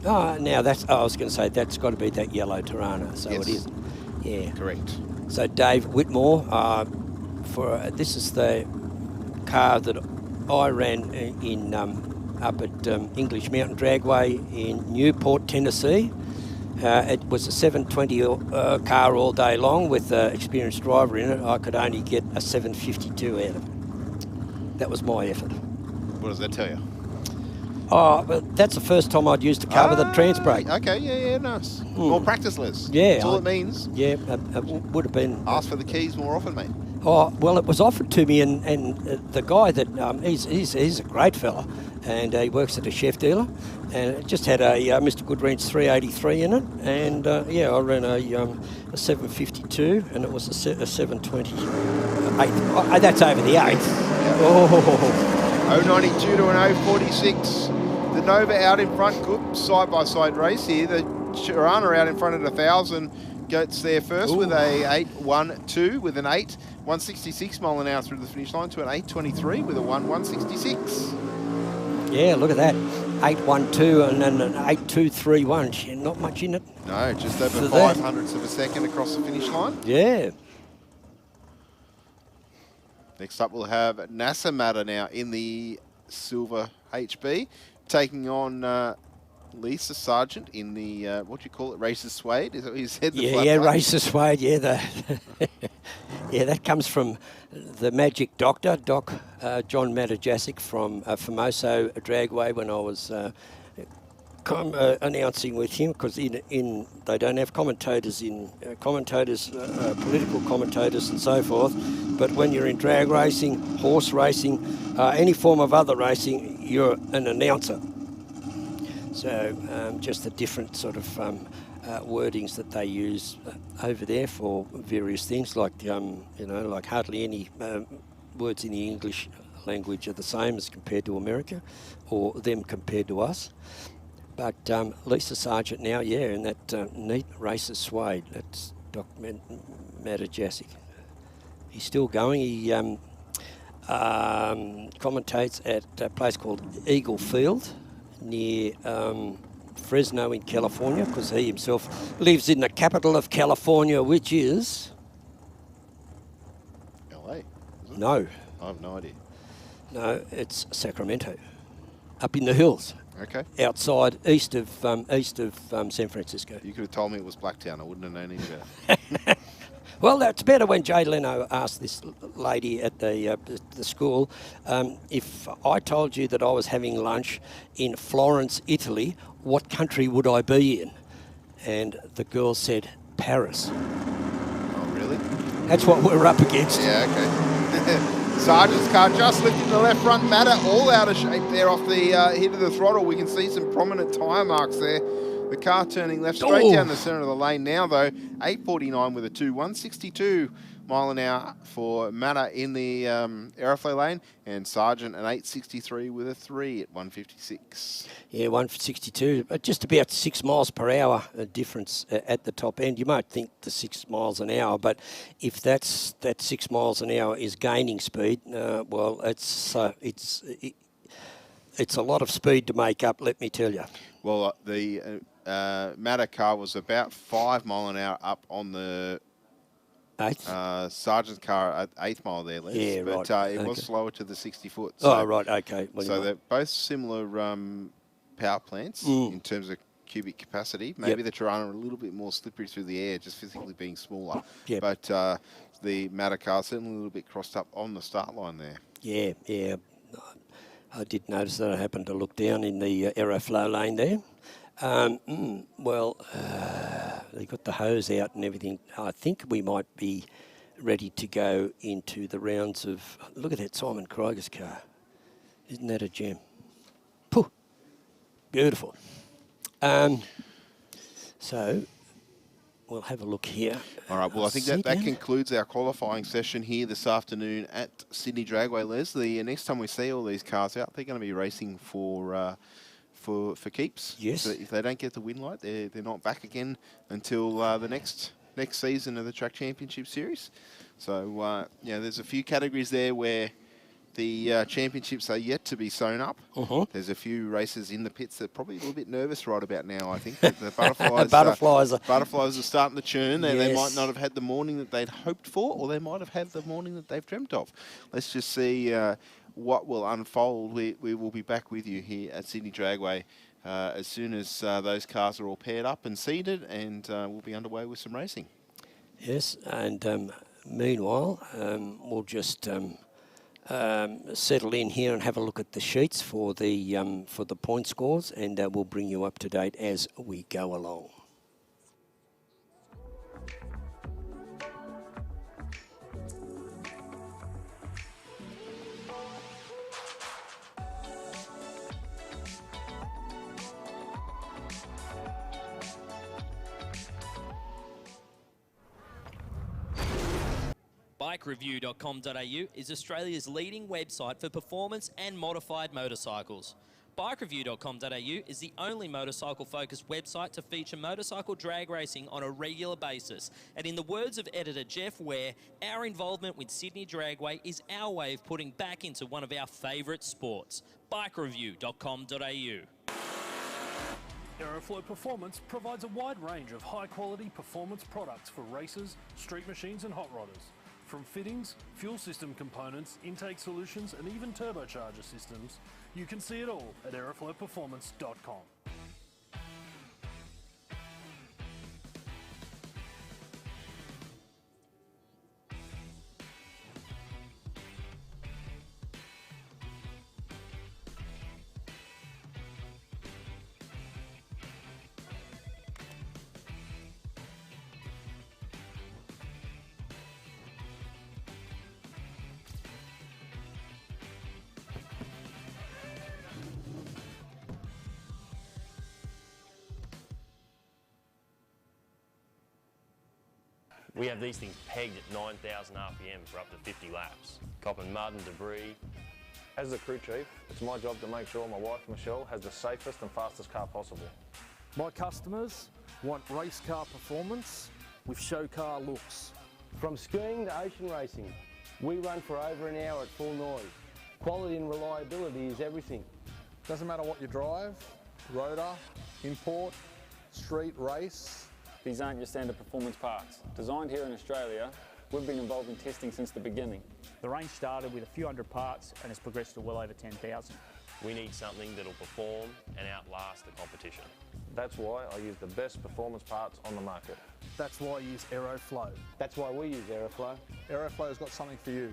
Oh, now I was going to say that's got to be that yellow Tirana, so yes. It is. Yeah. Correct. So Dave Whitmore, this is the car that I ran in up at English Mountain Dragway in Newport, Tennessee. It was a 720 car all day long with an experienced driver in it. I could only get a 752 out of it. That was my effort. What does that tell you? Oh, but that's the first time I'd used a car with a trans brake. Okay, yeah, nice. More practice, Les. Yeah. That's all it means. Yeah, it would have been. Ask for the keys more often, mate. Oh, well, it was offered to me, and the guy that, he's a great fella, and he works at a chef dealer, and it just had a Mr. Goodwrench 383 in it, and I ran a 752, and it was a 720. That's over the 8th. Yep. Oh. 092 to an 046. The Nova out in front, good side-by-side race here. The Tirana out in front at 1,000. Goats there first. Ooh. With a 812 with an 8. 166 mile an hour through the finish line to an 823 with a 166. Yeah, look at that. 812 and then an 8231. Not much in it. No, just over 500ths of a second across the finish line. Yeah. Next up, we'll have NASA Matter now in the silver HB, taking on Lisa Sargent in the, what do you call it, Races Suede? Is that what you said? Yeah, Races Suede, yeah. Yeah, that comes from the Magic Doctor, John Matajasic from Famoso Dragway when I was announcing with him, because they don't have commentators political commentators and so forth, but when you're in drag racing, horse racing, any form of other racing, you're an announcer. So just the different sort of wordings that they use over there for various things, like like hardly any words in the English language are the same as compared to America, or them compared to us. But Lisa Sargent now, in that neat Races Suede. That's Doc Matajasic. He's still going. He commentates at a place called Eagle Field near Fresno in California, because he himself lives in the capital of California, which is... LA, is it? No. I have no idea. No, it's Sacramento, up in the hills. Okay. Outside, east of San Francisco. You could have told me it was Blacktown. I wouldn't have known any better. Well, that's better. When Jay Leno asked this lady at the school, if I told you that I was having lunch in Florence, Italy, what country would I be in? And the girl said, Paris. Oh, really? That's what we're up against. Yeah, okay. Sargent's car just lifting the left front matter, all out of shape there off the hit of the throttle. We can see some prominent tyre marks there. The car turning left straight down the centre of the lane now, though. 8.49 with a 2, 162 mile an hour for Matter in the aeroflow lane, and Sargent an 8.63 with a 3 at 156. Yeah, 162, just about 6 miles per hour difference at the top end. You might think the 6 miles an hour, but if that 6 miles an hour is gaining speed, well, it's a lot of speed to make up, let me tell you. Well, the Matter car was about 5 mile an hour up on the Sargent's car at 8th mile there, Les. Yeah, but right. It was slower to the 60 foot. So, right, okay. Well, so they're both similar power plants in terms of cubic capacity. Maybe the Tirana are a little bit more slippery through the air, just physically being smaller. Yep. But the Matter car certainly a little bit crossed up on the start line there. Yeah, yeah. I did notice that. I happened to look down in the aeroflow lane there. They got the hose out and everything. I think we might be ready to go into the rounds of... Look at that Simon Krieger's car. Isn't that a gem? Pooh. Beautiful. So we'll have a look here. All right, well, I think that concludes our qualifying session here this afternoon at Sydney Dragway, Les. The next time we see all these cars out, they're going to be racing for keeps. Yes. So if they don't get the win light, they're not back again until the next season of the Track Championship Series. So, there's a few categories there where the championships are yet to be sewn up. There's a few races in the pits that are probably a little bit nervous right about now, I think. The butterflies are starting to churn. They might not have had the morning that they'd hoped for, or they might have had the morning that they've dreamt of. Let's just see what will unfold. We will be back with you here at Sydney Dragway as soon as those cars are all paired up and seated, and we'll be underway with some racing. Yes, and meanwhile, we'll just settle in here and have a look at the sheets for the point scores, and we'll bring you up to date as we go along. BikeReview.com.au is Australia's leading website for performance and modified motorcycles. BikeReview.com.au is the only motorcycle-focused website to feature motorcycle drag racing on a regular basis. And in the words of editor Jeff Ware, our involvement with Sydney Dragway is our way of putting back into one of our favourite sports. BikeReview.com.au. Aeroflow Performance provides a wide range of high-quality performance products for racers, street machines and hot rodders. From fittings, fuel system components, intake solutions and even turbocharger systems, you can see it all at aeroflowperformance.com. We have these things pegged at 9,000 RPM for up to 50 laps, copping mud and debris. As the crew chief, it's my job to make sure my wife Michelle has the safest and fastest car possible. My customers want race car performance with show car looks. From skiing to ocean racing, we run for over an hour at full noise. Quality and reliability is everything. Doesn't matter what you drive, rotor, import, street, race. These aren't your standard performance parts. Designed here in Australia, we've been involved in testing since the beginning. The range started with a few hundred parts and has progressed to well over 10,000. We need something that'll perform and outlast the competition. That's why I use the best performance parts on the market. That's why I use Aeroflow. That's why we use Aeroflow. Aeroflow's got something for you.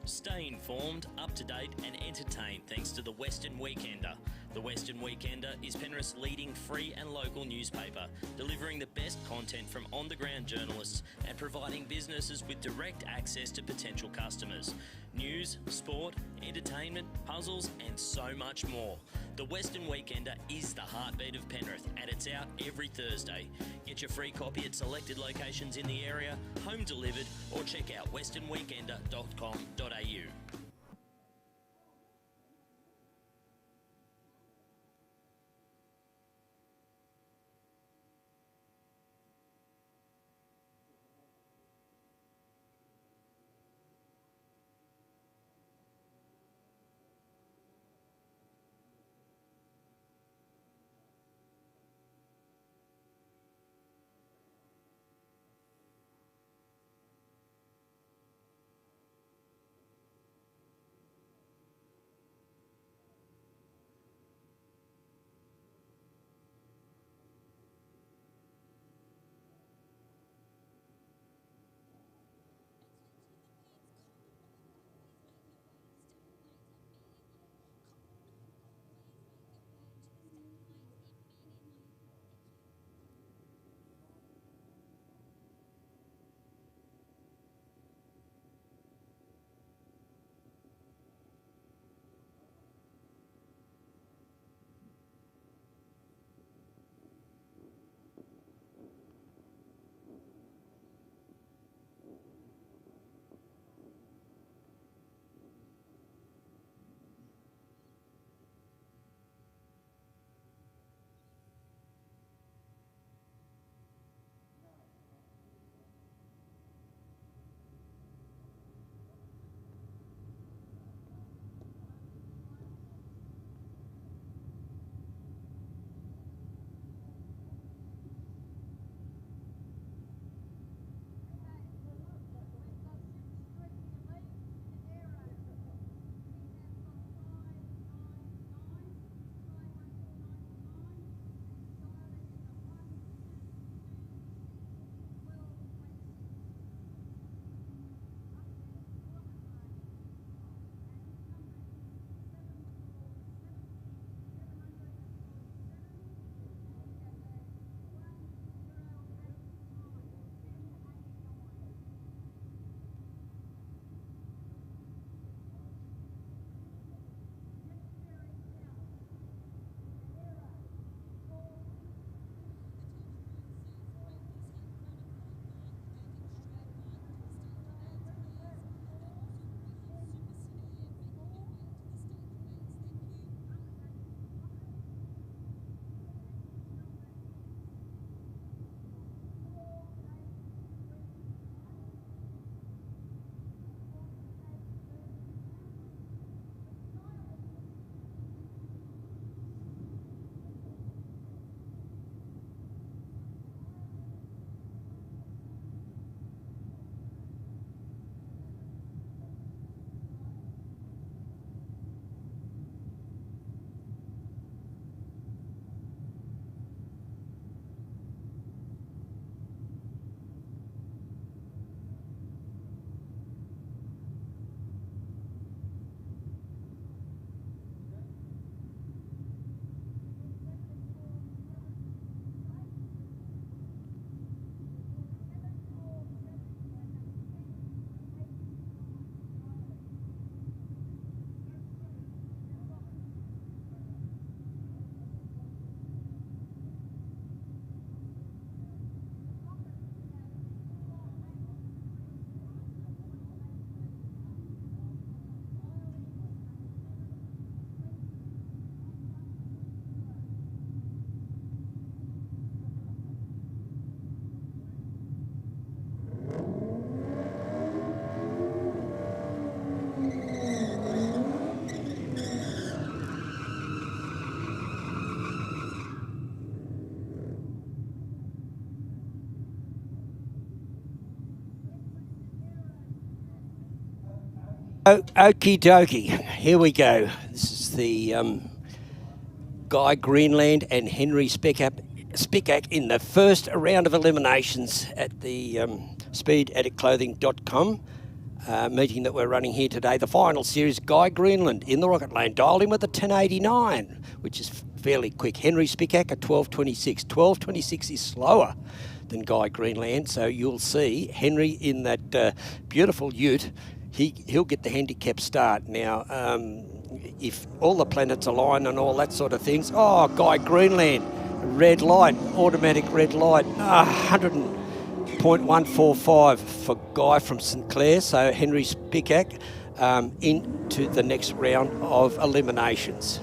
Stay informed, up to date and entertained thanks to the Western Weekender. The Western Weekender is Penrith's leading free and local newspaper, delivering the best content from on-the-ground journalists and providing businesses with direct access to potential customers. News, sport, entertainment, puzzles and so much more. The Western Weekender is the heartbeat of Penrith and it's out every Thursday. Get your free copy at selected locations in the area, home delivered, or check out westernweekender.com.au. Okie dokie. Here we go. This is the Guy Greenland and Henry Spickak in the first round of eliminations at the speedaddictclothing.com meeting that we're running here today. The final series, Guy Greenland in the Rocket Lane, dialed in with a 1089, which is fairly quick. Henry Spickak a 1226. 1226 is slower than Guy Greenland, so you'll see Henry in that beautiful ute. He'll get the handicap start. Now, if all the planets align and all that sort of things, oh, Guy Greenland, red light, automatic red light, 100.145 for Guy from St Clair. So Henry Spickak into the next round of eliminations.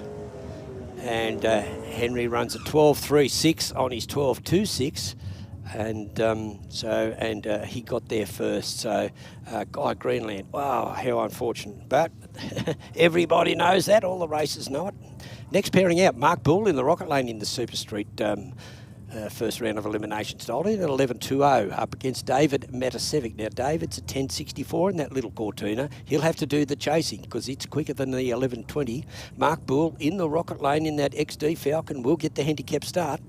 And Henry runs a 12.36 on his 12.26. And he got there first. So Guy Greenland, wow, how unfortunate. But everybody knows that. All the racers know it. Next pairing out, Mark Bull in the Rocket Lane in the Super Street first round of eliminations. Dialed in at 11.20 up against David Matasevic. Now, David's a 10.64 in that little Cortina. He'll have to do the chasing because it's quicker than the 11.20. Mark Bull in the Rocket Lane in that XD Falcon will get the handicap start.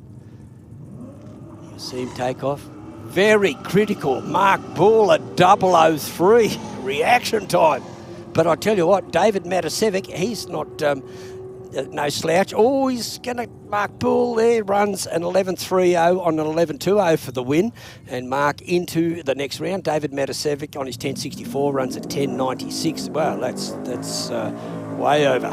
See him take off. Very critical. Mark Bull at 003 reaction time. But I tell you what, David Matasevic, he's not no slouch. Oh, he's going to, Mark Bull there runs an 11.30 on an 11.20 for the win. And Mark into the next round. David Matasevic on his 10.64 runs at 10.96. Well, that's way over.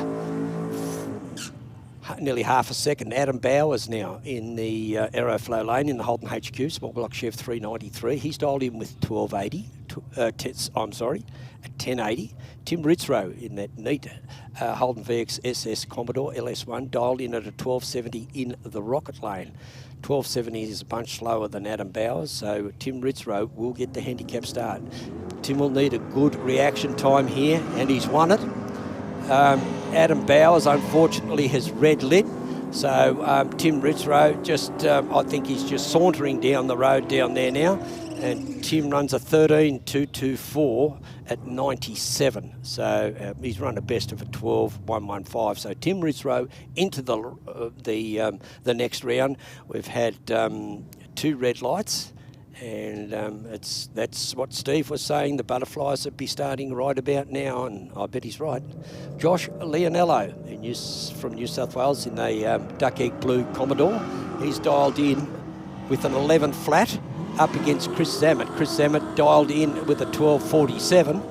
Nearly half a second. Adam Bowers now in the Aeroflow Lane in the Holden HQ, small block Chev 393. He's dialed in with 1280. At 1080. Tim Ritzrow in that neat Holden VX SS Commodore LS1, dialed in at a 1270 in the Rocket Lane. 1270 is a bunch slower than Adam Bowers, so Tim Ritzrow will get the handicap start. Tim will need a good reaction time here, and he's won it. Adam Bowers, unfortunately, has red lit. So Tim Ritzrow, I think he's just sauntering down the road down there now. And Tim runs a 13.224 at 97. So he's run a best of a 12.115. So Tim Ritzrow into the next round. We've had 2 red lights. And that's what Steve was saying. The butterflies would be starting right about now, and I bet he's right. Josh Leonello from New South Wales in the Duck Egg Blue Commodore. He's dialed in with an 11 flat up against Chris Zammit. Chris Zammit dialed in with a 12.47.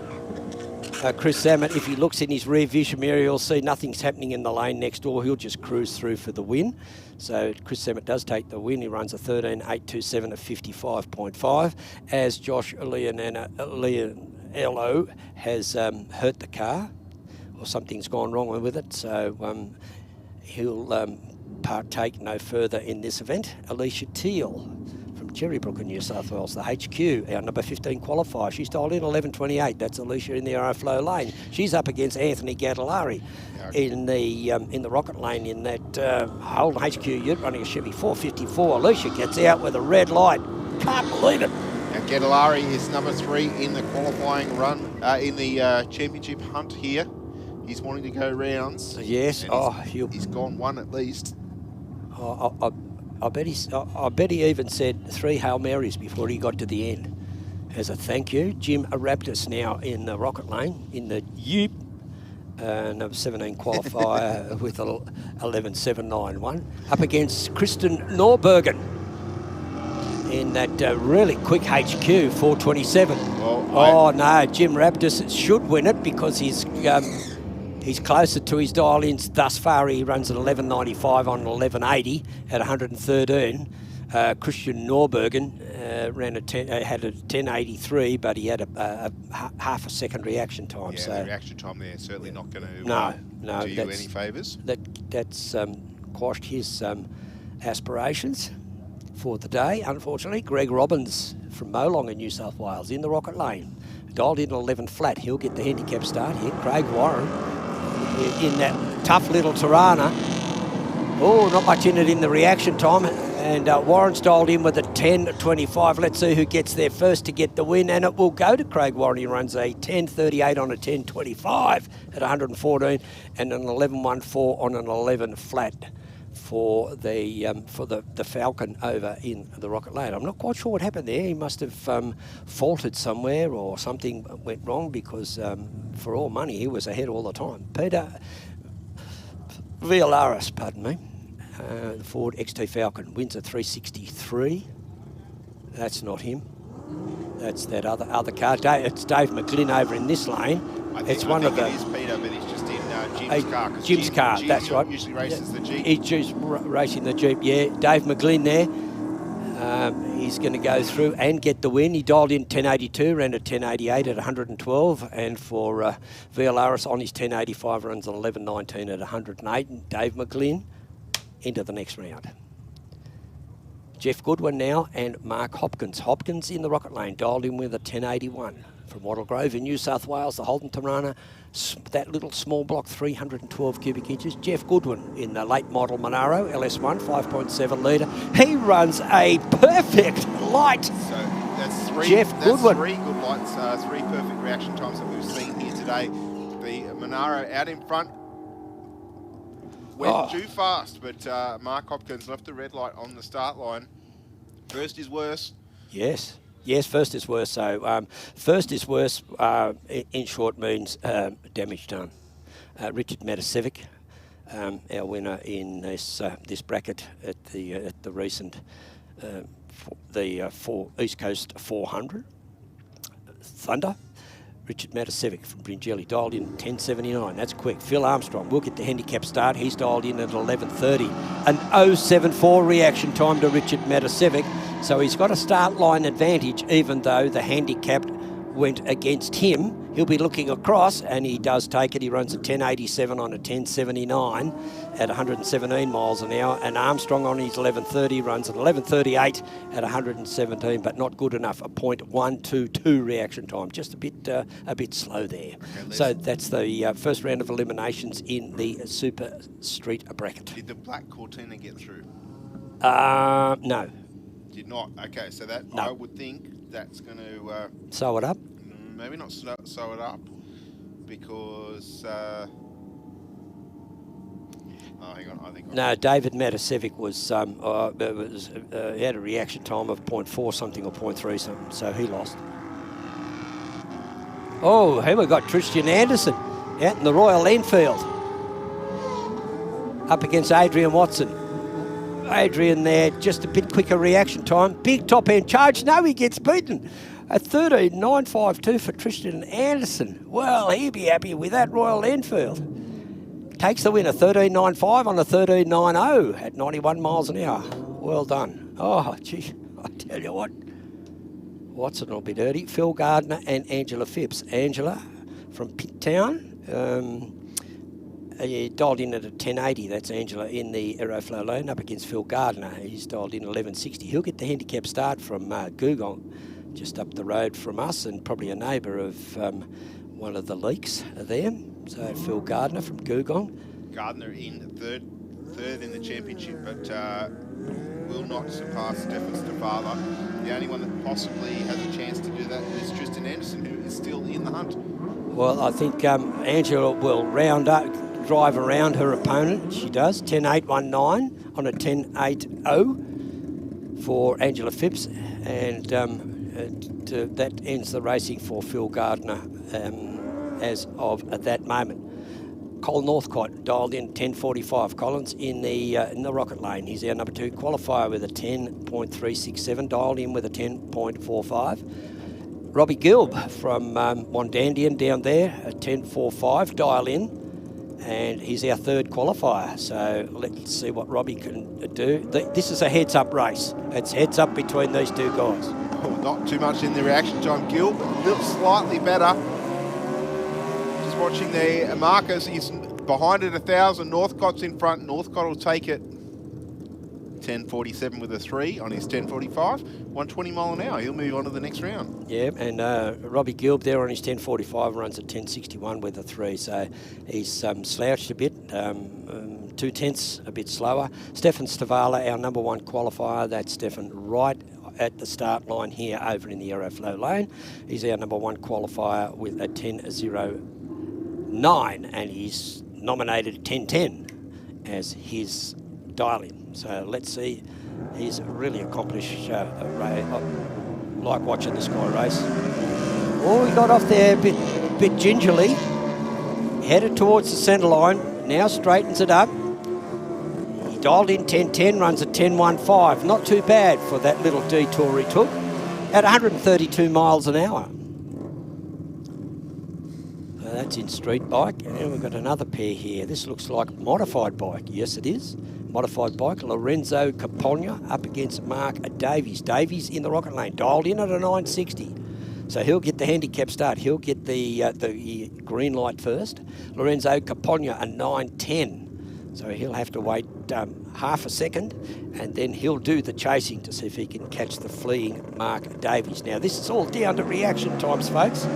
Chris Zammit, if he looks in his rear vision mirror, he'll see nothing's happening in the lane next door. He'll just cruise through for the win. So Chris Zammit does take the win. He runs a 13.827 at 55.5. As Josh Leonello has hurt the car, or something's gone wrong with it. So he'll partake no further in this event. Alicia Teal from Cherrybrook in New South Wales, the HQ, our number 15 qualifier. She's dialed in 11.28. That's Alicia in the Aeroflow Lane. She's up against Anthony Gattalari in the Rocket Lane in that Holden HQ ute running a Chevy 454. Alicia gets out with a red light. Can't believe it. Now Gattalari is number 3 in the qualifying run in the championship hunt here. He's wanting to go rounds. Yes. He's gone one at least. I bet he even said 3 Hail Marys before he got to the end. As a thank you, Jim Arabtus now in the Rocket Lane in the Ute, number 17 qualifier with 11.791 up against Kristen Norbergen in that really quick HQ 427. No, Jim Raptus should win it because he's closer to his dial-ins thus far. He runs an 11.95 on 11.80 at 113. Christian Norbergen had a 10.83, but he had a half a second reaction time. Yeah, so the reaction time there certainly not going to do you any favours. That's quashed his aspirations for the day, unfortunately. Greg Robbins from Molong in New South Wales in the Rocket Lane. Dialed in 11 flat. He'll get the handicap start here. Craig Warren in that tough little Tirana. Oh, not much in it in the reaction time. And Warren's dialed in with a 10.25. Let's see who gets there first to get the win. And it will go to Craig Warren. He runs a 10.38 on a 10.25 at 114 and an 11.14 on an 11 flat for the Falcon over in the Rocket Lane. I'm not quite sure what happened there. He must have faulted somewhere or something went wrong because for all money, he was ahead all the time. Peter Villaris, pardon me. The Ford XT Falcon wins a 363. That's not him. That's that other car. It's Dave McGlynn over in this lane. It's one of the. It is Peter, but he's just in Jim's car. Jim's car. That's right. Usually races the Jeep. He's just racing the Jeep. Yeah, Dave McGlynn there. He's going to go through and get the win. He dialed in 1082, ran a 1088 at 112, and for Villaris on his 1085 runs an 1119 at 108. And Dave McGlynn into the next round. Jeff Goodwin now and Mark Hopkins. Hopkins in the Rocket Lane, dialed in with a 1081 from Wattle Grove in New South Wales, the Holden Tirana, that little small block, 312 cubic inches. Jeff Goodwin in the late model Monaro, LS1, 5.7 litre. He runs a perfect light. So that's three. Jeff Goodwin. Three good lights, three perfect reaction times that we've seen here today. The Monaro out in front. Went too fast, but Mark Hopkins left the red light on the start line. First is worse. Yes. Yes, first is worse. So first is worse in short means damage done. Richard Matasevic, our winner in this bracket at the recent East Coast 400 Thunder. Richard Matasevic from Bringelly dialed in 1079. That's quick. Phil Armstrong will get the handicap start. He's dialed in at 11:30. An 074 reaction time to Richard Matasevic. So he's got a start line advantage, even though the handicap went against him. He'll be looking across, and he does take it. He runs a 1087 on a 1079 at 117 miles an hour. And Armstrong on his 1130 runs an 1138 at 117, but not good enough. A .122 reaction time, just a bit slow there. Okay, so that's the first round of eliminations in the Super Street bracket. Did the black Cortina get through? No. Did not. Okay, so that no. I would think that's going to sew it up. Maybe not sew it up because. Oh, hang on. I think. No, David Matasevic was he had a reaction time of 0.4 something or 0.3 something, so he lost. Oh, here we got Tristan Anderson out in the Royal Enfield up against Adrian Watson. Adrian there, just a bit quicker reaction time. Big top end charge. No, he gets beaten. A 13.952 for Tristan Anderson. Well, he'd be happy with that Royal Enfield. Takes the win, a 13.95 on a 13.90 at 91 miles an hour. Well done. Oh, gee, I tell you what. Watson will be dirty. Phil Gardner and Angela Phipps. Angela from Pitt Town. Dialed in at a 1080. That's Angela in the Aeroflow lane up against Phil Gardner. He's dialed in 1160. He'll get the handicap start from Googong, just up the road from us, and probably a neighbour of one of the leaks there. So Phil Gardner from Googong. Gardner in third in the championship, but will not surpass Stefan Stefala. The only one that possibly has a chance to do that is Tristan Anderson, who is still in the hunt. Well, I think Angela will drive around her opponent. She does. 10.819 on a 10.80 for Angela Phipps, and that ends the racing for Phil Gardner as of at that moment. Cole Northcott dialed in 10.45. Collins in the Rocket Lane. He's our number 2 qualifier with a 10.367. Dialed in with a 10.45. Robbie Gilb from Mondandian down there at 10.45. Dial in. And he's our 3rd qualifier. So let's see what Robbie can do. This is a heads-up race. It's heads-up between these two guys. Oh, not too much in the reaction time. Gil looks slightly better. Just watching the markers. He's behind at 1,000. Northcott's in front. Northcott will take it. 10.47 with a 3 on his 10.45. 120 mile an hour. He'll move on to the next round. Yeah, and Robbie Gilb there on his 10.45 runs at 10.61 with a 3. So he's slouched a bit. 2/10 a bit slower. Stefan Stavala, our number 1 qualifier. That's Stefan right at the start line here over in the Aeroflow lane. He's our number 1 qualifier with a 10.09, and he's nominated 10.10 as his dial-in. So let's see. He's really accomplished. Like watching this guy race. Oh, he got off there a bit gingerly. Headed towards the centre line. Now straightens it up. He dialed in 10.10, runs a 10.15. Not too bad for that little detour he took at 132 miles an hour. So that's in street bike. And we've got another pair here. This looks like modified bike. Yes, it is. Modified bike. Lorenzo Capogna up against Mark Davies. Davies in the rocket lane. Dialed in at a 960. So he'll get the handicap start. He'll get the green light first. Lorenzo Capogna a 910. So he'll have to wait half a second, and then he'll do the chasing to see if he can catch the fleeing Mark Davies. Now, this is all down to reaction times, folks.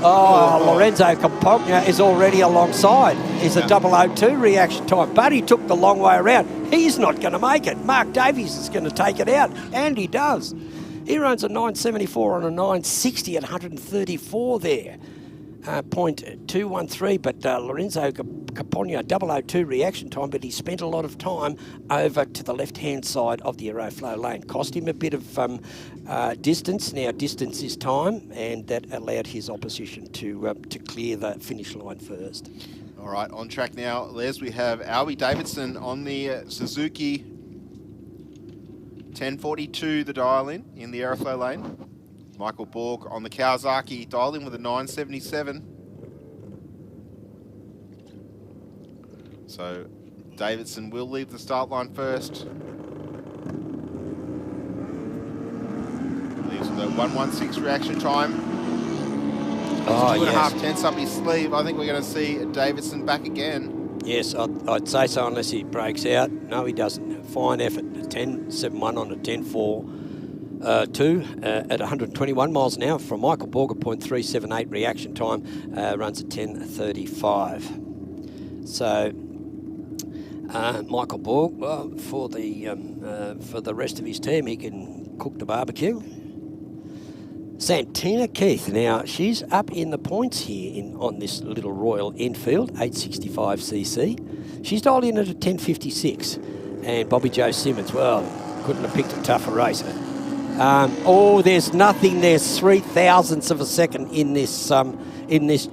Oh, Lorenzo Capogna is already alongside. It's a 002 reaction time, but he took the long way around. He's not going to make it. Mark Davies is going to take it out, and he does. He runs a 974 on a 960 at 134 there. 0.213, but Lorenzo Capogna, 002 reaction time, but he spent a lot of time over to the left-hand side of the Aeroflow lane. Cost him a bit of distance. Now, distance is time, and that allowed his opposition to clear the finish line first. All right, on track now, Les, we have Albie Davidson on the Suzuki 1042, the dial-in the Aeroflow lane. Michael Borg on the Kawasaki, dialed in with a 977. So Davidson will leave the start line first. Leaves with a 116 reaction time. Oh, 2.5 tenths up his sleeve. I think we're going to see Davidson back again. Yes, I'd say so unless he breaks out. No, he doesn't. Fine effort. A 10.71 on a 10.4. 2 at 121 miles an hour from Michael Borg, 0.378 reaction time, runs at 10.35. So Michael Borg, well, for the rest of his team, he can cook the barbecue. Santina Keith, now she's up in the points here on this little Royal Enfield 865cc. She's dialed in at a 10.56, and Bobby Joe Simmons, well, couldn't have picked a tougher racer. There's nothing. There's 0.003 of a second in this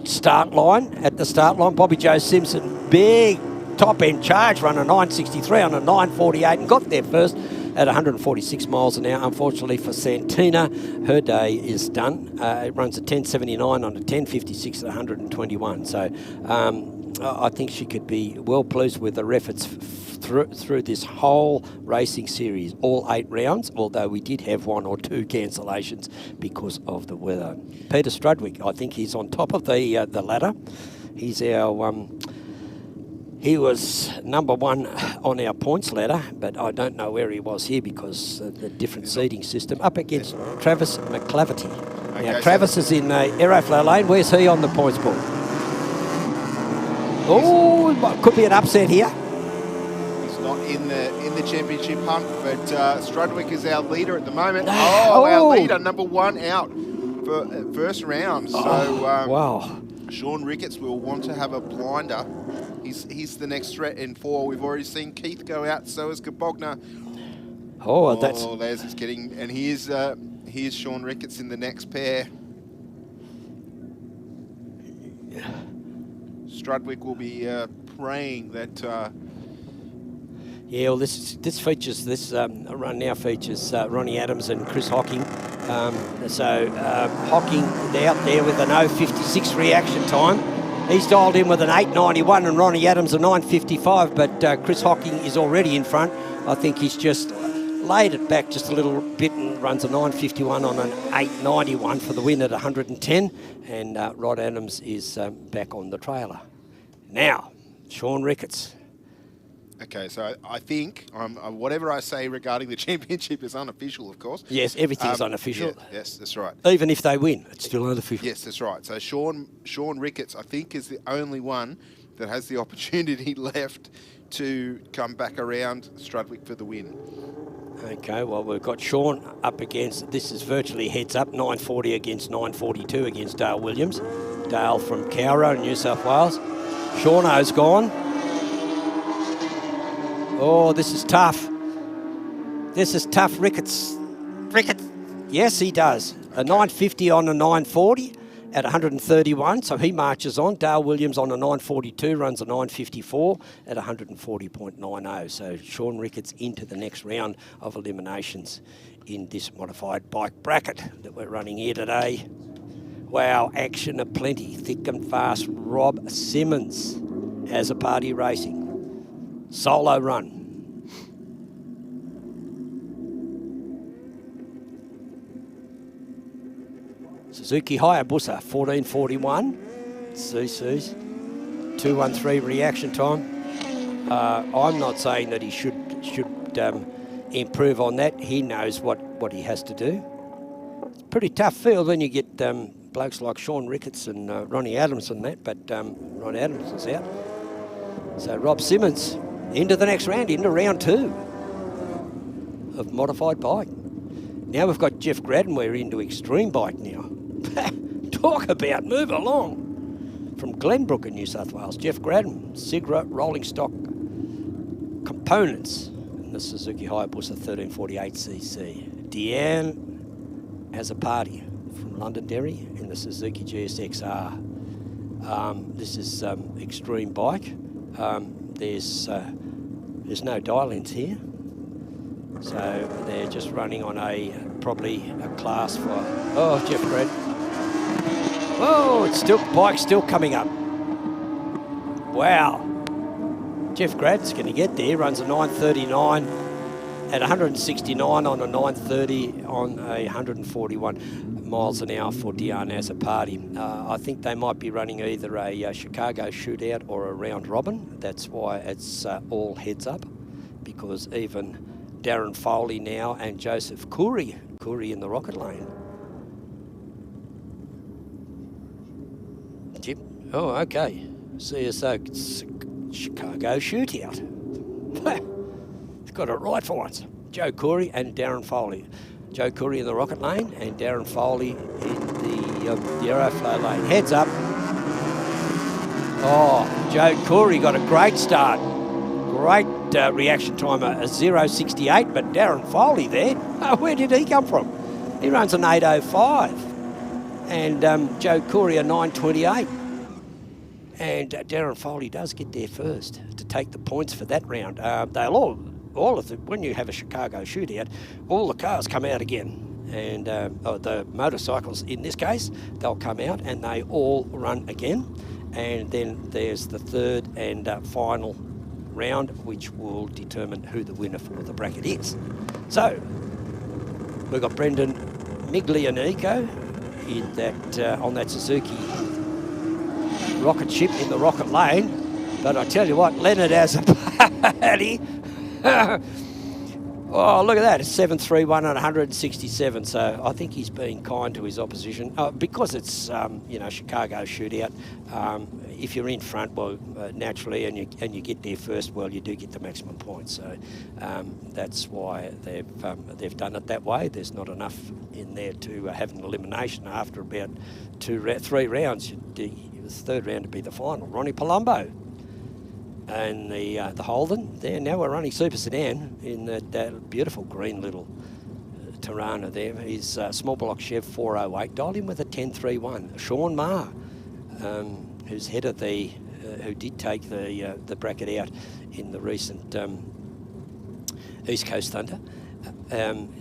start line. At the start line, Bobby Joe Simpson, big top end charge, run a 963 on a 948 and got there first at 146 miles an hour. Unfortunately for Santina, her day is done. It runs a 1079 on a 1056 at 121. So I think she could be well pleased with her efforts through this whole racing series, all 8 rounds, although we did have 1 or 2 cancellations because of the weather. Peter Strudwick, I think he's on top of the ladder. He's our he was number 1 on our points ladder, but I don't know where he was here because the different seating system. Up against Travis McClaverty. Now, Travis is in Aeroflow lane. Where's he on the points board? Oh, could be an upset here. Not in the championship hunt, but Strudwick is our leader at the moment. Our leader, number 1 out for first round. So wow. Sean Ricketts will want to have a blinder. He's the next threat in 4. We've already seen Keith go out, so is Capogna. Les is getting, and here's Sean Ricketts in the next pair. Strudwick will be praying that. Yeah, well, this run now features Ronnie Adams and Chris Hocking. Hocking out there with an 0.56 reaction time. He's dialed in with an 8.91 and Ronnie Adams a 9.55, but Chris Hocking is already in front. I think he's just laid it back just a little bit and runs a 9.51 on an 8.91 for the win at 110. And Rod Adams is back on the trailer. Now, Sean Ricketts. Okay, so I think whatever I say regarding the championship is unofficial, of course. Yes, everything's unofficial. Yeah, yes, that's right. Even if they win, it's still unofficial. Yes, that's right. So Sean Ricketts, I think, is the only one that has the opportunity left to come back around Strudwick for the win. Okay, well, we've got Sean up against, this is virtually heads up, 940 against 942 against Dale Williams. Dale from Cowra, New South Wales. Shauno's gone. Oh, this is tough. This is tough, Ricketts. Yes, he does. A 950 on a 940 at 131, so he marches on. Dale Williams on a 942 runs a 954 at 140.90. So Sean Ricketts into the next round of eliminations in this modified bike bracket that we're running here today. Wow, action aplenty, thick and fast. Rob Simmons has a party racing. Solo run. Suzuki Hayabusa, 1441. Susu's 213 reaction time. I'm not saying that he should improve on that. He knows what he has to do. It's a pretty tough field when you get blokes like Sean Ricketts and Ronnie Adams and that, but Ronnie Adams is out. So Rob Simmons into the next round, into round 2 of modified bike. Now we've got Jeff Gradden, we're into extreme bike now. Talk about move along. From Glenbrook in New South Wales, Jeff Gradden, Sigra rolling stock components in the Suzuki Hayabusa 1348cc. Deanne has a party from Londonderry in the Suzuki GSXR. This is extreme bike. There's no dial-ins here, so they're just running on probably a class for. Oh, Jeff Gradden. Oh, bike's still coming up. Wow. Jeff Grad's going to get there. Runs a 939 at 169 on a 930 on a 141 miles an hour for Dion as a party. I think they might be running either a Chicago shootout or a round robin. That's why it's all heads up, because even Darren Foley now and Joseph Curry in the rocket lane. Oh, okay. CSO Chicago shootout. It's got it right for once. Joe Curry and Darren Foley. Joe Curry in the rocket lane and Darren Foley in the Aeroflow lane. Heads up. Oh, Joe Curry got a great start. Great reaction time, a 0.68, but Darren Foley there, where did he come from? He runs an 8.05. And Joe Curry a 9.28. And Darren Foley does get there first to take the points for that round. They'll all of them, when you have a Chicago shootout, all the cars come out again. And the motorcycles, in this case, they'll come out and they all run again. And then there's the third and final round, which will determine who the winner for the bracket is. So, we've got Brendan Miglianico in that on that Suzuki rocket ship in the rocket lane. But I tell you what, Leonard has a party. Oh, look at that, it's 7.31 and 167. So I think he's being kind to his opposition. Because it's, Chicago shootout. If you're in front, well, naturally, and you get there first, well, you do get the maximum points. So that's why they've done it that way. There's not enough in there to have an elimination after about 3 rounds. The third round to be the final. Ronnie Palumbo and the Holden there. Now we're running Super Sedan in that beautiful green little Tirana there. He's small block Chev 408, dialed in with a 10.31. Sean Maher, who's head of who did take the bracket out in the recent East Coast Thunder.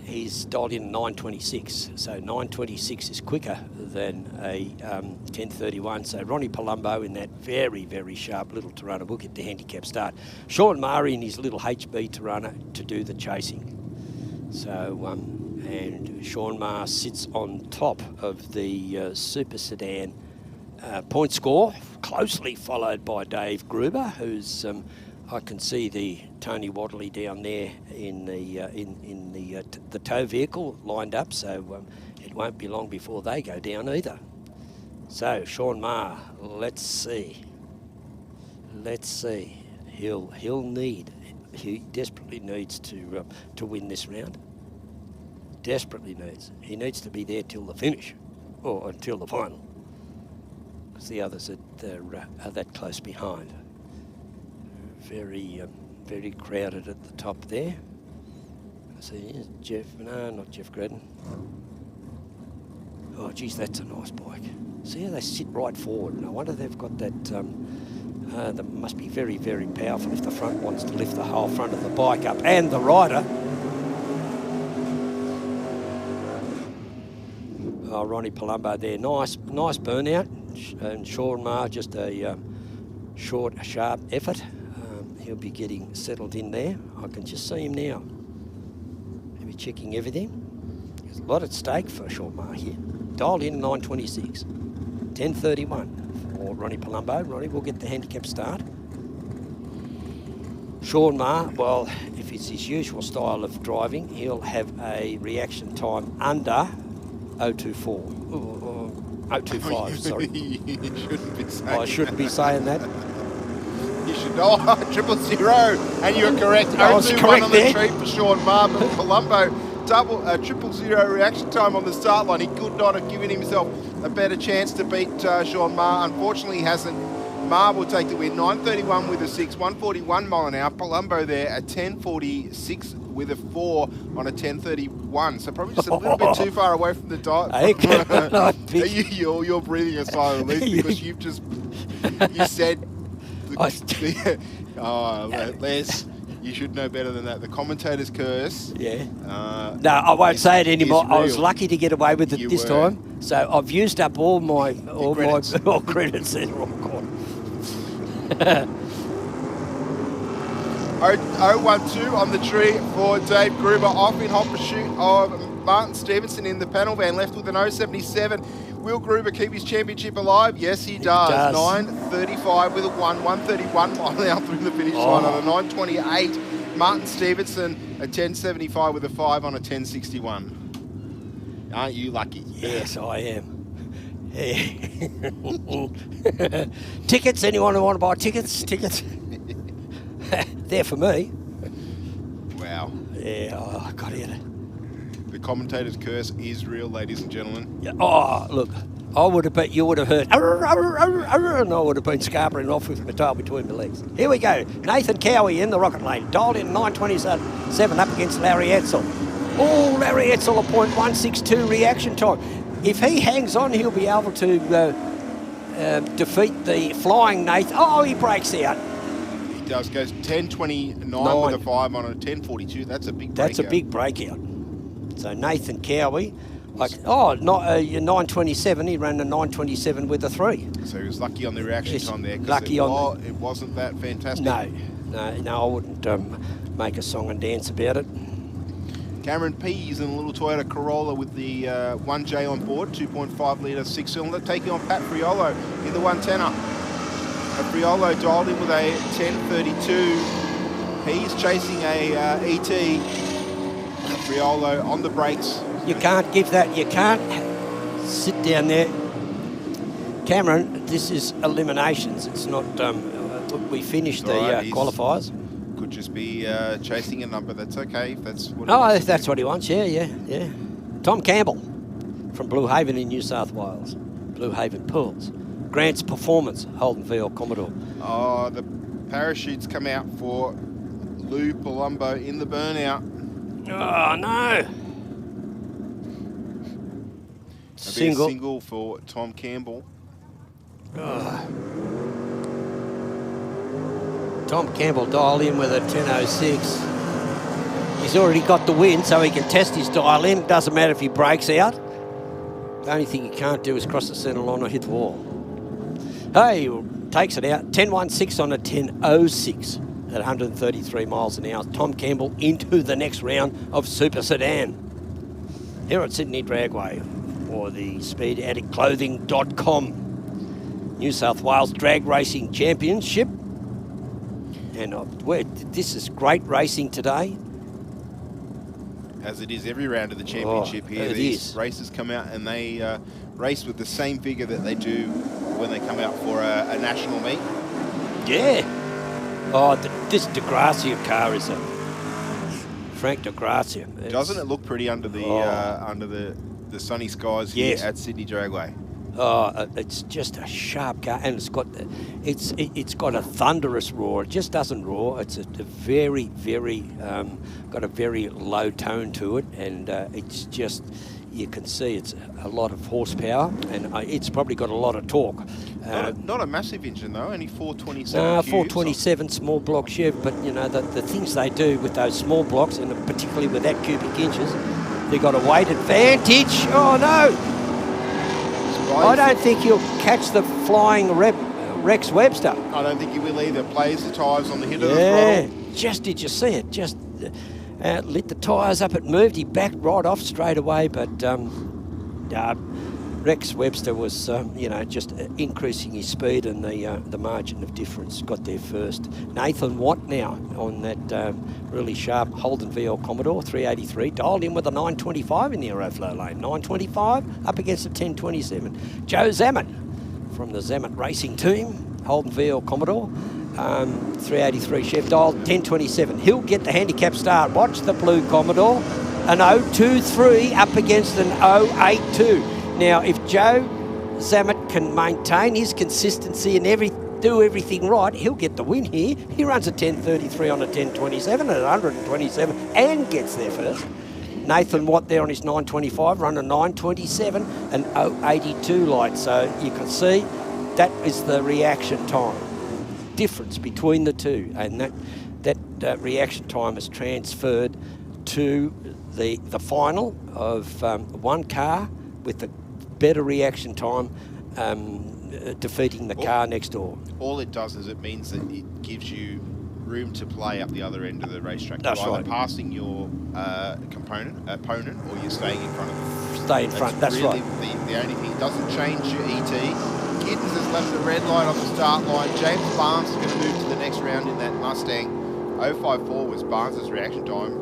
He's dialed in 9.26, so 9.26 is quicker than a 10.31. So Ronnie Palumbo in that very, very sharp little Tirana will get the handicap start. Sean Murray in his little HB Tirana to do the chasing. So, and Sean Maher sits on top of the Super Sedan point score, closely followed by Dave Gruber, who's I can see the Tony Wadley down there in the tow vehicle lined up, so it won't be long before they go down either. So Sean Maher, let's see. let's see. He desperately needs to win this round. Desperately needs. He needs to be there till the finish, or until the final, because the others are that close behind. Very, very crowded at the top there. See, Jeff, no, not Jeff Gredden. Oh, geez, that's a nice bike. See how they sit right forward. No wonder they've got that. That must be very, very powerful if the front wants to lift the whole front of the bike up, and the rider. Oh, Ronnie Palumbo there. Nice burnout. And Sean Maher, just a short, sharp effort. He'll be getting settled in there. I can just see him now. He'll be checking everything. There's a lot at stake for Sean Maher here. Dialed in 9:26. 10:31 for Ronnie Palumbo. Ronnie will get the handicap start. Sean Maher, well, if it's his usual style of driving, he'll have a reaction time under 024. 025, sorry. You shouldn't be saying I shouldn't be saying that. You should know. 000, and you're correct. I was 021 correct on the there. treat for Sean Maher, but Palumbo, 000 reaction time on the start line. He could not have given himself a better chance to beat Sean Maher. Unfortunately, he hasn't. Maher will take the win. 9:31 with a 6, 141 mile an hour. Palumbo there at 10:46 with a 4 on a 10:31. So probably just a little bit too far away from the dive. You're breathing a sigh of relief because you said. Les, you should know better than that. The commentator's curse. Yeah. No, I won't say it anymore. I was real. lucky to get away with it this time. So I've used up all my credits. all credits there. Oh, God. 012 on the tree for Dave Gruber. Off in hot pursuit of Martin Stevenson in the panel van, left with an 077. Will Gruber keep his championship alive? Yes, he does. 9:35 with a 1, 131 mile an hour through the finish line on a 9:28. Martin Stevenson a 10:75 with a 5 on a 10:61. Aren't you lucky? Yes, I am. Tickets? Anyone who want to buy tickets? Tickets? They're for me. Wow. Yeah, I got it. The commentator's curse is real, ladies and gentlemen. Yeah. Oh, look, I would have bet you would have heard, and I would have been scarpering off with my tail between my legs. Here we go. Nathan Cowie in the rocket lane. Dialed in 9:27 up against Larry Edsel. Oh, Larry Edsel, a .162 reaction time. If he hangs on, he'll be able to defeat the flying Nathan. Oh, he breaks out. He does. Goes 10:29 with a 5 on a 10:42. That's a big breakout. That's a big breakout. So Nathan Cowie, 9:27. He ran a 9:27 with a 3. So he was lucky on the reaction time there. Lucky it wasn't that fantastic. No, I wouldn't make a song and dance about it. Cameron Pease in a little Toyota Corolla with the 1J on board, 2.5 litre 6-cylinder, taking on Pat Friolo in the 110er. Friolo dialed in with a 10:32. Pease chasing a ET. Friolo on the brakes. You can't give that. You can't sit down there. Cameron, this is eliminations. It's not. We finished the qualifiers. Could just be chasing a number. That's okay. If that's what. If that's what he wants. Yeah. Tom Campbell from Blue Haven in New South Wales. Blue Haven Pools. Grant's Performance, Holden Field, Commodore. Oh, the parachutes come out for Lou Palumbo in the burnout. Oh, no. Single for Tom Campbell. Tom Campbell dialed in with a 10:06. He's already got the win, so he can test his dial in. Doesn't matter if he breaks out. The only thing he can't do is cross the centre line or hit the wall. Hey, takes it out. 10:16 on a 10:06 at 133 miles an hour. Tom Campbell into the next round of Super Sedan. Here at Sydney Dragway for the Speed Adict Clothing.com New South Wales Drag Racing Championship. And this is great racing today. As it is every round of the championship here. These races come out and they race with the same figure that they do when they come out for a national meet. Yeah. Oh, this De Gracia car is a Frank De Gracia. Doesn't it look pretty under the sunny skies here at Sydney Dragway? Oh, it's just a sharp car, and it's got a thunderous roar. It just doesn't roar. It's a very, very got a very low tone to it, and it's just, you can see it's a lot of horsepower, and it's probably got a lot of torque. Not a massive engine though, only 427. 427 small block Chev, but you know the things they do with those small blocks, and particularly with that cubic inches, they got a weight advantage. Oh no! I don't think he'll catch the flying Rex Webster. I don't think he will either. Plays the tyres on the hit of the throttle. Just did you see it? Just lit the tyres up. It moved. He backed right off straight away, but Rex Webster was, just increasing his speed, and the margin of difference got there first. Nathan Watt now on that really sharp Holden VL Commodore 383, dialed in with a 925 in the aeroflow lane. 925 up against a 1027. Joe Zammit from the Zammit Racing Team, Holden VL Commodore. 383 Chef dialed 1027. He'll get the handicap start. Watch the blue Commodore. An 023 up against an 082. Now, if Joe Zammit can maintain his consistency and do everything right, he'll get the win here. He runs a 1033 on a 1027 at 127 and gets there first. Nathan Watt there on his 925, run a 927 and 082 light. So you can see that is the reaction time difference between the two, and that reaction time is transferred to the final of one car with the better reaction time defeating the car next door. All it does is it means that it gives you room to play up the other end of the racetrack. That's You're either right. passing your opponent, or you're staying in front of them. Stay in front, that's really right. The only thing, it doesn't change your ET. Giddens has left the red light on the start line. James Barnes is going to move to the next round in that Mustang. 054 was Barnes' reaction time.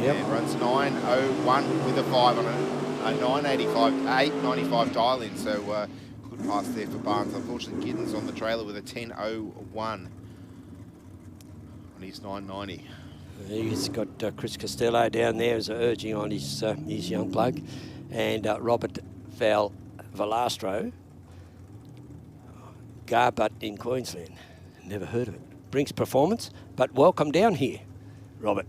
Yep. Yeah, runs 901 with a 5 on it. 895 dial in, so good pass there for Barnes. Unfortunately, Giddens on the trailer with a 1001 on his 990. He's got Chris Costello down there as urging on his young bloke, and Robert Valastro, Garbutt in Queensland. Never heard of it. Brings performance, but welcome down here, Robert.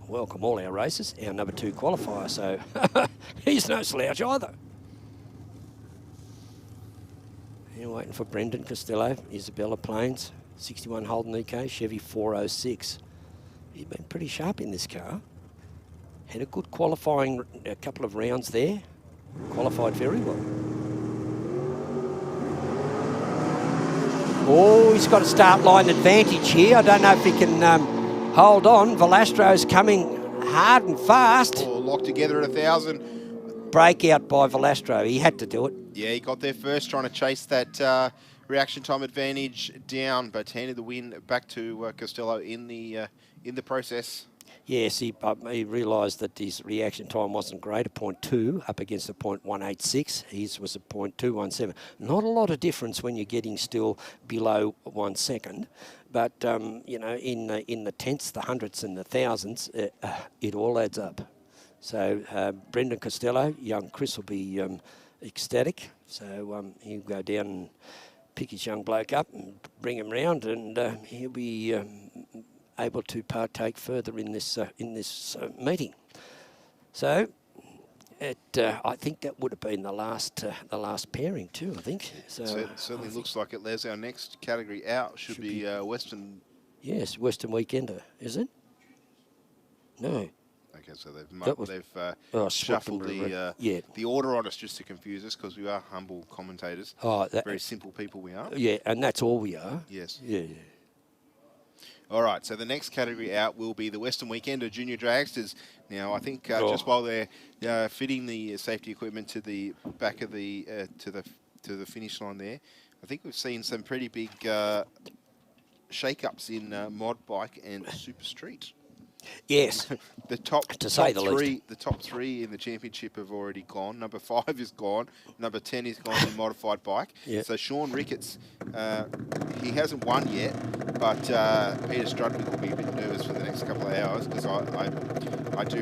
Welcome all our racers, our number 2 qualifier, so he's no slouch either. You're waiting for Brendan Costello, Isabella Plains, 61 Holden EK, Chevy 406. He's been pretty sharp in this car. Had a good qualifying, a couple of rounds there. Qualified very well. Oh, he's got a start line advantage here. I don't know if he can hold on. Velastro's coming hard and fast. Oh, locked together at 1,000. Breakout by Velastro. He had to do it. Yeah, he got there first, trying to chase that reaction time advantage down, but handed the win back to Costello in the process. Yes, he realised that his reaction time wasn't great, a 0.2 up against a 0.186. His was a 0.217. Not a lot of difference when you're getting still below 1 second, but in the tenths, the hundredths, and the thousands, it all adds up. So Brendan Costello, young Chris will be ecstatic. So he'll go down and pick his young bloke up and bring him round, and he'll be able to partake further in this meeting. So I think that would have been the last pairing too. I think so. Certainly looks like it. Les, our next category out should be Western. Yes, Western Weekender, is it? No. Okay, so they've shuffled the order on us just to confuse us, because we are humble commentators. Oh, very simple people we are. Yeah, and that's all we are. Yes. Yeah. All right, so the next category out will be the Western Weekender Junior Dragsters. Now, I think just while they're fitting the safety equipment to the back of the to the finish line there, I think we've seen some pretty big shake-ups in mod bike and super street. Yes. The top, to say the three, least. the top 3 in the championship have already gone. Number 5 is gone. Number 10 is gone in modified bike. Yeah. So Sean Ricketts, he hasn't won yet, but Peter Strudwick will be a bit nervous for the next couple of hours because I do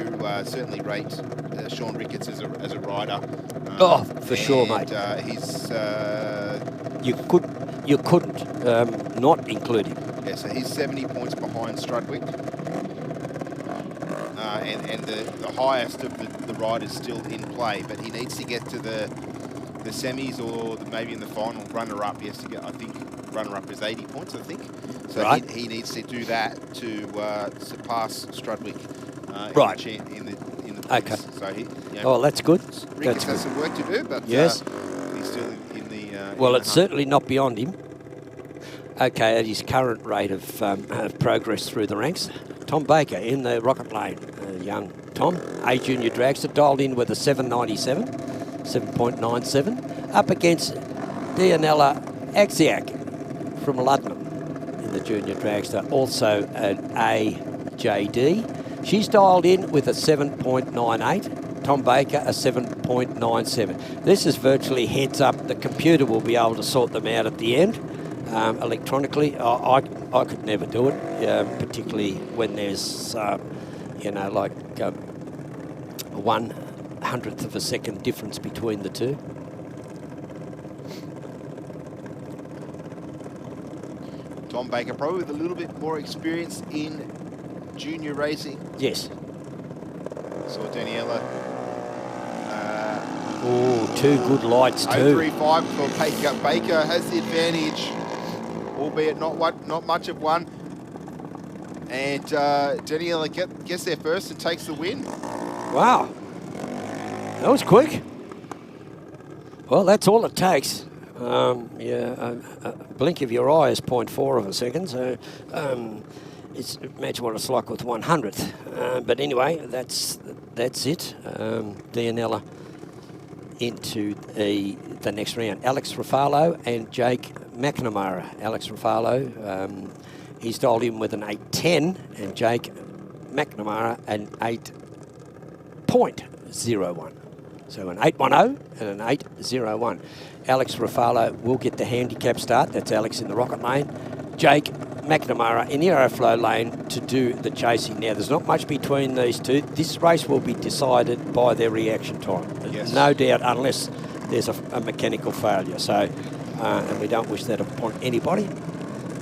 certainly rate Sean Ricketts as a rider. For sure, mate. He's you couldn't not include him. yeah, so he's 70 points behind Strudwick. And the highest of the riders still in play, but he needs to get to the semis or maybe in the final runner-up. He has to get, I think, runner-up is 80 points, I think. So right. he needs to do that to surpass Strudwick right. in the points. Okay. So he, oh, that's good. Ricketts has some work to do, but yes. He's still in the well, in it's the certainly not beyond him. Okay, at his current rate of progress through the ranks, Tom Baker in the rocket lane. Young Tom, A junior dragster, dialed in with a 797, 7.97, up against Dianella Axiak from Ludman in the junior dragster, also an AJD. She's dialed in with a 7.98. Tom Baker, a 7.97. This is virtually heads up. The computer will be able to sort them out at the end. Electronically, I could never do it, particularly when there's, like 1/100th of a second difference between the two. Tom Baker, probably with a little bit more experience in junior racing. Yes. Saw Daniela. Oh, two good lights too. 0.35 for Baker. Baker has the advantage, albeit not much of one. And Daniela gets there first and takes the win. Wow. That was quick. Well, that's all it takes. A blink of your eye is 0.4 of a second, so imagine what it's like with 100th. But anyway, that's it. Dianella into the next round. Alex Ruffalo and Jake McNamara. Alex Ruffalo, he's dialed in with an 8.10, and Jake McNamara an 8.01. So an 8.10 and an 8.01. Alex Ruffalo will get the handicap start. That's Alex in the rocket lane. Jake McNamara in the aeroflow lane to do the chasing. Now, there's not much between these two. This race will be decided by their reaction time. Yes. No doubt, unless there's a mechanical failure. So, and we don't wish that upon anybody.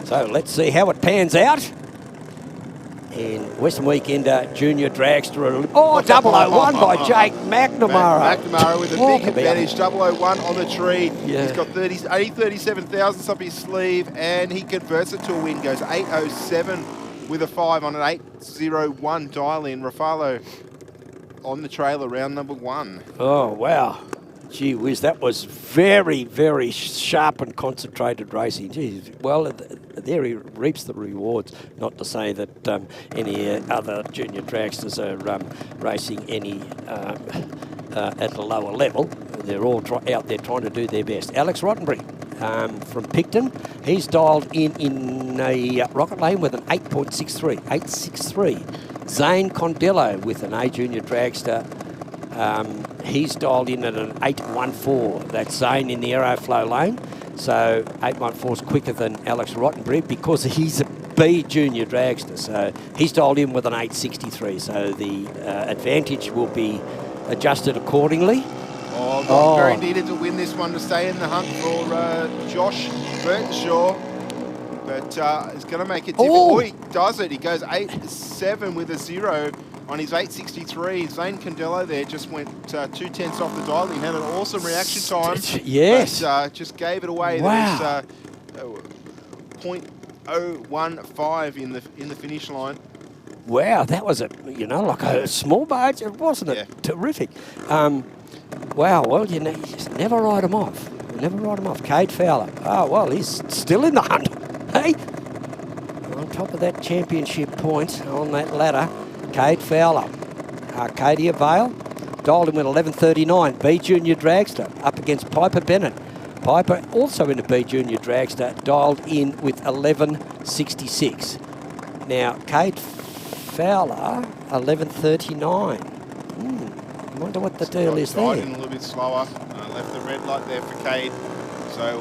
So let's see how it pans out. In Western Weekender Junior Dragster. Oh, 001 by Jake McNamara. McNamara with a big advantage. 001 on the tree. Yeah. He's got 37,000 up his sleeve, and he converts it to a win. Goes 8.07 with a 5 on an 8.01 dial-in. Ruffalo on the trailer, round number 1. Oh, wow. Gee whiz, that was very, very sharp and concentrated racing. Geez, well, there he reaps the rewards. Not to say that any other junior dragsters are racing any at a lower level. They're all out there trying to do their best. Alex Rottenbury from Picton, he's dialed in a rocket lane with an 8.63, 8.63. Zane Condello with an A junior dragster. He's dialed in at an 8.14. That's Zane in the aeroflow lane. So 8.14 is quicker than Alex Rottenbury because he's a B junior dragster. So he's dialed in with an 8.63. So the advantage will be adjusted accordingly. Very needed to win this one to stay in the hunt for Josh Burtonshaw. But it's going to make it difficult. Oh, he does it. He goes 8.7 with a 0 on his 8.63. Zane Condello there just went 2/10 off the dial. He had an awesome reaction time. Yes. But, just gave it away. Wow. There's 0.015 in the finish line. Wow, that was like a small margin, wasn't it? Yeah. Terrific. Wow, well, you just never write him off. Never write him off. Cade Fowler. Oh, well, he's still in the hunt. Hey, on top of that championship point on that ladder, Cade Fowler. Arcadia Vale, dialed in with 11.39. B Junior Dragster up against Piper Bennett. Piper also in a B Junior Dragster, dialed in with 11.66. Now, Cade Fowler, 11:39. I wonder what the deal is there. Riding a little bit slower. Left the red light there for Cade. So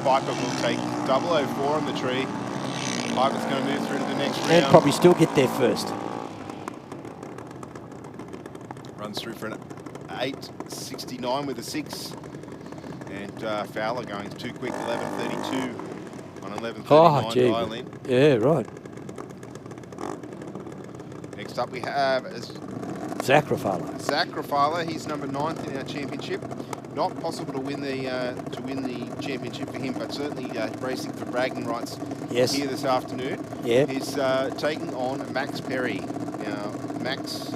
Piper will take 004 on the tree. Piper's going to move through to the next round. And probably still get there first. Runs through for an 8.69 with a 6. And Fowler going too quick, 11.32 on 11.39 dial in. Yeah, right. Next up we have Zach Rafala. He's number 9th in our championship. Not possible to win the championship for him, but certainly racing for bragging rights here this afternoon. Yeah. He's taking on Max Perry. Now, Max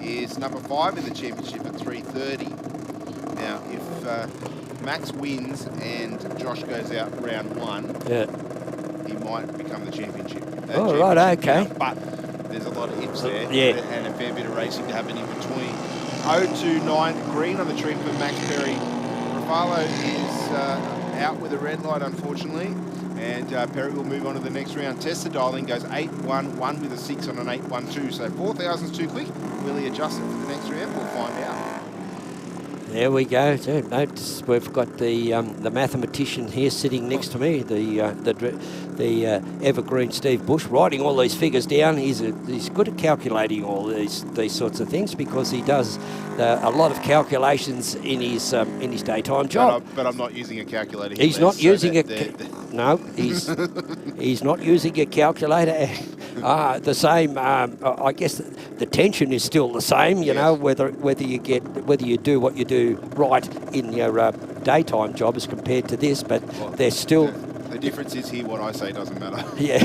is number 5 in the championship at 3:30. Now, if Max wins and Josh goes out round 1, he might become the championship. Right, okay. But there's a lot of ifs there, and a fair bit of racing to happen in between. 029 green on the tree for Max Perry. Rafalo is out with a red light, unfortunately, and Perry will move on to the next round. Test the dialing, goes 8.11 with a 6 on an 8.12, so 4,000's too quick. Will he adjust it for the next round? We'll find out. There we go. So notice we've got the mathematician here sitting next to me, the evergreen Steve Bush, writing all these figures down. He's good at calculating all these sorts of things because he does a lot of calculations in his daytime job. But I'm not using a calculator. He's not using no. He's not using a calculator. The same. I guess the tension is still the same. You know, whether you do what you do right in your daytime job as compared to this, but they're still. The difference is here, what I say doesn't matter. Yeah.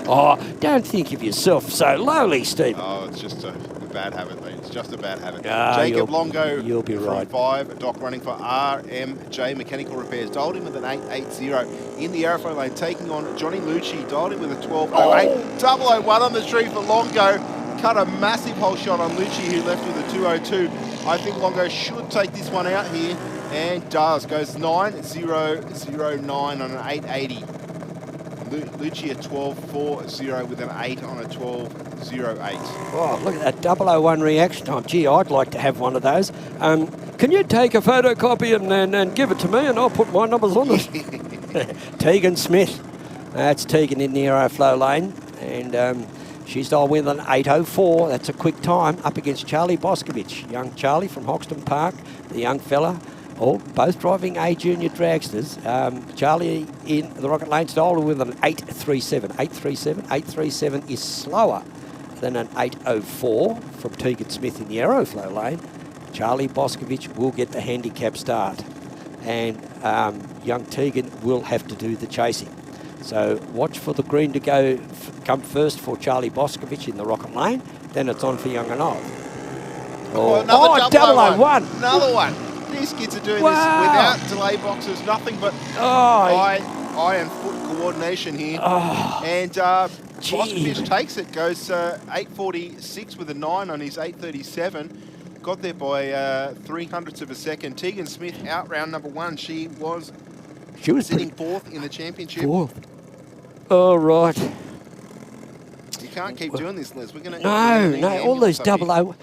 Oh, don't think of yourself so lowly, Steve. Oh, it's just a bad habit, mate. It's just a bad habit. You'll Jacob Longo be from right. 5. Doc running for RMJ Mechanical Repairs. Dialed in with an 8.80 in the aeroflow lane, taking on Johnny Lucci. Dialed in with a 12.08. 001 on the tree for Longo. Cut a massive hole shot on Lucci, who left with a 2.02. I think Longo should take this one out here. And does. Goes 9.009 on an 8.80. Lucci at 12.40 with an 8 on a 12.08. Oh, look at that 001 reaction time. Gee, I'd like to have one of those. Can you take a photocopy and give it to me and I'll put my numbers on it? Tegan Smith. That's Tegan in the aeroflow lane. And she's dialed with an 8.04. That's a quick time up against Charlie Boscovich. Young Charlie from Hoxton Park, the young fella. Both driving A junior dragsters. Charlie in the Rocket Lane style with an 8.37. 8.37 is slower than an 8.04 from Tegan Smith in the aeroflow lane. Charlie Boscovich will get the handicap start. And young Tegan will have to do the chasing. So watch for the green to come first for Charlie Boscovich in the Rocket Lane. Then it's on for young and old. Another 001. Another one. These kids are doing this without delay boxes, nothing but eye and foot coordination here. And Boscovich takes it, goes 8.46 with a 9 on his 8.37. Got there by 0.03 of a second. Tegan Smith out round number 1. She was sitting 4th in the championship. 4th. Oh, right. You can't keep doing this, Les. We're going to No, all these 00.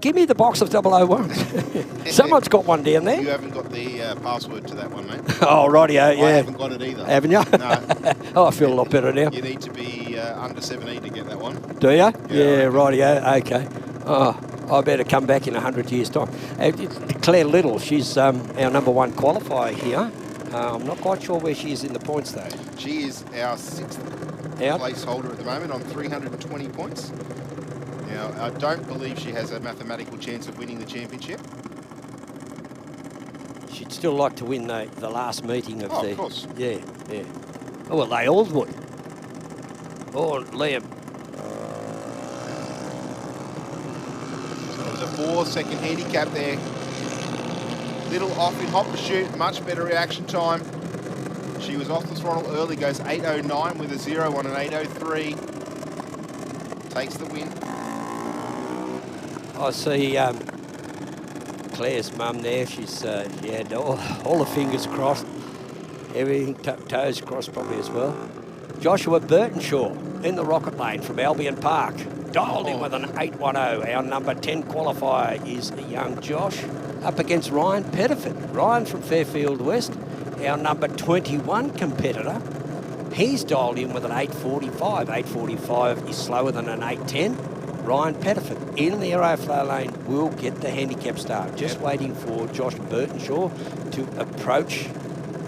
Give me the box of 001. Someone's got one down there. You haven't got the password to that one, mate. Oh, rightio, yeah. I haven't got it either. Haven't you? No. Oh, I feel a lot better now. You need to be under 17 to get that one. Do you? Yeah, rightio. Okay. Oh, I better come back in 100 years' time. Claire Little, she's our number 1 qualifier here. I'm not quite sure where she is in the points, though. She is our 6th placeholder at the moment on 320 points. Now, I don't believe she has a mathematical chance of winning the championship. She'd still like to win the last meeting of the... Of course. Yeah. Oh, well, they all would. Oh, Liam. So there's a 4-second handicap there. Little off in hot pursuit, much better reaction time. She was off the throttle early, goes 8.09 with a 0 on an 8.03. Takes the win. I see Claire's mum there. She's she had all the fingers crossed. Everything toes crossed probably as well. Joshua Burtonshaw in the rocket lane from Albion Park. Dialed in with an 810. Our number 10 qualifier is young Josh up against Ryan Pettiford. Ryan from Fairfield West, our number 21 competitor. He's dialed in with an 845. 845 is slower than an 810. Ryan Pettiford in the aeroflow lane will get the handicap start. Just waiting for Josh Burtonshaw to approach.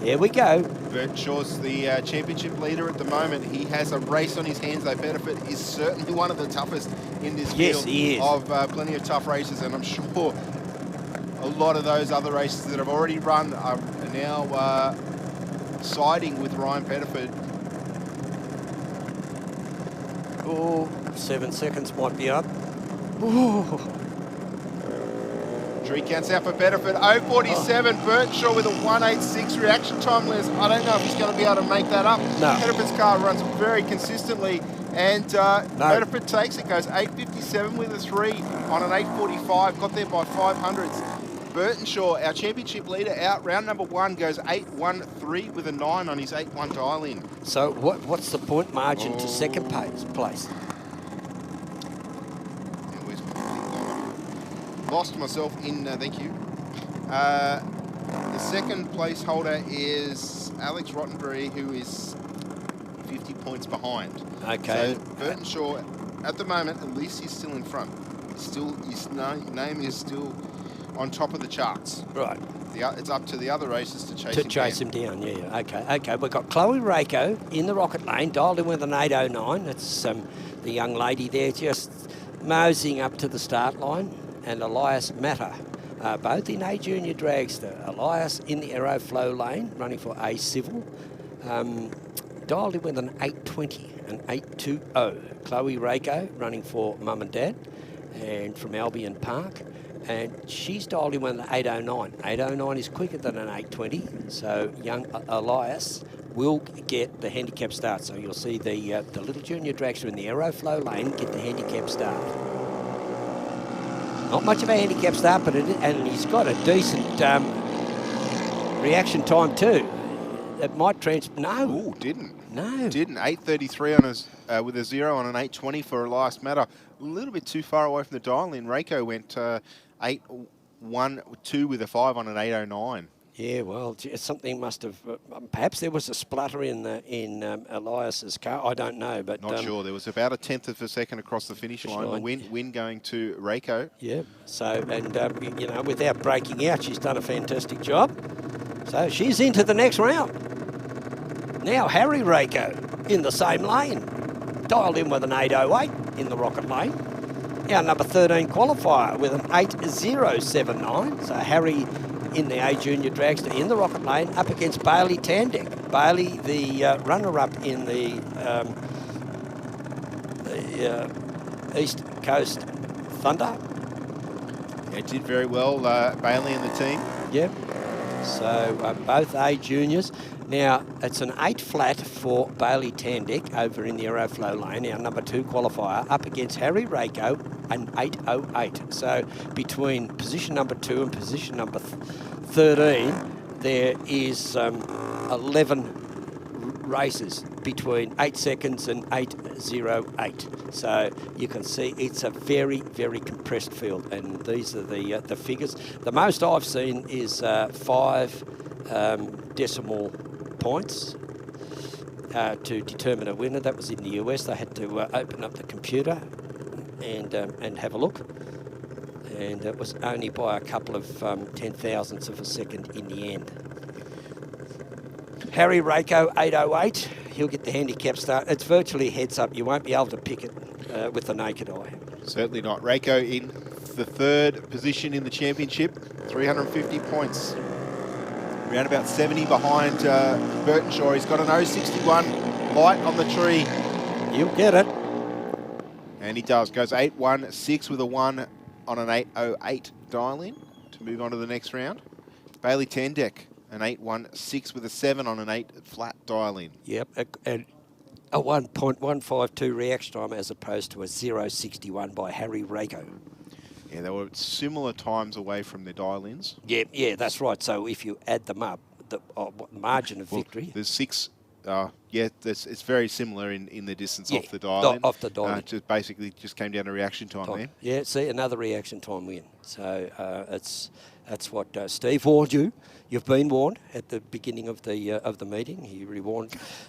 There we go. Burtonshaw's the championship leader at the moment. He has a race on his hands, though. Bedford is certainly one of the toughest in this field he is. of plenty of tough races, and I'm sure a lot of those other races that have already run are now siding with Ryan Pettiford. Oh, 7 seconds might be up. Ooh. Tree counts out for Bedford. 0.47. Burtonshaw with a 1.86 reaction time, Les. I don't know if he's going to be able to make that up. No. Bedford's car runs very consistently, and Bedford takes it. Goes 8.57 with a 3 on an 8.45. Got there by 500ths. Burtonshaw, our championship leader, out. Round number 1 goes 8.13 with a 9 on his 8.1 dial-in. So what's the point margin to second place? Lost myself in, thank you. The second place holder is Alex Rottenbury, who is 50 points behind. Okay. So Burtonshaw, at the moment, at least he's still in front. His name is still on top of the charts. Right. It's up to the other races to chase him down. Yeah. Okay. We've got Chloe Rako in the rocket lane, dialed in with an 809. That's the young lady there just moseying up to the start line. And Elias Matter, both in A Junior Dragster. Elias in the Aeroflow lane, running for A Civil. Dialed in with an 820, an 820. Chloe Rako running for Mum and Dad, and from Albion Park. And she's dialed in with an 809. 809 is quicker than an 820, so young Elias will get the handicap start. So you'll see the little junior dragster in the Aeroflow lane get the handicap start. Not much of a handicap start, but and he's got a decent reaction time too. It might no. Ooh, didn't. No. Didn't. 8.33 on his with a 0 on an 8.20 for Elias Matter. A little bit too far away from the dial-in. Rako went 8.12 with a 5 on an 8.09. Yeah, well, something must have. Perhaps there was a splutter in Elias's car. I don't know, but not sure. There was about a tenth of a second across the finish line. The win going to Rako. Yeah. So and without breaking out, she's done a fantastic job. So she's into the next round. Now Harry Rako in the same lane, dialed in with an 808 in the rocket lane. Our number 13 qualifier with an 8079. So Harry in the A Junior Dragster in the rocket lane up against Bailey Tandek. Bailey, the runner-up in the East Coast Thunder. Yeah, did very well, Bailey and the team. Yep. So both A Juniors. Now, it's an 8 flat for Bailey Tandek over in the Aeroflow lane, our number 2 qualifier, up against Harry Rako, an 808. So between position number 2 and position number 13, there is 11 races between 8 seconds and 808. So you can see it's a very, very compressed field, and these are the figures. The most I've seen is 5 decimal points to determine a winner. That was in the US. They had to open up the computer and have a look, and it was only by a couple of 10,000ths of a second in the end. Harry Rako, 808. He'll get the handicap start. It's virtually heads up. You won't be able to pick it with the naked eye. Certainly not. Rako in the 3rd position in the championship, 350 points. Around about 70 behind Burtonshaw. He's got an 061 light on the tree. He'll get it. And he does. Goes 816 with a 1 on an 808 dial-in to move on to the next round. Bailey Tandek, an 816 with a 7 on an 8 flat dial-in. Yep, a 1.152 reaction time as opposed to a 0.61 by Harry Rako. Yeah, they were similar times away from their dial-ins. Yeah, that's right. So if you add them up, the margin of victory. There's 6. Yeah, it's very similar in the distance off the dial. Off the dial. Just basically just came down to reaction time there. Yeah, see, another reaction time win. So that's what Steve warned you. You've been warned at the beginning of the meeting.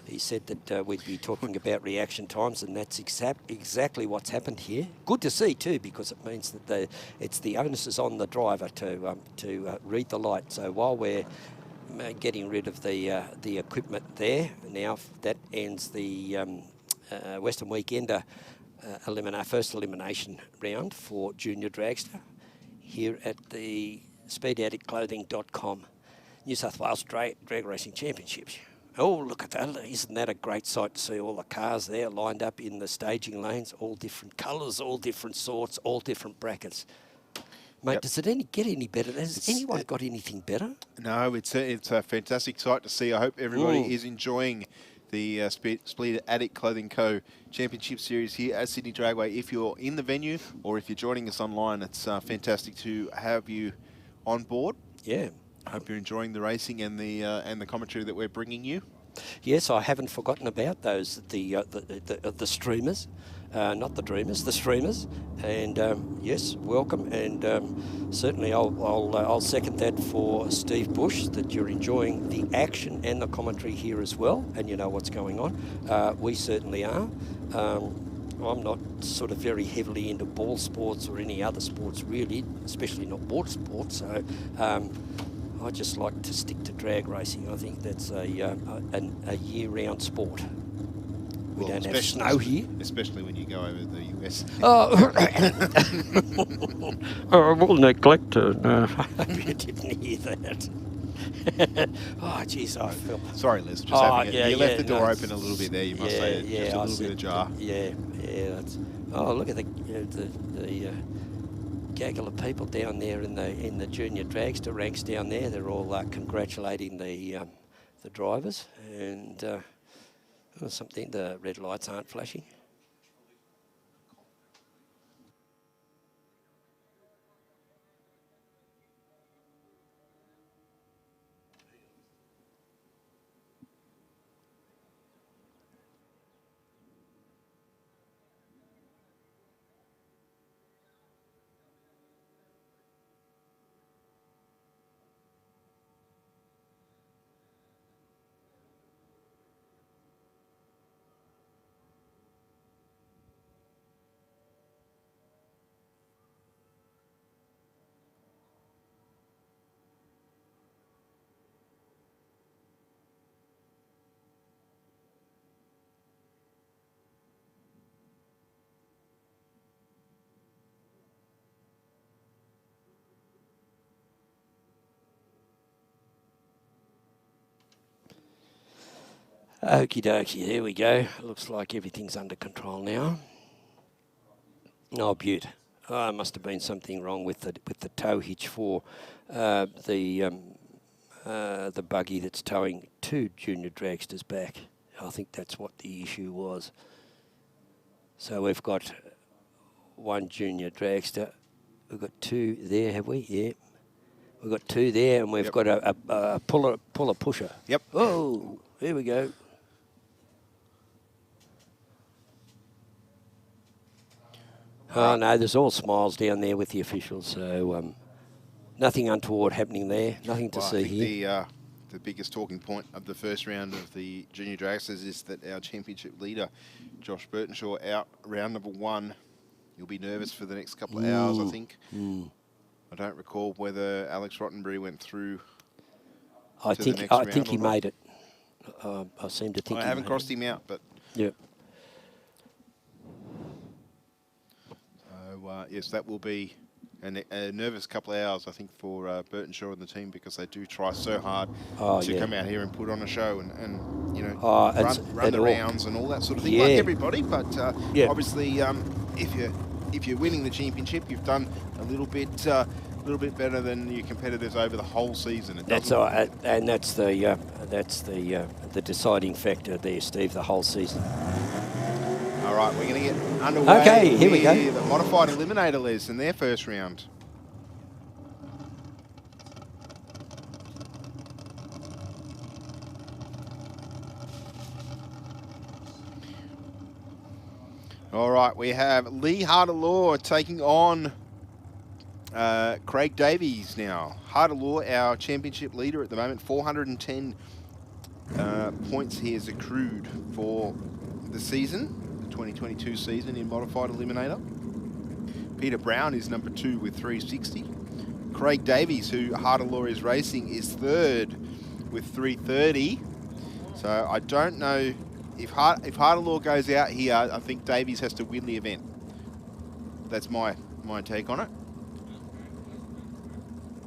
He said that we'd be talking about reaction times, and that's exactly what's happened here. Good to see too, because it means that it's the onus is on the driver to read the light. So while we're getting rid of the equipment there, now that ends the Western Weekender first elimination round for Junior Dragster here at the SpeedAddictClothing.com New South Wales Drag Racing Championships. Oh, look at that. Isn't that a great sight to see all the cars there lined up in the staging lanes, all different colours, all different sorts, all different brackets. Mate, does it get any better? Has anyone got anything better? No, it's a fantastic sight to see. I hope everybody is enjoying the Speed Adict Clothing Co. Championship Series here at Sydney Dragway. If you're in the venue or if you're joining us online, it's fantastic to have you on board. Yeah. I hope you're enjoying the racing and the commentary that we're bringing you. Yes, I haven't forgotten about those, the streamers. Not the dreamers, the streamers, and yes, welcome, and certainly I'll second that for Steve Bush, that you're enjoying the action and the commentary here as well, and you know what's going on. We certainly are. I'm not sort of very heavily into ball sports or any other sports really, especially not water sports, so I just like to stick to drag racing. I think that's a year-round sport. We don't have snow here. Especially when you go over the US. We'll neglect it. You didn't hear that. Oh, jeez, I feel... Sorry, Liz. You left the door open a little bit there, you must say. Just a little bit ajar. Yeah. That's, look at the gaggle of people down there in the junior dragster ranks down there. They're all congratulating the drivers, and... something, the red lights aren't flashing. Okie dokie, there we go. Looks like everything's under control now. Oh, beaut. Oh, must have been something wrong with the tow hitch for the buggy that's towing 2 junior dragsters back. I think that's what the issue was. So we've got 1 junior dragster. We've got 2 there, have we? Yeah. We've got 2 there, and we've got a puller pusher. Yep. Oh, here we go. Oh, no, there's all smiles down there with the officials, so nothing untoward happening there, nothing to see here. The biggest talking point of the first round of the junior dragsters is that our championship leader, Josh Burtonshaw, out round number 1. He'll be nervous for the next couple of hours, I think. I don't recall whether Alex Rottenbury went through. I think he made it. I seem to think. I haven't crossed him out, but yeah. So yes, that will be a nervous couple of hours, I think, for Burtonshaw and the team, because they do try so hard to come out here and put on a show and you know, run the rounds and all that sort of thing, like everybody. But obviously, if you're winning the championship, you've done a little bit better than your competitors over the whole season. That's and that's the deciding factor there, Steve. The whole season. All right, we're going to get underway. Okay, here we go. The modified eliminator, Les, in their first round. All right, we have Lee Harder-Law taking on Craig Davies now. Harder-Law, our championship leader at the moment, 410 points he has accrued for the season, the 2022 season in Modified Eliminator. Peter Brown is number 2 with 360. Craig Davies, who Harder-Law is racing, is 3rd with 330. So I don't know if Harder-Law goes out here. I think Davies has to win the event. That's my take on it.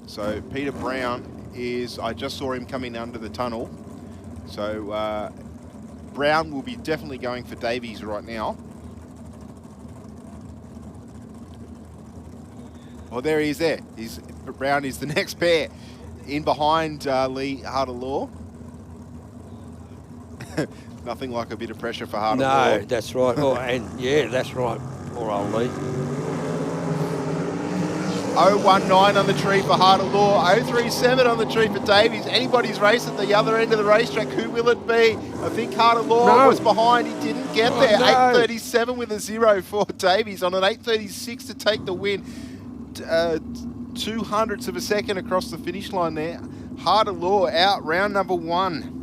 So Peter Brown is, I just saw him coming under the tunnel. So Brown will be definitely going for Davies right now. Oh, there he is there. Brown is the next pair in behind Lee Harder-Law. Nothing like a bit of pressure for Harder-Law. No, that's right. Oh, and yeah, that's right. Poor old Lee. 019 on the tree for Harder-Law, 037 on the tree for Davies. Anybody's race at the other end of the racetrack. Who will it be? I think Harder-Law was behind. He didn't get there. 837 with a 0 for Davies on an 836 to take the win. 200ths of a second across the finish line there. Harder-Law out round number 1.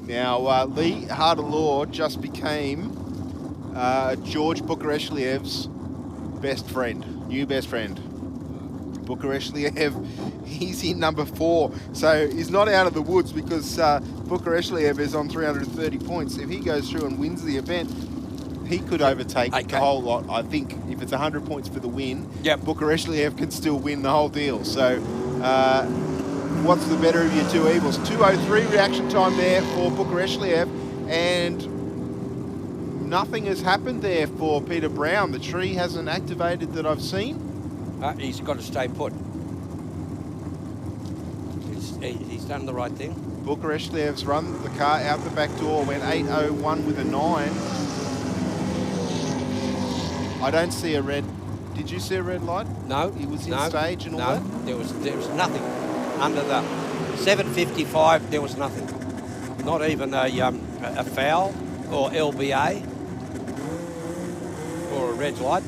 Now, Lee Harder-Law just became George Bukareshliev's best friend, new best friend. Bukareshlev, he's in number 4, so he's not out of the woods because Bukareshlev is on 330 points. If he goes through and wins the event, he could overtake the whole lot. I think if it's 100 points for the win, Bukareshlev can still win the whole deal. So what's the better of your two evils? 2:03 reaction time there for Bukareshlev, and nothing has happened there for Peter Brown. The tree hasn't activated that I've seen. He's got to stay put. He's done the right thing. Bukareshliev's run the car out the back door, went 8:01 with a 9. I don't see a red. Did you see a red light? No. He was in stage and all that? There was nothing. Under the 755, there was nothing. Not even a foul or LBA or a red light.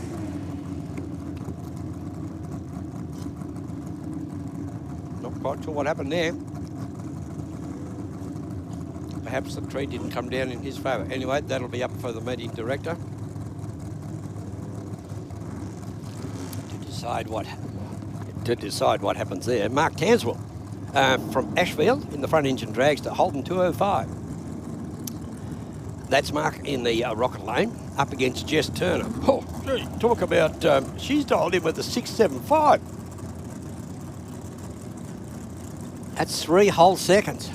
Not quite sure what happened there. Perhaps the tree didn't come down in his favour. Anyway, that'll be up for the meeting director to decide what happens there. Mark Tanswell from Ashfield in the front engine dragster, Holden 205. That's Mark in the rocket lane up against Jess Turner. Oh, gee, talk about, she's dialed in with a 675. That's 3 whole seconds.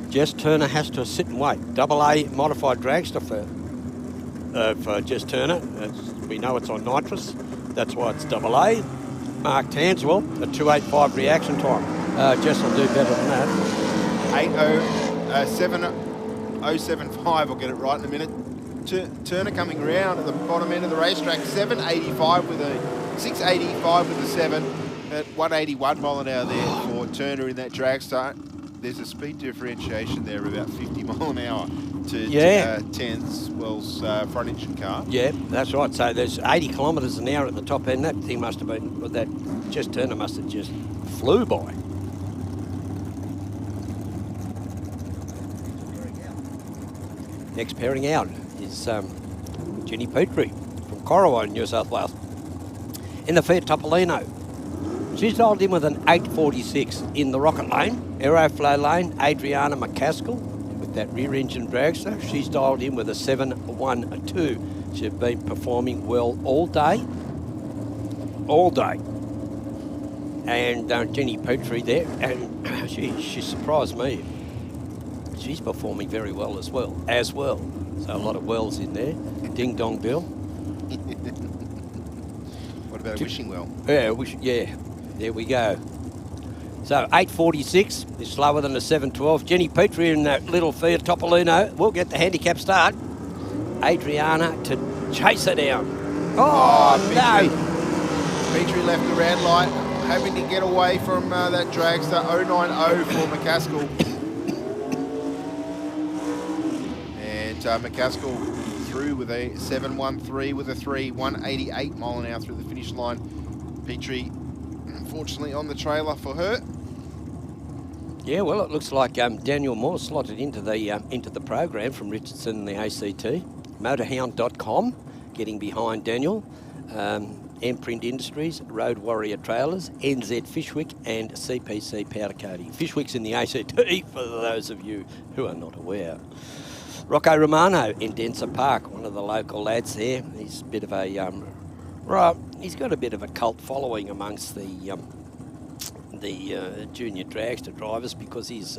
Jess Turner has to sit and wait. AA modified dragster for Jess Turner. We know it's on nitrous. That's why it's AA. Mark Tanswell, a 285 reaction time. Jess will do better than that. 807.075. I'll get it right in a minute. Turner coming around at the bottom end of the racetrack. 785 with a 685 with a 7 at 181 mile an hour there for Turner in that dragster. There's a speed differentiation there of about 50 mile an hour to Tanswell's front engine car. Yeah, that's right. So there's 80 kilometres an hour at the top end. That thing must have been, that Jess Turner must have just flew by. Next pairing out is Jenny Petrie from Corowa in New South Wales. In the Fiat Topolino, she's dialed in with an 846 in the rocket lane. Aeroflow lane, Adriana McCaskill with that rear engine dragster. She's dialed in with a 712. She's been performing well all day. And Jenny Petrie there, and she surprised me. She's performing very well as well. So a lot of wells in there. Ding Dong Bill. What about Wishing Well? Yeah, there we go. So 846 is slower than a 712. Jenny Petrie in that little Fiat Topolino will get the handicap start. Adriana to chase her down. Oh, no. Petrie left the red light. having to get away from that dragster. 090 for McCaskill. And McCaskill through with a 713 with a 3, 188 mile an hour through the finish line. Petrie, unfortunately, on the trailer for her. Yeah, well, it looks like Daniel Moore slotted into the program from Richardson and the ACT. Motorhound.com, getting behind Daniel. Imprint Industries, Road Warrior Trailers, NZ Fishwick, and CPC Powder Coating. Fishwick's in the ACT, for those of you who are not aware. Rocco Romano in Denser Park, one of the local lads there. He's a bit of a, he's got a bit of a cult following amongst the junior dragster drivers because he's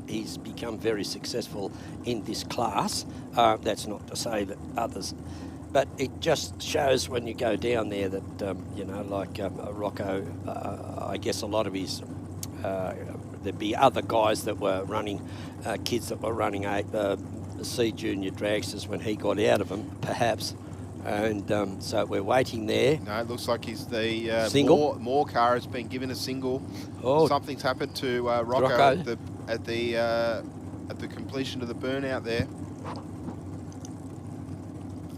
he's become very successful in this class. That's not to say that others, but it just shows when you go down there that, you know, like Rocco, I guess a lot of his, there'd be other guys that were running, kids that were running C junior dragsters when he got out of them, perhaps. And so we're waiting there. No, it looks like he's the single. Moore car has been given a single. Oh, something's happened to Rocco at the completion of the burnout there.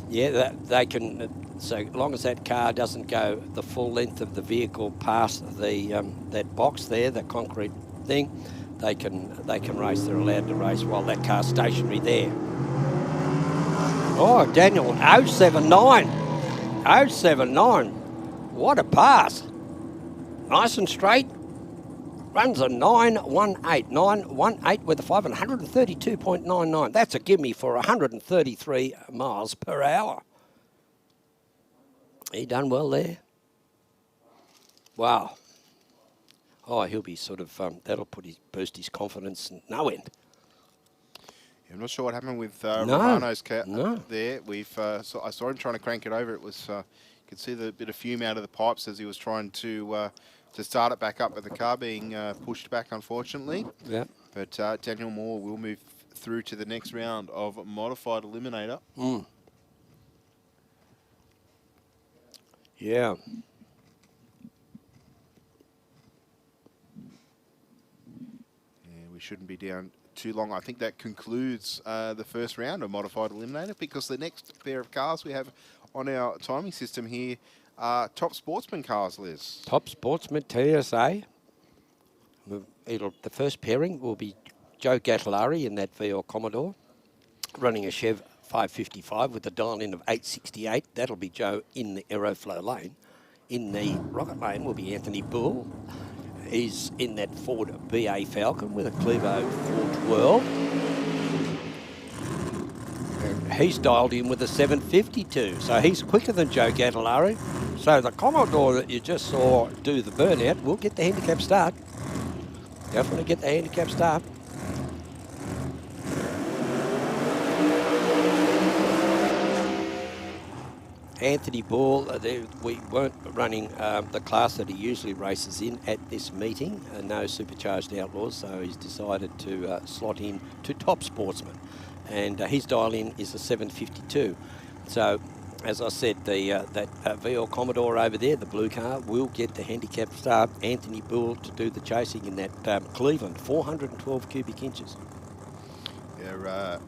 Yeah, they can. So long as that car doesn't go the full length of the vehicle past the that box there, the concrete thing, they can race. They're allowed to race while that car's stationary there. Oh, Daniel, 079. 079. What a pass. Nice and straight. Runs a 918. 918 with a 5 and 132.99. That's a gimme for 133 miles per hour. He done well there. Wow. Oh, he'll be sort of, that'll boost his confidence no end. I'm not sure what happened with Romano's car there. I saw him trying to crank it over. It was you could see the bit of fume out of the pipes as he was trying to start it back up, but the car being pushed back, unfortunately. Yeah. But Daniel Moore will move through to the next round of Modified Eliminator. Mm. Yeah. We shouldn't be down too long. I think that concludes the first round of Modified Eliminator, because the next pair of cars we have on our timing system here are Top Sportsman cars, Liz. Top Sportsman TSA. The first pairing will be Joe Gattalari in that VL Commodore, running a Chev 555 with a dial-in of 868. That'll be Joe in the Aeroflow lane. In the Rocket lane will be Anthony Bull. He's in that Ford BA Falcon with a Clevo 412. And he's dialed in with a 752, so he's quicker than Joe Gattalari. So the Commodore that you just saw do the burnout will get the handicap start. Definitely get the handicap start. Anthony Ball, we weren't running the class that he usually races in at this meeting, no Supercharged Outlaws, so he's decided to slot in to Top Sportsman. And his dial-in is a 752. So, as I said, that VL Commodore over there, the blue car, will get the handicap start. Anthony Bull to do the chasing in that Cleveland, 412 cubic inches. Yeah,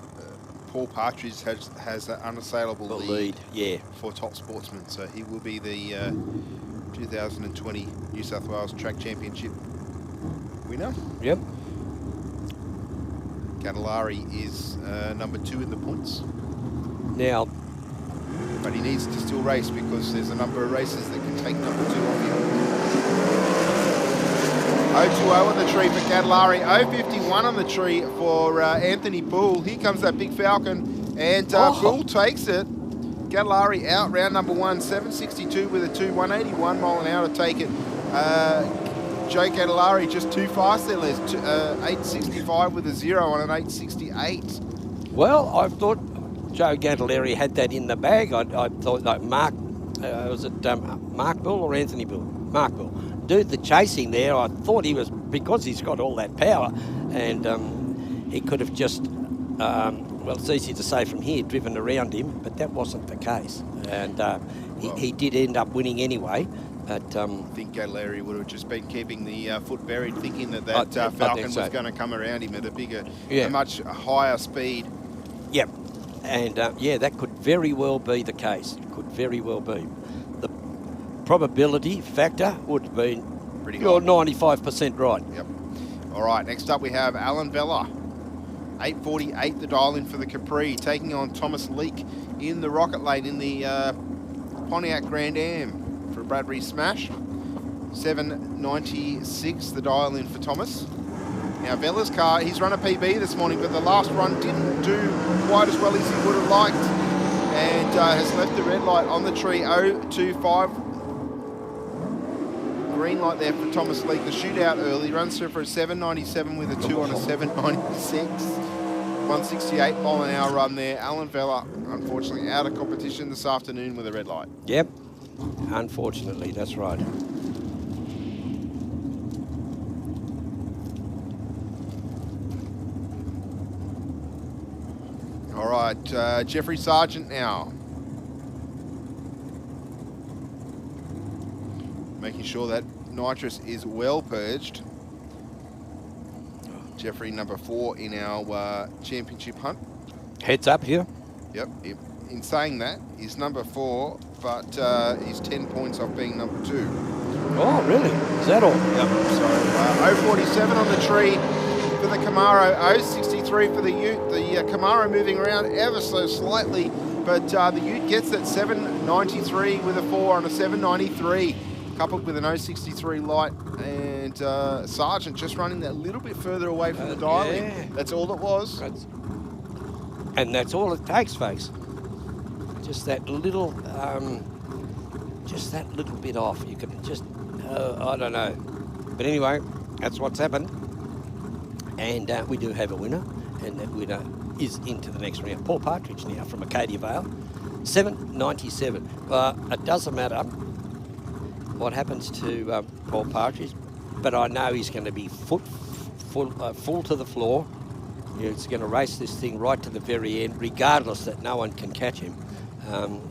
Paul Partridge has an unassailable lead for Top Sportsman, so he will be the 2020 New South Wales Track Championship winner. Yep. Gattalari is number 2 in the points. Now, but he needs to still race because there's a number of races that can take number 2 off him. 020 on the tree for Gattalari, 051 on the tree for Anthony Bull. Here comes that big Falcon, and Bull takes it. Gattalari out, round number 1, 762 with a 2, 181 mile an hour to take it. Joe Gattalari just too fast there, Les. 865 with a 0 on an 868. Well, I thought Joe Gattalari had that in the bag. I thought like Mark, was it Mark Bull or Anthony Bull? Mark Bull. Do the chasing there. I thought he was, because he's got all that power, and he could have just, well, it's easy to say from here, driven around him, but that wasn't the case. And he did end up winning anyway. But I think Larry would have just been keeping the foot buried, thinking that I Falcon think so. was going to come around him at Yeah. a much higher speed. Yep. And yeah, that could very well be the case. Could very well be. The probability factor would have been pretty you're high. 95% right. Yep. All right, next up we have Alan Vella. 8:48 the dial in for the Capri, taking on Thomas Leake in the Rocket Lane in the Pontiac Grand Am for Bradbury Smash. 7:96 the dial in for Thomas. Now Vella's car, he's run a PB this morning, but the last run didn't do quite as well as he would have liked, and has left the red light on the tree. 025 green light there for Thomas Leake. The shootout early runs through for a 7:97 with a 2 on a 7:96. 168 mile an hour run there. Alan Vella, unfortunately, out of competition this afternoon with a red light. Yep. Unfortunately, that's right. All right, Jeffrey Sargent now. Making sure that nitrous is well purged. Jeffrey, number 4 in our championship hunt. Heads up here. Yep. In saying that, he's number 4, but he's 10 points off being number 2. Oh, really? Is that all? Yep. So 047 on the tree for the Camaro, 063 for the Ute. The Camaro moving around ever so slightly, but the Ute gets that 793 with a 4 on a 793, coupled with an 063 light, and Sargent just running that little bit further away from the dial-in. Yeah. That's all it was. And that's all it takes, folks. Just that little bit off. You can just, I don't know. But anyway, that's what's happened. And we do have a winner, and that winner is into the next round. Paul Partridge now from Acadia Vale, 797. It doesn't matter what happens to Paul Partridge, but I know he's going to be full to the floor. He's going to race this thing right to the very end, regardless that no one can catch him.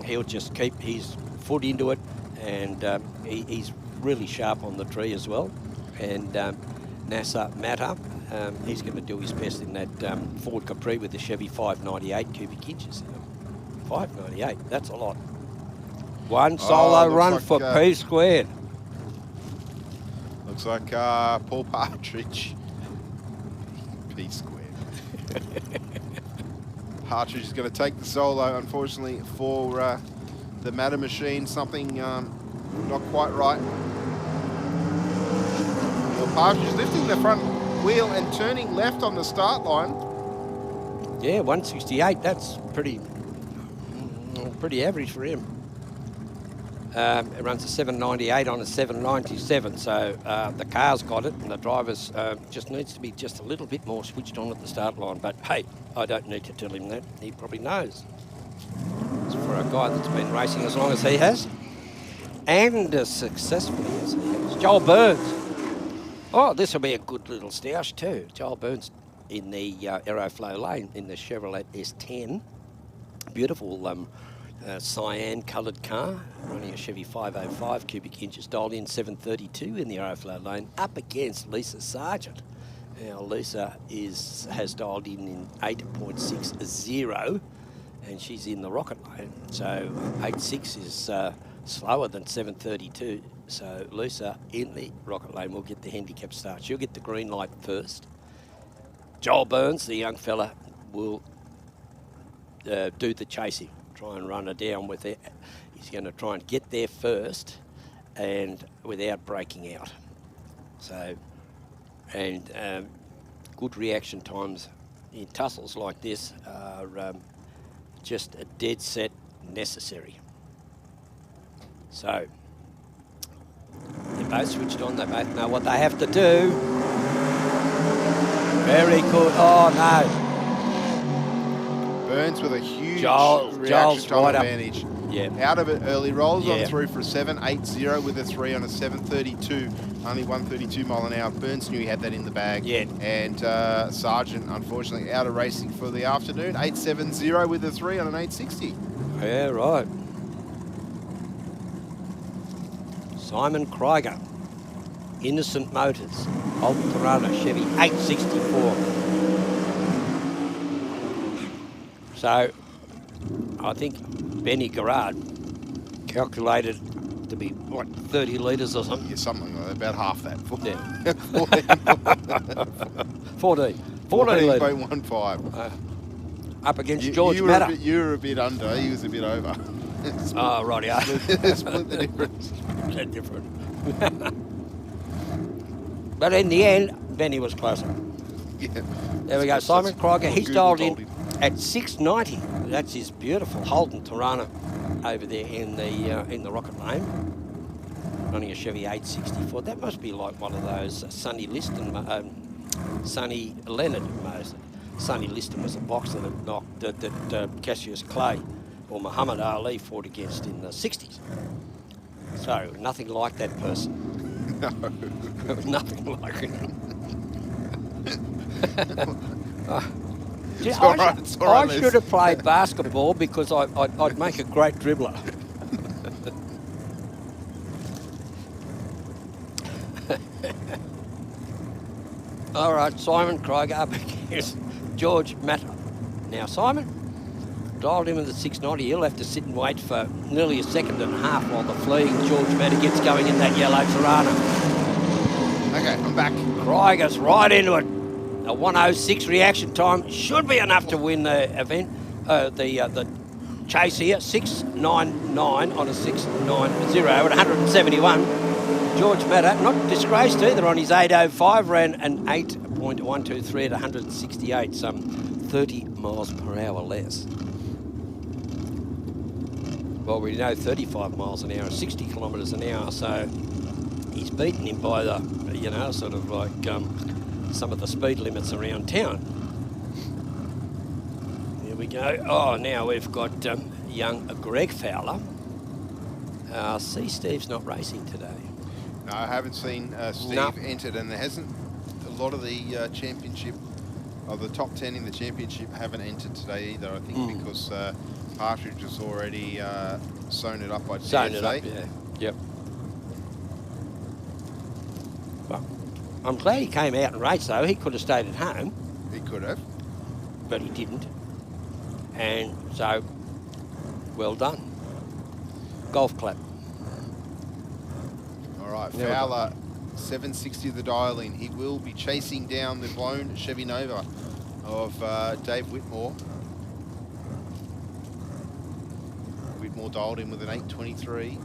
He'll just keep his foot into it, and he's really sharp on the tree as well. And NASA Matter, he's going to do his best in that Ford Capri with the Chevy 598 cubic inches. 598, that's a lot. One solo run like, for P squared. Looks like Paul Partridge. P squared. Partridge is going to take the solo, unfortunately, for the Matter machine. Something not quite right. Well, Partridge lifting the front wheel and turning left on the start line. Yeah, 168. That's pretty average for him. It runs a 798 on a 797, so the car's got it, and the driver's just needs to be just a little bit more switched on at the start line. But hey, I don't need to tell him that. He probably knows. It's for a guy that's been racing as long as he has, and as successfully as he has. Joel Burns. Oh, this will be a good little stoush too. Joel Burns in the Aeroflow lane in the Chevrolet S10. Beautiful cyan coloured car, running a Chevy 505 cubic inches, dialed in 732 in the Aeroflow lane, up against Lisa Sargent. Now Lisa has dialed in 8.60, and she's in the Rocket lane. So 8.6 is slower than 732. So Lisa in the Rocket lane will get the handicap start. She'll get the green light first. Joel Burns, the young fella, will do the chasing. Try and run her down with it. He's going to try and get there first and without breaking out. So, and good reaction times in tussles like this are just a dead set necessary. So, they're both switched on. They both know what they have to do. Very good. Oh, no. Burns with a huge Joel's reaction time right advantage. Yeah. Out of it early, rolls Yeah. on through for a 7.80 with a 3 on a 7.32, only 132 mile an hour. Burns knew he had that in the bag. Yeah. And Sargent, unfortunately, out of racing for the afternoon. 8.70 with a 3 on an 8.60. Yeah, right. Simon Krieger, Innocent Motors, Holden Torana, Chevy 864. So I think Benny Garrard calculated to be, what, 30 litres or something? Yeah, something like that, about half that. Yeah. 14 litres. 14.15. Up against George Matter. You were a bit under, he was a bit over. Oh, right, yeah. Split the difference. Split different. But in the end, Benny was closer. Yeah. There we go, Simon Krieger. He's dialed in at 690. That's his beautiful Holden Torana over there in the rocket lane, running a Chevy 864. That must be like one of those Sonny Liston, Sonny Leonard motors. Sonny Liston was a boxer that knocked that Cassius Clay or Muhammad Ali fought against in the 60s. So nothing like that person. No. It was nothing like it. I should have played basketball because I'd make a great dribbler. All right, Simon Krieger up against George Matter. Now, Simon dialed him in the 690. He'll have to sit and wait for nearly a second and a half while the fleeing George Matter gets going in that yellow Torana. Okay, I'm back. Krieger's right into it. A 1:06 reaction time should be enough to win the event, the chase here. 6.99 on a 6.90 at 171. George Matter, not disgraced either on his 8.05, ran an 8.123 at 168, some 30 miles per hour less. Well, we know 35 miles an hour, 60 kilometres an hour, so he's beaten him by the, sort of like some of the speed limits around town. Here we go. Oh, now we've got young Greg Fowler. See, Steve's not racing today. No, I haven't seen Steve entered, and there hasn't. A lot of the championship, or the top 10 in the championship, haven't entered today either. I think because Partridge has already sewn it up by TSA. Sewn it up, yeah. Yep. Well, I'm glad he came out and raced, though. He could have stayed at home. He could have. But he didn't. And so, well done. Golf clap. All right, Fowler, 760 the dial in. He will be chasing down the blown Chevy Nova of Dave Whitmore. Whitmore dialed in with an 823.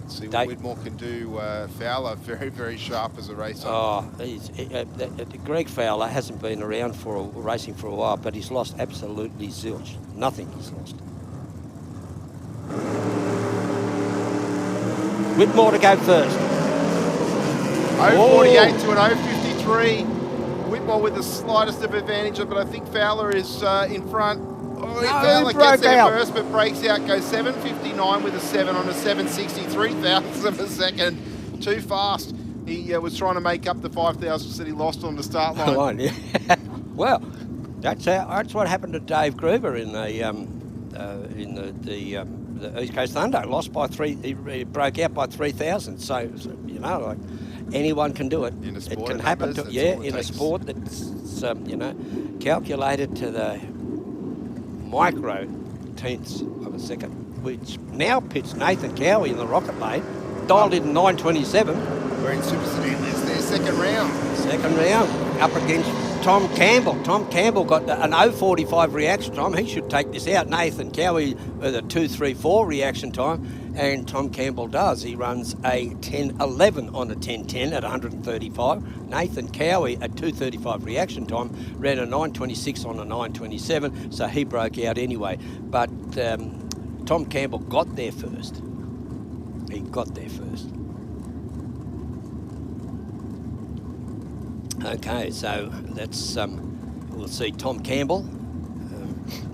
See what Whitmore can do. Fowler, very, very sharp as a racer. Oh, Greg Fowler hasn't been around for racing for a while, but he's lost absolutely zilch. Nothing he's lost. Whitmore to go first. 0.48 to an 0.53. Whitmore with the slightest of advantage, but I think Fowler is in front. Oh, Fowler gets there first, but breaks out, goes 7.59 with a 7 on a 7.63 thousandths of a second. Too fast. He was trying to make up the 5 thousandths that he lost on the start line. Yeah. Well, that's what happened to Dave Gruber in the East Coast Thunder. Lost by 3. He broke out by 3,000. So like anyone can do it. In a sport, it can happen. In a sport that's calculated to the micro tenths of a second, which now pits Nathan Cowie in the rocket lane, dialed in 927. We're in Super Sedan. It's their second round. Second round, up against Tom Campbell. Tom Campbell got an 0.45 reaction time. He should take this out. Nathan Cowie with a 2.34 reaction time, and Tom Campbell does. He runs a 10.11 on a 10.10 at 135. Nathan Cowie at 2.35 reaction time ran a 9.26 on a 9.27, so he broke out anyway. But Tom Campbell got there first. He got there first. Okay, so that's we'll see Tom Campbell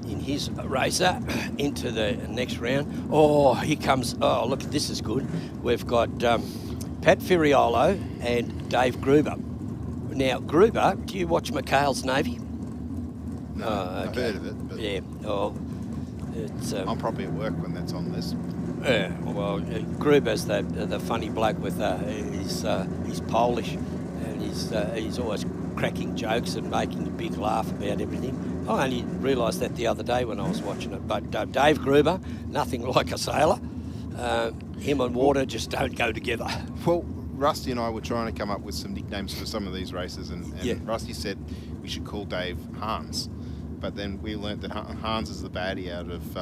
in his racer into the next round. Oh, here comes. Oh, look, this is good. We've got Pat Firiolo and Dave Gruber. Now, Gruber, do you watch McHale's Navy? No, okay. I've heard of it. But yeah. Oh, it's. I'm probably at work when that's on this. Yeah. Well, Gruber's the funny bloke with he's Polish, and he's always cracking jokes and making a big laugh about everything. I only realised that the other day when I was watching it. But Dave Gruber, nothing like a sailor. Him and water just don't go together. Well, Rusty and I were trying to come up with some nicknames for some of these races, and Rusty said we should call Dave Hans. But then we learnt that Hans is the baddie out of...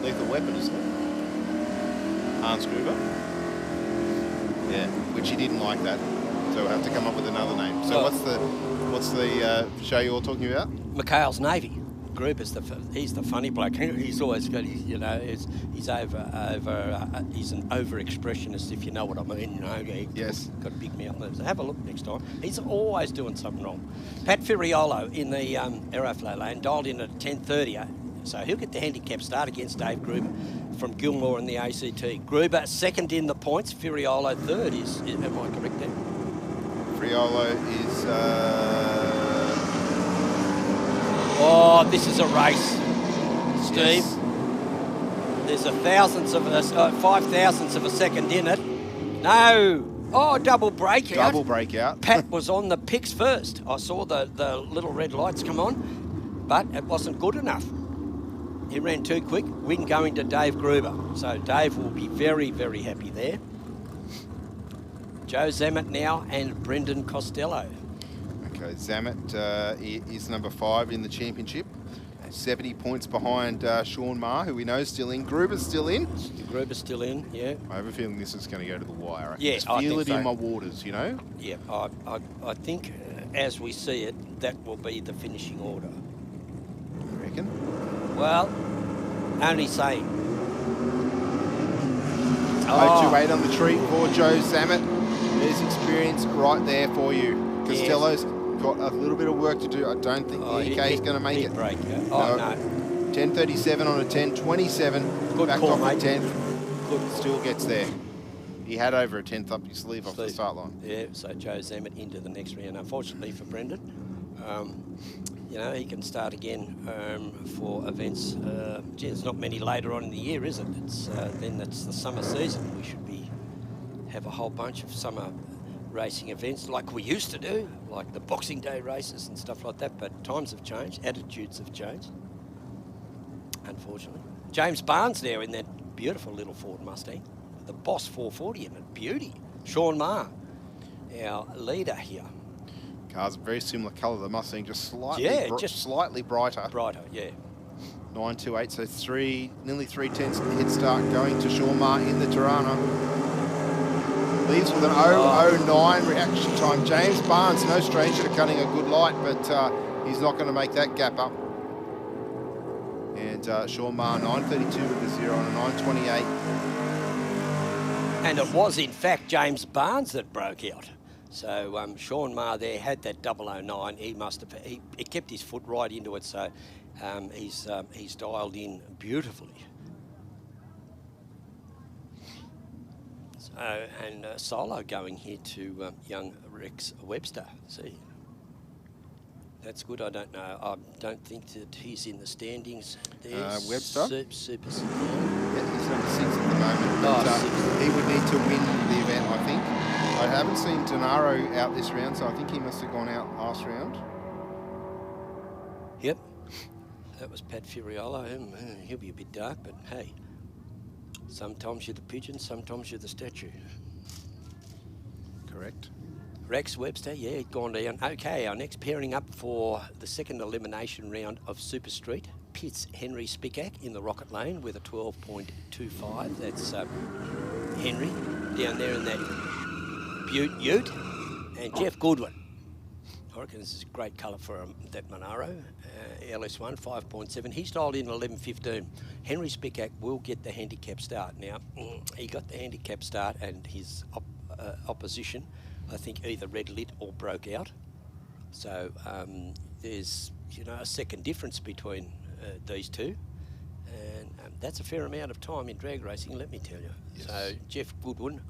Lethal Weapon, isn't it? Hans Gruber. Yeah, which he didn't like that, so we'll have to come up with another name. So what's the show you're talking about? McHale's Navy. Gruber's he's the funny bloke. He's always got he's an over-expressionist, if you know what I mean. You know, yes. Got a big mouth. Have a look next time. He's always doing something wrong. Pat Firiolo in the Aeroflow lane dialed in at 10:30, so he'll get the handicap start against Dave Gruber from Gilmore in the ACT. Gruber second in the points. Firiolo third. Am I correct there? Firiolo is. Oh, this is a race, Steve. Yes. There's 5 thousandths of a second in it. No. Oh, double breakout. Double breakout. Pat was on the picks first. I saw the little red lights come on, but it wasn't good enough. He ran too quick. Win going to Dave Gruber. So Dave will be very, very happy there. Joe Zammit now and Brendan Costello. Okay, Zammit is number 5 in the championship. 70 points behind Sean Maher, who we know is still in. Gruber's still in. Gruber's still in, yeah. I have a feeling this is going to go to the wire. I Yeah, I feel it in my waters, you know? Yeah, I think as we see it, that will be the finishing order. You reckon? Well, only saying. 028 on the treat for Joe Zammit. There's experience right there for you. Costello's got a little bit of work to do. I don't think the EK is going to make it. Break, yeah. Oh, no. 10:37 on a 10:27. Good back call, off mate. the 10th. Good. Still gets there. He had over a 10th up his sleeve off the start line. Yeah, so Joe Zammit into the next round. Unfortunately for Brendan, you know, he can start again for events. There's not many later on in the year, is it? It's then it's the summer season. We should have a whole bunch of summer racing events like we used to do, like the Boxing Day races and stuff like that. But times have changed, attitudes have changed, unfortunately. James Barnes now in that beautiful little Ford Mustang, the Boss 440 in it, beauty. Sean Maher, our leader here. Car's a very similar colour. The Mustang just slightly, just slightly brighter. Brighter, yeah. 928, so nearly 3/10 head start going to Sean Maher in the Tirana. Leaves with an 0.09 reaction time. James Barnes, no stranger to cutting a good light, but he's not going to make that gap up. And Sean Maher, 932 with the 0 and a 928. And it was, in fact, James Barnes that broke out. So Sean Maher there had that 009. He must have, he kept his foot right into it, so he's dialed in beautifully. And solo going here to young Rex Webster. See, that's good. I don't know. I don't think that he's in the standings. There's Webster? Super. Yeah, he's number 6 at the moment. But, he would need to win the event, I think. I haven't seen Denaro out this round, so I think he must have gone out last round. Yep. That was Pat Firiolo. He'll be a bit dark, but hey. Sometimes you're the pigeon, sometimes you're the statue. Correct. Rex Webster, yeah, he'd gone down. Okay, our next pairing up for the second elimination round of Super Street. Pitts Henry Spickak in the Rocket Lane with a 12.25. That's Henry down there in that Ute. And Jeff Goodwin. I reckon this is a great colour for that Monaro. LS1, 5.7. He's dialed in 11.15. Henry Spickak will get the handicap start. Now, he got the handicap start and his opposition, I think, either red lit or broke out. So there's, you know, a second difference between these two. And that's a fair amount of time in drag racing, let me tell you. Yes. So Jeff Goodwin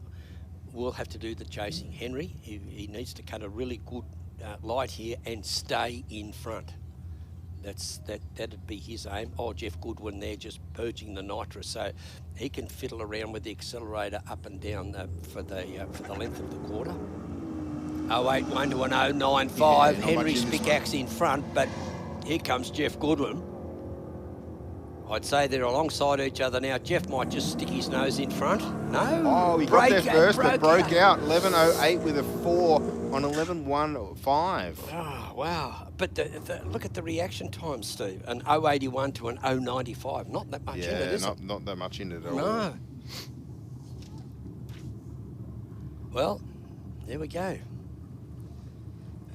will have to do the chasing. Henry, he needs to cut a really good light here and stay in front. That'd be his aim. Oh, Jeff Goodwin there just purging the nitrous, so he can fiddle around with the accelerator up and down for the length of the quarter. 081 to an 095. Henry's pickaxe in front, but here comes Jeff Goodwin. I'd say they're alongside each other now. Jeff might just stick his nose in front. No. Oh, he got there first, but broke out. 11.08 with a 4 on 11.15. Oh, wow. But look at the reaction time, Steve. An 081 to an 095. Not that much in it, is it? Not that much in it at all. No. Well, there we go.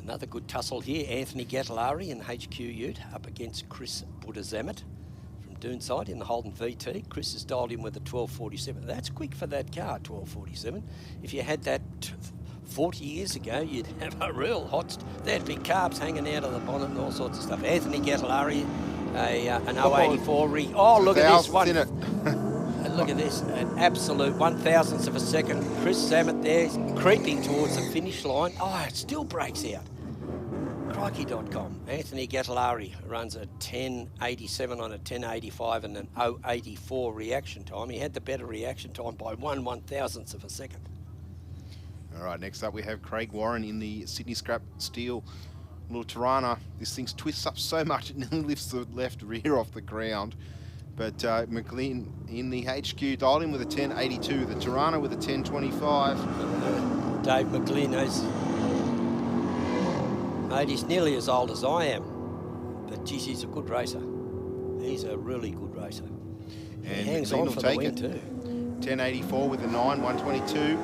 Another good tussle here. Anthony Gattalari in HQ Ute up against Chris Budazamet from Doonside in the Holden VT. Chris is dialed in with a 12.47. That's quick for that car, 12.47. If you had that 40 years ago, you'd have a real hot... There'd be carbs hanging out of the bonnet and all sorts of stuff. Anthony Gattalari, an 084. Look at this one. Look at this, an absolute 1,000th of a second. Chris Zamet there is creeping towards the finish line. Oh, it still breaks out. Crikey.com. Anthony Gattalari runs a 10.87 on a 10.85 and an 0.84 reaction time. He had the better reaction time by 1/1000th of a second. All right, next up we have Craig Warren in the Sydney Scrap Steel Little Tirana. This thing twists up so much it nearly lifts the left rear off the ground. But McLean in the HQ dialed in with a 10.82. The Tirana with a 10.25. Dave McLean is... Mate, he's nearly as old as I am. But, geez, he's a good racer. He's a really good racer. And he hangs McLean on for will take the win, it. too. 10.84 with a 9, 122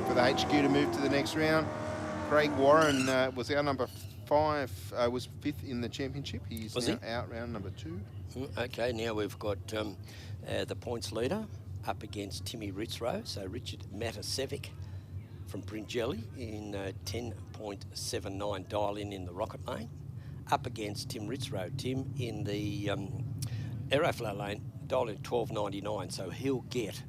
for the HQ to move to the next round. Craig Warren was our number 5, was 5th in the championship. He's now out round number 2. Okay, now we've got the points leader up against Timmy Ritzrow. So Richard Matasevic from Bringelly in 10.79 dial in the rocket lane. Up against Tim Ritzrow. Tim in the Aeroflow lane, dial in 12.99. So he'll get,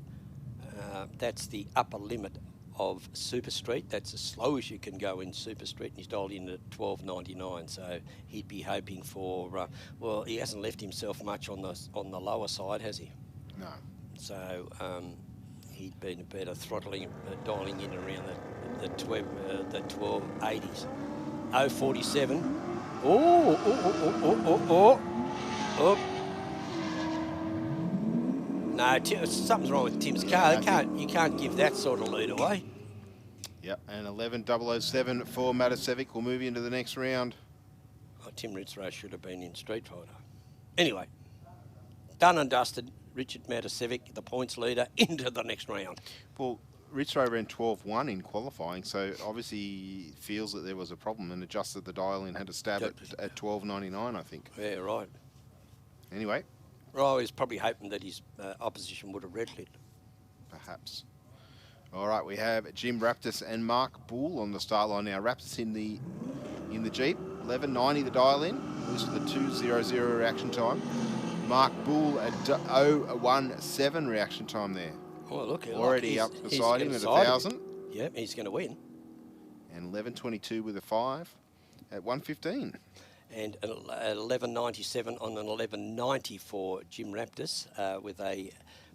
that's the upper limit of Super Street. That's as slow as you can go in Super Street, and he's dialed in at 12.99. So he'd be hoping for, well, he hasn't left himself much on the lower side, has he? No. So he'd been better throttling, dialing in around the 12.80s. 0.47. Oh. No, something's wrong with Tim's car. You can't give that sort of lead away. Yep, and 11.007 for Matasevic will move into the next round. Oh, Tim Ritzrow should have been in Street Fighter. Anyway, done and dusted. Richard Matasevic, the points leader, into the next round. Well, Ritzrow ran 12.1 in qualifying, so obviously he feels that there was a problem and adjusted the dial and had a stab at 12.99, I think. Yeah, right. Anyway. Well, he was probably hoping that his opposition would have red lit. Perhaps. All right, we have Jim Raptis and Mark Bull on the start line now. Raptis in the Jeep, 11.90 the dial in. This is the 2.00 reaction time. Mark Bull at 0.17 reaction time there. Oh, look, already up beside him at 1,000. Yep, he's going to win. And 11.22 with a 5 at 1.15. And 11.97 on an 11.90 for Jim Raptis with a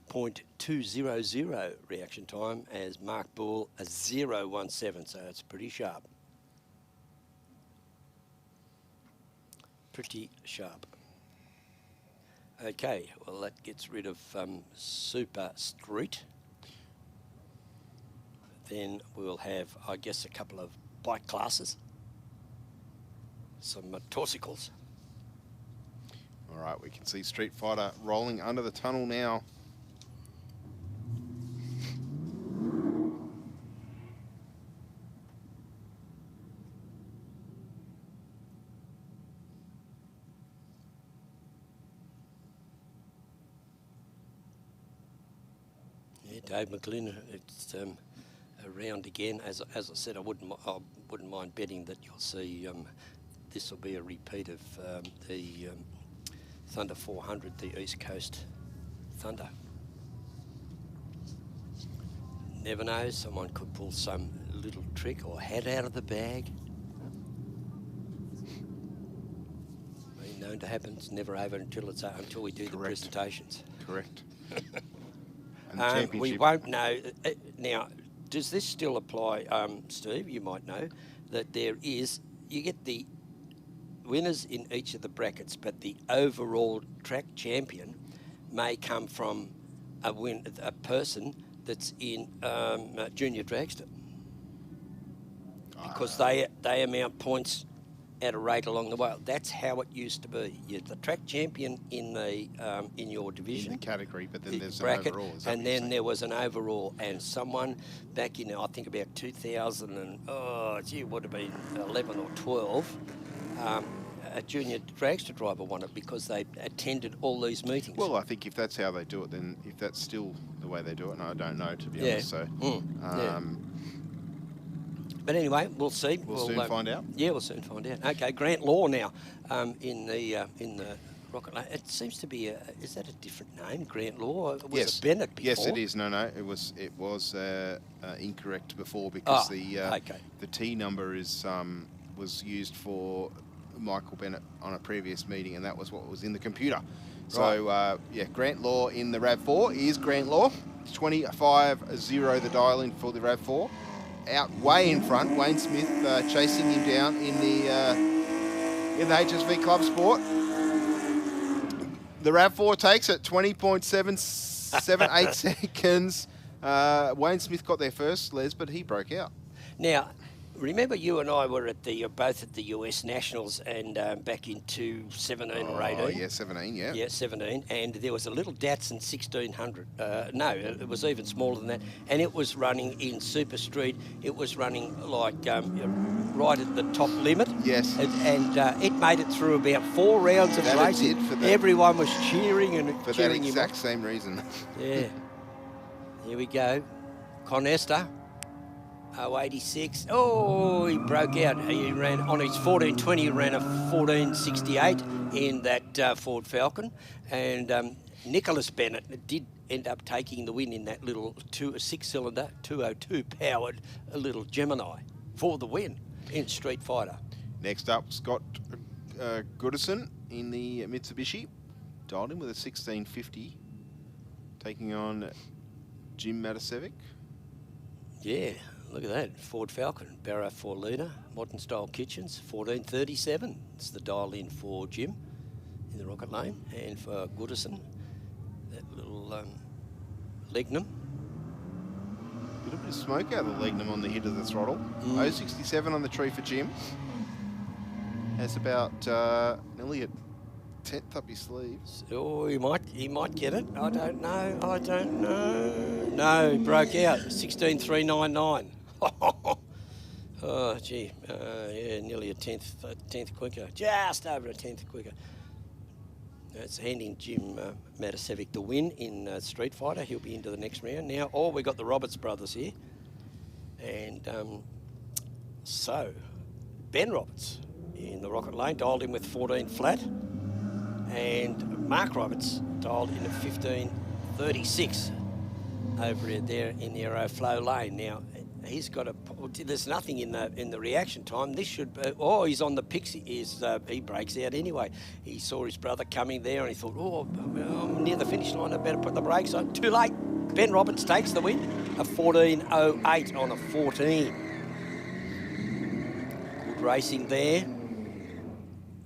0.200 reaction time as Mark Bull a 0.17, so it's pretty sharp. Pretty sharp. Okay, well that gets rid of Super Street. Then we'll have, I guess, a couple of bike classes. Some motorcycles. All right, we can see Street Fighter rolling under the tunnel now. Yeah, Dave McLean, it's around again. As I said, I wouldn't mind betting that you'll see. This will be a repeat of the Thunder 400, the East Coast Thunder. Never know, someone could pull some little trick or hat out of the bag. Been known to happen. It's never over until we do the presentations. Correct. And the championship. We won't know. Now, does this still apply, Steve? You might know that you get the winners in each of the brackets, but the overall track champion may come from a person that's in junior dragster, because they amount points at a rate along the way. That's how it used to be. You're the track champion in the in your division, in the category, but then there's bracket, an overall. And then there was an overall, and someone back in I think about 2000 and it would have been 11 or 12. A junior dragster driver won it because they attended all these meetings. Well, I think if that's how they do it, then if that's still the way they do it, and I don't know, to be honest. So, But anyway, we'll see. We'll soon find out. Yeah, we'll soon find out. Okay, Grant Law now in the Rocket Lane. It seems to be is that a different name, Grant Law? Was it Bennett before? Yes, it is. No, it was incorrect before because the T number was used for Michael Bennett on a previous meeting, and that was what was in the computer. So, Grant Law in the RAV4 is Grant Law. 25-0 the dial-in for the RAV4. Out way in front, Wayne Smith chasing him down in the HSV Club Sport. The RAV4 takes it, 20.778 seconds. Wayne Smith got there first, Les, but he broke out. Now, remember you and I were at both at the US Nationals and back in 2017 or 18? Oh, yeah, 17, yeah. Yeah, 17. And there was a little Datsun 1600. No, it was even smaller than that. And it was running in Super Street. It was running like right at the top limit. Yes. And it made it through about 4 rounds of racing. Everyone was cheering and for cheering that him exact on. same reason. Yeah. Here we go. Conesta. 086. Oh, he broke out. He ran on his 1420. He ran a 1468 in that Ford Falcon, and Nicholas Bennett did end up taking the win in that little 6-cylinder 202 powered little Gemini for the win in Street Fighter. Next up, Scott Goodison in the Mitsubishi, dialed in with a 1650, taking on Jim Matasevic. Yeah. Look at that, Ford Falcon, Barrow 4-litre, modern style kitchens, 1437. It's the dial in for Jim in the Rocket Lane, and for Goodison, that little Legnum. A little bit of smoke out of the Legnum on the hit of the throttle. 067 on the tree for Jim. That's about nearly a 10th up his sleeves. Oh, he might get it. I don't know. No, he broke out. 16.399. Oh, gee. Yeah, nearly a tenth quicker. Just over a 10th quicker. That's handing Jim Matasevic the win in Street Fighter. He'll be into the next round. Now, we got the Roberts brothers here. And so, Ben Roberts in the Rocket Lane, dialed in with 14 flat. And Mark Roberts dialed in at 15.36 over there in the Aeroflow lane. Now, he's got there's nothing in the reaction time. This should he's on the pixie. He breaks out anyway. He saw his brother coming there and he thought, I'm near the finish line, I better put the brakes on. Too late. Ben Roberts takes the win, a 14.08 on a 14. Good racing there,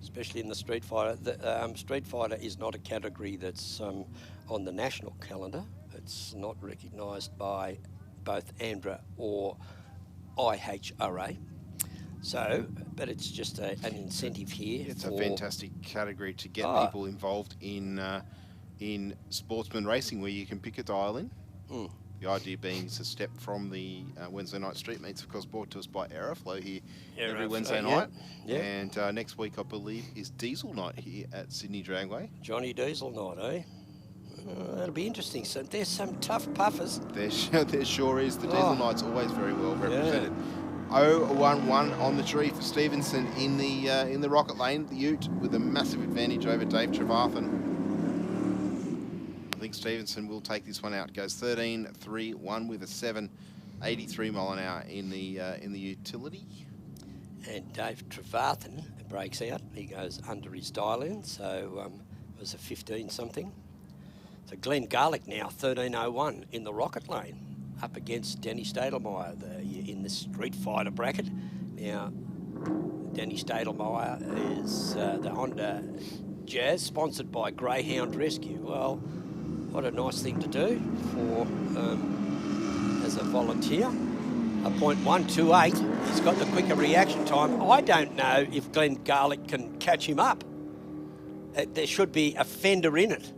especially in the Street Fighter. The Street Fighter is not a category that's on the national calendar. It's not recognised by both ANDRA or IHRA. So, but it's just an incentive here. It's a fantastic category to get people involved in sportsman racing, where you can pick a dial in. The idea being it's a step from the Wednesday night street meets, of course, brought to us by Aeroflow here every Wednesday night. Yeah. And next week, I believe, is Diesel night here at Sydney Dragway. Johnny Diesel night, eh? That'll be interesting. So there's some tough puffers. There sure is. The Diesel night's always very well represented. 011 on the tree for Stevenson in the Rocket Lane, the Ute, with a massive advantage over Dave Trevarthen. think Stevenson will take this one out. Goes 13.31 with a 7, 83 mile an hour in the utility. And Dave Trevathan breaks out. He goes under his dial-in, so it was a 15 something. So Glenn Garlick now 13.01 in the rocket lane, up against Danny Stadelmeyer in the Street Fighter bracket. Now, Danny Stadelmeyer is the Honda Jazz, sponsored by Greyhound Rescue. Well, what a nice thing to do for as a volunteer. A .128. He's got the quicker reaction time. I don't know if Glenn Garlick can catch him up. There should be a fender in it.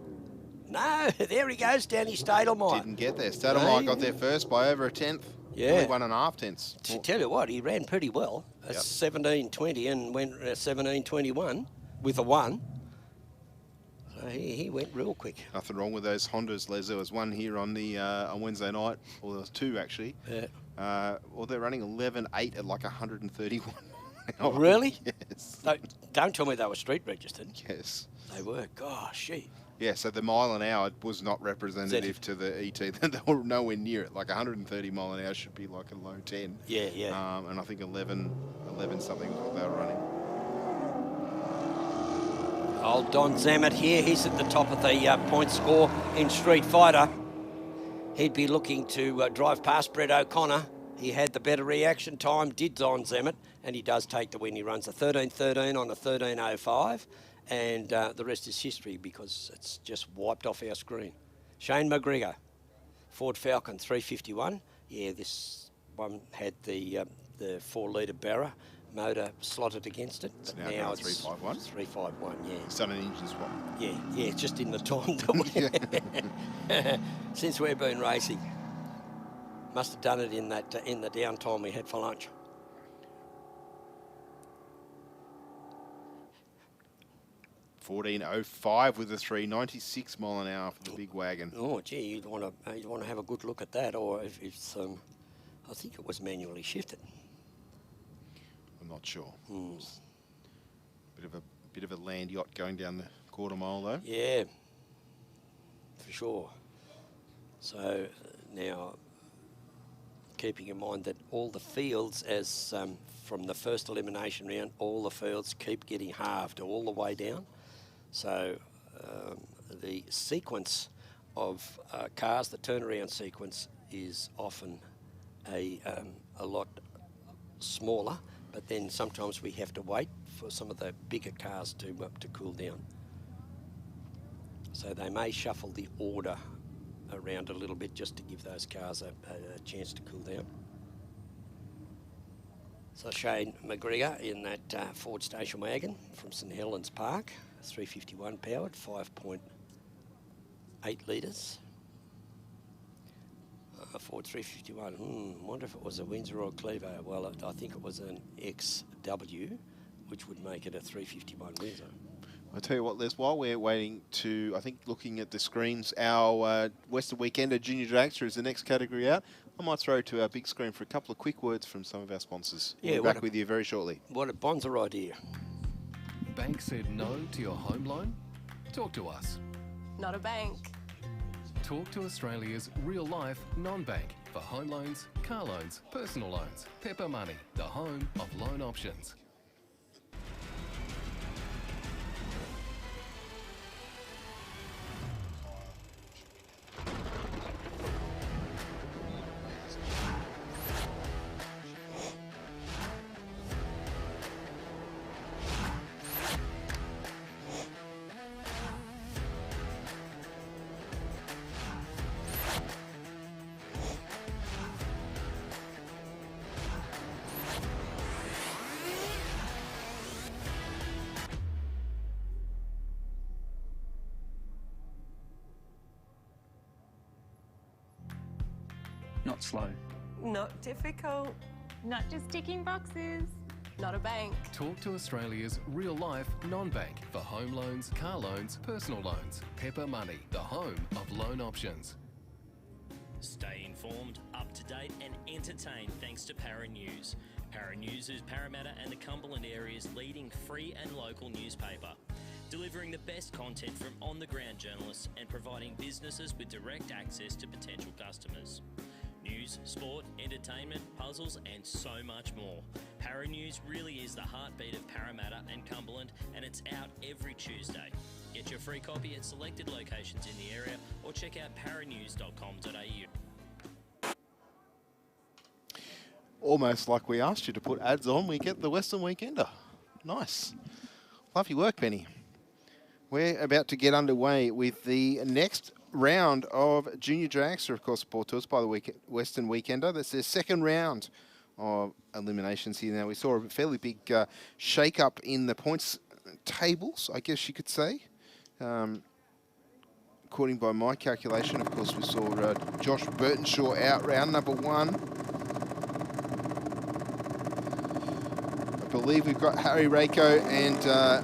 No, there he goes, Danny Stadelmeyer. Didn't get there. Stadelmeyer got there first by over a tenth. Yeah. Only 1.5 tenths. To tell you what, he ran pretty well. Yep. 17.20 and went 17.21 with a 1. So he went real quick. Nothing wrong with those Hondas, Les. There was one here on the on Wednesday night, or there was two actually. Yeah. Well, they're running 11.8 at like 131. Oh, really? Yes. Don't tell me they were street registered. Yes. They were. Gosh, gee. Yeah, so the mile an hour was not representative to the ET. They were nowhere near it. Like 130 mile an hour should be like a low 10. Yeah, yeah. And I think 11 something was what they were running. Old Don Zammit here. He's at the top of the point score in Street Fighter. He'd be looking to drive past Brett O'Connor. He had the better reaction time, did Don Zammit, and he does take the win. He runs a 13.13 on a 13.05. And the rest is history because it's just wiped off our screen. Shane McGregor, Ford Falcon 351. Yeah, this one had the 4-litre Barra motor slotted against it. It's But now it's 351. 351, yeah. It's done an engine swap. Yeah, just in the time that since we've been racing. Must have done it in the downtime we had for lunch. .14.05 with a 396 mile an hour for the big wagon. Oh, gee, you'd want to have a good look at that, or if it's I think it was manually shifted. I'm not sure. Bit of a land yacht going down the quarter mile though. Yeah, for sure. So now, keeping in mind that all the fields, as from the first elimination round, all the fields keep getting halved all the way down. So the sequence of cars, the turnaround sequence, is often a lot smaller, but then sometimes we have to wait for some of the bigger cars to cool down. So they may shuffle the order around a little bit just to give those cars a chance to cool down. So Shane McGregor in that Ford station wagon from St Helens Park, 351 powered, 5.8 litres. Ford 351, wonder if it was a Windsor or a Clevo. Well, I think it was an XW, which would make it a 351 Windsor. I'll tell you what, Les, while we're waiting to, I think, looking at the screens, our Western Weekender Junior Dragster is the next category out. I might throw to our big screen for a couple of quick words from some of our sponsors. Yeah, we'll be back with you very shortly. What a bonzer idea. Bank said no to your home loan? Talk to us. Not a bank. Talk to Australia's real-life non-bank for home loans, car loans, personal loans. Pepper Money, the home of loan options. Not slow. Not difficult. Not just ticking boxes. Not a bank. Talk to Australia's real-life non-bank for home loans, car loans, personal loans. Pepper Money, the home of loan options. Stay informed, up to date and entertained thanks to Para News. Para News is Parramatta and the Cumberland area's leading free and local newspaper. delivering the best content from on-the-ground journalists and providing businesses with direct access to potential customers. News, sport, entertainment, puzzles, and so much more. Para News really is the heartbeat of Parramatta and Cumberland, and it's out every Tuesday. Get your free copy at selected locations in the area or check out paranews.com.au. Almost like we asked you to put ads on, we get the Western Weekender. Nice. Lovely work, Benny. We're about to get underway with the next round of Junior Dragster, of course, brought to us by the Western Weekender. That's their second round of eliminations here. Now, we saw a fairly big shake-up in the points tables, I guess you could say. According by my calculation, of course, we saw Josh Burtonshaw out round number 1. I believe we've got Harry Rako and I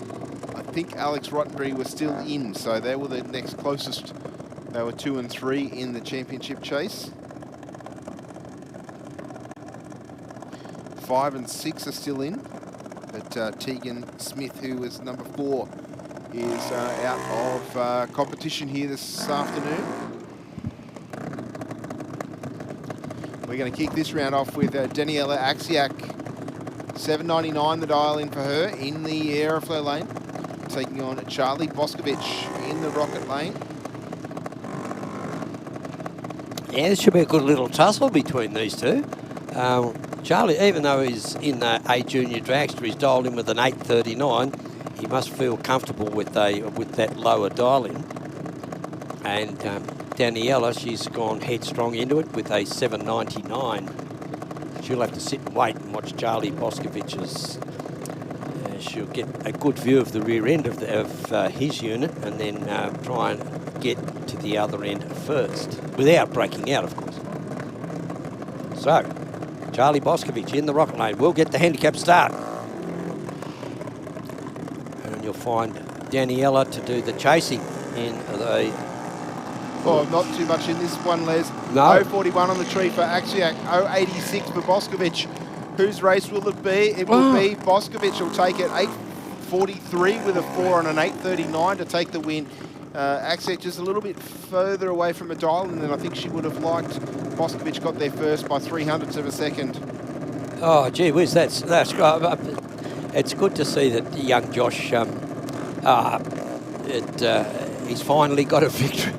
think Alex Rottenbury was still in, so they were the next closest. They were 2 and 3 in the championship chase. 5 and 6 are still in, but Tegan Smith, who was number 4, is out of competition here this afternoon. We're going to kick this round off with Daniela Axiak. $7.99 the dial in for her in the Aeroflow lane, taking on Charlie Boscovich in the Rocket lane. Yeah, this should be a good little tussle between these two. Charlie, even though he's in a junior dragster, he's dialed in with an 839. He must feel comfortable with that lower dial in. And Daniela, she's gone headstrong into it with a 799. She'll have to sit and wait and watch Charlie Boskovich's. She'll get a good view of the rear end of his unit and then try and get to the other end first, without breaking out, of course. So, Charlie Boscovich in the Rocket lane will get the handicap start. And you'll find Daniela to do the chasing in the... Oh, not too much in this one, Les. No. 0.41 on the tree for Axiak, 0.86 for Boscovich. Whose race will it be? It will be Boscovich. Will take it 8.43 with a 4 and an 8.39 to take the win. Axiak just a little bit further away from a dial, and then I think she would have liked Boscovich got there first by 300ths of a second. Oh, gee whiz, that's it's good to see that young Josh, he's finally got a victory,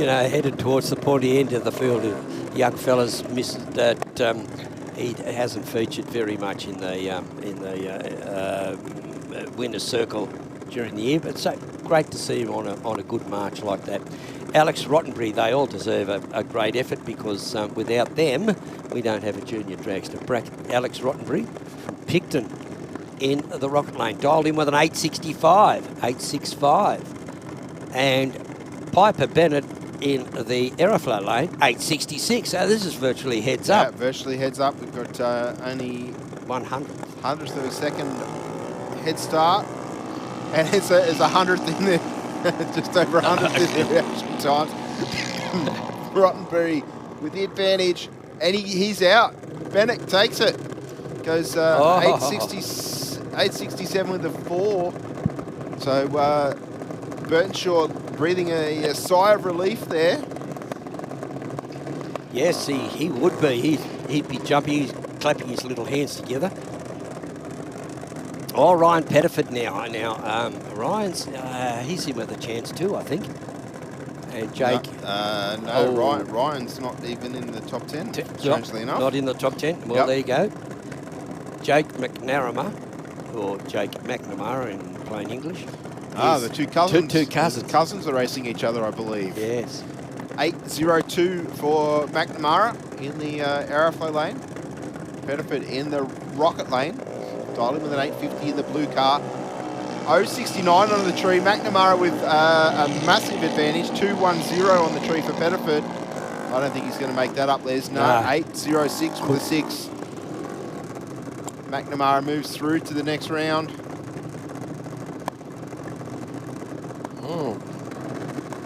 headed towards the pointy end of the field. Young fella's missed that. He hasn't featured very much in the winner's circle during the year, but so great to see him on a good march like that. Alex Rottenbury, they all deserve a great effort because without them, we don't have a junior dragster. Alex Rottenbury from Picton in the Rocket lane, dialed in with an 8.65. And Piper Bennett in the Aeroflow lane, 8.66. So this is virtually heads up. Yeah, virtually heads up. We've got only 100th of a second head start. And it's a hundredth in there, just over 100th in the reaction times. Rottenbury with the advantage, and he's out. Bennett takes it. Goes 8.67 with a 4. So Burtonshaw breathing a sigh of relief there. Yes, he would be. He'd be jumping, he's clapping his little hands together. Oh, Ryan Pettiford now. Ryan's, he's in with a chance too, I think. And Jake. Ryan's not even in the top 10, strangely enough. Not in the top 10. Well, there you go. Jake McNamara, or Jake McNamara in plain English. The two cousins. Two cousins. The cousins are racing each other, I believe. Yes. 8.02 for McNamara in the Aeroflow lane. Pettiford in the Rocket lane. Dialed in with an 8.50 in the blue car. 0.69 on the tree. McNamara with a massive advantage. 2.10 on the tree for Pettiford. I don't think he's going to make that up, Les. No, 8.06 with a 6. McNamara moves through to the next round.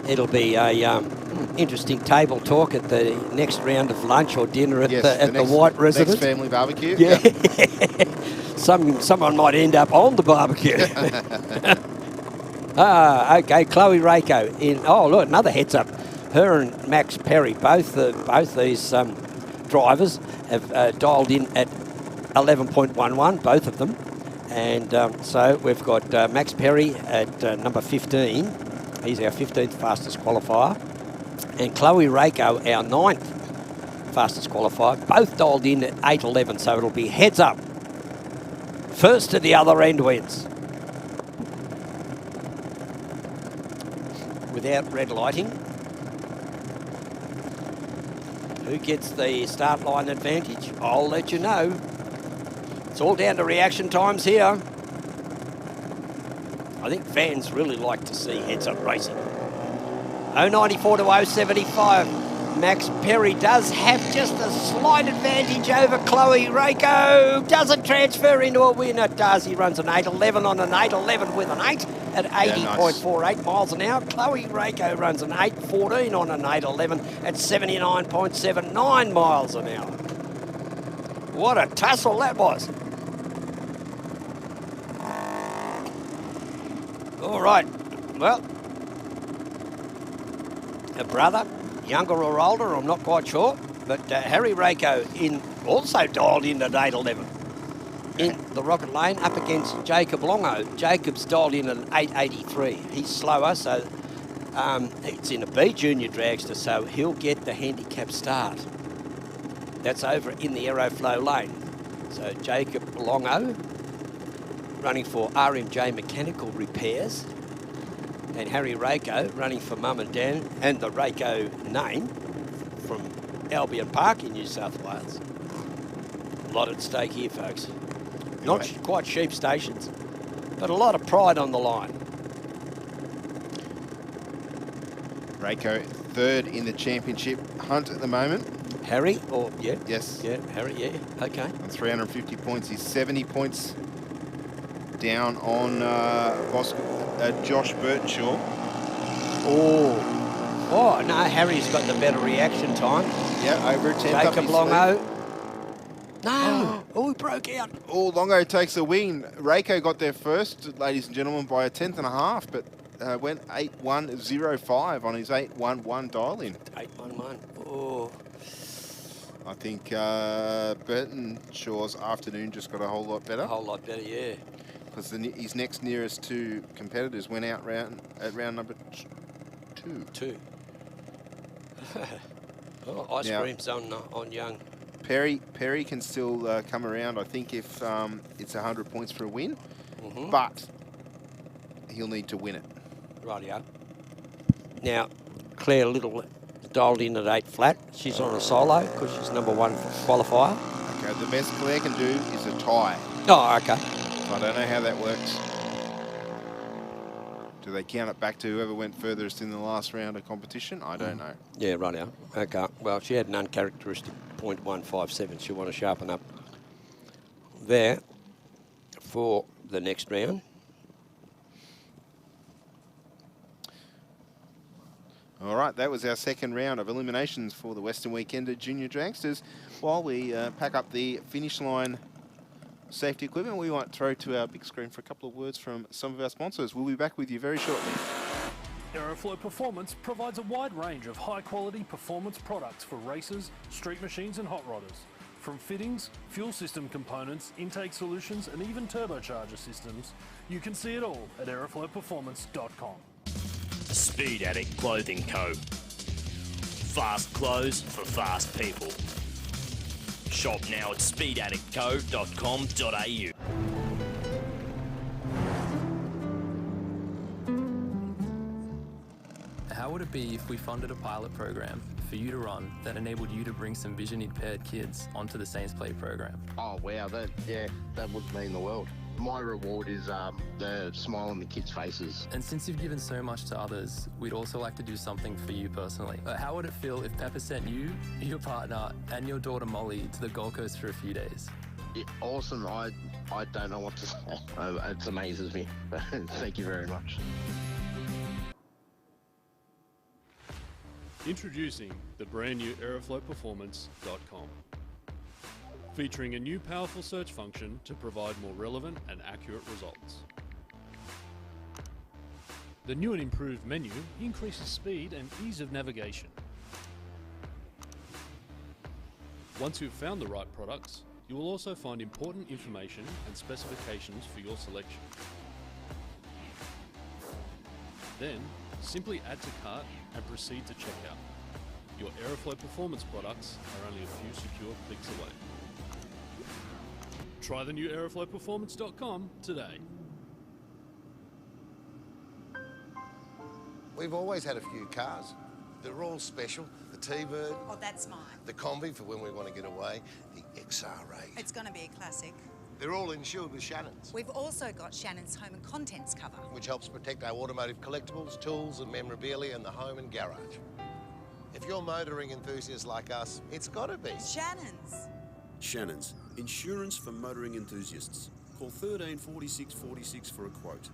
It'll be a interesting table talk at the next round of lunch or dinner at the White Residence. Next family barbecue. Yeah. Someone might end up on the barbecue. Okay, Chloe Rako in. Oh, look, another heads up. Her and Max Perry, both these drivers have dialed in at 11.11, both of them. And so we've got Max Perry at number 15. He's our 15th fastest qualifier. And Chloe Rako, our 9th fastest qualifier, both dialed in at 8.11, so it'll be heads up. First to the other end wins. Without red lighting. Who gets the start line advantage? I'll let you know. It's all down to reaction times here. I think fans really like to see heads-up racing. 094 to 075. Max Perry does have just a slight advantage over Chloe Rako. Doesn't transfer into a win. It does. He runs an 8.11 on an 8.11 with an 8 at 80.48 miles an hour. Chloe Rako runs an 8.14 on an 8.11 at 79.79 miles an hour. What a tussle that was. All right. Well, a brother, younger or older, I'm not quite sure, but Harry Rako also dialed in at 8.11 in the Rocket Lane up against Jacob Longo. Jacob's dialed in at 8.83. He's slower, so it's in a B junior dragster, so he'll get the handicap start. That's over in the Aeroflow lane. So Jacob Longo running for RMJ Mechanical Repairs, and Harry Rako running for Mum and Dan and the Rako name from Albion Park in New South Wales. A lot at stake here, folks. Not quite cheap stations, but a lot of pride on the line. Rako third in the championship hunt at the moment. Harry, or yeah? Yes. Yeah, Harry, yeah, okay. On 350 points, he's 70 points down on Josh Burtonshaw. Oh, no, Harry's got the better reaction time. Yeah, over a 10. Jacob Longo. No, he broke out. Oh, Longo takes a win. Rako got there first, ladies and gentlemen, by a 10th and a half, but went 8.105 on his 8.11 dial-in. 8.11, oh. I think Burtonshaw's afternoon just got a whole lot better. A whole lot better, yeah. Because his next nearest two competitors went out at round number 2. Oh, ice cream's on Young. Perry can still come around, I think, if it's 100 points for a win. But he'll need to win it. Rightio. Now, Claire Little dialed in at 8 flat. She's on a solo because she's number 1 qualifier. Okay, the best Claire can do is a tie. Oh, okay. I don't know how that works. Do they count it back to whoever went furthest in the last round of competition? I don't know. Yeah, right now. Okay. Well, she had an uncharacteristic 0.157. She'll want to sharpen up there for the next round. All right, that was our second round of eliminations for the Western Weekender Junior Dragsters. While we pack up the finish line safety equipment, we might throw to our big screen for a couple of words from some of our sponsors. We'll be back with you very shortly. Aeroflow Performance provides a wide range of high-quality performance products for racers, street machines and hot rodders. From fittings, fuel system components, intake solutions and even turbocharger systems, you can see it all at aeroflowperformance.com. Speed Adict Clothing Co. Fast clothes for fast people. Shop now at speedaddictco.com.au. How would it be if we funded a pilot program for you to run that enabled you to bring some vision-impaired kids onto the Saints Play program? Oh wow, that would mean the world. My reward is the smile on the kids' faces. And since you've given so much to others, we'd also like to do something for you personally. How would it feel if Pepper sent you, your partner, and your daughter Molly to the Gold Coast for a few days? Yeah, awesome. I don't know what to say. It amazes me. Thank you very much. Introducing the brand new aeroflowperformance.com. Featuring a new powerful search function to provide more relevant and accurate results. The new and improved menu increases speed and ease of navigation. Once you've found the right products, you will also find important information and specifications for your selection. Then, simply add to cart and proceed to checkout. Your Aeroflow Performance products are only a few secure clicks away. Try the new aeroflowperformance.com today. We've always had a few cars. They're all special. The T-Bird. Oh, that's mine. The Combi for when we want to get away. The XR8. It's going to be a classic. They're all insured with Shannon's, We've also got Shannon's home and contents cover. which helps protect our automotive collectibles, tools and memorabilia in the home and garage. If you're motoring enthusiasts like us, it's got to be Shannon's. Shannon's, insurance for motoring enthusiasts. Call 13 46 46 for a quote.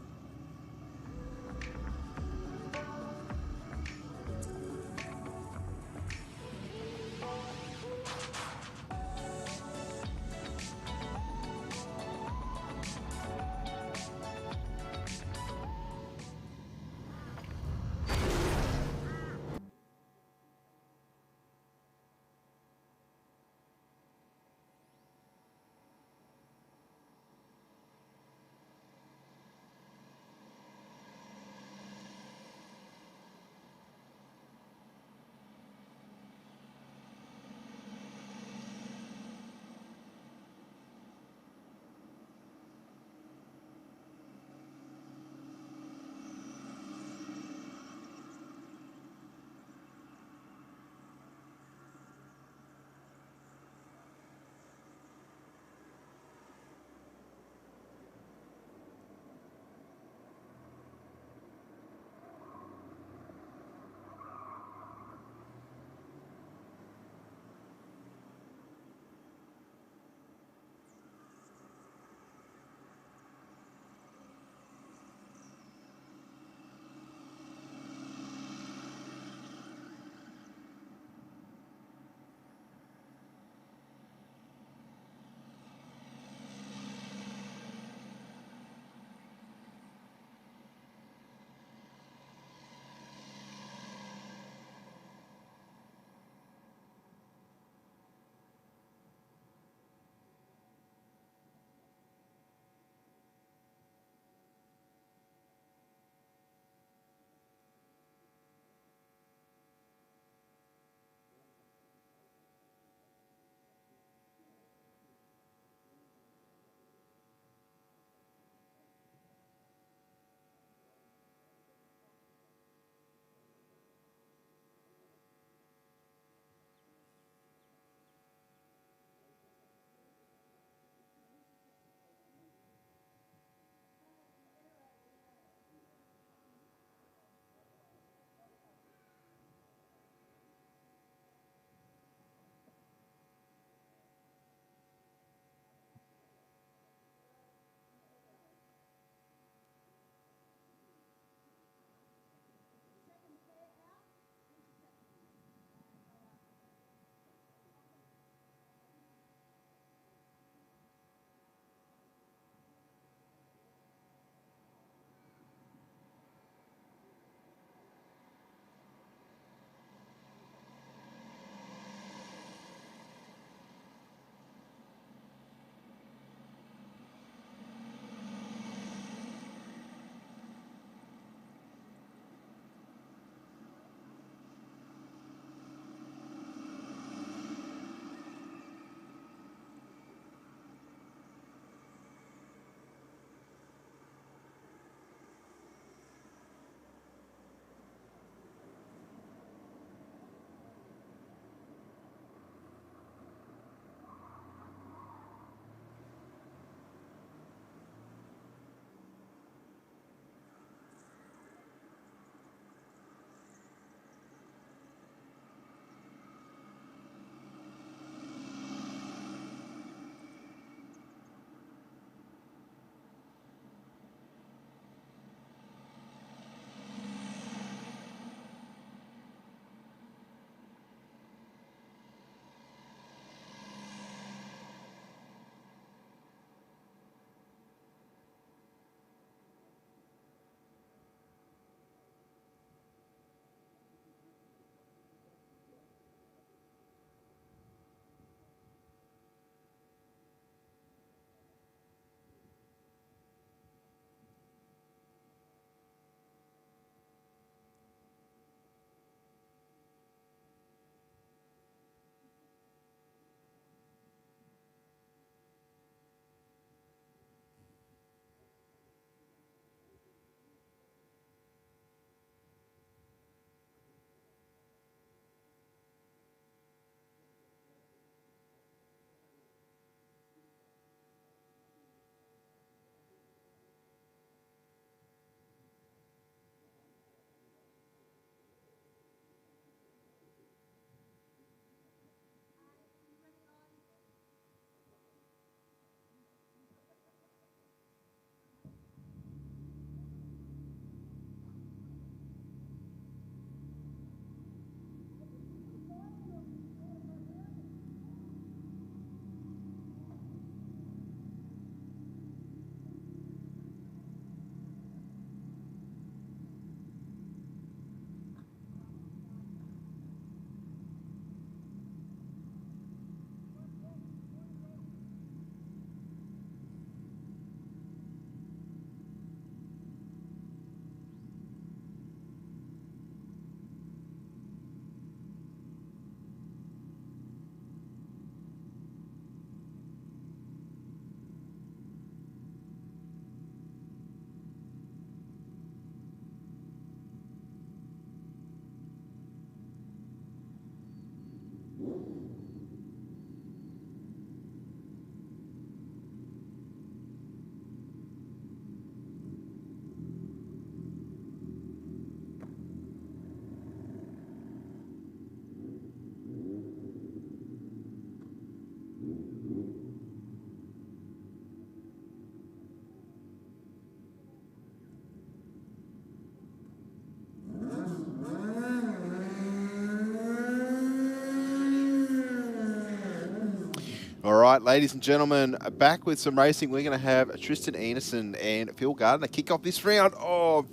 right, ladies and gentlemen, back with some racing. We're going to have Tristan Anderson and Phil Gardner kick off this round of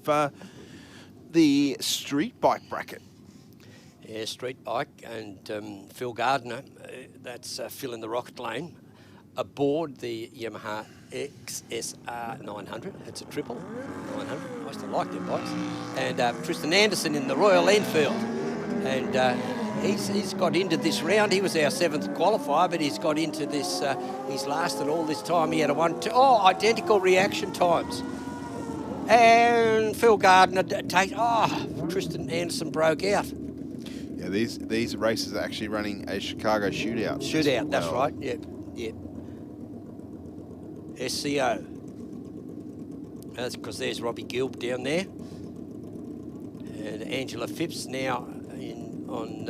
the street bike bracket. Yeah, street bike, and Phil Gardner, that's Phil in the rocket lane, aboard the Yamaha XSR 900. It's a triple 900. I used to like them bikes. And Tristan Anderson in the Royal Enfield. And he's got into this round. He was our 7th qualifier, but he's got into this. He's lasted all this time. He had identical reaction times. And Phil Gardner Tristan Anderson broke out. Yeah, these races are actually running a Chicago shootout. Shootout, that's right. Yep. SCO. That's because there's Robbie Gilb down there. And Angela Phipps now on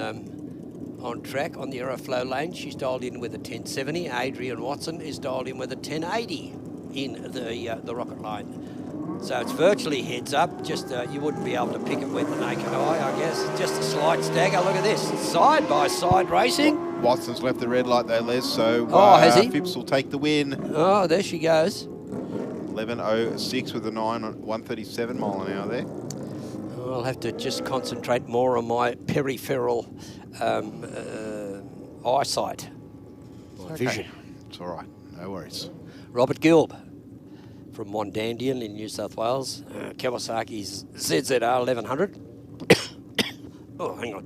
track on the Aeroflow lane. She's dialed in with a 1070. Adrian Watson is dialed in with a 1080 in the rocket lane. So it's virtually heads up. Just you wouldn't be able to pick it with the naked eye, I guess. Just a slight stagger. Look at this, side by side racing. Watson's left the red light though, Les. So has he? Phipps will take the win. Oh, there she goes. 11.06 with a 9 on 137 mile an hour there. I'll have to just concentrate more on my peripheral eyesight, my vision. It's all right, no worries. Robert Gilb from Wandandian in New South Wales. Kawasaki's ZZR 1100. Oh, hang on.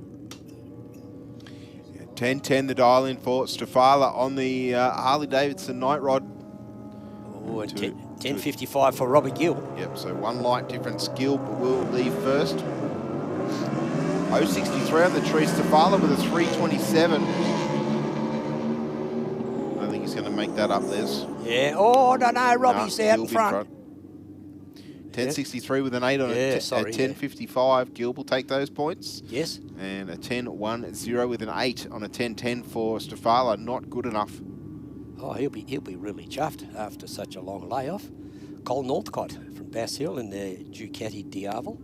10-10 the dial in for Stafala on the Harley Davidson Night Rod. Oh, and 10.55 for Robbie Gill. Yep, so one light difference. Gill will leave first. 0.63 on the tree. Stafala with a 3.27. I don't think he's going to make that up, Les. Yeah. Oh, no, Robbie's out in front. 10.63 with an 8 on a 10.55. Gill will take those points. Yes. And a 10.10 with an 8 on a 10.10 for Stafala. Not good enough. Oh, he'll be really chuffed after such a long layoff. Cole Northcott from Bass Hill in the Ducati Diavel,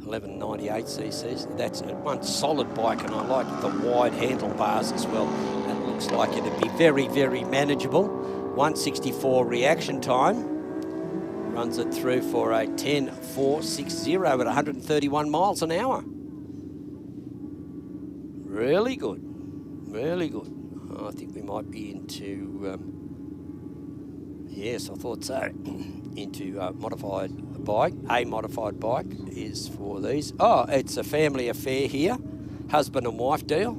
1198 cc's. That's one solid bike, and I like the wide handlebars as well. It looks like it'd be very, very manageable. 164 reaction time. Runs it through for a 10.460 at 131 miles an hour. Really good. Really good. I think we might be into, yes, I thought so, into modified bike. A modified bike is for these. Oh, it's a family affair here. Husband and wife deal.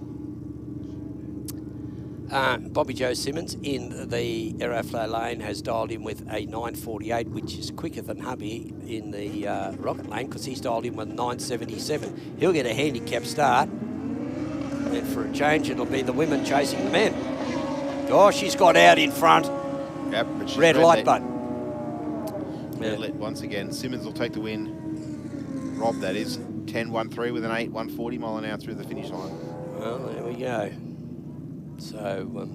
Bobby Joe Simmons in the Aeroflow lane has dialed in with a 9.48, which is quicker than hubby in the rocket lane because he's dialed in with 9.77. He'll get a handicap start. And for a change, it'll be the women chasing the men. Oh, she's got out in front. Yep, but she's red light button. Red lit once again. Simmons will take the win. Rob, that is. 10.13 with an 8, 140 mile an hour through the finish line. Well, there we go. So,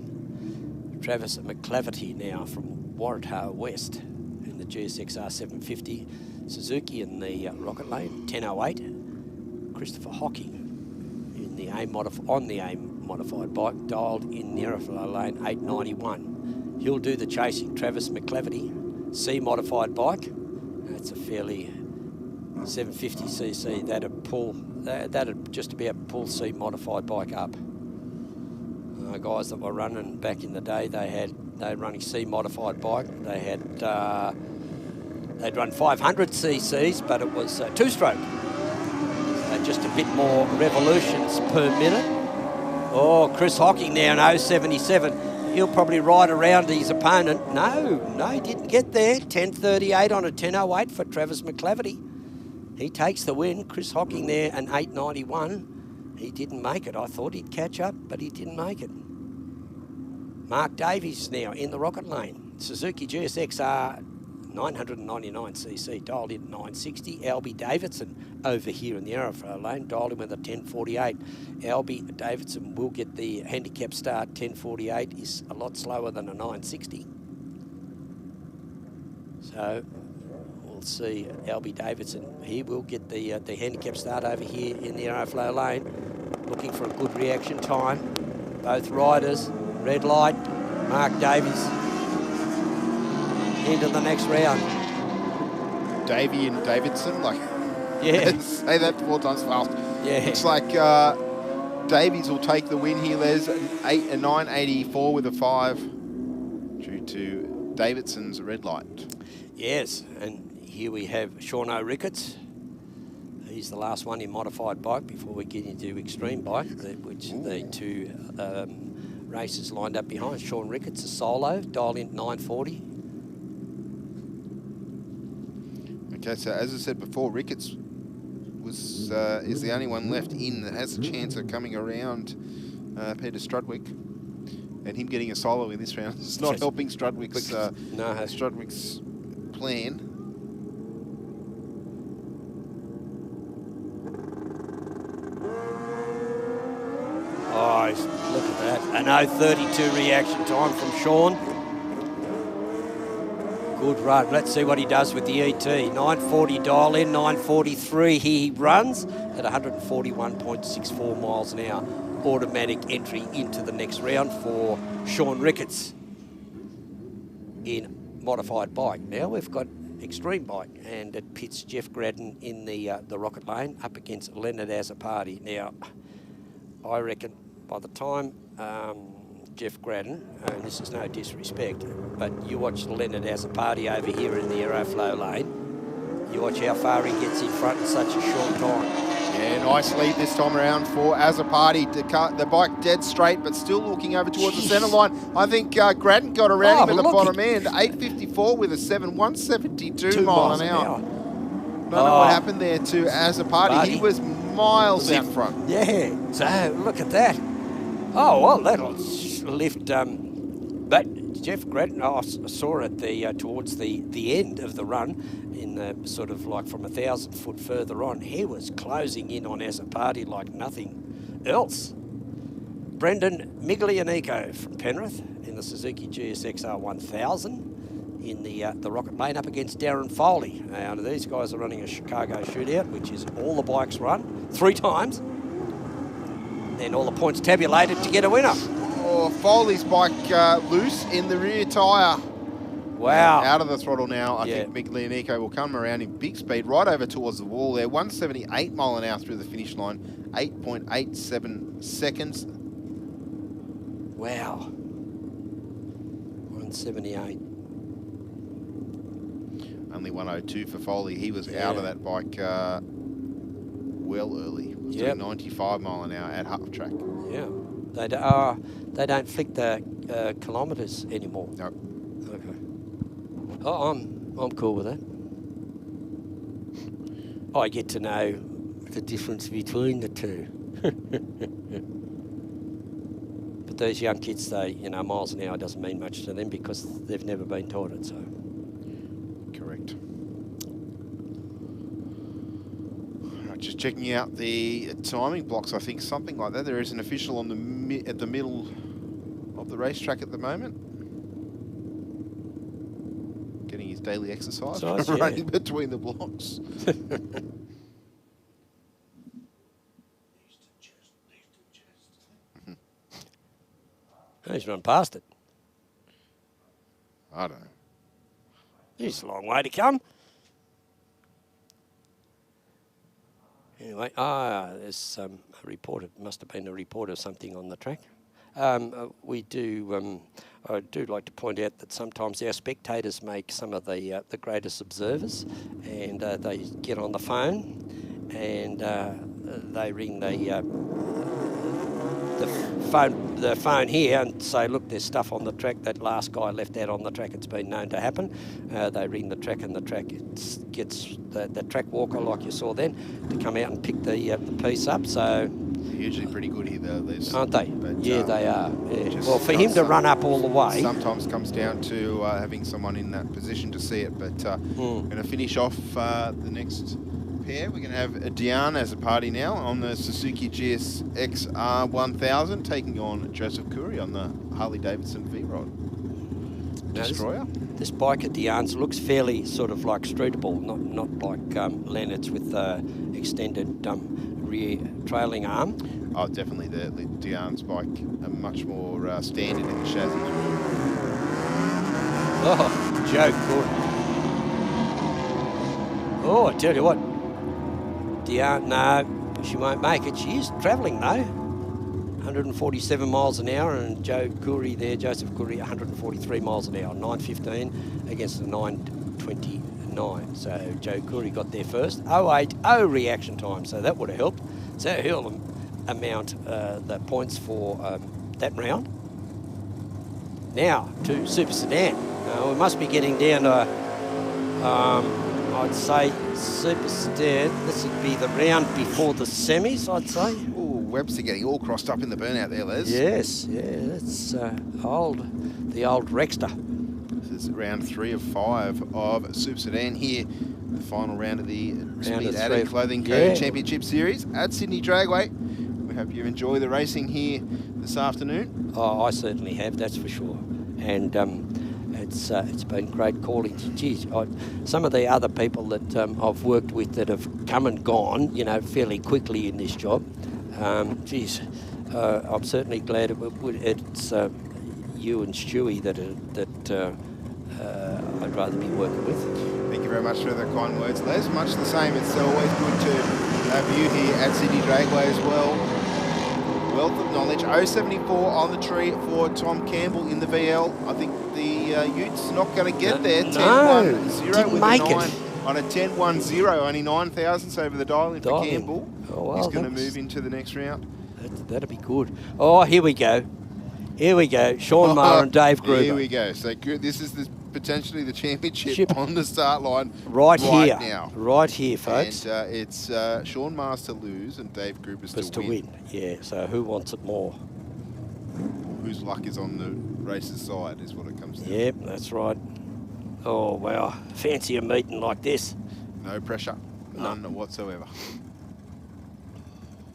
Travis McClaverty now from Waratah West in the GSXR 750. Suzuki in the rocket lane, 10.08. Christopher Hocking in the on the AIM modified bike, dialed in the Aeroflow lane, 8.91. He'll do the chasing. Travis McClaverty, C modified bike. That's a fairly 750cc. That'd just about pull C modified bike up. Guys that were running back in the day, they were running C modified bike. They'd run 500 cc's, but it was two-stroke. Just a bit more revolutions per minute. Oh, Chris Hocking now in 0.77. He'll probably ride around his opponent. No, he didn't get there. 10.38 on a 10.08 for Travis McClaverty. He takes the win. Chris Hocking there an 8.91. He didn't make it. I thought he'd catch up, but he didn't make it. Mark Davies now in the rocket lane. Suzuki GSXR 999cc, dialed in 960. Albie Davidson over here in the Aeroflow lane, dialed in with a 10.48. Albie Davidson will get the handicap start. 10.48 is a lot slower than a 960. So we'll see Albie Davidson. He will get the handicap start over here in the Aeroflow lane. Looking for a good reaction time. Both riders, red light. Mark Davies into the next round. Davey and Davidson, like, yeah. Say that 4 times fast. Yeah. Looks like Davies will take the win here. There's a 9.84 with a 5 due to Davidson's red light. Yes, and here we have Sean O'Ricketts. He's the last one in modified bike before we get into extreme bike, which the two races lined up behind. Sean Ricketts, a solo, dial in 940. Okay, so as I said before, Ricketts is the only one left in that has a chance of coming around Peter Strudwick. And him getting a solo in this round is not helping Strudwick's, Strudwick's plan. Oh, look at that. An 0.32 reaction time from Sean. Good run. Let's see what he does with the ET. 940 dial in, 943 he runs at 141.64 miles an hour. Automatic entry into the next round for Sean Ricketts in modified bike. Now we've got extreme bike, and it pits Jeff Gradden in the rocket lane up against Leonard Azzopardi. Now, I reckon by the time Jeff Gradden, and this is no disrespect, but you watch Leonard Azzopardi over here in the Aeroflow lane, you watch how far he gets in front in such a short time. Yeah, nice lead this time around for Azzopardi. The bike dead straight, but still looking over towards the centre line. I think Gradden got around him at the bottom end. 8.54 with a 172 mile an hour. Don't know what happened there to Azzopardi. He was miles out front. Yeah, so look at that. Oh, well, that'll lift. But Jeff Gradden, I saw it towards the end of the run, in the sort of like from 1,000 foot further on. He was closing in on Azzopardi like nothing else. Brendan Miglianico from Penrith in the Suzuki GSXR 1000 in the rocket lane up against Darren Foley. Now, these guys are running a Chicago shootout, which is all the bikes run 3 times. And all the points tabulated to get a winner. Oh, Foley's bike loose in the rear tyre. Wow. Out of the throttle now. I think Miglianico will come around in big speed right over towards the wall there. 178 mile an hour through the finish line. 8.87 seconds. Wow. 178. Only 102 for Foley. He was out of that bike well early. Was doing 95 mile an hour at half track. Yeah. They don't flick the kilometres anymore. No. Okay. Oh, I'm cool with that. I get to know the difference between the two. But these young kids, miles an hour doesn't mean much to them because they've never been taught it. So. Correct. Just checking out the timing blocks. I think something like that. There is an official on at the middle of the racetrack at the moment, getting his daily exercise, running between the blocks. He's run past it. I don't know. It's a long way to come. Anyway, there's a report. It must have been a report of something on the track. We do. I do like to point out that sometimes our spectators make some of the greatest observers, and they get on the phone and they ring the phone here and say, look, there's stuff on the track. That last guy left that on the track. It's been known to happen. They ring the track, and the track gets the track walker, like you saw then, to come out and pick the piece up. So they're usually pretty good here, though. Aren't they? But, yeah, they are. Yeah. Well, for him to run up all the way, sometimes comes down to having someone in that position to see it. But we're going to finish off the next pair. We're going to have Dejan Azzopardi now on the Suzuki GSXR 1000, taking on Joseph Curry on the Harley-Davidson V-Rod Destroyer. This bike at Dejan's looks fairly sort of like streetable, not like Leonard's with extended rear trailing arm. Oh, definitely the Dian's bike are much more standard in the chassis. Oh, Joe Court. Oh, I tell you what. Dian, no, she won't make it. She is travelling though. 147 miles an hour, and Joe Curry there, Joseph Curry, 143 miles an hour, 9:15 against the 9:29. So Joe Curry got there first. 0.80 reaction time, so that would have helped. So he'll amount the points for that round. Now to Super Sedan. We must be getting down to, I'd say, Super Sedan. This would be the round before the semis, I'd say. Webster getting all crossed up in the burnout there, Les. Yes, yeah, that's the old dragster. This is round 3 of 5 of Super Sedan here. The final round of the Speed Adict Clothing Co Championship Series at Sydney Dragway. We hope you enjoy the racing here this afternoon. Oh, I certainly have, that's for sure. And it's been great calling. Geez, some of the other people that I've worked with that have come and gone, you know, fairly quickly in this job. Geez, I'm certainly glad it's you and Stewie that I'd rather be working with. Thank you very much for the kind words, Les. Much the same. It's always good to have you here at Sydney Dragway as well. Wealth of knowledge. 074 on the tree for Tom Campbell in the VL. I think the Utes not going to get there. 10-1-0 with a 9 on a 10-1-0. Only 9 thousandths over the dial-in for Campbell. Oh, well, he's going to move into the next round. That'll be good. Oh, here we go. Here we go. Sean Maher and Dave Gruber. Here we go. So good. This is potentially the championship on the start line right here now. Right here, folks. And it's Sean Maher's to lose and Dave Gruber's to win. Yeah, so who wants it more? Whose luck is on the race's side is what it comes down to. Yep, that's right. Oh, wow. Fancy a meeting like this. No pressure. None whatsoever.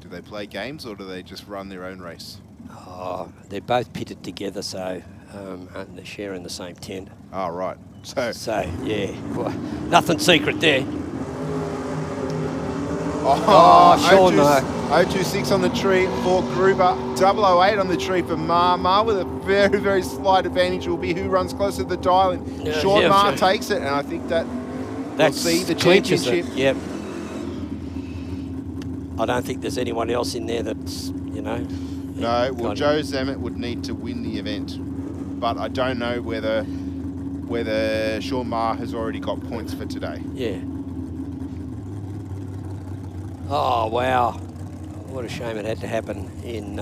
Do they play games or do they just run their own race? Oh, they're both pitted together, so and they're sharing the same tent. Oh, right. So yeah, well, nothing secret there. Sean Maher. 026 on the tree for Gruber. 008 on the tree for Maher. Maher with a very, very slight advantage will be who runs closer to the dial-in. Sean Maher takes it, and I think that we'll see the championship. Yep. I don't think there's anyone else in there that's, you know. No, well, Joe Zammit would need to win the event, but I don't know whether Sean Maher has already got points for today. Yeah. Oh, wow. What a shame it had to happen in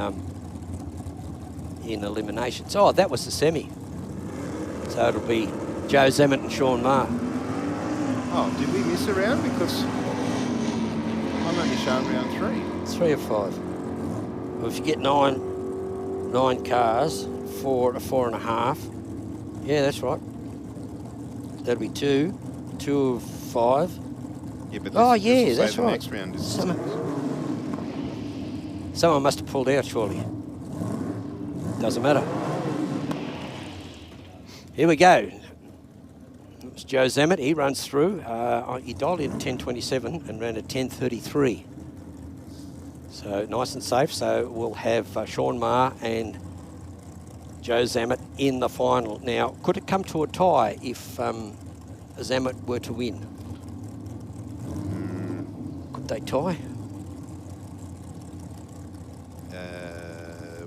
eliminations. Oh, that was the semi. So it'll be Joe Zammit and Sean Maher. Oh, did we miss a round? Because I'm only showing round 3. 3 or 5. Well, if you get nine cars, 4 to 4.5. Yeah, that's right. That'll be 2 of 5. Yeah, but that's right. Next round is someone must have pulled out, surely. Doesn't matter. Here we go. It's Joe Zammit. He runs through. He dialed in 10:27 and ran at 10:33. So nice and safe. So we'll have Sean Maher and Joe Zammit in the final. Now, could it come to a tie if Zammit were to win? Could they tie?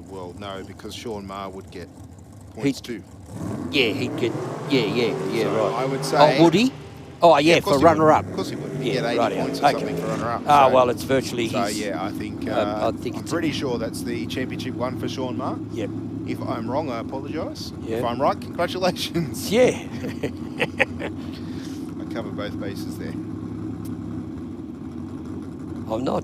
Well, no, because Sean Maher would get points too. Yeah, he'd get. Yeah, so right. I would say. Oh, would he? Oh, yeah, for runner-up. Of course he would. He'd get 80 points or something for runner-up. Ah, well, it's virtually so, his. yeah, I think I'm pretty sure that's the championship one for Sean Maher. Yep. If I'm wrong, I apologise. Yep. If I'm right, congratulations. Yeah. I cover both bases there. I'm not,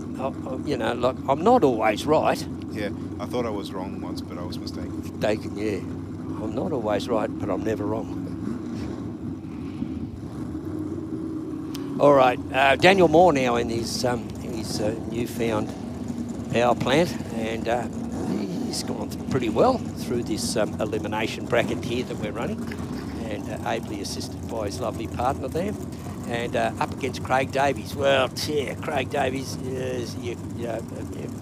I'm not always right. Yeah, I thought I was wrong once, but I was mistaken. Mistaken, yeah. I'm not always right, but I'm never wrong. All right, Daniel Moore now in his newfound power plant, and he's gone pretty well through this elimination bracket here that we're running, and ably assisted by his lovely partner there. And up against Craig Davies. Well, yeah, Craig Davies is a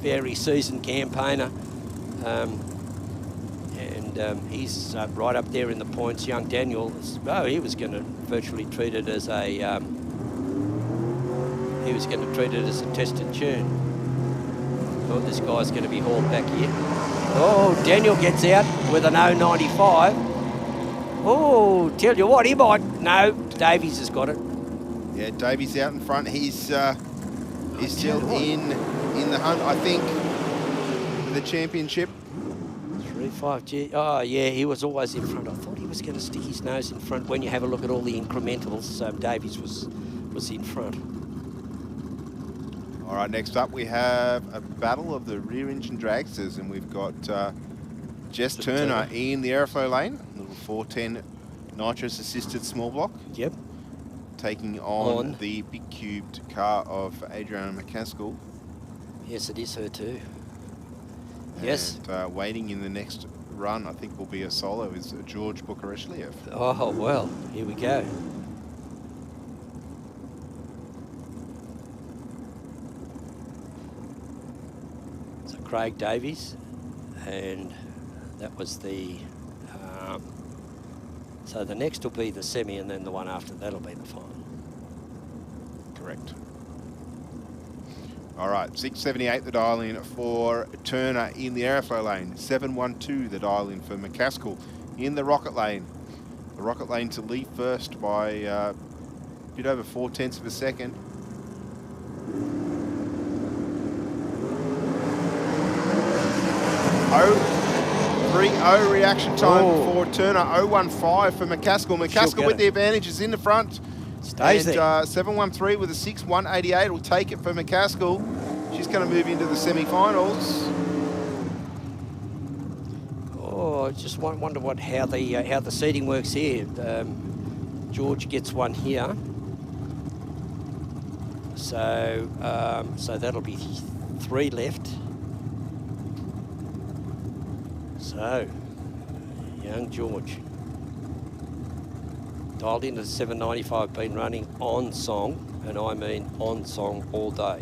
very seasoned campaigner. He's right up there in the points. Young Daniel, he was going to virtually treat it as a test and tune. Thought this guy's going to be hauled back here. Oh, Daniel gets out with an 0.95. Oh, tell you what, he might. No, Davies has got it. Yeah, Davies out in front. He's still in the hunt, I think, for the championship. 3.5G. Oh, yeah, he was always in front. I thought he was going to stick his nose in front. When you have a look at all the incrementals, Davies was in front. All right, next up we have a battle of the rear engine dragsters, and we've got Jess Turner in the aeroflow lane, little 410 nitrous assisted small block. Yep. Taking on the big cubed car of Adriana McCaskill. Yes, it is her too. And, yes. Waiting in the next run, I think, will be a solo, is George Bukareshvili. Oh, well, here we go. So Craig Davies, and that was the... so the next will be the semi, and then the one after that will be the final. Correct. All right, 678 the dial in for Turner in the aeroflow lane. 712 the dial in for McCaskill in the rocket lane. The rocket lane to lead first by a bit over 0.4 of a second. Oh, 3.0 reaction time for Turner. 0.15 for McCaskill. McCaskill with the advantages in the front. Stays and there. 713 with a 6.188 will take it for McCaskill. She's going to move into the semi-finals. Oh, I just wonder how the seating works here. George gets one here, so that'll be 3 left. So, young George. Dialed into 795, been running on song, and I mean on song all day.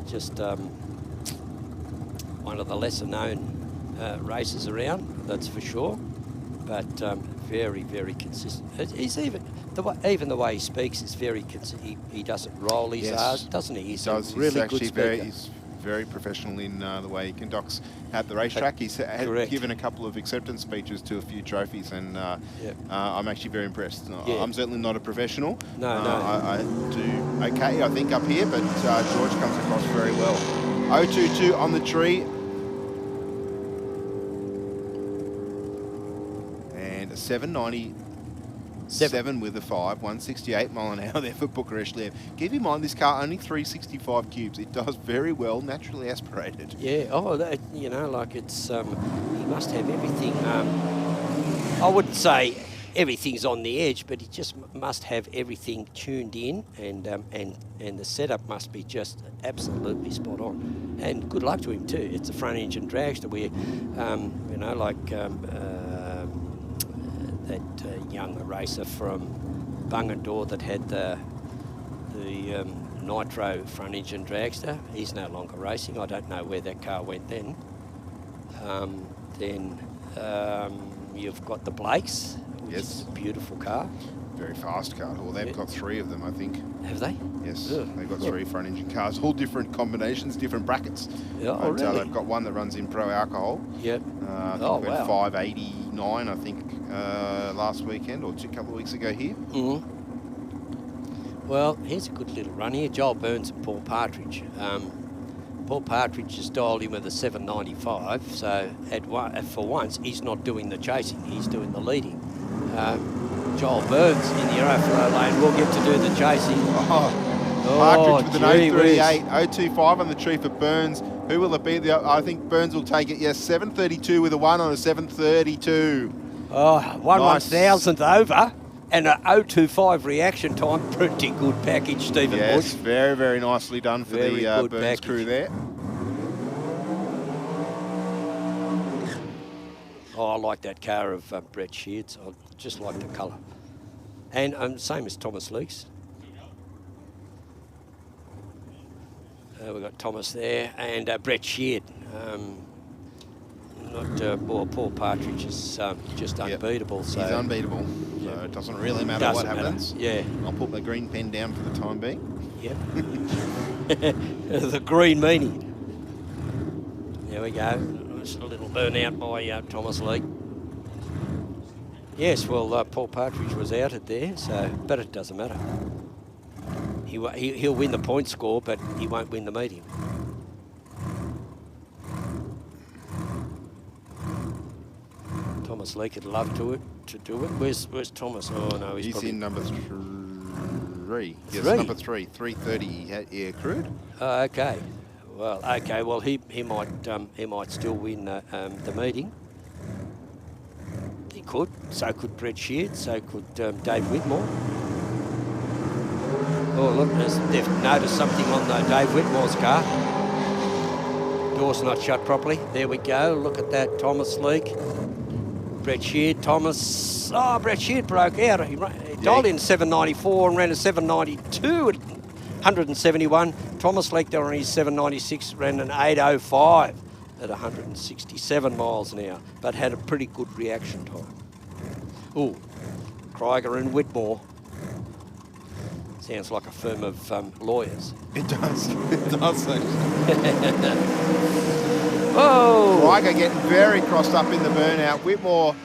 Just one of the lesser known races around, that's for sure, but very, very consistent. He's even the way he speaks is very consistent. He doesn't roll his R's, doesn't he? He's a really good speaker. He's very professional in the way he conducts at the racetrack. He's given a couple of acceptance speeches to a few trophies, and I'm actually very impressed. I'm certainly not a professional. No. I do okay, I think, up here, but George comes across very well. 022 on the tree. And a 797 with a 5, 168 mile an hour there for Bukareshvili. Keep in mind, this car only 365 cubes. It does very well, naturally aspirated. Yeah. Oh, you know, like it's he must have everything. I wouldn't say everything's on the edge, but he just must have everything tuned in, and the setup must be just absolutely spot on. And good luck to him too. It's a front engine dragster where, you know, like. That young racer from Bungendore that had the Nitro front engine dragster, he's no longer racing. I don't know where that car went then. Then you've got the Blakes, which is a beautiful car. Very fast car. Well, they've got 3 of them, I think. Have they? Yes, they've got 3 front engine cars, all different combinations, different brackets. Yeah, but, really? They've got one that runs in pro alcohol. Yep. I think we went 589, I think, last weekend or a couple of weeks ago here. Well, here's a good little run here. Joel Burns and Paul Partridge. Paul Partridge has dialed in with a 795, so for once he's not doing the chasing, he's doing the leading. Joel Burns in the aeroflow lane will get to do the chasing. Partridge with an 038, 025 on the tree for Burns. Who will it be? I think Burns will take it. Yes, 732 with a 1 on a 732. Oh, 1/1000th over. And a 025 reaction time, pretty good package, Stephen Bush. Yes, very, very nicely done for the Burns crew there. Oh, I like that car of Brett Sheard's. I just like the colour. And same as Thomas Leakes. We've got Thomas there, and Brett Sheard. Paul Partridge is just unbeatable. So he's unbeatable. So it doesn't really matter what happens. Yeah. I'll put my green pen down for the time being. Yep. The green meanie. There we go. Just a little burnout by Thomas Leake. Yes, well, Paul Partridge was outed there, so but it doesn't matter. He'll win the point score, but he won't win the meeting. Thomas Leake would love to do it. Where's Thomas? Oh no, he's in number 3. Yes, number 3. 3:30. He accrued. Oh, okay. Well, okay. Well, he might still win the meeting. He could. So could Brett Sheard. So could Dave Whitmore. Oh, look, they've noticed something on Dave Whitmore's car. Door's not shut properly. There we go. Look at that. Thomas Leake. Brett Sheard. Thomas. Oh, Brett Sheard broke out. He dialed in 794 and ran a 792 at 171. Thomas Leake there on his 796 ran an 805 at 167 miles an hour, but had a pretty good reaction time. Oh, Krieger and Whitmore. Sounds like a firm of lawyers. It does. It does. Oh! Krieger getting very crossed up in the burnout. Whitmore,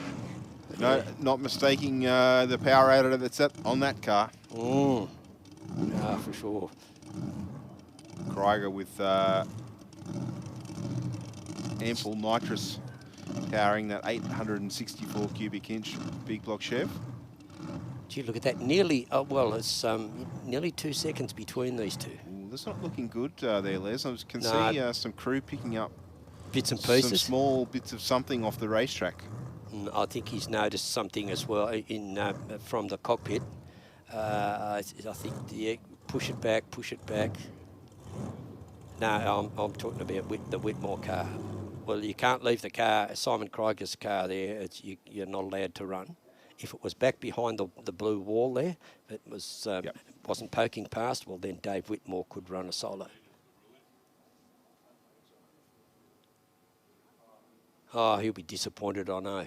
no, not mistaking the power additive that's on that car. Mm. Yeah, for sure. Krieger with ample nitrous powering that 864 cubic inch big block Chev. Gee, look at that. Nearly, well, it's nearly 2 seconds between these two. Ooh, that's not looking good there, Les. I can see some crew picking up bits and pieces. Some small bits of something off the racetrack. I think he's noticed something as well in from the cockpit. I think, yeah, push it back. No, I'm talking about the Whitmore car. Well, you can't leave the car, Simon Krieger's car there. You're not allowed to run. If it was back behind the blue wall there, it was wasn't poking past, well, then Dave Whitmore could run a solo. Oh, he'll be disappointed, I know.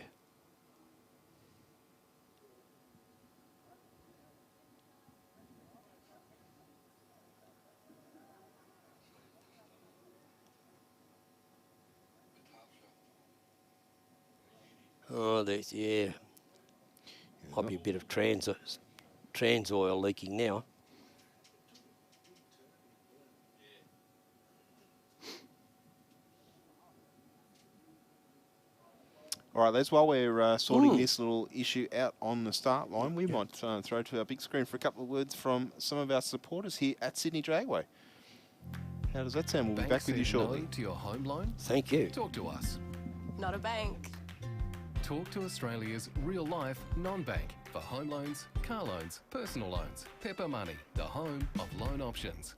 Oh, there's, yeah. Might be a bit of trans oil leaking now. All right, Les, while we're sorting this little issue out on the start line, we might throw to our big screen for a couple of words from some of our supporters here at Sydney Dragway. How does that sound? We'll be back with you shortly. No to your home loan? Thank you. Talk to us. Not a bank. Talk to Australia's real-life non-bank for home loans, car loans, personal loans. Pepper Money, the home of loan options.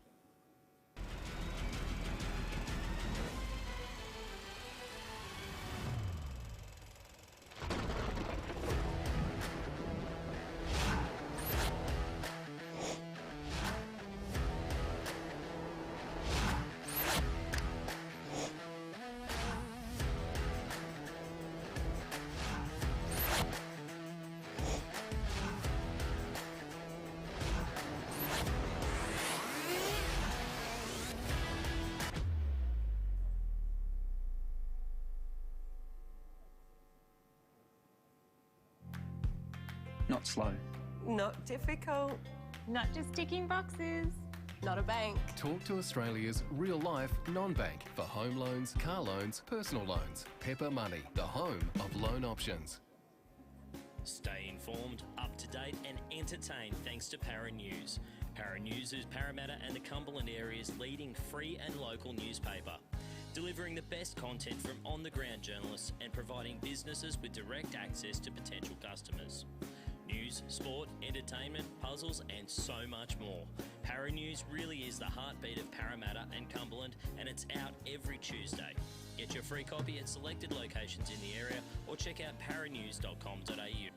Not slow. Not difficult. Not just ticking boxes. Not a bank. Talk to Australia's real-life non-bank for home loans, car loans, personal loans. Pepper Money, the home of loan options. Stay informed, up to date and entertained thanks to Para News. Para News is Parramatta and the Cumberland area's leading free and local newspaper. Delivering the best content from on-the-ground journalists and providing businesses with direct access to potential customers. News, sport, entertainment, puzzles and so much more. Para News really is the heartbeat of Parramatta and Cumberland, and it's out every Tuesday. Get your free copy at selected locations in the area or check out paranews.com.au.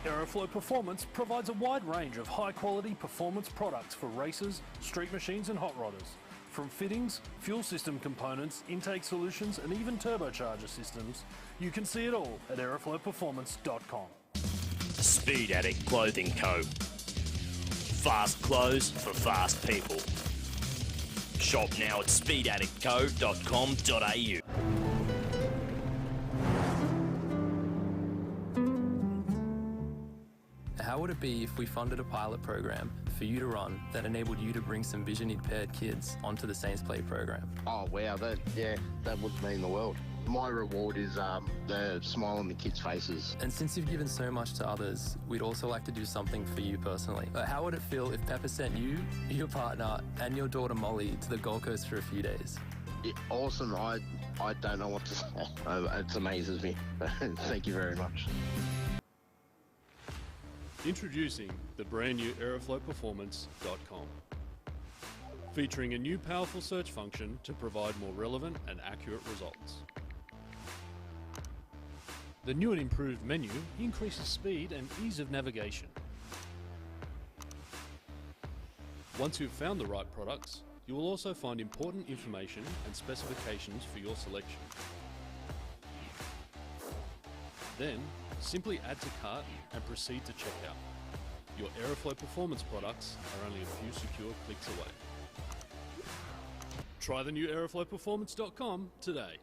Aeroflow Performance provides a wide range of high-quality performance products for racers, street machines and hot rodders. From fittings, fuel system components, intake solutions and even turbocharger systems, you can see it all at aeroflowperformance.com. Speed Adict Clothing Co. Fast clothes for fast people. Shop now at speedaddictco.com.au. How would it be if we funded a pilot program for you to run that enabled you to bring some vision-impaired kids onto the Saints Play program? Oh wow, that would mean the world. My reward is the smile on the kids' faces. And since you've given so much to others, we'd also like to do something for you personally. How would it feel if Pepper sent you, your partner, and your daughter Molly to the Gold Coast for a few days? Yeah, awesome. I don't know what to say. It amazes me. Thank you very much. Introducing the brand new aeroflowperformance.com. Featuring a new powerful search function to provide more relevant and accurate results. The new and improved menu increases speed and ease of navigation. Once you've found the right products, you will also find important information and specifications for your selection. Then, simply add to cart and proceed to checkout. Your Aeroflow Performance products are only a few secure clicks away. Try the new aeroflowperformance.com today.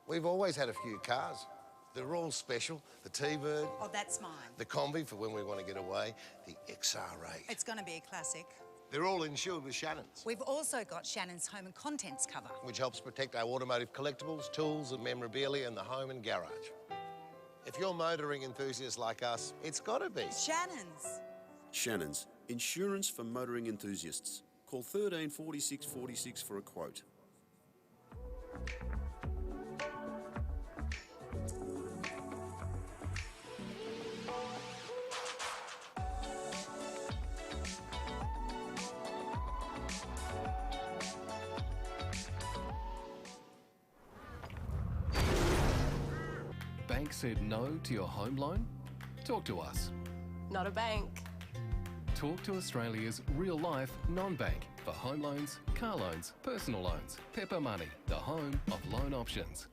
We've always had a few cars. They're all special. The T-Bird. Oh, that's mine. The Combi for when we want to get away. The XR8. It's going to be a classic. They're all insured with Shannon's, We've also got Shannon's home and contents cover. which helps protect our automotive collectibles, tools and memorabilia in the home and garage. If you're motoring enthusiasts like us, it's got to be Shannon's. Shannon's, insurance for motoring enthusiasts. Call 13 46 46 for a quote. Bank said no to your home loan? Talk to us. Not a bank. Talk to Australia's real-life non-bank for home loans, car loans, personal loans. Pepper Money, the home of loan options.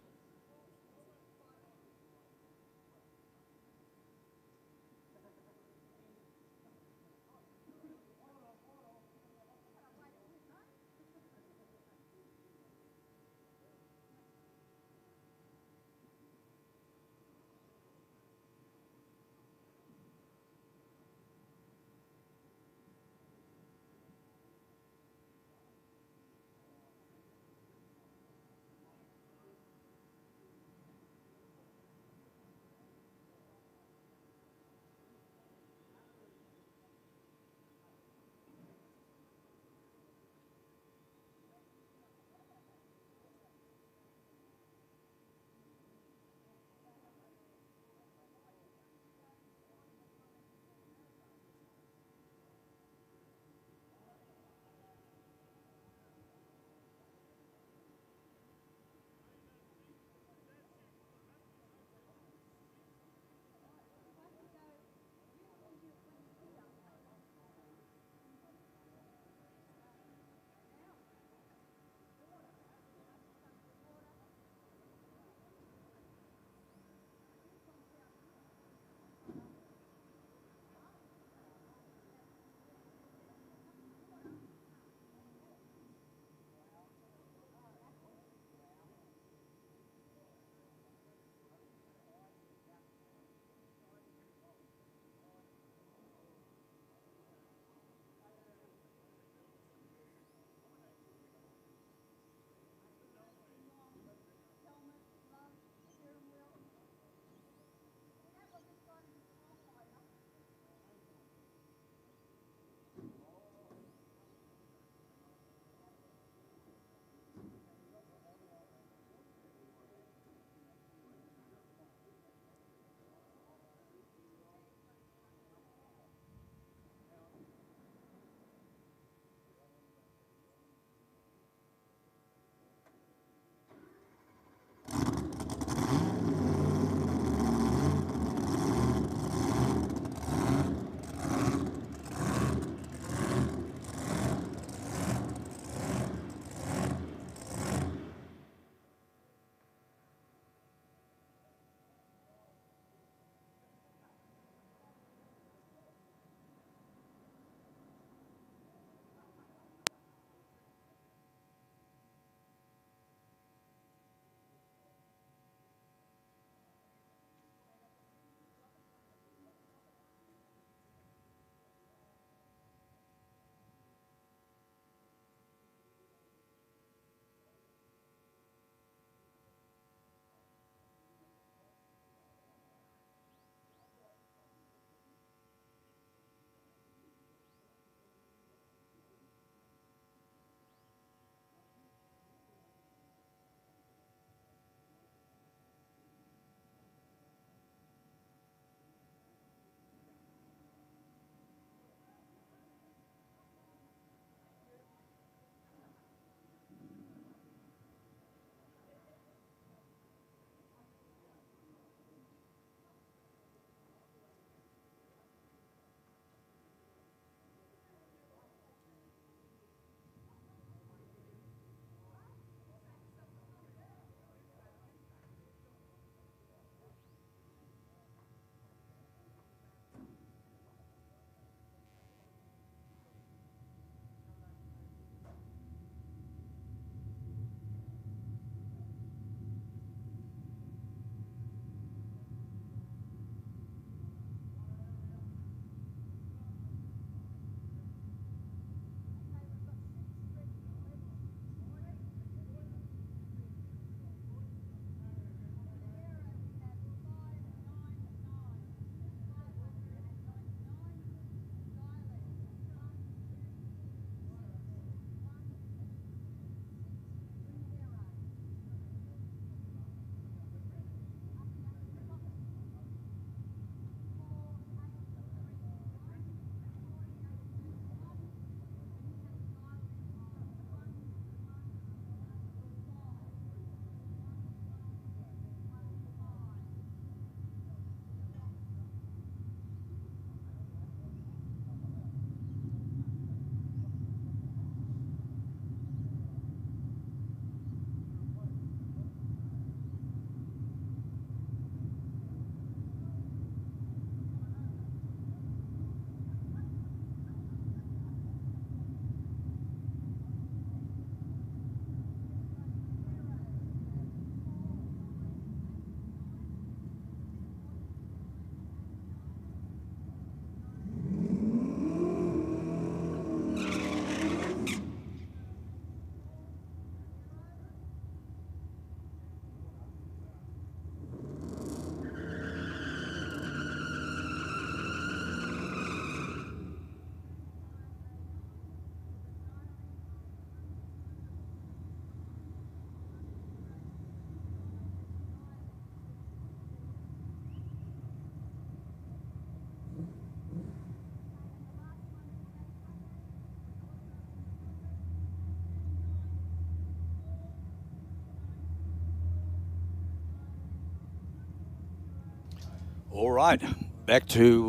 All right, back to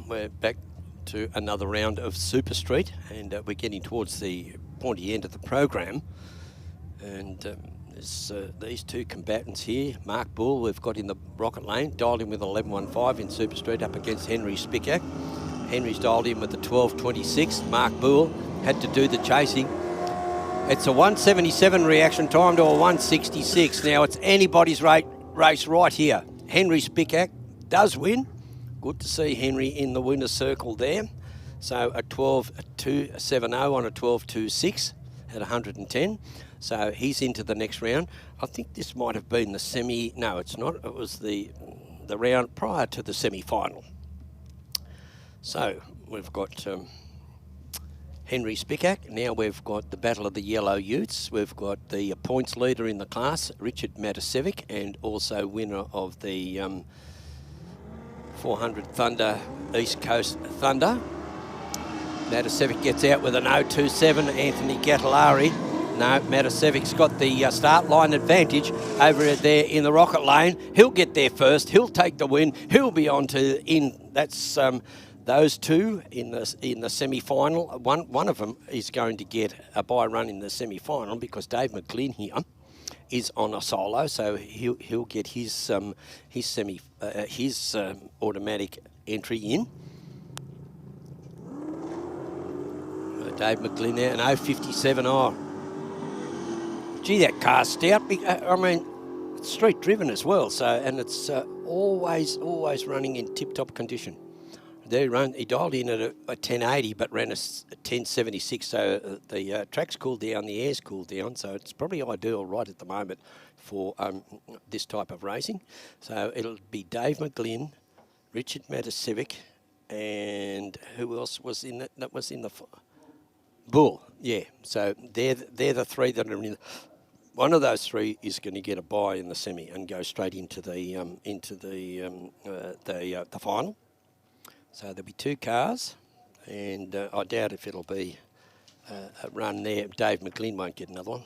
we're back to another round of Super Street, and we're getting towards the pointy end of the program. And there's these two combatants here. Mark Bull, we've got in the Rocket Lane, dialed in with 11.15 in Super Street up against Henry Spickak. Henry's dialed in with the 12.26. Mark Bull had to do the chasing. It's a 177 reaction time to a 166. Now it's anybody's race right here. Henry Spickak does win. Good to see Henry in the winner's circle there. So a 12.270 on a 12.26 at 110. So he's into the next round. I think this might have been the semi. No, it's not. It was the round prior to the semi-final. So we've got Henry Spickak. Now we've got the Battle of the Yellow Utes. We've got the points leader in the class, Richard Matasevic, and also winner of the 400 Thunder, East Coast Thunder. Matasevic gets out with an 0.27. Anthony Gattalari. No, Matasevic's got the start line advantage over there in the Rocket Lane. He'll get there first. He'll take the win. He'll be on to that's those two in the semi-final. One of them is going to get a bye run in the semi-final because Dave McLean here is on a solo, so he'll get his automatic entry in. Dave McLean there, an 0.57. Oh, gee, that car's stout. I mean, it's street driven as well, so and it's always running in tip-top condition. He dialed in at a 1080, but ran a 1076. So the track's cooled down, the air's cooled down. So it's probably ideal right at the moment for this type of racing. So it'll be Dave McGlynn, Richard Matasevic, and who else was in that? That was in the Bull. Yeah. So they're the three that are in. One of those three is going to get a bye in the semi and go straight into the final. So there'll be two cars, and I doubt if it'll be a run there. Dave McLean won't get another one.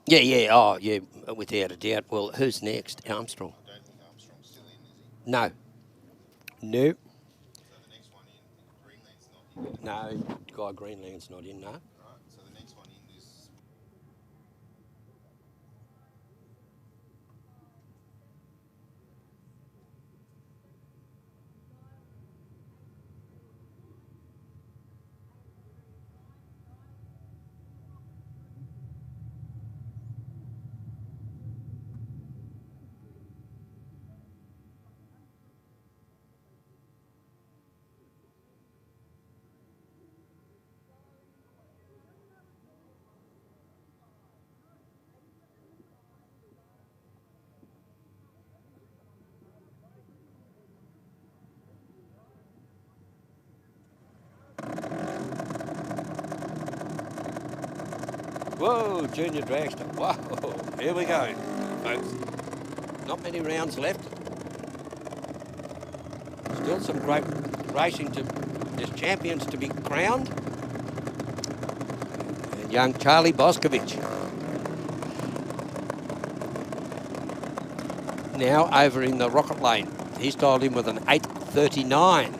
Yeah. Oh, yeah, without a doubt. Well, who's next? Armstrong. I don't think Armstrong's still in, is he? No. So the next one in, Greenland's not in. No, Guy Greenland's not in, no. Right, so the next one in is... Whoa, junior dragster. Whoa, here we go, folks. Not many rounds left. Still some great racing there's champions to be crowned. And young Charlie Boscovich. Now over in the Rocket Lane. He's dialed in with an 8.39.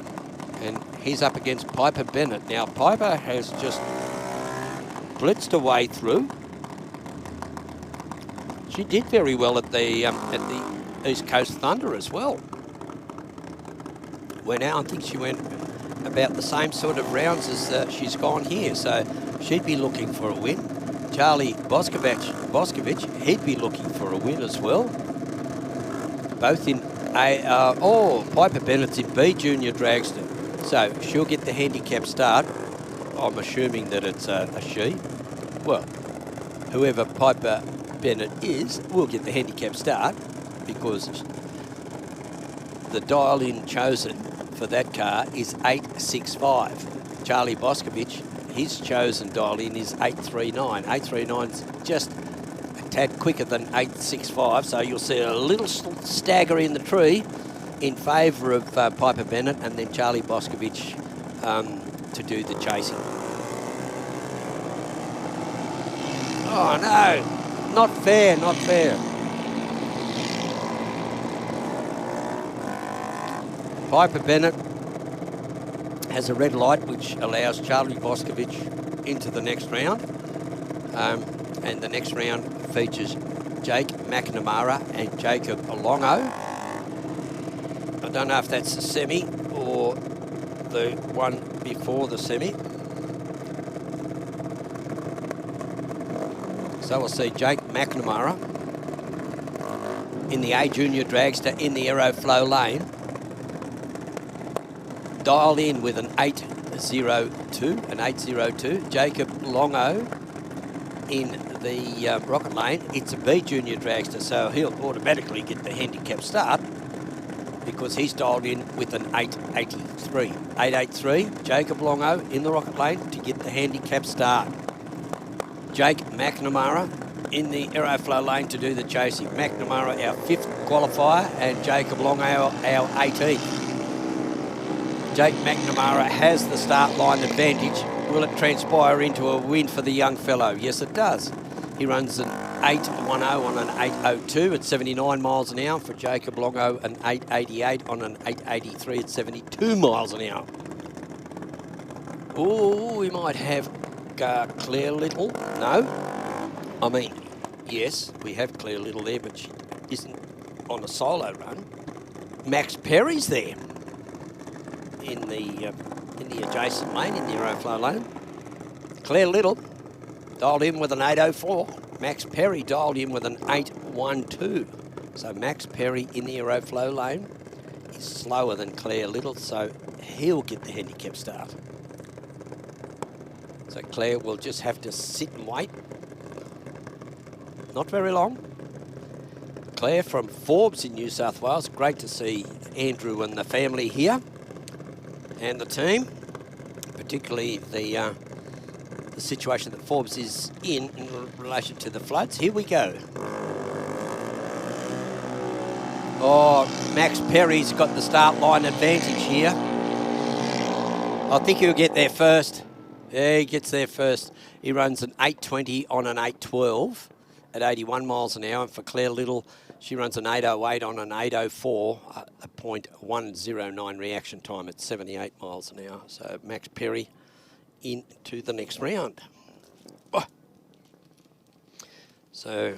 And he's up against Piper Bennett. Now, Piper has just blitzed away through. She did very well at the East Coast Thunder as well. I think she went about the same sort of rounds as she's gone here, so she'd be looking for a win. Charlie Boscovich, he'd be looking for a win as well. Both in Piper Bennett's in B Junior Dragster, so she'll get the handicap start. I'm assuming that it's a she. Well, whoever Piper Bennett is will get the handicap start because the dial-in chosen for that car is 8.65. Charlie Boscovich, his chosen dial-in is 8.39. 8.39's just a tad quicker than 8.65, so you'll see a little stagger in the tree in favour of Piper Bennett, and then Charlie Boscovich to do the chasing. Oh no, not fair, not fair. Piper Bennett has a red light which allows Charlie Boscovich into the next round. And the next round features Jake McNamara and Jacob Longo. I don't know if that's the semi or the one before the semi. So we'll see Jake McNamara in the A Junior Dragster in the Aeroflow lane. Dialed in with an 802. Jacob Longo in the Rocket Lane. It's a B Junior Dragster, so he'll automatically get the handicap start because he's dialed in with an 883. 883, Jacob Longo in the Rocket Lane to get the handicap start. Jake McNamara in the Aeroflow lane to do the chasing. McNamara, our 5th qualifier, and Jacob Longo, our 18th. Jake McNamara has the start line advantage. Will it transpire into a win for the young fellow? Yes, it does. He runs an 810 on an 802 at 79 miles an hour. For Jacob Longo, an 888 on an 883 at 72 miles an hour. Oh, we might have Claire Little. No. I mean, yes, we have Claire Little there, but she isn't on a solo run. Max Perry's there in the adjacent lane, in the Aeroflow lane. Claire Little dialed in with an 804. Max Perry dialed in with an 812. So Max Perry in the Aeroflow lane is slower than Claire Little, so he'll get the handicap start. So Claire will just have to sit and wait. Not very long. Claire from Forbes in New South Wales. Great to see Andrew and the family here. And the team, particularly the situation that Forbes is in relation to the floods. Here we go. Oh, Max Perry's got the start line advantage here. I think he'll get there first. Yeah, he gets there first. He runs an 820 on an 812 at 81 miles an hour. And for Claire Little, she runs an 808 on an 804, a .109 reaction time at 78 miles an hour. So Max Perry into the next round. Oh. So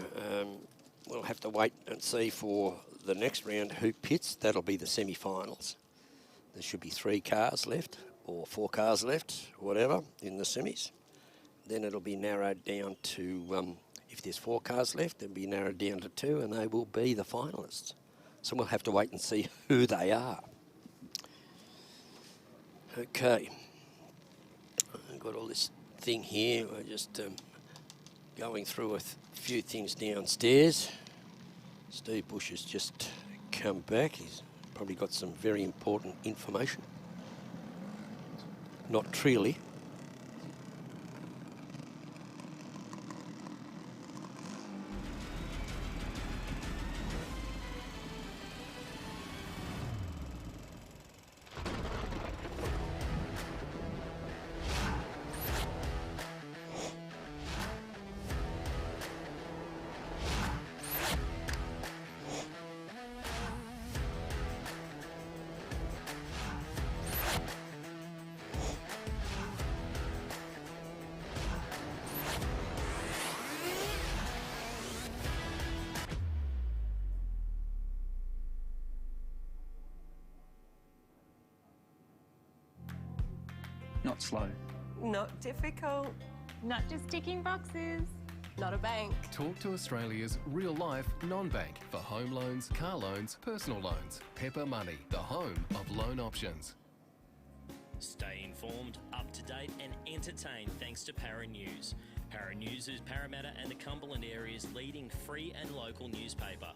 we'll have to wait and see for the next round who pits. That'll be the semi-finals. There should be 3 cars left or 4 cars left, whatever, in the semis. Then it'll be narrowed down to, if there's 4 cars left, it'll be narrowed down to 2 and they will be the finalists. So we'll have to wait and see who they are. Okay. I've got all this thing here. We're just going through a few things downstairs. Steve Bush has just come back. He's probably got some very important information. Not really. Not slow. Not difficult. Not just ticking boxes. Not a bank. Talk to Australia's real-life non-bank for home loans, car loans, personal loans. Pepper Money, the home of loan options. Stay informed, up to date and entertained thanks to Para News. Para News is Parramatta and the Cumberland area's leading free and local newspaper.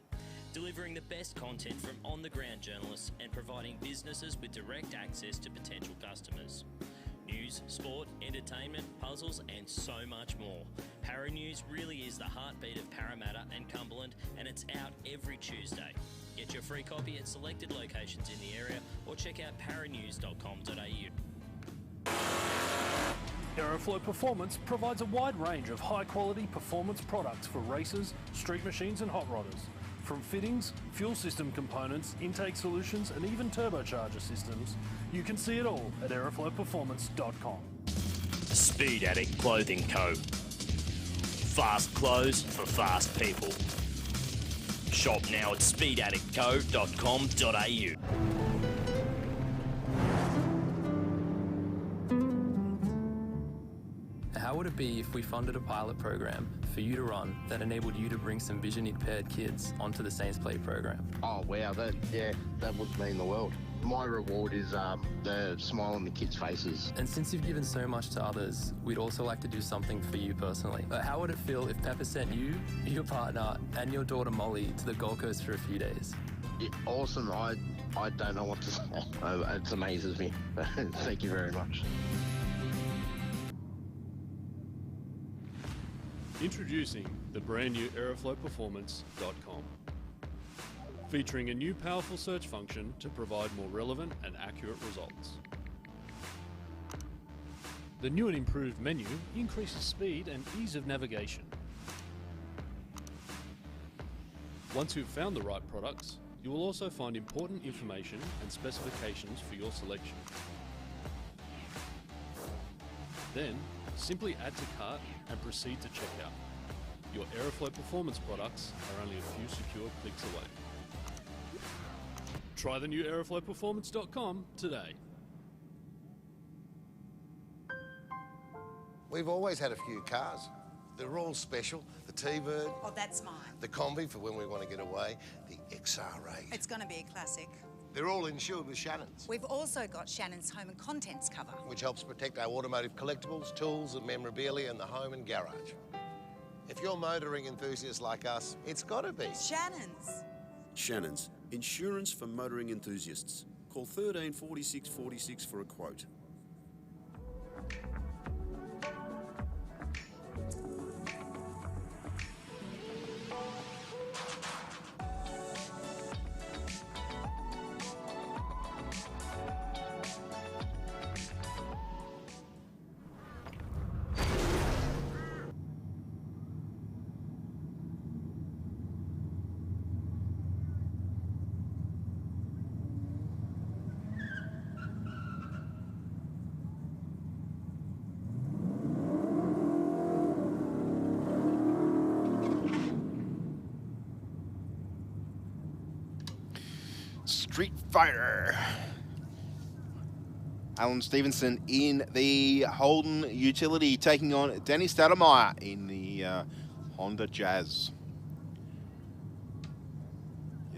Delivering the best content from on-the-ground journalists and providing businesses with direct access to potential customers. News, sport, entertainment, puzzles and so much more. Para News really is the heartbeat of Parramatta and Cumberland and it's out every Tuesday. Get your free copy at selected locations in the area or check out paranews.com.au. Aeroflow Performance provides a wide range of high-quality performance products for racers, street machines and hot rodders. From fittings, fuel system components, intake solutions, and even turbocharger systems, you can see it all at aeroflowperformance.com. Speed Adict Clothing Co. Fast clothes for fast people. Shop now at speedaddictco.com.au. How would it be if we funded a pilot program for you to run that enabled you to bring some vision impaired kids onto the Saints Play program? Oh wow, that would mean the world. My reward is the smile on the kids' faces. And since you've given so much to others, we'd also like to do something for you personally. But how would it feel if Pepper sent you, your partner, and your daughter Molly to the Gold Coast for a few days? Yeah, awesome. I don't know what to say. It amazes me. Thank you very much. Introducing the brand new aeroflowperformance.com. Featuring a new powerful search function to provide more relevant and accurate results. The new and improved menu increases speed and ease of navigation. Once you've found the right products, you will also find important information and specifications for your selection. Then, simply add to cart and proceed to checkout. Your Aeroflow Performance products are only a few secure clicks away. Try the new aeroflowperformance.com today. We've always had a few cars. They're all special. The T-Bird. Oh, that's mine. The Combi for when we want to get away. The XR8. It's going to be a classic. They're all insured with Shannon's, We've also got Shannon's home and contents cover. which helps protect our automotive collectibles, tools and memorabilia in the home and garage. If you're motoring enthusiasts like us, it's got to be Shannon's. Shannon's, insurance for motoring enthusiasts. Call 13 46 46 for a quote. Street Fighter. Alan Stevenson in the Holden utility, taking on Danny Stadelmeyer in the Honda Jazz.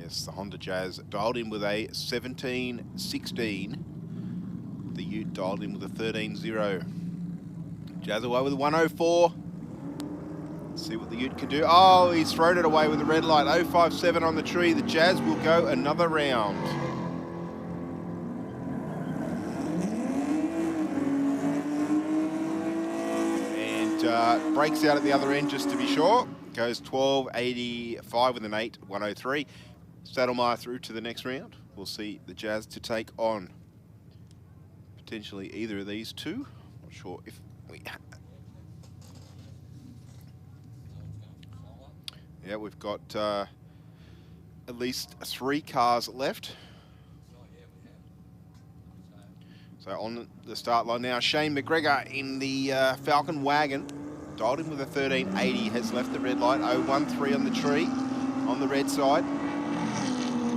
Yes, the Honda Jazz dialed in with a 17-16. The Ute dialed in with a 13-0. Jazz away with a 104. See what the Ute can do. Oh, he's thrown it away with the red light. 057 on the tree. The Jazz will go another round. And breaks out at the other end just to be sure. Goes 12.85 with an 8.103. Stadelmeyer through to the next round. We'll see the Jazz to take on potentially either of these two. Not sure if we... Yeah, we've got at least 3 cars left. So on the start line now, Shane McGregor in the Falcon wagon. Dialed in with a 13.80, has left the red light. 013 on the tree, on the red side.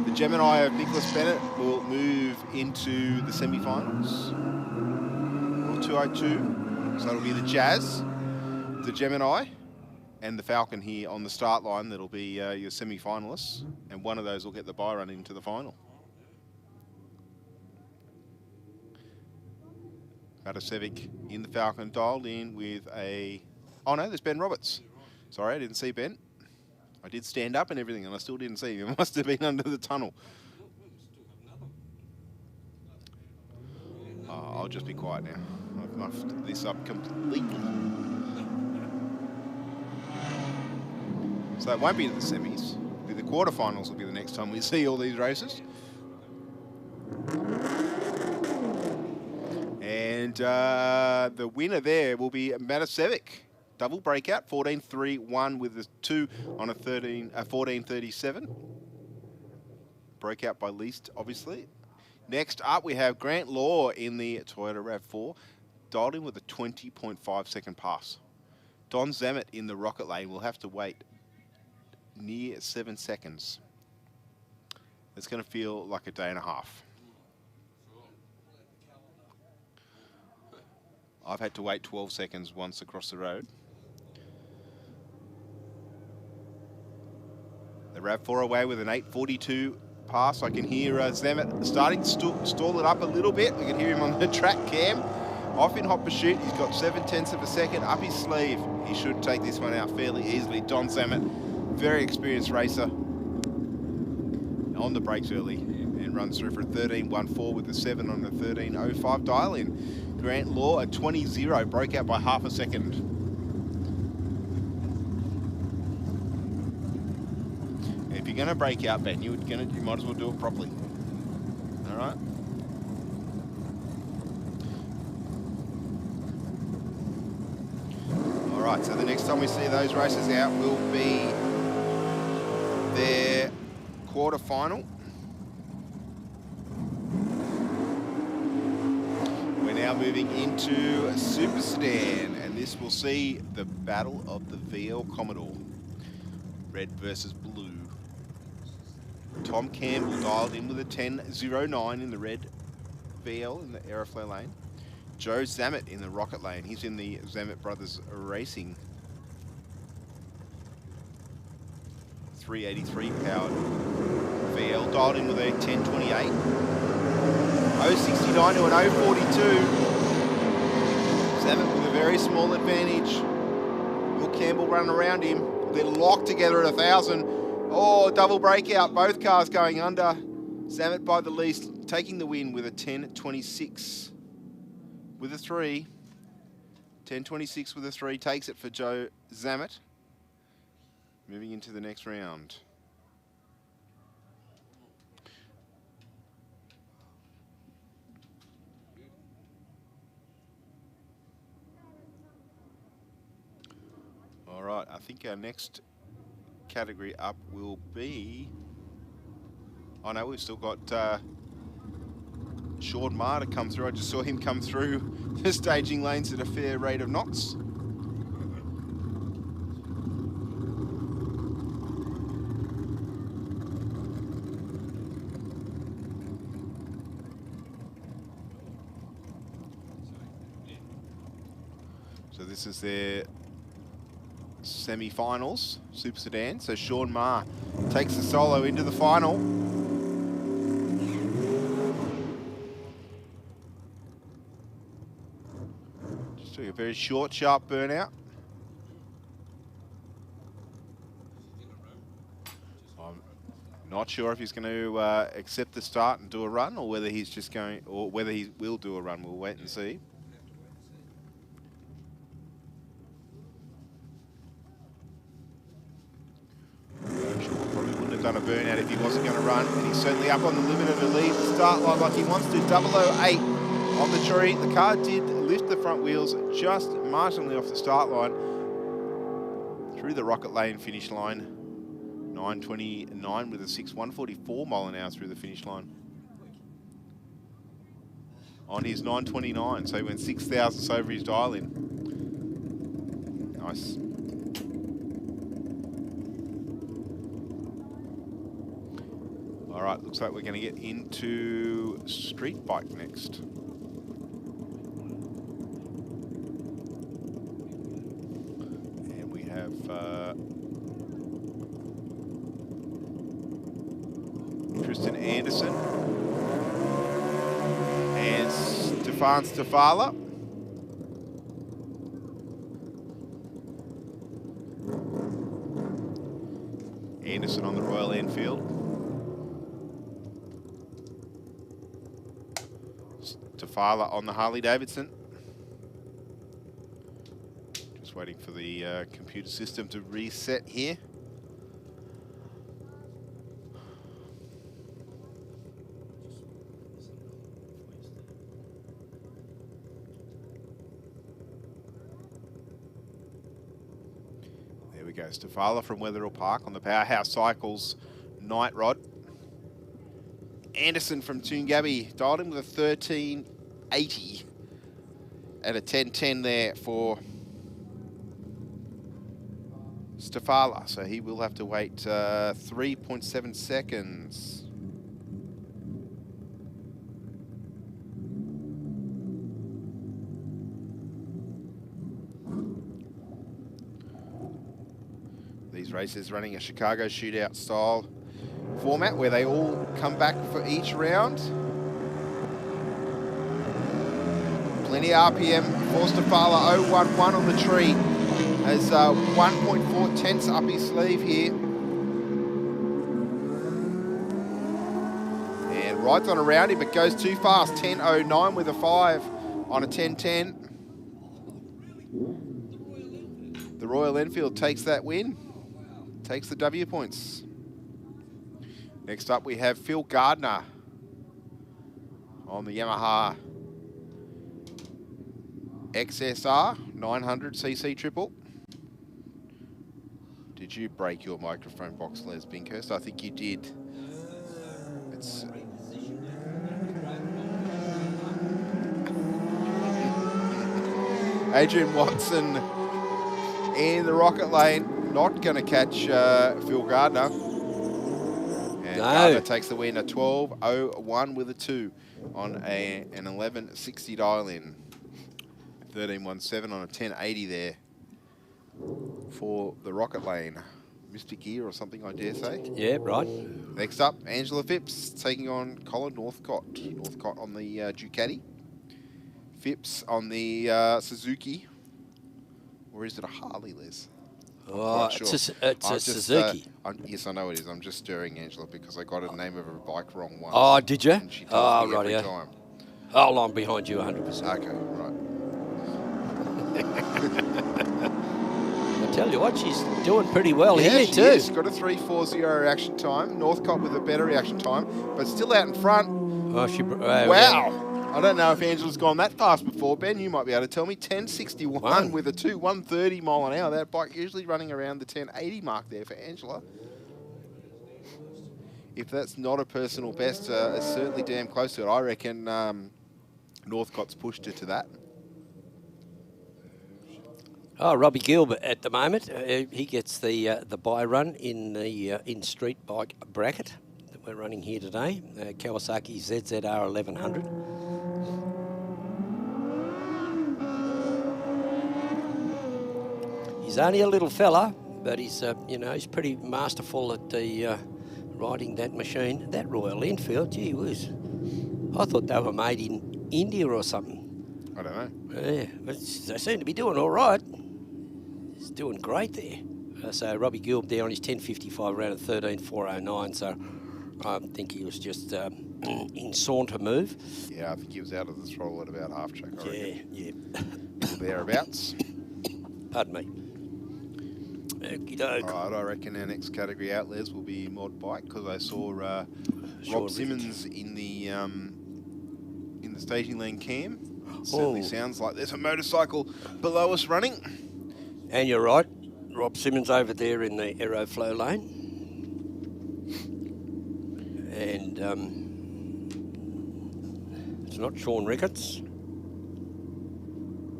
The Gemini of Nicholas Bennett will move into the semi-finals. 202, so it'll be the Jazz, the Gemini, and the Falcon here on the start line. That'll be your semi-finalists, and one of those will get the bye run into the final. Matasevic in the Falcon, dialed in with a... Oh no, there's Ben Roberts. Sorry, I didn't see Ben. I did stand up and everything, and I still didn't see him. It must have been under the tunnel. Oh, I'll just be quiet now. I've muffed this up completely. So it won't be the semis. It'll be the quarterfinals will be the next time we see all these races. And the winner there will be Matasevic. double breakout, 14.31 with a 2 on a 14.37. Breakout by least, obviously. Next up, we have Grant Law in the Toyota RAV4, dialed in with a 20.5 second pass. Don Zammit in the Rocket Lane will have to wait near 7 seconds. It's going to feel like a day and a half. I've had to wait 12 seconds once across the road. The RAV4 away with an 8.42 pass. I can hear Zammit starting to stall it up a little bit. We can hear him on the track cam. Off in hot pursuit. He's got 7/10 of a second up his sleeve. He should take this one out fairly easily. Don Zammit, very experienced racer. On the brakes early and runs through for a 13.14 with the 7 on the 13.05 dial in. Grant Law, a 20.0, broke out by half a second. If you're going to break out, Ben, you might as well do it properly. All right. All right. So the next time we see those races out will be their quarter-final. We're now moving into a Super Sedan, and this will see the battle of the VL Commodore. Red versus blue. Tom Campbell dialed in with a 10.09 in the red VL in the Aeroflare lane. Joe Zammit in the Rocket lane. He's in the Zammit Brothers Racing 383 powered VL, dialed in with a 10.28. 0.69 to an 0.42. Zammit with a very small advantage. Will Campbell run around him? They're locked together at 1,000. Oh, double breakout. Both cars going under. Zammit by the least, taking the win with a 10.26 with a 3. 10.26 with a 3 takes it for Joe Zammit. Moving into the next round. All right, I think our next category up will be... Oh no, we've still got Sean Maher to come through. I just saw him come through the staging lanes at a fair rate of knots. So this is their semi-finals, Super Sedan. So Sean Maher takes the solo into the final. Just doing a very short, sharp burnout. I'm not sure if he's going to accept the start and do a run, or whether he's just going, or whether he will do a run. We'll wait and see. Done a burnout if he wasn't going to run, and he's certainly up on the limit to leave the start line like he wants to. 008 on the tree. The car did lift the front wheels just marginally off the start line through the Rocket Lane finish line. 9.29 with a 144 mile an hour through the finish line on his 9.29, so he went 6 thousandths over his dial in. Nice. All right, looks like we're going to get into street bike next. And we have Tristan Anderson and Stefan Stafala. Anderson on the Royal Enfield. Stafala on the Harley Davidson. Just waiting for the computer system to reset here. we go. Stafala from Wetherill Park on the Powerhouse Cycles Night Rod. Anderson from Toongabbie dialed in with a 1380 and a 1010 there for Stafala. So he will have to wait 3.7 seconds. These races running a Chicago shootout style format where they all come back for each round. Plenty RPM for Stafala, 011 on the tree. Has 1.4 tenths up his sleeve here. And rides on around him, but goes too fast. 10.09 with a 5 on a 10.10. The Royal Enfield takes that win. Takes the W points. Next up we have Phil Gardner on the Yamaha XSR 900cc triple. Did you break your microphone box, Les Binkhurst? I think you did. It's Adrian Watson in the rocket lane. Not going to catch Phil Gardner. And Gardner takes the win, a 12.01 with a 2 on an 11.60 dial-in. 13.17 on a 10.80 there for the rocket lane. Mystic Gear or something, I dare say. Yeah, right. Next up, Angela Phipps taking on Colin Northcott. Northcott on the Ducati. Phipps on the Suzuki. Or is it a Harley, Les? Oh, sure. it's a Suzuki. Yes, I know it is. I'm just stirring Angela because I got a name of her bike wrong once. Oh, did you? And she tells me every yeah. time. Oh, I'm behind you 100%. Okay, right. I tell you what, she's doing pretty well here she too. Is. Got a 3.40 reaction time. Northcott with a better reaction time, but still out in front. Oh, wow. Yeah. I don't know if Angela's gone that fast before. Ben, you might be able to tell me. 10.61 with a 130 mile an hour. That bike usually running around the 10.80 mark there for Angela. If that's not a personal best, it's certainly damn close to it. I reckon Northcott's pushed her to that. Oh, Robbie Gilbert at the moment. He gets the buy run in the in street bike bracket that we're running here today. Kawasaki ZZR 1100. He's only a little fella, but he's you know, he's pretty masterful at the riding that machine. That Royal Enfield, gee whiz. I thought they were made in India or something. I don't know. Yeah, but they seem to be doing all right. He's doing great there. So Robbie Gilb there on his 10.55 around at 13.409. So I think he was just in saunter move. Yeah, I think he was out of the throttle at about half track. I reckon. Yeah. Thereabouts. Pardon me. Okey-doke. All right, I reckon our next category out, Les, will be mod bike because I saw Rob Simmons in the staging lane cam. Certainly sounds like there's a motorcycle below us running. And you're right, Rob Simmons over there in the Aeroflow lane. And it's not Sean Ricketts.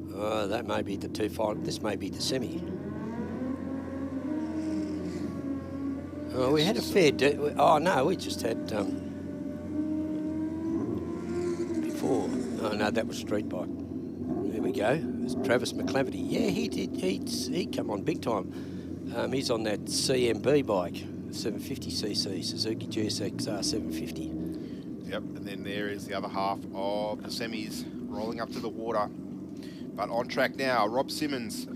That may be the 2.5. This may be the semi. Oh, we had a fair... Oh, no, we just had... before. Oh, no, that was street bike. There we go. It's Travis McClaverty. Yeah, he did. He come on big time. He's on that CMB bike, 750cc Suzuki GSXR 750. Yep, and then there is the other half of the semis rolling up to the water. But on track now, Rob Simmons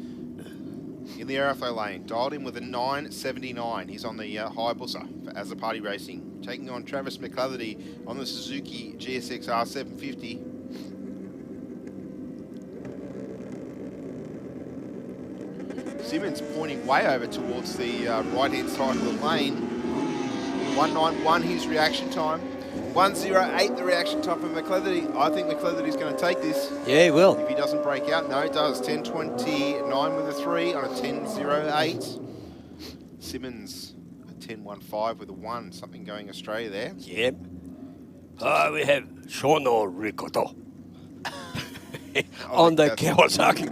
in the Aeroflow lane, dialed in with a 9.79. He's on the Hayabusa for As a Party Racing, taking on Travis McClatherty on the Suzuki GSXR 750. Simmons pointing way over towards the right-hand side of the lane. 1.91 his reaction time. 1.08 the reaction time for McClatherty. I think McClatherty's going to take this. Yeah, he will. If he doesn't break out. No, he does. 10.29 with a 3 on a 10.08. Simmons, a 10.15 with a 1. Something going Australia there. Yep. We have Shono Rikoto on the Kawasaki.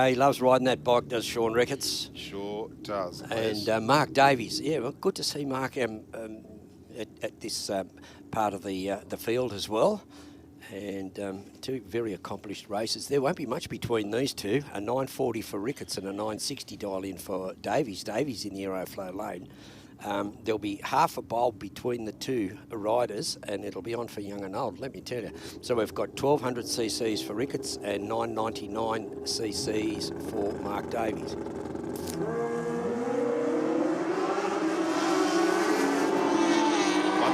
He loves riding that bike, does Sean Ricketts. Sure does. And Mark Davies, yeah, well, good to see Mark at this part of the field as well. And two very accomplished races. There won't be much between these two. A 940 for Ricketts and a 960 dial in for Davies. Davies in the Aeroflow lane. There'll be half a bowl between the two riders, and it'll be on for young and old, let me tell you. So we've got 1200 cc's for Ricketts and 999 cc's for Mark Davies.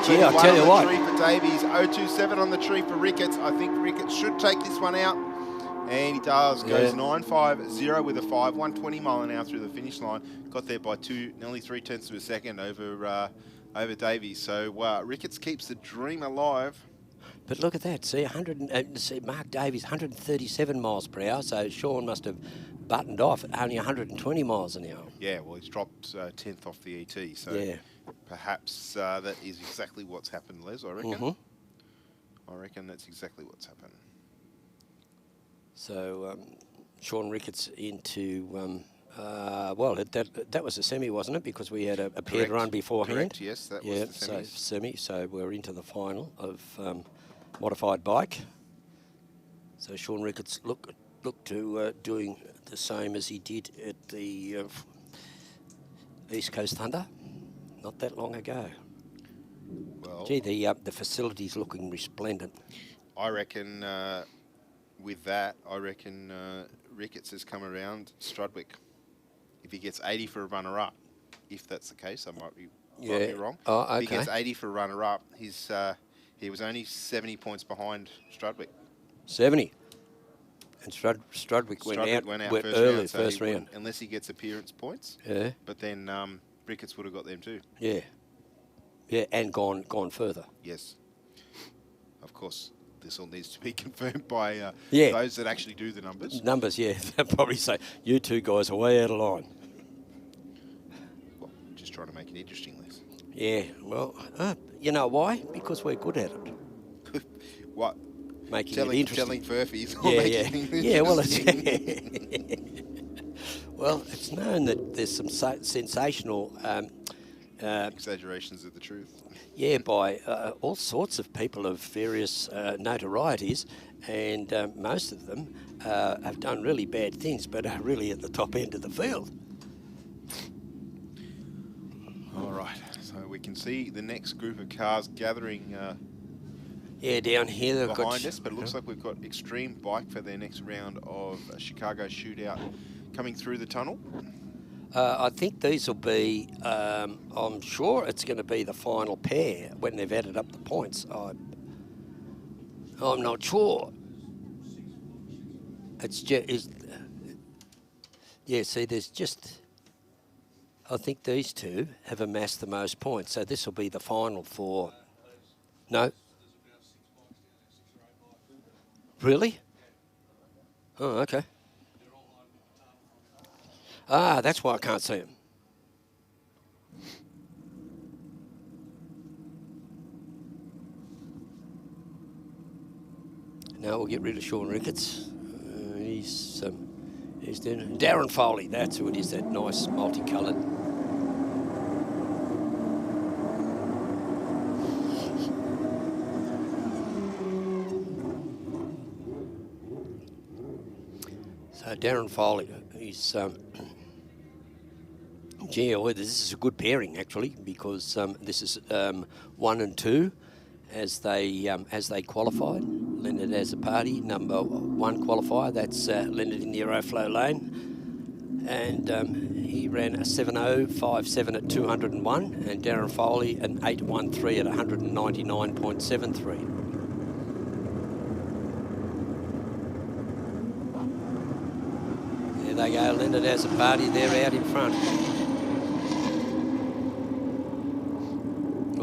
Yeah, I'll tell you what. Tree for Davies, 027 on the tree for Ricketts. I think Ricketts should take this one out. And he does. Goes 9.50 with a 5, 120 mile an hour through the finish line. Got there by nearly 3/10 of a second over Davies. So Ricketts keeps the dream alive. But look at that. See, see Mark Davies, 137 miles per hour. So Sean must have buttoned off at only 120 miles an hour. Yeah, well, he's dropped 10th off the ET. So yeah. Perhaps that is exactly what's happened, Les, I reckon. Mm-hmm. I reckon that's exactly what's happened. So Sean Ricketts into, well, that was a semi, wasn't it? Because we had a paired run beforehand. Correct, yes, that was the so semis. semi. So we're into the final of modified bike. So Sean Ricketts look to doing the same as he did at the East Coast Thunder not that long ago. Well, gee, the facility's looking resplendent. I reckon with that, Ricketts has come around Strudwick. If he gets 80 for a runner-up, if that's the case, I might be wrong. Oh, okay. If he gets 80 for a runner-up, he was only 70 points behind Strudwick. 70. And Strudwick went out early, first round. Unless he gets appearance points. Yeah. But then Ricketts would have got them too. Yeah. Yeah, and gone further. Yes. Of course, this all needs to be confirmed by those that actually do the numbers. Numbers, yeah. They'll probably say, you two guys are way out of line. Well, just trying to make it interesting, Les. Yeah, well, you know why? Because we're good at it. What? Making it interesting. Telling furfies. Yeah, well, well, it's known that there's some sensational exaggerations of the truth. Yeah, by all sorts of people of various notorieties, and most of them have done really bad things, but are really at the top end of the field. All right, so we can see the next group of cars gathering. Yeah, down here they've behind us, but it looks like we've got Extreme Bike for their next round of a Chicago Shootout coming through the tunnel. I think these will be, I'm sure it's going to be the final pair when they've added up the points. I'm not sure. It's just, yeah, see, there's just, I think these two have amassed the most points. So this will be the final for, no? Really? Oh, okay. Ah, that's why I can't see him. Now we'll get rid of Sean Ricketts. He's doing Darren Foley. That's who it is. That nice multicoloured. So Darren Foley, he's. Gee, well, this is a good pairing actually, because this is 1 and 2 as they qualified. Leonard as a party, number 1 qualifier. That's Leonard in the Aeroflow lane, and he ran a 7.057 at 201, and Darren Foley an 8.13 at 199.73. There they go, Leonard as a party. They're out in front.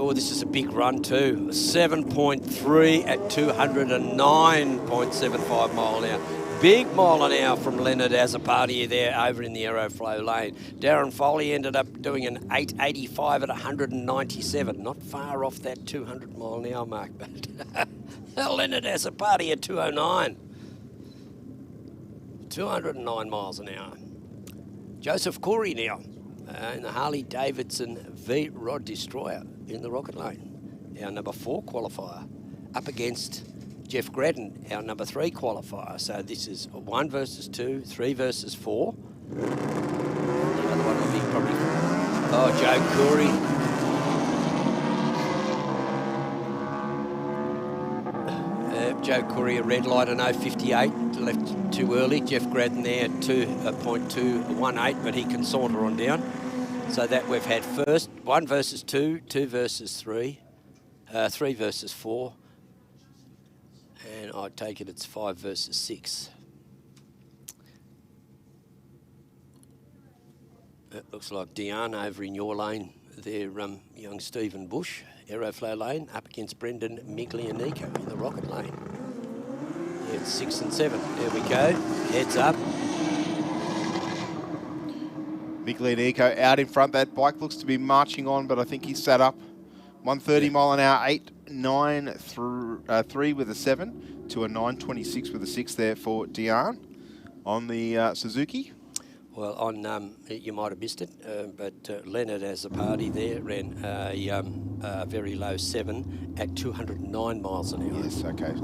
Oh, this is a big run too. 7.3 at 209.75 mile an hour. Big mile an hour from Leonard Azzopardi there over in the Aeroflow lane. Darren Foley ended up doing an 8.85 at 197. Not far off that 200 mile an hour mark, but Leonard Azzopardi at 209. 209 miles an hour. Joseph Corey now in the Harley Davidson V-Rod Destroyer in the Rocket Lane. Our number 4 qualifier up against Jeff Gradden, our number 3 qualifier. So this is 1 versus 2, 3 versus 4. The other one will be probably, Joe Curry. Joe Curry, a red light, an 0.58, left too early. Jeff Gradden there, 2.218, but he can saunter on down. So that we've had first, 1 versus 2, 2 versus 3, 3 versus 4. And I take it it's 5 versus 6. It looks like Diane over in your lane there, young Stephen Bush, Aeroflow lane, up against Brendan Miglianico in the Rocket lane. Yeah, it's 6 and 7. There we go. Heads up. Miglianico out in front. That bike looks to be marching on, but I think he's set up. 130 mile an hour, 8.93 with a 7 to a 9.26 with a 6 there for Diane on the Suzuki. Well, on you might have missed it, but Leonard Azzopardi there ran a very low 7 at 209 miles an hour. Yes, okay.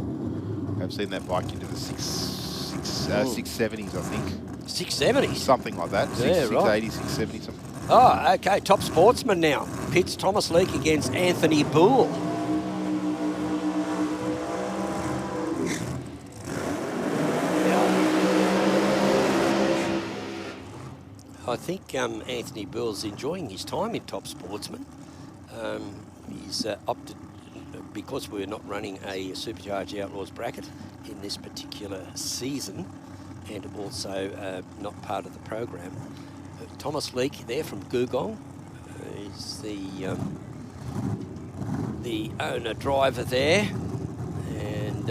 I've seen that bike into the 670s, I think. 670s? Something like that. Yeah, 680, 670 something. Oh, okay. Top sportsman now. Pits Thomas Leake against Anthony Boole. I think Anthony Boole's enjoying his time in Top Sportsman. He's opted, because we're not running a Supercharged Outlaws bracket in this particular season, and also not part of the program. Thomas Leake there from Gugong is the owner driver there, and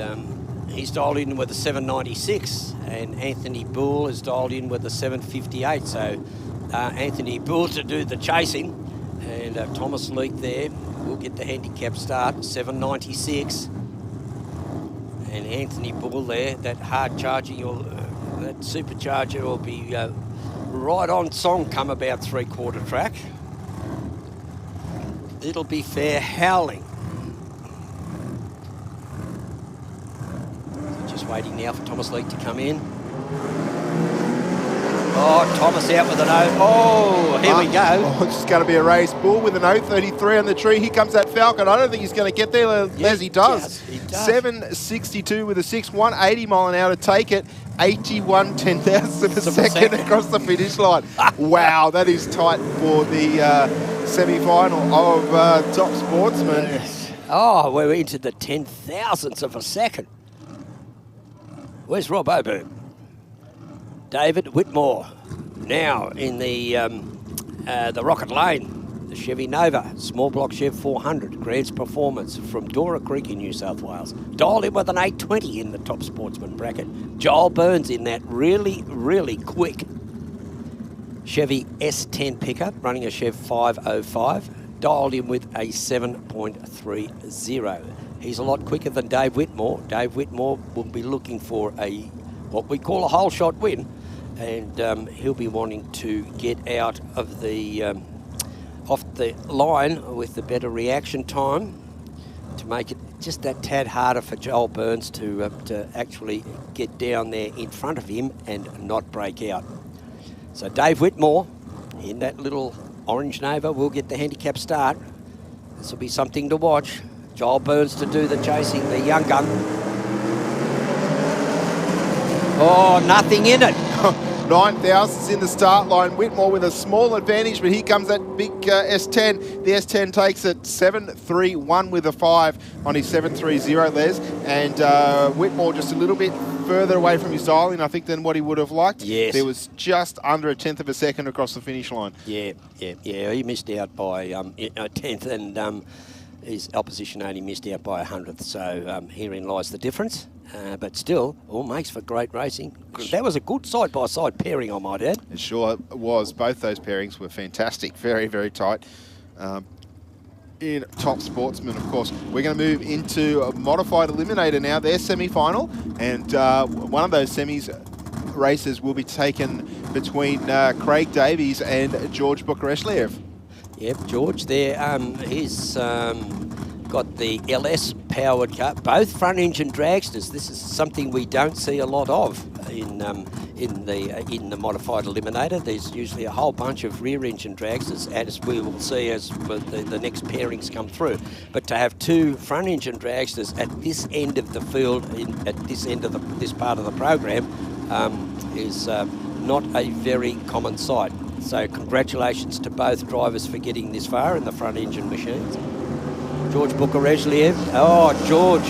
he's dialed in with a 796, and Anthony Boole is dialed in with a 758. So Anthony Boole to do the chasing, and Thomas Leake there will get the handicap start, 796. And Anthony Boole there, that hard charger, that supercharger will be right on song come about 3/4 track. It'll be fair howling. So just waiting now for Thomas Leake to come in. Oh, Thomas out with an O. Oh, here we go. Oh, it's just going to be a race. Bull with an 0.33 on the tree. Here comes that Falcon. I don't think he's going to get there, as he does. He does. 762 with a 6, 180 mile an hour to take it. 81 10,000 of a second across the finish line. Wow, that is tight for the semi-final of Top Sportsman. Oh, we're into the 10,000ths of a second. Where's Rob Oberg? David Whitmore now in the Rocket Lane. The Chevy Nova, small block Chev 400, Grant's Performance from Dora Creek in New South Wales. Dialed in with an 820 in the Top Sportsman bracket. Joel Burns in that really, really quick Chevy S10 pickup, running a Chev 505. Dialed in with a 7.30. He's a lot quicker than Dave Whitmore. Dave Whitmore will be looking for what we call a whole shot win, and he'll be wanting to get out of the off the line with the better reaction time to make it just that tad harder for Joel Burns to actually get down there in front of him and not break out. So Dave Whitmore in that little orange Nova will get the handicap start. This will be something to watch. Joel Burns to do the chasing, the young gun. Oh, nothing in it. 9,000's in the start line. Whitmore with a small advantage, but here comes that big S10. The S10 takes it 7.31 with a 5 on his 7.30, Les. And Whitmore just a little bit further away from his dialing, I think, than what he would have liked. Yes. There was just under a 1/10 of a second across the finish line. Yeah. He missed out by a 1/10, and his opposition only missed out by 100th. So herein lies the difference. But still, all makes for great racing. That was a good side-by-side pairing, I might add. It sure was. Both those pairings were fantastic. Very, very tight. In top sportsman, of course. We're going to move into a modified eliminator now, their semi-final. And one of those semis races will be taken between Craig Davies and George Bukareshlev. Yep, George there. He's got the LS powered car, both front engine dragsters. This is something we don't see a lot of in the modified eliminator. There's usually a whole bunch of rear engine dragsters, as we will see as the next pairings come through. But to have two front engine dragsters at this end of the field, at this end of this part of the program, is not a very common sight. So congratulations to both drivers for getting this far in the front engine machines. George Bukareshlev. Oh, George,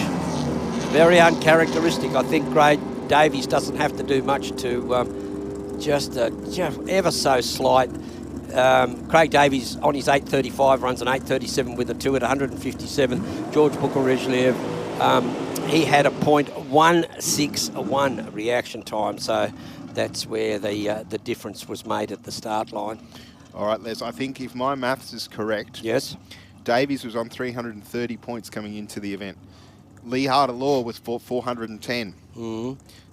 very uncharacteristic. I think Craig Davies doesn't have to do much to just ever so slight. Craig Davies on his 835 runs an 837 with a 2 at 157. George Bukareshlev, he had a .161 reaction time, so that's where the difference was made at the start line. All right, Les, I think if my maths is correct, yes, Davies was on 330 points coming into the event. Lee Harder-Law was for 410.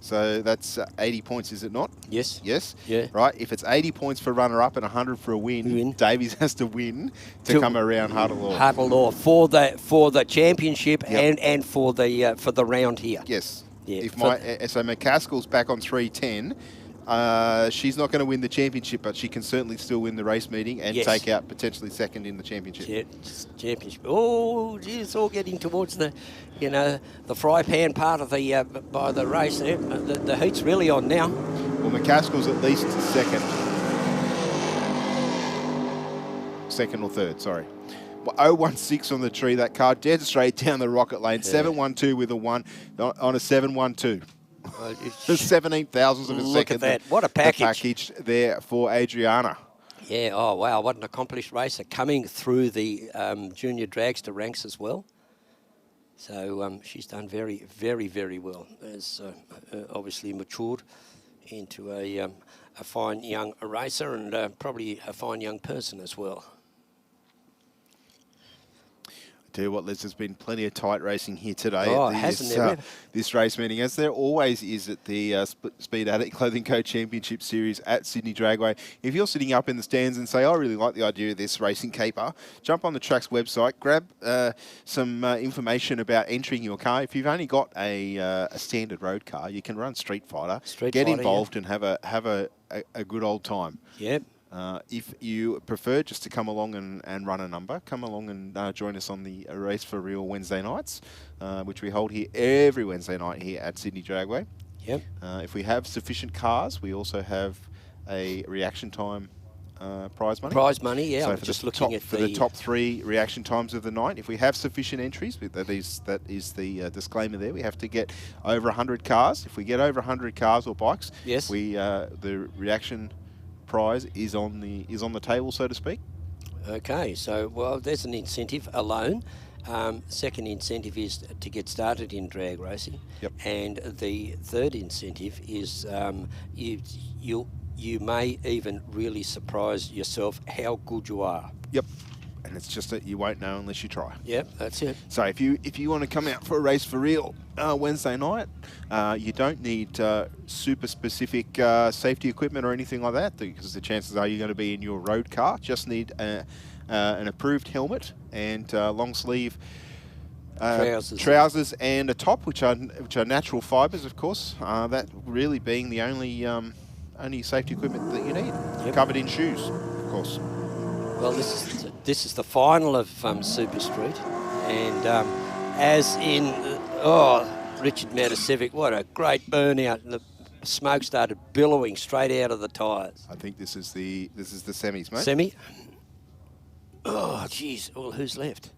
So that's 80 points, is it not? Yes. Yes? Yeah. Right, if it's 80 points for runner-up and 100 for a win, Davies has to win to come around Harder-Law. Harder-Law for the championship and for the round here. Yes. Yeah. If so McCaskill's back on 310. She's not going to win the championship, but she can certainly still win the race meeting and take out potentially second in the championship. Championship. Oh, geez, it's all getting towards the fry pan part of the race there. The heat's really on now. Well, McCaskill's at least second or third, sorry. 016 on the tree, that car dead straight down the rocket lane. 712 with a 1 on a 712. 17 thousandths of a second. Look at that. What a package. The package there for Adriana. Yeah, oh, wow. What an accomplished racer coming through the junior dragster ranks as well. So she's done very, very, very well. Has obviously matured into a fine young racer and probably a fine young person as well. Tell you what, Les, there's been plenty of tight racing here today. Oh, at hasn't there? This race meeting, as there always is at the Speed Adict Clothing Co Championship Series at Sydney Dragway. If you're sitting up in the stands and say, I really like the idea of this racing caper, jump on the track's website, grab some information about entering your car. If you've only got a standard road car, you can run Street Fighter, get involved and have a good old time. Yep. If you prefer just to come along and run a number, come along and join us on the Race for Real Wednesday nights, which we hold here every Wednesday night here at Sydney Dragway. Yep. If we have sufficient cars, we also have a reaction time prize money. Prize money, yeah. So I'm for just the looking top, at for the top 3 reaction times of the night, if we have sufficient entries, that is the disclaimer there. We have to get over 100 cars. If we get over 100 cars or bikes, yes, the reaction prize is on the table, so to speak. Okay, so well, there's an incentive alone. Second incentive is to get started in drag racing, and the third incentive is you may even really surprise yourself how good you are. Yep. And it's just that you won't know unless you try. Yep, that's it. So if you want to come out for a race for real Wednesday night, you don't need super specific safety equipment or anything like that, because the chances are you're going to be in your road car. Just need an approved helmet and long sleeve trousers and a top, which are natural fibres, of course. That really being the only safety equipment that you need. Covered in shoes, of course. Well, this is the final of Super Street, and as in Richard Matasevic, what a great burnout! The smoke started billowing straight out of the tyres. I think this is the semis, mate. Semi. Oh, geez. Well, who's left?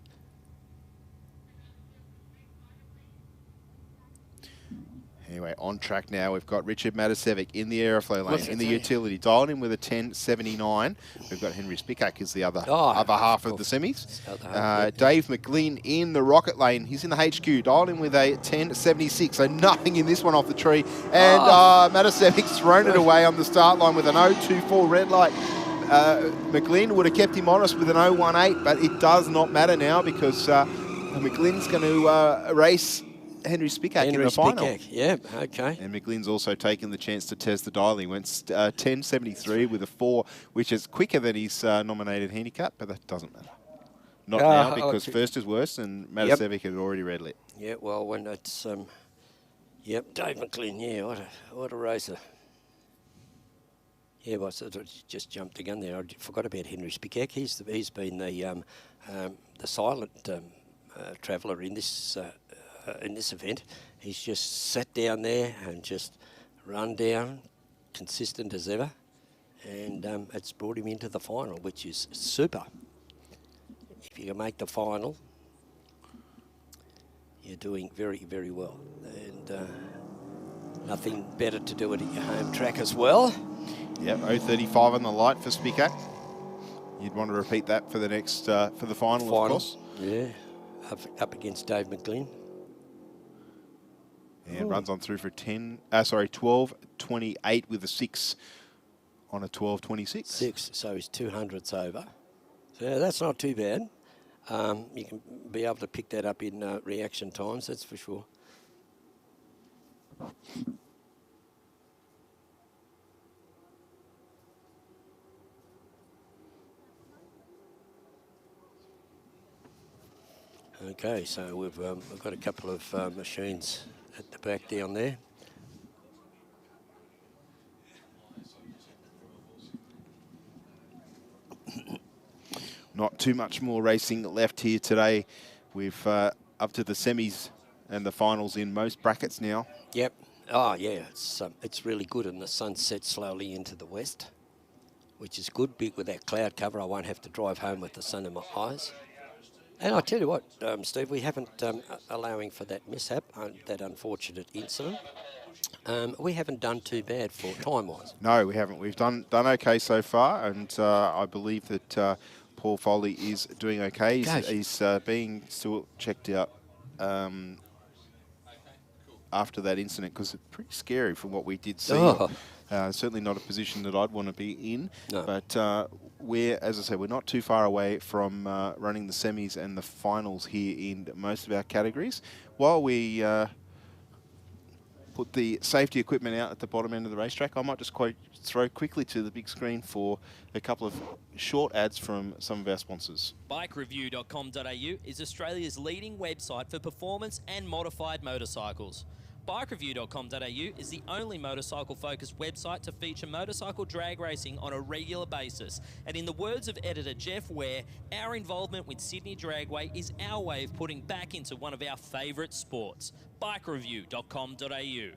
Anyway, on track now, we've got Richard Matasevic in the aeroflow lane, What's in it the say? utility, dialed in with a 10.79. We've got Henry Spicak as the other Oh, half of the semis. Other half, yeah. Dave McGlynn in the rocket lane. He's in the HQ, dialed in with a 10.76. So nothing in this one off the tree. And Matasevic's thrown it away on the start line with an 0.24 red light. McGlynn would have kept him honest with an 0.18, but it does not matter now because McGlynn's going to race Henry Spicak in the final. Yeah, okay. And McGlynn's also taken the chance to test the dial. He went 10.73 with a 4, which is quicker than his nominated handicap, but that doesn't matter. Not now, because first is worse, and Matasevic had already red lit. Yeah, well, when it's, yep, Dave McGlynn, yeah, what a racer. Yeah, well, I just jumped the gun there. I forgot about Henry Spicak. He's been the silent traveller in this event. He's just sat down there and just run down, consistent as ever, and it's brought him into the final, which is super. If you can make the final, you're doing very, very well, and nothing better to do it at your home track as well. Yep, 0.35 on the light for Spicak. You'd want to repeat that for the next for the final, of course. Yeah, up against Dave McGlynn. And runs on through for 12.28 with a 6 on a 12.26. 6, so he's 200ths over. So yeah, that's not too bad. You can be able to pick that up in reaction times, that's for sure. Okay, so we've got a couple of machines at the back down there. Not too much more racing left here today. We've up to the semis and the finals in most brackets now. Yep. Oh, yeah, it's really good, and the sun sets slowly into the west, which is good. Big with that cloud cover, I won't have to drive home with the sun in my eyes. And I tell you what, Steve, we haven't, allowing for that mishap, that unfortunate incident, we haven't done too bad for time-wise. No, we haven't. We've done okay so far, and I believe that Paul Foley is doing okay. He's being still checked out after that incident, because it's pretty scary from what we did see. Oh. Certainly not a position that I'd want to be in. No. But as I said, we're not too far away from running the semis and the finals here in most of our categories. While we put the safety equipment out at the bottom end of the racetrack, I might just throw quickly to the big screen for a couple of short ads from some of our sponsors. Bikereview.com.au is Australia's leading website for performance and modified motorcycles. Bikereview.com.au is the only motorcycle-focused website to feature motorcycle drag racing on a regular basis. And in the words of editor Jeff Ware, our involvement with Sydney Dragway is our way of putting back into one of our favourite sports. Bikereview.com.au.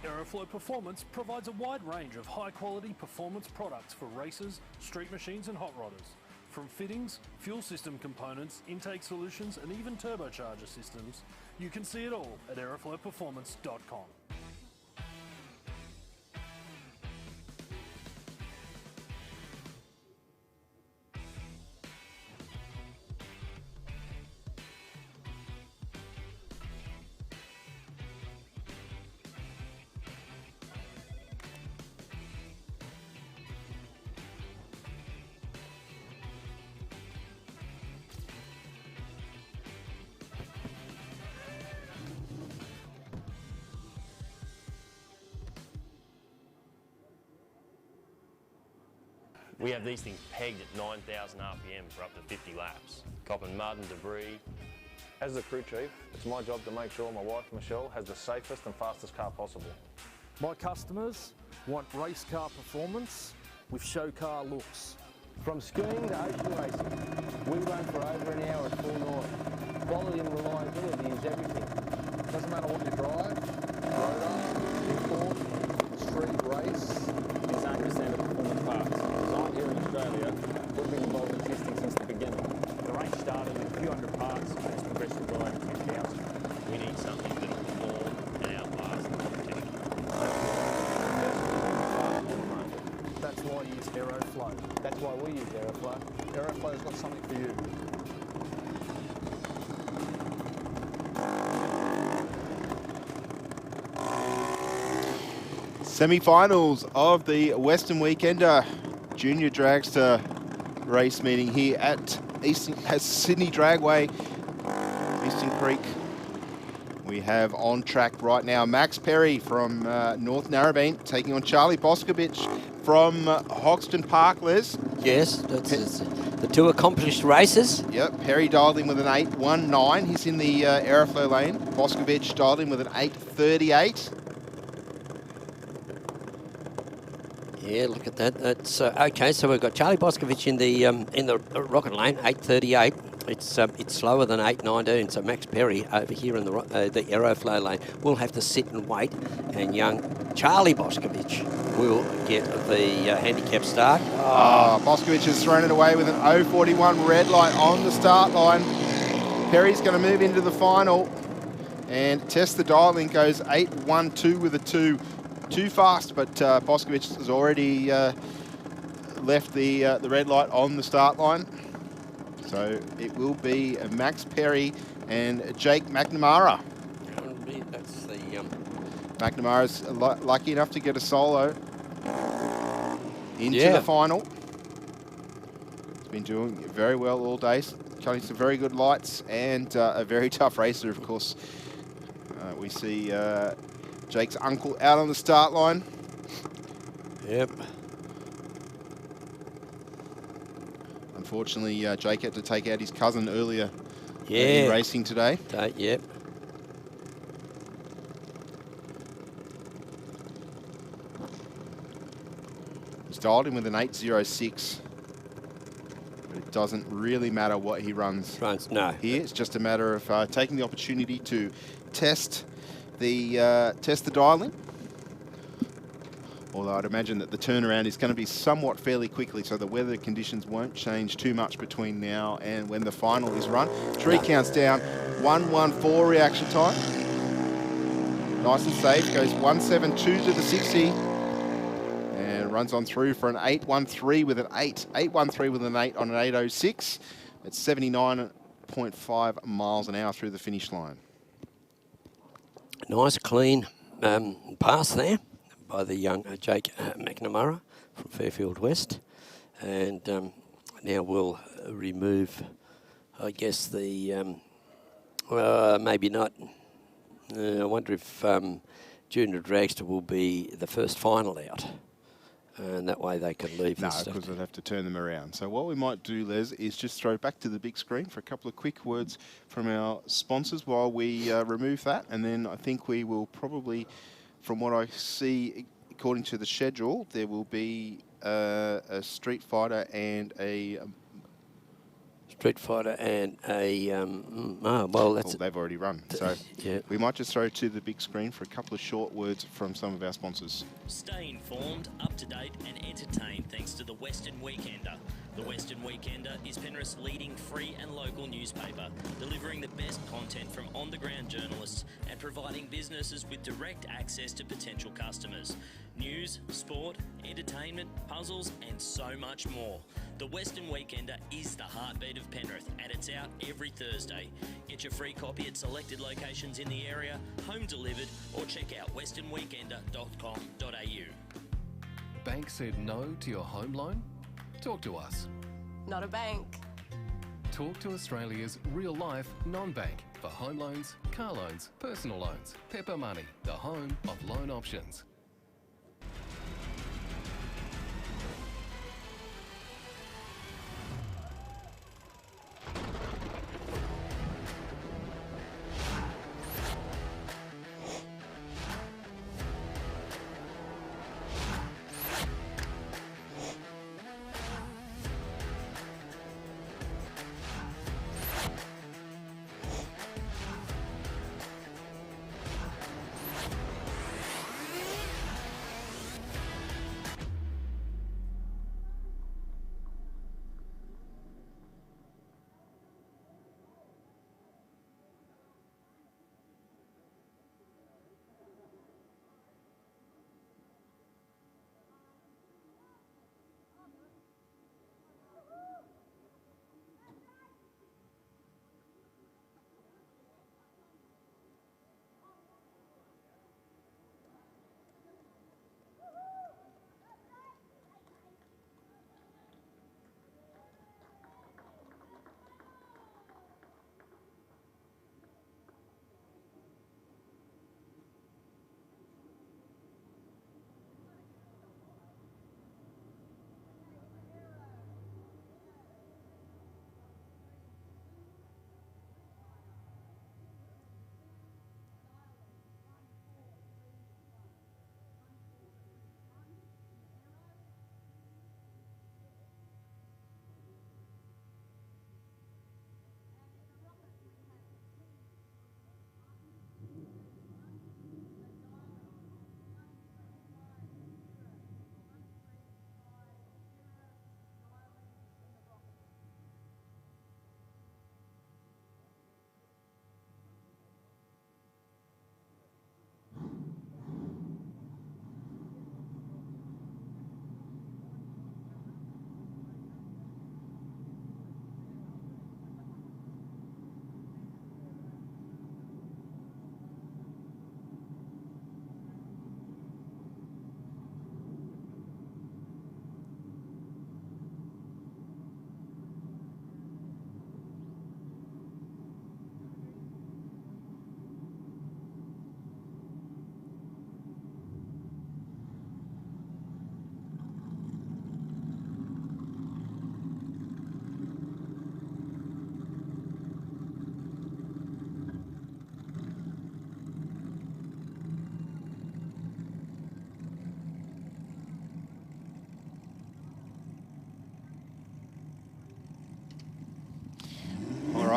Aeroflow Performance provides a wide range of high-quality performance products for racers, street machines and hot rodders. From fittings, fuel system components, intake solutions and even turbocharger systems, you can see it all at aeroflowperformance.com. We have these things pegged at 9,000 RPM for up to 50 laps, copping mud and debris. As the crew chief, it's my job to make sure my wife Michelle has the safest and fastest car possible. My customers want race car performance with show car looks. From skiing to ocean racing, we run for over an hour at full noise. Quality and reliability is everything. Doesn't matter what you drive, rotor, import, street race. These aren't your standard performance parts. Designed here in Australia, we've been involved in testing since the beginning. The range started with a few hundred parts and has progressed to well over 10,000. We need something that'll perform Aeroflow. That's why we use Aeroflow. Aeroflow's got something for you. Semi-finals of the Western Weekender Junior Dragster race meeting here at Sydney Dragway, Eastern Creek. We have on track right now Max Perry from North Narrabeen taking on Charlie Boscovich from Hoxton Park, Les. Yes, that's the two accomplished racers. Yep, Perry dialed in with an 8.19. He's in the Aeroflow lane. Boscovich dialed in with an 8.38. Yeah, look at that. That's okay. So we've got Charlie Boscovich in the rocket lane, 8.38. It's slower than 8.19. So Max Perry over here in the Aeroflow lane will have to sit and wait, and young Charlie Boscovich will get the handicap start. Boscovich has thrown it away with an 0.41 red light on the start line. Perry's going to move into the final and test the dial in. Goes 8.12 with a 2. Too fast, but Boscovich has already left the red light on the start line. So it will be Max Perry and Jake McNamara. That's the McNamara's lucky enough to get a solo into the final. He's been doing very well all day, showing some very good lights, and a very tough racer, of course. We see Jake's uncle out on the start line. Yep. Unfortunately, Jake had to take out his cousin earlier in racing today. Yep. He's dialed in with an 8.06. But it doesn't really matter what he runs. No. Here, it's just a matter of taking the opportunity to test the dialing. Although I'd imagine that the turnaround is going to be somewhat fairly quickly, so the weather conditions won't change too much between now and when the final is run. Tree counts down, 1.14 reaction time. Nice and safe, goes 1.72 to the 60. And runs on through for an 8.13 with an 8. 8.13 with an 8 on an 8.06. It's 79.5 miles an hour through the finish line. Nice, clean pass there by the young Jake McNamara from Fairfield West. And now we'll remove, I guess, the, maybe not. I wonder if Junior Dragster will be the first final out. And that way they can leave. No, because they'd have to turn them around. So what we might do, Les, is just throw back to the big screen for a couple of quick words from our sponsors while we remove that. And then I think we will probably, from what I see, according to the schedule, there will be a Street Fighter and a... well, that's... they've already run. So we might just throw to the big screen for a couple of short words from some of our sponsors. Stay informed, up to date and entertained thanks to the Western Weekender. The Western Weekender is Penrith's leading free and local newspaper, delivering the best content from on-the-ground journalists and providing businesses with direct access to potential customers. News, sport, entertainment, puzzles and so much more. The Western Weekender is the heartbeat of Penrith and it's out every Thursday. Get your free copy at selected locations in the area, home delivered, or check out westernweekender.com.au. Bank said no to your home loan? Talk to us. Not a bank. Talk to Australia's real-life non-bank for home loans, car loans, personal loans. Pepper Money, the home of loan options.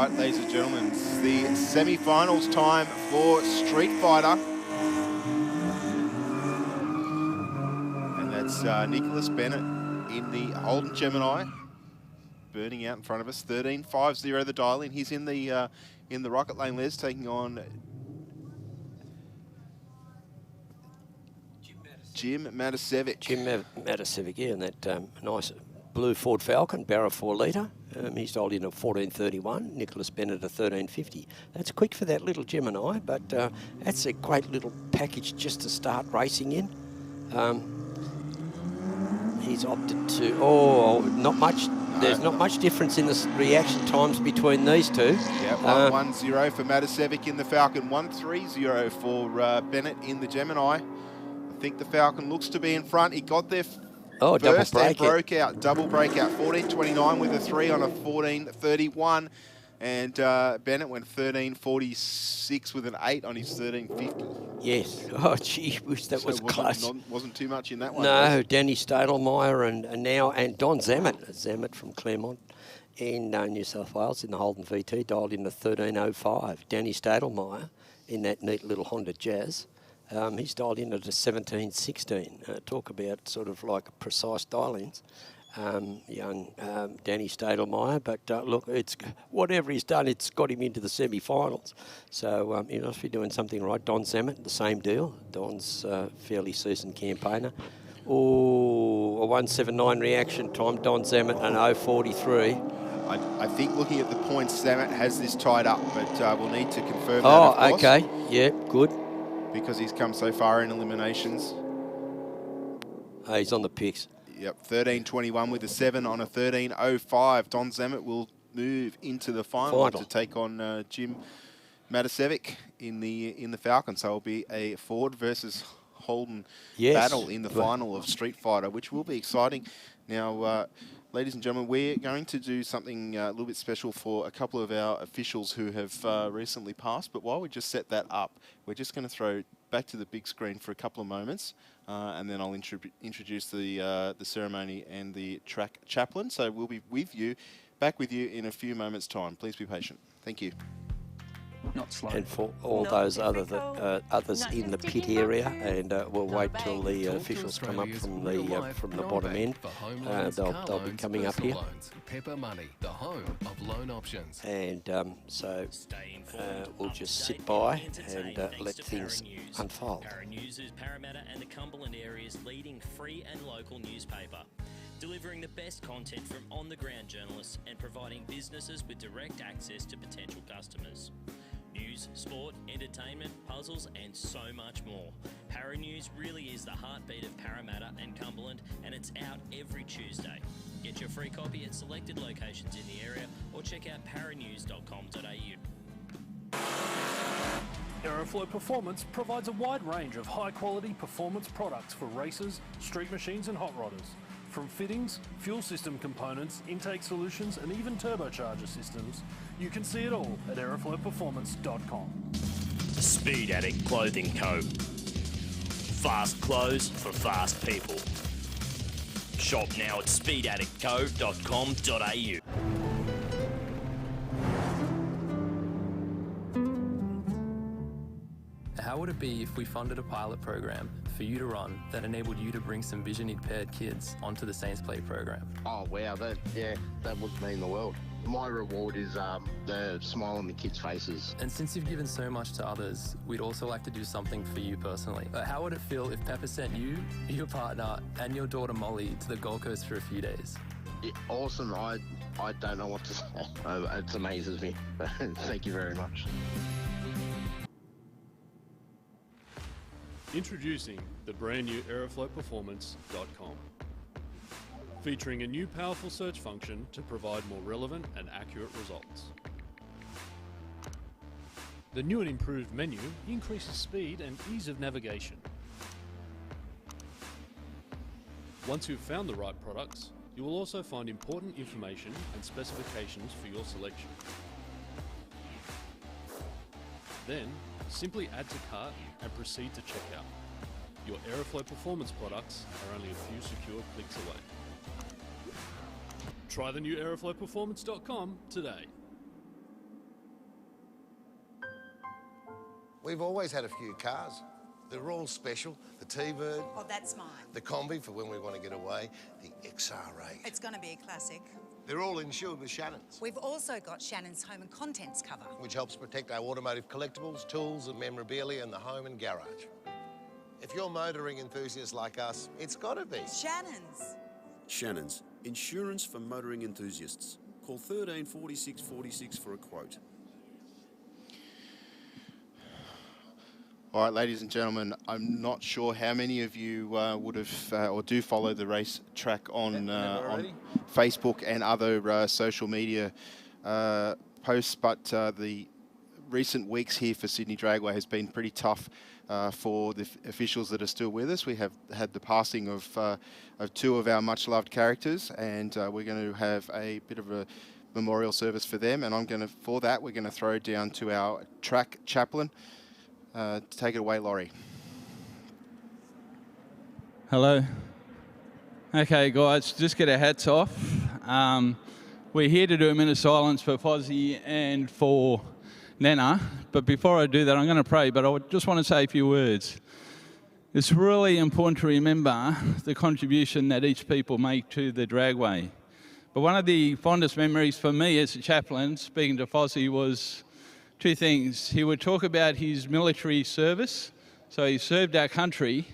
right, ladies and gentlemen, it's the semi-finals time for Street Fighter. And that's Nicholas Bennett in the Holden Gemini, burning out in front of us. 13.50 the dial in. He's in the Rocket Lane, Les, taking on Jim Matasevic. Jim Matasevic, yeah, and that nice blue Ford Falcon, Barra 4 litre. He's dialed in at 14.31. Nicholas Bennett at 13.50. That's quick for that little Gemini, but that's a great little package just to start racing in. He's opted to, not much. There's not much difference in the reaction times between these two. Yeah, 1-1-0 for Matasevic in the Falcon, 1-3-0 for Bennett in the Gemini. I think the Falcon looks to be in front. He got there first and broke out. Double breakout, 14.29 with a 3 on a 14.31. And Bennett went 13.46 with an 8 on his 13.50. Yes. Oh, gee, wish that was close. Wasn't too much in that one. No, Danny Stadelmeyer and Don Zammett from Claremont in New South Wales in the Holden VT, dialed in to 13.05. Danny Stadelmeyer in that neat little Honda Jazz. He's dialed in at a 17.16. Talk about sort of like precise dial-ins. Young Danny Stadelmeyer, but look, it's whatever he's done, it's got him into the semi-finals. So he must be doing something right. Don Zammett, the same deal. Don's fairly seasoned campaigner. Oh, a 1.79 reaction time. Don Zammett an 0.43. I think looking at the points, Zammett has this tied up, but we'll need to confirm that, of course. Okay. Yeah, good. Because he's come so far in eliminations. He's on the picks. Yep, 13.21 with a 7 on a 13.05. Don Zammett will move into the final to take on Jim Matasevic in the Falcon. So it'll be a Ford versus Holden battle in the final of Street Fighter, which will be exciting. Now, ladies and gentlemen, we're going to do something a little bit special for a couple of our officials who have recently passed. But while we just set that up, we're just going to throw back to the big screen for a couple of moments. And then I'll introduce the ceremony and the track chaplain. So we'll be back with you in a few moments' time. Please be patient. Thank you. Not slow. And for all those others in the pit area, and we'll wait till the officials come up from the bottom end. They'll be coming up here. Pepper Money, the home of loan options. And so we'll just sit by and let things unfold. Para News is Parramatta and the Cumberland area's leading free and local newspaper, delivering the best content from on-the-ground journalists and providing businesses with direct access to potential customers. News, sport, entertainment, puzzles, and so much more. Para News really is the heartbeat of Parramatta and Cumberland, and it's out every Tuesday. Get your free copy at selected locations in the area or check out paranews.com.au. Aeroflow Performance provides a wide range of high-quality performance products for racers, street machines and hot rodders. From fittings, fuel system components, intake solutions and even turbocharger systems, you can see it all at aeroflowperformance.com. Speed Adict Clothing Co. Fast clothes for fast people. Shop now at speedaddictco.com.au. How would it be if we funded a pilot program for you to run that enabled you to bring some vision-impaired kids onto the Saints Play program? Oh wow, that would mean the world. My reward is the smile on the kids' faces. And since you've given so much to others, we'd also like to do something for you personally. How would it feel if Pepper sent you, your partner, and your daughter Molly to the Gold Coast for a few days? Yeah, awesome. I don't know what to say. It amazes me. Thank you very much. Introducing the brand new aeroflowperformance.com. Featuring a new powerful search function to provide more relevant and accurate results. The new and improved menu increases speed and ease of navigation. Once you've found the right products, you will also find important information and specifications for your selection. Then, simply add to cart and proceed to checkout. Your Aeroflow Performance products are only a few secure clicks away. Try the new aeroflowperformance.com today. We've always had a few cars. They're all special. The T-Bird. Oh, that's mine. The Combi for when we want to get away. The XR8. It's going to be a classic. They're all insured with Shannon's, We've also got Shannon's home and contents cover. which helps protect our automotive collectibles, tools and memorabilia in the home and garage. If you're motoring enthusiasts like us, it's got to be. Shannon's. Shannon's, insurance for motoring enthusiasts. Call 13 46 46 for a quote. All right, ladies and gentlemen, I'm not sure how many of you would have or do follow the race track on Facebook and other social media posts, but the recent weeks here for Sydney Dragway has been pretty tough for the officials that are still with us. We have had the passing of two of our much-loved characters, and we're going to have a bit of a memorial service for them, and for that, we're going to throw down to our track chaplain. Take it away, Laurie. Hello. Okay, guys, just get our hats off. We're here to do a minute of silence for Fozzie and for Nana. But before I do that, I'm going to pray, but I just want to say a few words. It's really important to remember the contribution that each people make to the Dragway. But one of the fondest memories for me as a chaplain, speaking to Fozzie, was two things. He would talk about his military service, so he served our country,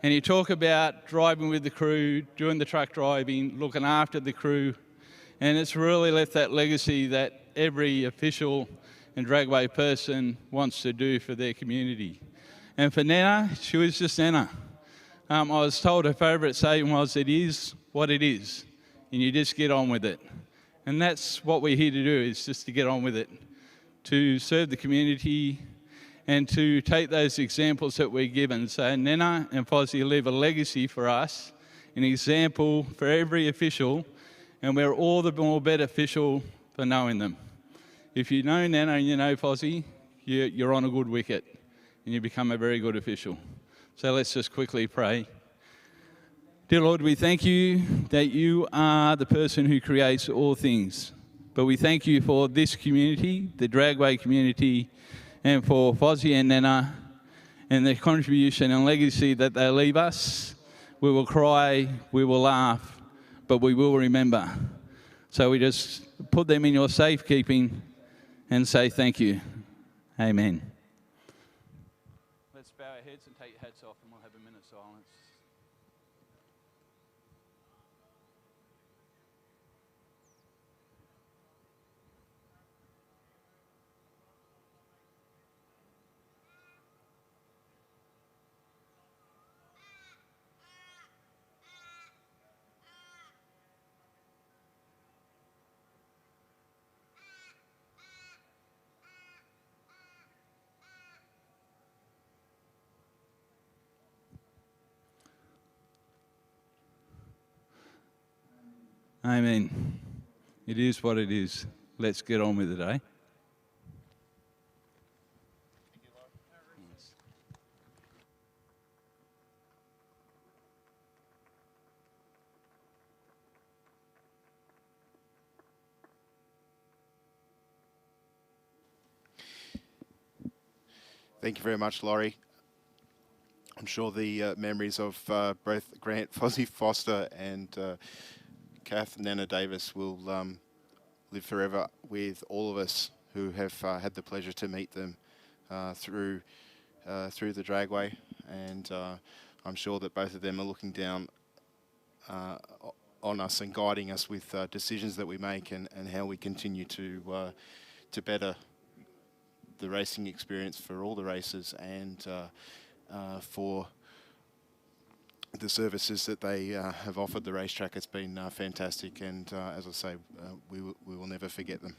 and he'd talk about driving with the crew, doing the truck driving, looking after the crew, and it's really left that legacy that every official and Dragway person wants to do for their community. And for Nana, she was just Nana. I was told her favourite saying was, "It is what it is," and you just get on with it. And that's what we're here to do, is just to get on with it, to serve the community and to take those examples that we're given. So Nana and Fozzie leave a legacy for us, an example for every official, and we're all the more beneficial for knowing them. If you know Nana and you know Fozzie, you're on a good wicket and you become a very good official. So let's just quickly pray. Dear Lord, we thank you that you are the person who creates all things. But we thank you for this community, the Dragway community, and for Fozzie and Nana and their contribution and legacy that they leave us. We will cry, we will laugh, but we will remember. So we just put them in your safekeeping and say thank you. Amen. Let's bow our heads and take your hats off and we'll have a minute of silence. Amen. It is what it is. Let's get on with it, eh? Thank you very much, Laurie. I'm sure the memories of both Grant, Fozzie Foster and Kath and Nana Davis will live forever with all of us who have had the pleasure to meet them through the Dragway, and I'm sure that both of them are looking down on us and guiding us with decisions that we make and how we continue to better the racing experience for all the races and for the services that they have offered the racetrack. It's been fantastic, and as I say, we will never forget them.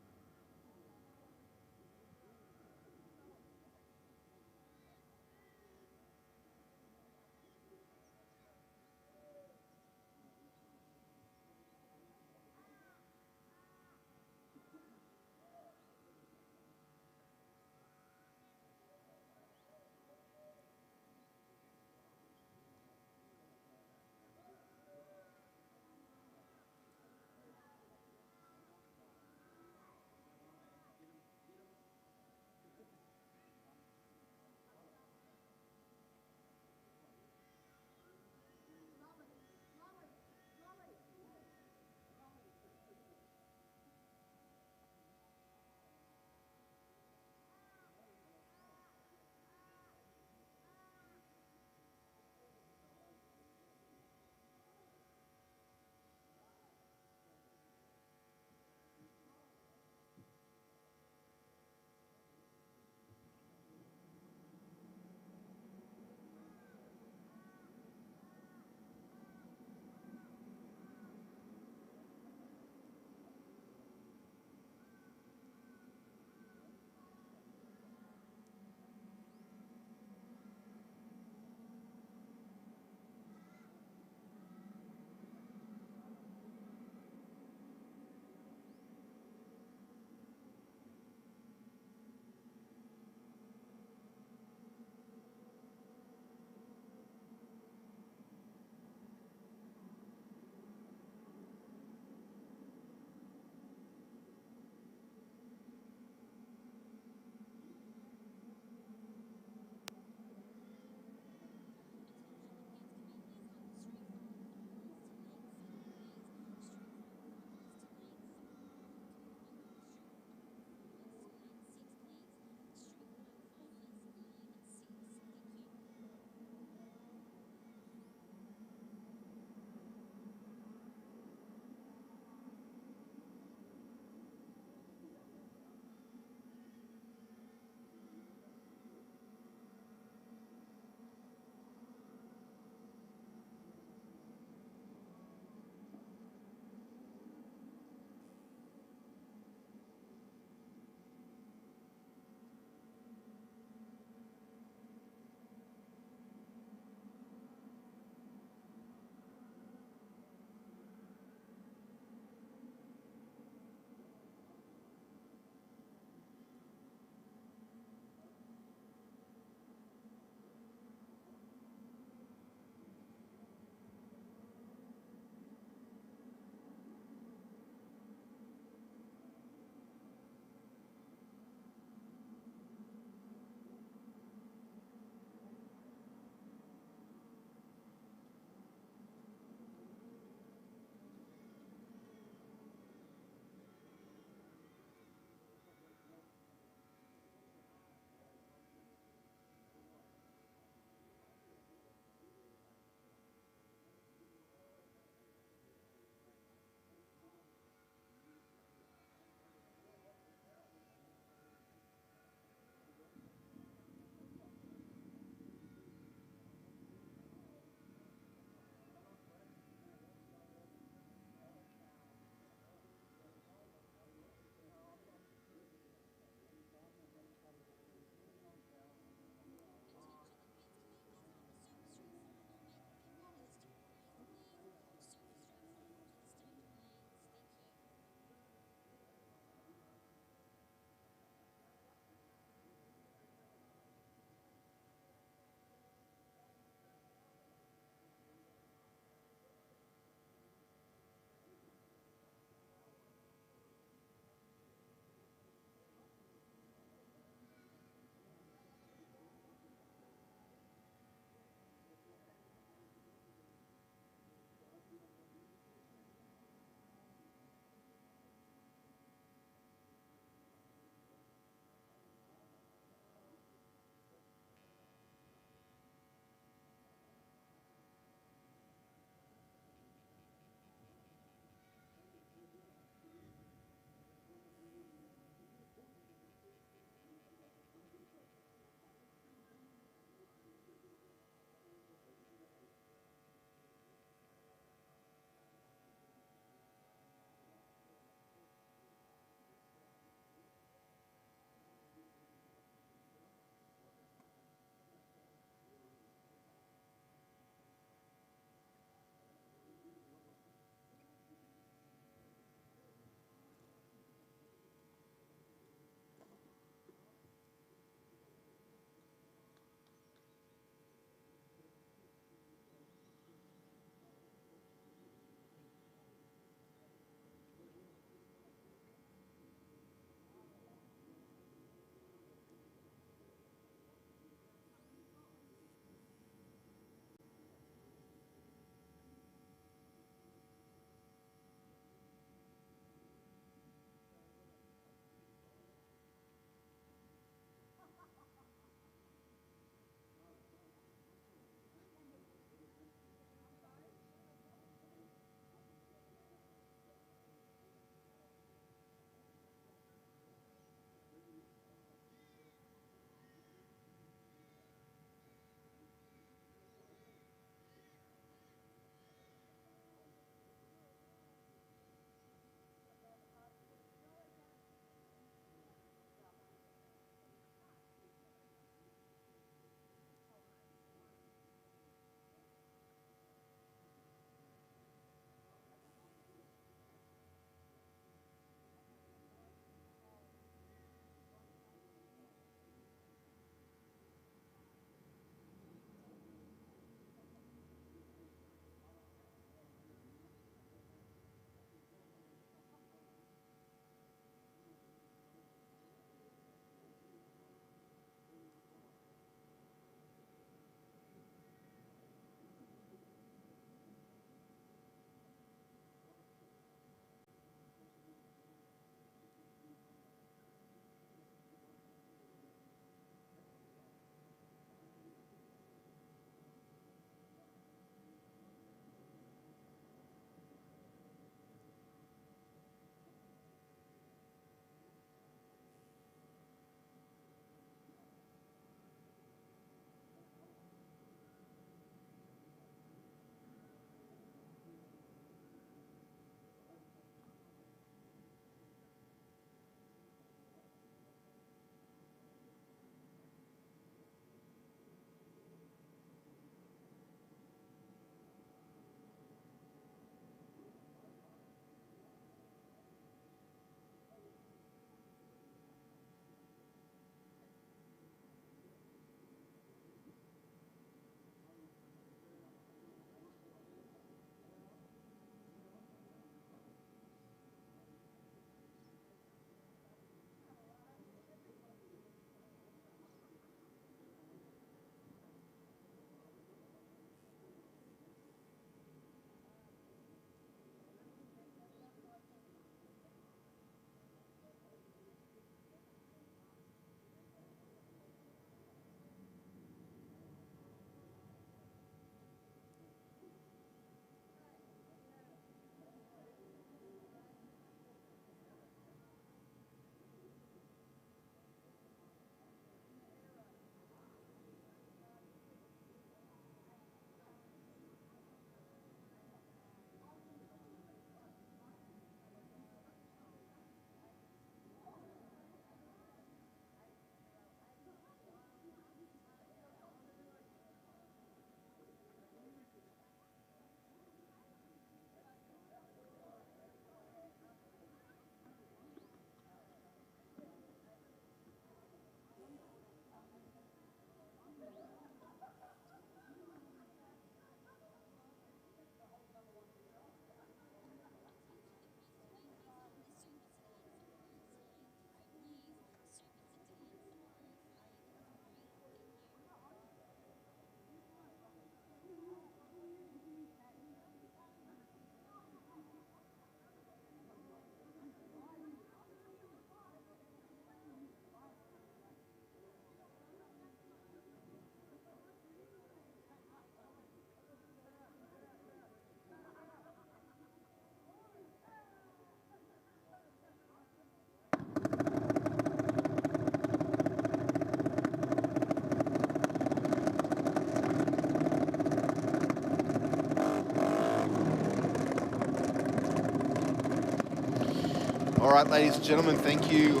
right, ladies and gentlemen, thank you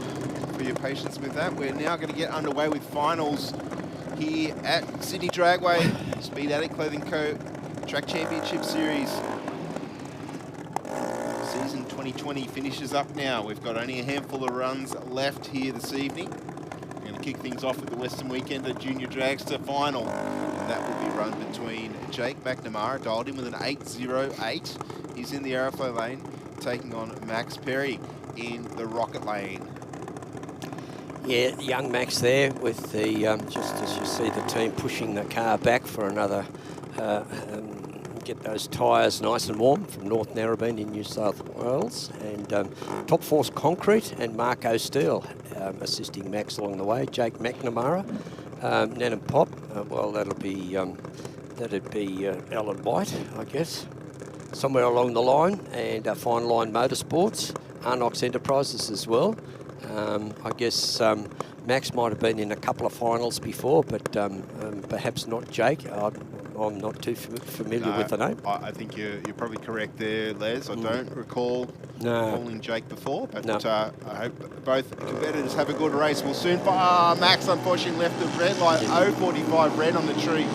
for your patience with that. We're now going to get underway with finals here at Sydney Dragway, Speed Adict Clothing Co. Track Championship Series. Season 2020 finishes up now. We've got only a handful of runs left here this evening. We're going to kick things off with the Western Weekender Junior Dragster Final. And that will be run between Jake McNamara, dialed in with an 808. He's in the Aeroflow lane, taking on Max Perry in the Rocket lane. Yeah, young Max there with the, just as you see the team pushing the car back for another, get those tyres nice and warm from North Narrabeen in New South Wales. And Top Force Concrete and Marco Steele assisting Max along the way. Jake McNamara, Nan and Pop, well, that'd be Alan White, I guess, somewhere along the line. And Fine Line Motorsports, Arnox Enterprises as well. I guess Max might have been in a couple of finals before, but perhaps not Jake. I'm not too familiar with the name. I think you're probably correct there, Les. I don't recall calling Jake before, but I hope both competitors have a good race. We'll soon find. Max unfortunately left the red light, 045 red on the tree.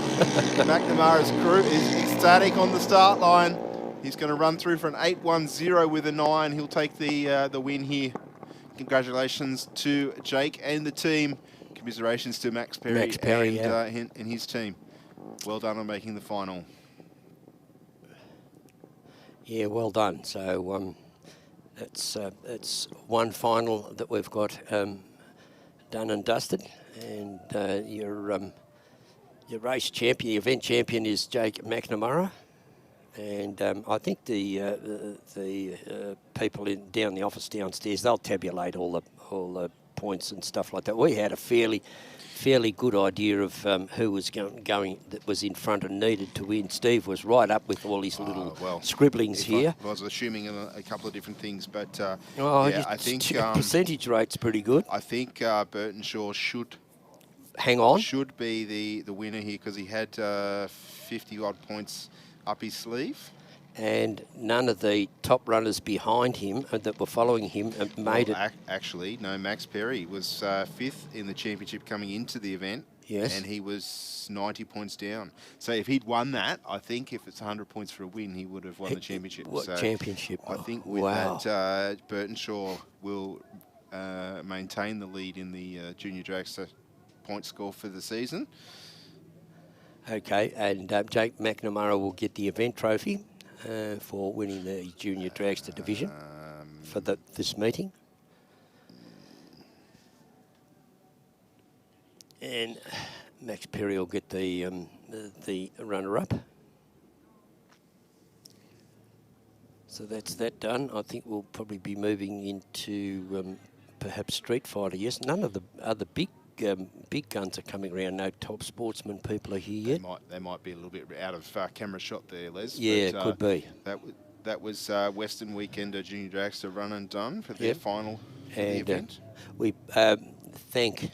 McNamara's crew is ecstatic on the start line. He's going to run through for an 810 with a 9. He'll take the win here. Congratulations to Jake and the team. Commiserations to Max Perry, and his team. Well done on making the final. Yeah, well done. So it's one final that we've got done and dusted, and your race champion, your event champion, is Jake McNamara. And I think the people down the office downstairs, they'll tabulate all the points and stuff like that. We had a fairly good idea of who was going that was in front and needed to win. Steve was right up with all his little scribblings here. I was assuming a couple of different things, but I think percentage rate's pretty good. I think Burton Shaw should be the winner here because he had 50 odd points up his sleeve. And none of the top runners behind him that were following him made it. Actually, no, Max Perry was 5th in the championship coming into the event. Yes. And he was 90 points down. So if he'd won that, I think if it's 100 points for a win, he would have won the championship. Championship? I think with that, Burton Shaw will maintain the lead in the Junior Dragster point score for the season. Okay, and Jake McNamara will get the event trophy for winning the Junior Dragster division for this meeting. And Max Perry will get the runner-up. So that's that done. I think we'll probably be moving into perhaps Street Fighter. Yes, none of the other big guns are coming around. No Top Sportsman people are here yet. They might be a little bit out of camera shot there, Les. Yeah, but, could be. That was Western Weekender Junior Dragster run and done for their final for the event. We thank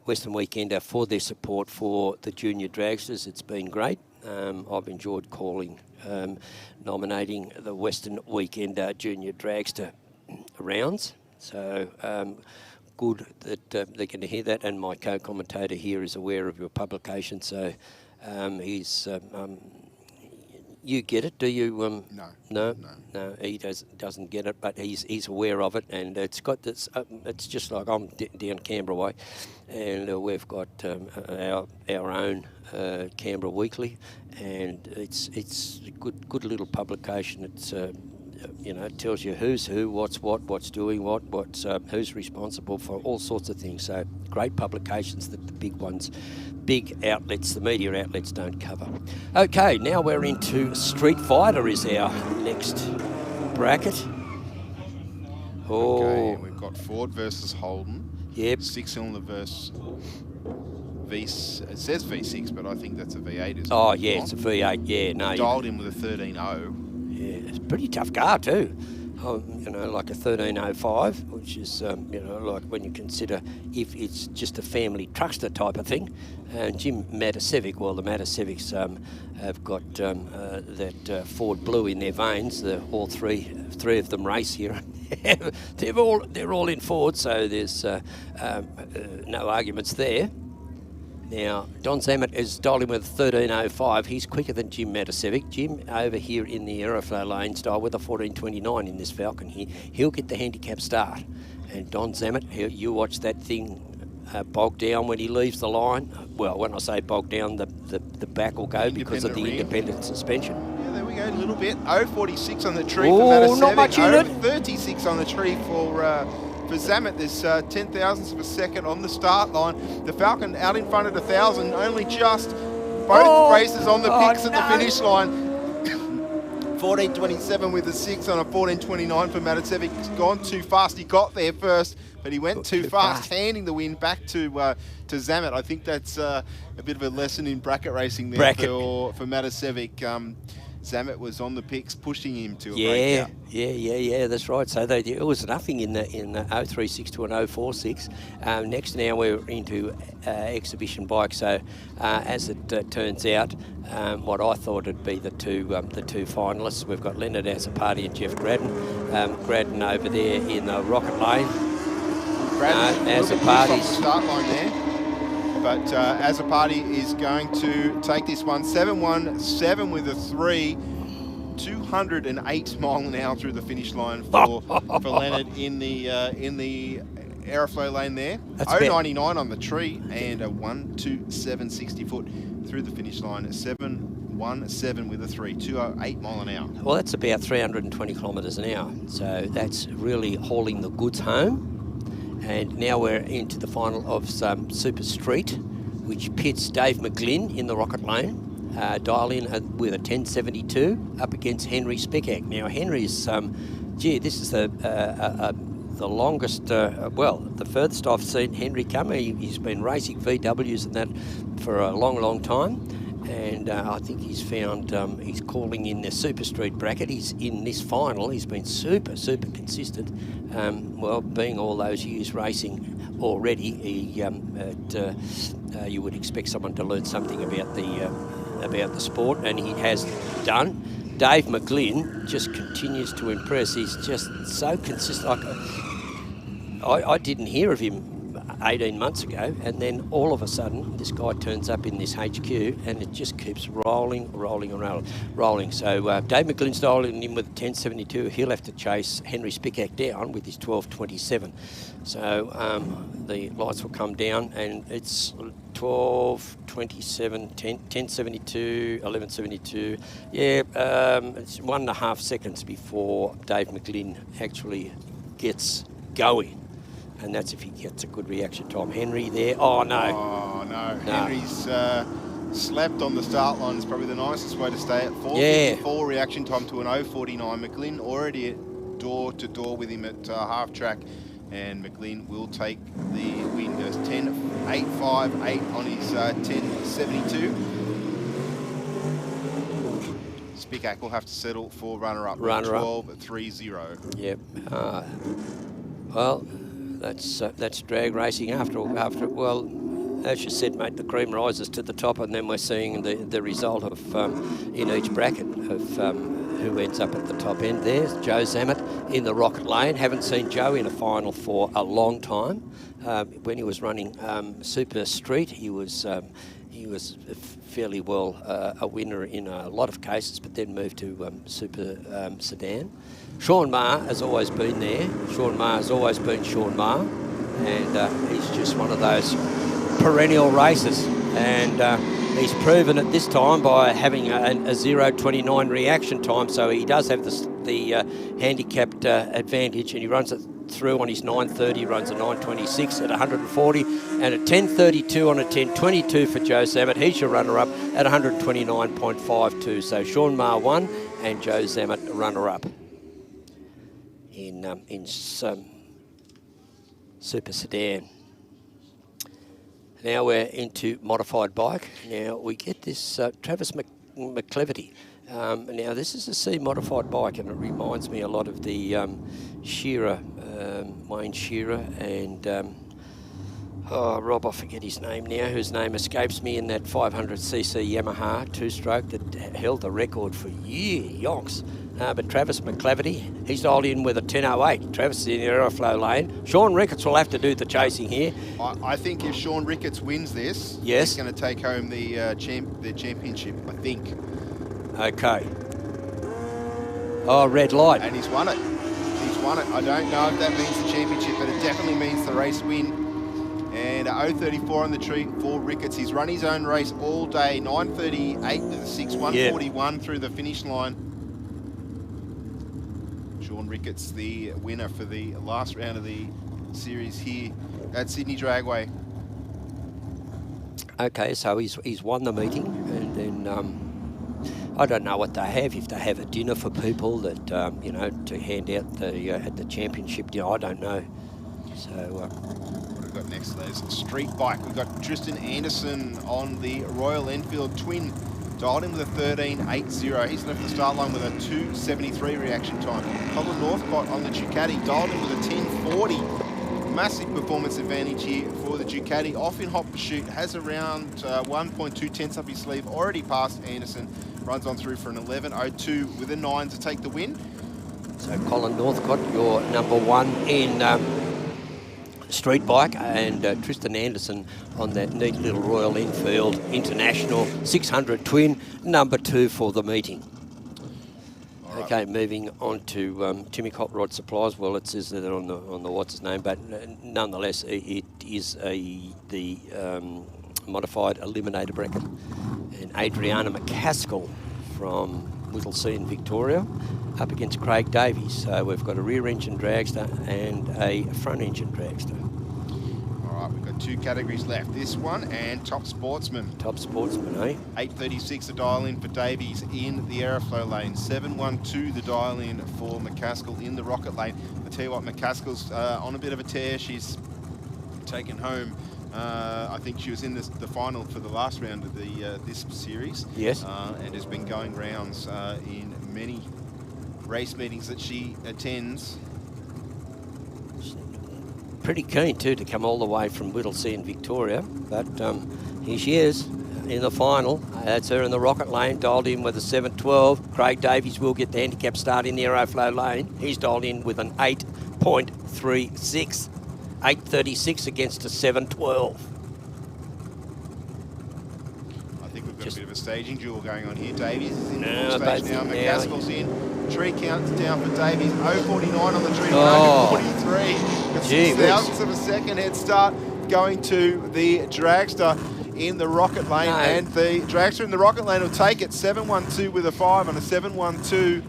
Western Weekender for their support for the Junior Dragsters. It's been great. I've enjoyed nominating the Western Weekender Junior Dragster rounds. So good that they're going to hear that, and my co-commentator here is aware of your publication, so he's you get it, do you? No, he doesn't get it, but he's aware of it, and it's got this. It's just like I'm down Canberra way, and we've got our own Canberra Weekly, and it's a good little publication. It's it tells you who's who, what's what, what's doing what, who's responsible for all sorts of things. So great publications that the big outlets, the media outlets don't cover. Okay, now we're into Street Fighter is our next bracket. Okay, we've got Ford versus Holden. Yep. 6-cylinder versus it says V6, but I think that's a V8, isn't it? Oh, yeah, it's a V8, yeah. No, dialed in with a 13.0. Yeah, it's a pretty tough car too. you know, like a 1305, which is, you know, like when you consider if it's just a family truckster type of thing. And Jim Matasevic, well, the Matasevics have got that Ford Blue in their veins. All three of them race here. they're all in Ford, so there's no arguments there. Now, Don Zammit is dialing with 1305. He's quicker than Jim Matasevic. Jim over here in the Aeroflow lane style with a 1429 in this Falcon. He'll get the handicap start. And Don Zammit, you watch that thing bog down when he leaves the line. Well, when I say bog down, the back will go because of the independent suspension. Yeah, there we go, a little bit. 0.46 on the tree Oh, for Matasevic. not much in it. 0.36 on the tree for Zammit. There's 10 thousandths of a second on the start line. The Falcon out in front at 1,000, only just both races on the picks at the finish line. 14.27 with a 6 on a 14.29 for Matasevic. He's gone too fast. He got there first, but he went too fast, handing the win back to Zammit. I think that's a bit of a lesson in bracket racing there for Matasevic. Zammit was on the picks, pushing him to a breakout. Yeah, that's right. So it was nothing in the 036 to an 046. Next now we're into exhibition bikes. So as it turns out, what I thought would be the two finalists, we've got Leonard Azzopardi and Jeff Gradden. Gradden over there in the Rocket Lane. Azzopardi's start line there. But Azzopardi is going to take this one 7-1-7 with a 3, 208 mile an hour through the finish line for Leonard in the Aeroflow lane there. 0.99 on the tree and a 1.27 60 foot through the finish line. 7-1-7 with a 3, 208 mile an hour. Well, that's about 320 kilometres an hour. So that's really hauling the goods home. And now we're into the final of some Super Street, which pits Dave McGlynn in the Rocket Lane, dial in with a 10.72 up against Henry Speckak. Now Henry's, this is the longest, the furthest I've seen Henry come. He's been racing VWs and that for a long time. And I think he's found, he's calling in the Super Street bracket. He's in this final. He's been super consistent. Being all those years racing already, you would expect someone to learn something about the sport, and he has done. Dave McGlynn just continues to impress. He's just so consistent. I didn't hear of him 18 months ago, and then all of a sudden this guy turns up in this HQ and it just keeps rolling. So Dave McGlynn's dialing in with 10.72. He'll have to chase Henry Speckak down with his 12.27. So the lights will come down and it's 12.27, 10.72, 11.72. Yeah, it's 1.5 seconds before Dave McGlynn actually gets going. And that's if he gets a good reaction time. Henry there. Oh, no. Oh, no. Henry's slapped on the start line is probably the nicest way to stay at 4.54 reaction time to an 0.49. McGlynn already at door-to-door with him at half-track. And McGlynn will take the win. Goes 10.858 on his 10.72. Speckak will have to settle for runner-up. 12.30. Yep. That's drag racing after well, as you said, mate, the cream rises to the top, and then we're seeing the result of in each bracket of who ends up at the top end. There's Joe Zammit in the Rocket Lane. Haven't seen Joe in a final for a long time. When he was running Super Street, he was fairly well a winner in a lot of cases, but then moved to Super Sedan. Sean Maher has always been there. Sean Maher has always been Sean Maher, and he's just one of those perennial racers. And he's proven it this time by having a 0.29 reaction time, so he does have the handicapped advantage, and he runs it through on his 9.30, runs a 9.26 at 140, and a 10.32 on a 10.22 for Joe Zammit. He's your runner-up at 129.52. So Sean Maher won, and Joe Zammit runner-up in Super Sedan. Now we're into modified bike. Now we get this Travis McCleverty, Now, this is a C-modified bike, and it reminds me a lot of the Shearer, Wayne Shearer, and Rob, I forget his name now, whose name escapes me, in that 500cc Yamaha two-stroke that held the record for yonks. But Travis McClaverty, he's dialed in with a 10.08. Travis is in the aeroflow lane. Sean Ricketts will have to do the chasing here. I think if Sean Ricketts wins this, yes, he's going to take home the championship, I think. Okay. Oh, red light. And he's won it. He's won it. I don't know if that means the championship, but it definitely means the race win. And 0.34 on the tree for Ricketts. He's run his own race all day. 9.38 to the 6, 1:41 through the finish line. Sean Ricketts, the winner for the last round of the series here at Sydney Dragway. Okay, so he's won the meeting, and then I don't know what they have. If they have a dinner for people that you know, to hand out the at the championship dinner, I don't know. So what have we got next, Les? Street bike. We've got Tristan Anderson on the Royal Enfield Twin. Dialed in with a 13.80. He's left the start line with a 2.73 reaction time. Colin Northcott on the Ducati. Dialed in with a 10.40. Massive performance advantage here for the Ducati. Off in hot pursuit. Has around 1.2 tenths up his sleeve. Already passed Anderson. Runs on through for an 11.02 with a 9 to take the win. So Colin Northcott, your number one in street bike, and Tristan Anderson on that neat little Royal Enfield International 600 Twin, number 2 for the meeting. Right. Okay, moving on to Timmy Hot Rod Supplies. Well, it says that on the what's his name, but nonetheless, it is the modified eliminator bracket. And Adriana McCaskill from Whittlesea in Victoria up against Craig Davies. So we've got a rear engine dragster and a front engine dragster. All right, we've got 2 categories left. This one and top sportsman. Top sportsman, eh? 8.36 the dial in for Davies in the aeroflow lane. 7.12 the dial in for McCaskill in the rocket lane. I tell you what, McCaskill's on a bit of a tear. She's taken home. I think she was in the final for the last round of the this series. Yes. And has been going rounds in many race meetings that she attends. Pretty keen too to come all the way from Whittlesea in Victoria, but here she is in the final. That's her in the rocket lane, dialed in with a 7.12. Craig Davies will get the handicap start in the aeroflow lane. He's dialed in with an 8.36. 8.36 against a 7.12. I think we've got a bit of a staging duel going on here. Davies is in the stage now. McCaskill's in. Tree counts down for Davies. 0.49 on the tree. 0.43. Got 6 thousandths of a second head start going to the dragster in the rocket lane. And the dragster in the rocket lane will take it. 7.12 with a 5 on a 7.12.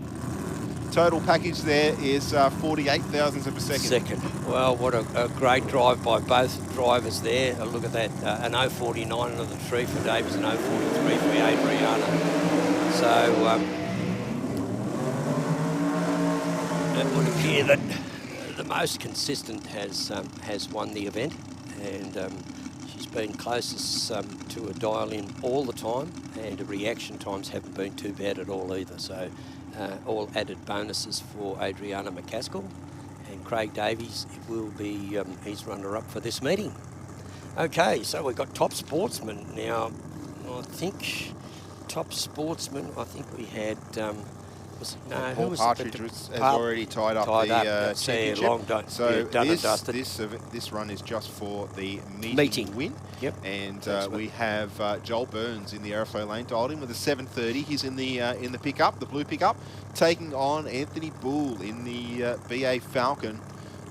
Total package there is 48 thousandths of a second. Well, what a great drive by both drivers there. Look at that, an 0.49 on the tree for Davies and 0.43 for Adriana. So it would appear that the most consistent has won the event, and she's been closest to a dial-in all the time, and the reaction times haven't been too bad at all either. So all added bonuses for Adriana McCaskill, and Craig Davies will be his runner-up for this meeting. Okay, so we've got top sportsman now. I think top sportsman. I think we had. Paul Partridge has already tied up the championship. So this run is just for the meeting win. Yep. And we have Joel Burns in the aeroflow lane, dialed in with a 7.30. He's in the pickup, the blue pickup, taking on Anthony Bull in the BA Falcon,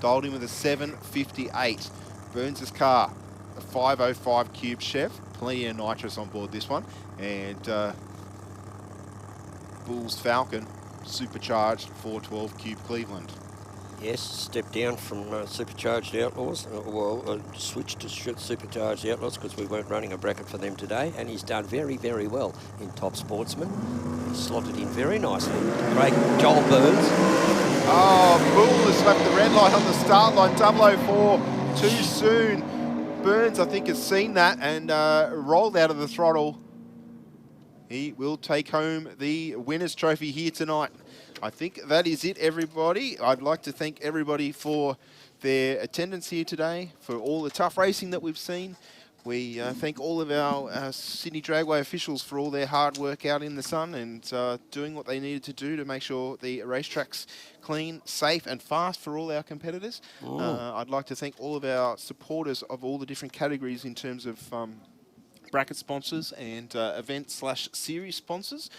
dialed in with a 7.58. Burns' car, a 505 Cube Chef, plenty of nitrous on board this one, and Bull's Falcon, supercharged 412 Cube Cleveland. Yes, stepped down from Supercharged Outlaws, switched to Supercharged Outlaws because we weren't running a bracket for them today, and he's done very, very well in Top Sportsman. He's slotted in very nicely. Great Joel Burns. Oh, Bull has left the red light on the start line, 004, too soon. Burns, I think, has seen that and rolled out of the throttle. he will take home the winner's trophy here tonight. I think that is it, everybody. I'd like to thank everybody for their attendance here today, for all the tough racing that we've seen. We thank all of our Sydney Dragway officials for all their hard work out in the sun and doing what they needed to do to make sure the racetrack's clean, safe and fast for all our competitors. I'd like to thank all of our supporters of all the different categories in terms of bracket sponsors and event/series sponsors.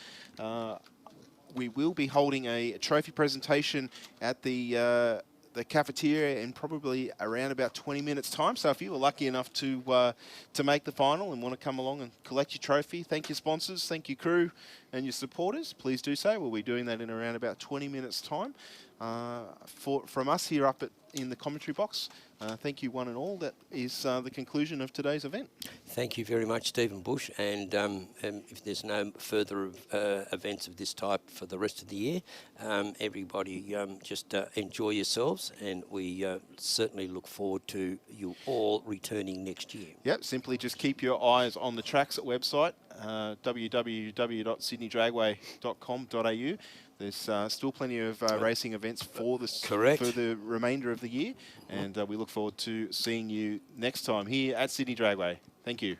We will be holding a trophy presentation at the cafeteria in probably around about 20 minutes time. So if you were lucky enough to make the final and want to come along and collect your trophy, thank your sponsors, thank your crew and your supporters, please do so. We'll be doing that in around about 20 minutes time. From us here up in the commentary box, thank you one and all. That is the conclusion of today's event. Thank you very much, Stephen Bush. And if there's no further events of this type for the rest of the year, everybody just enjoy yourselves, and we certainly look forward to you all returning next year. Yep, simply just keep your eyes on the tracks at website, www.sydneydragway.com.au. There's still plenty of racing events for the remainder of the year, and we look forward to seeing you next time here at Sydney Dragway. Thank you.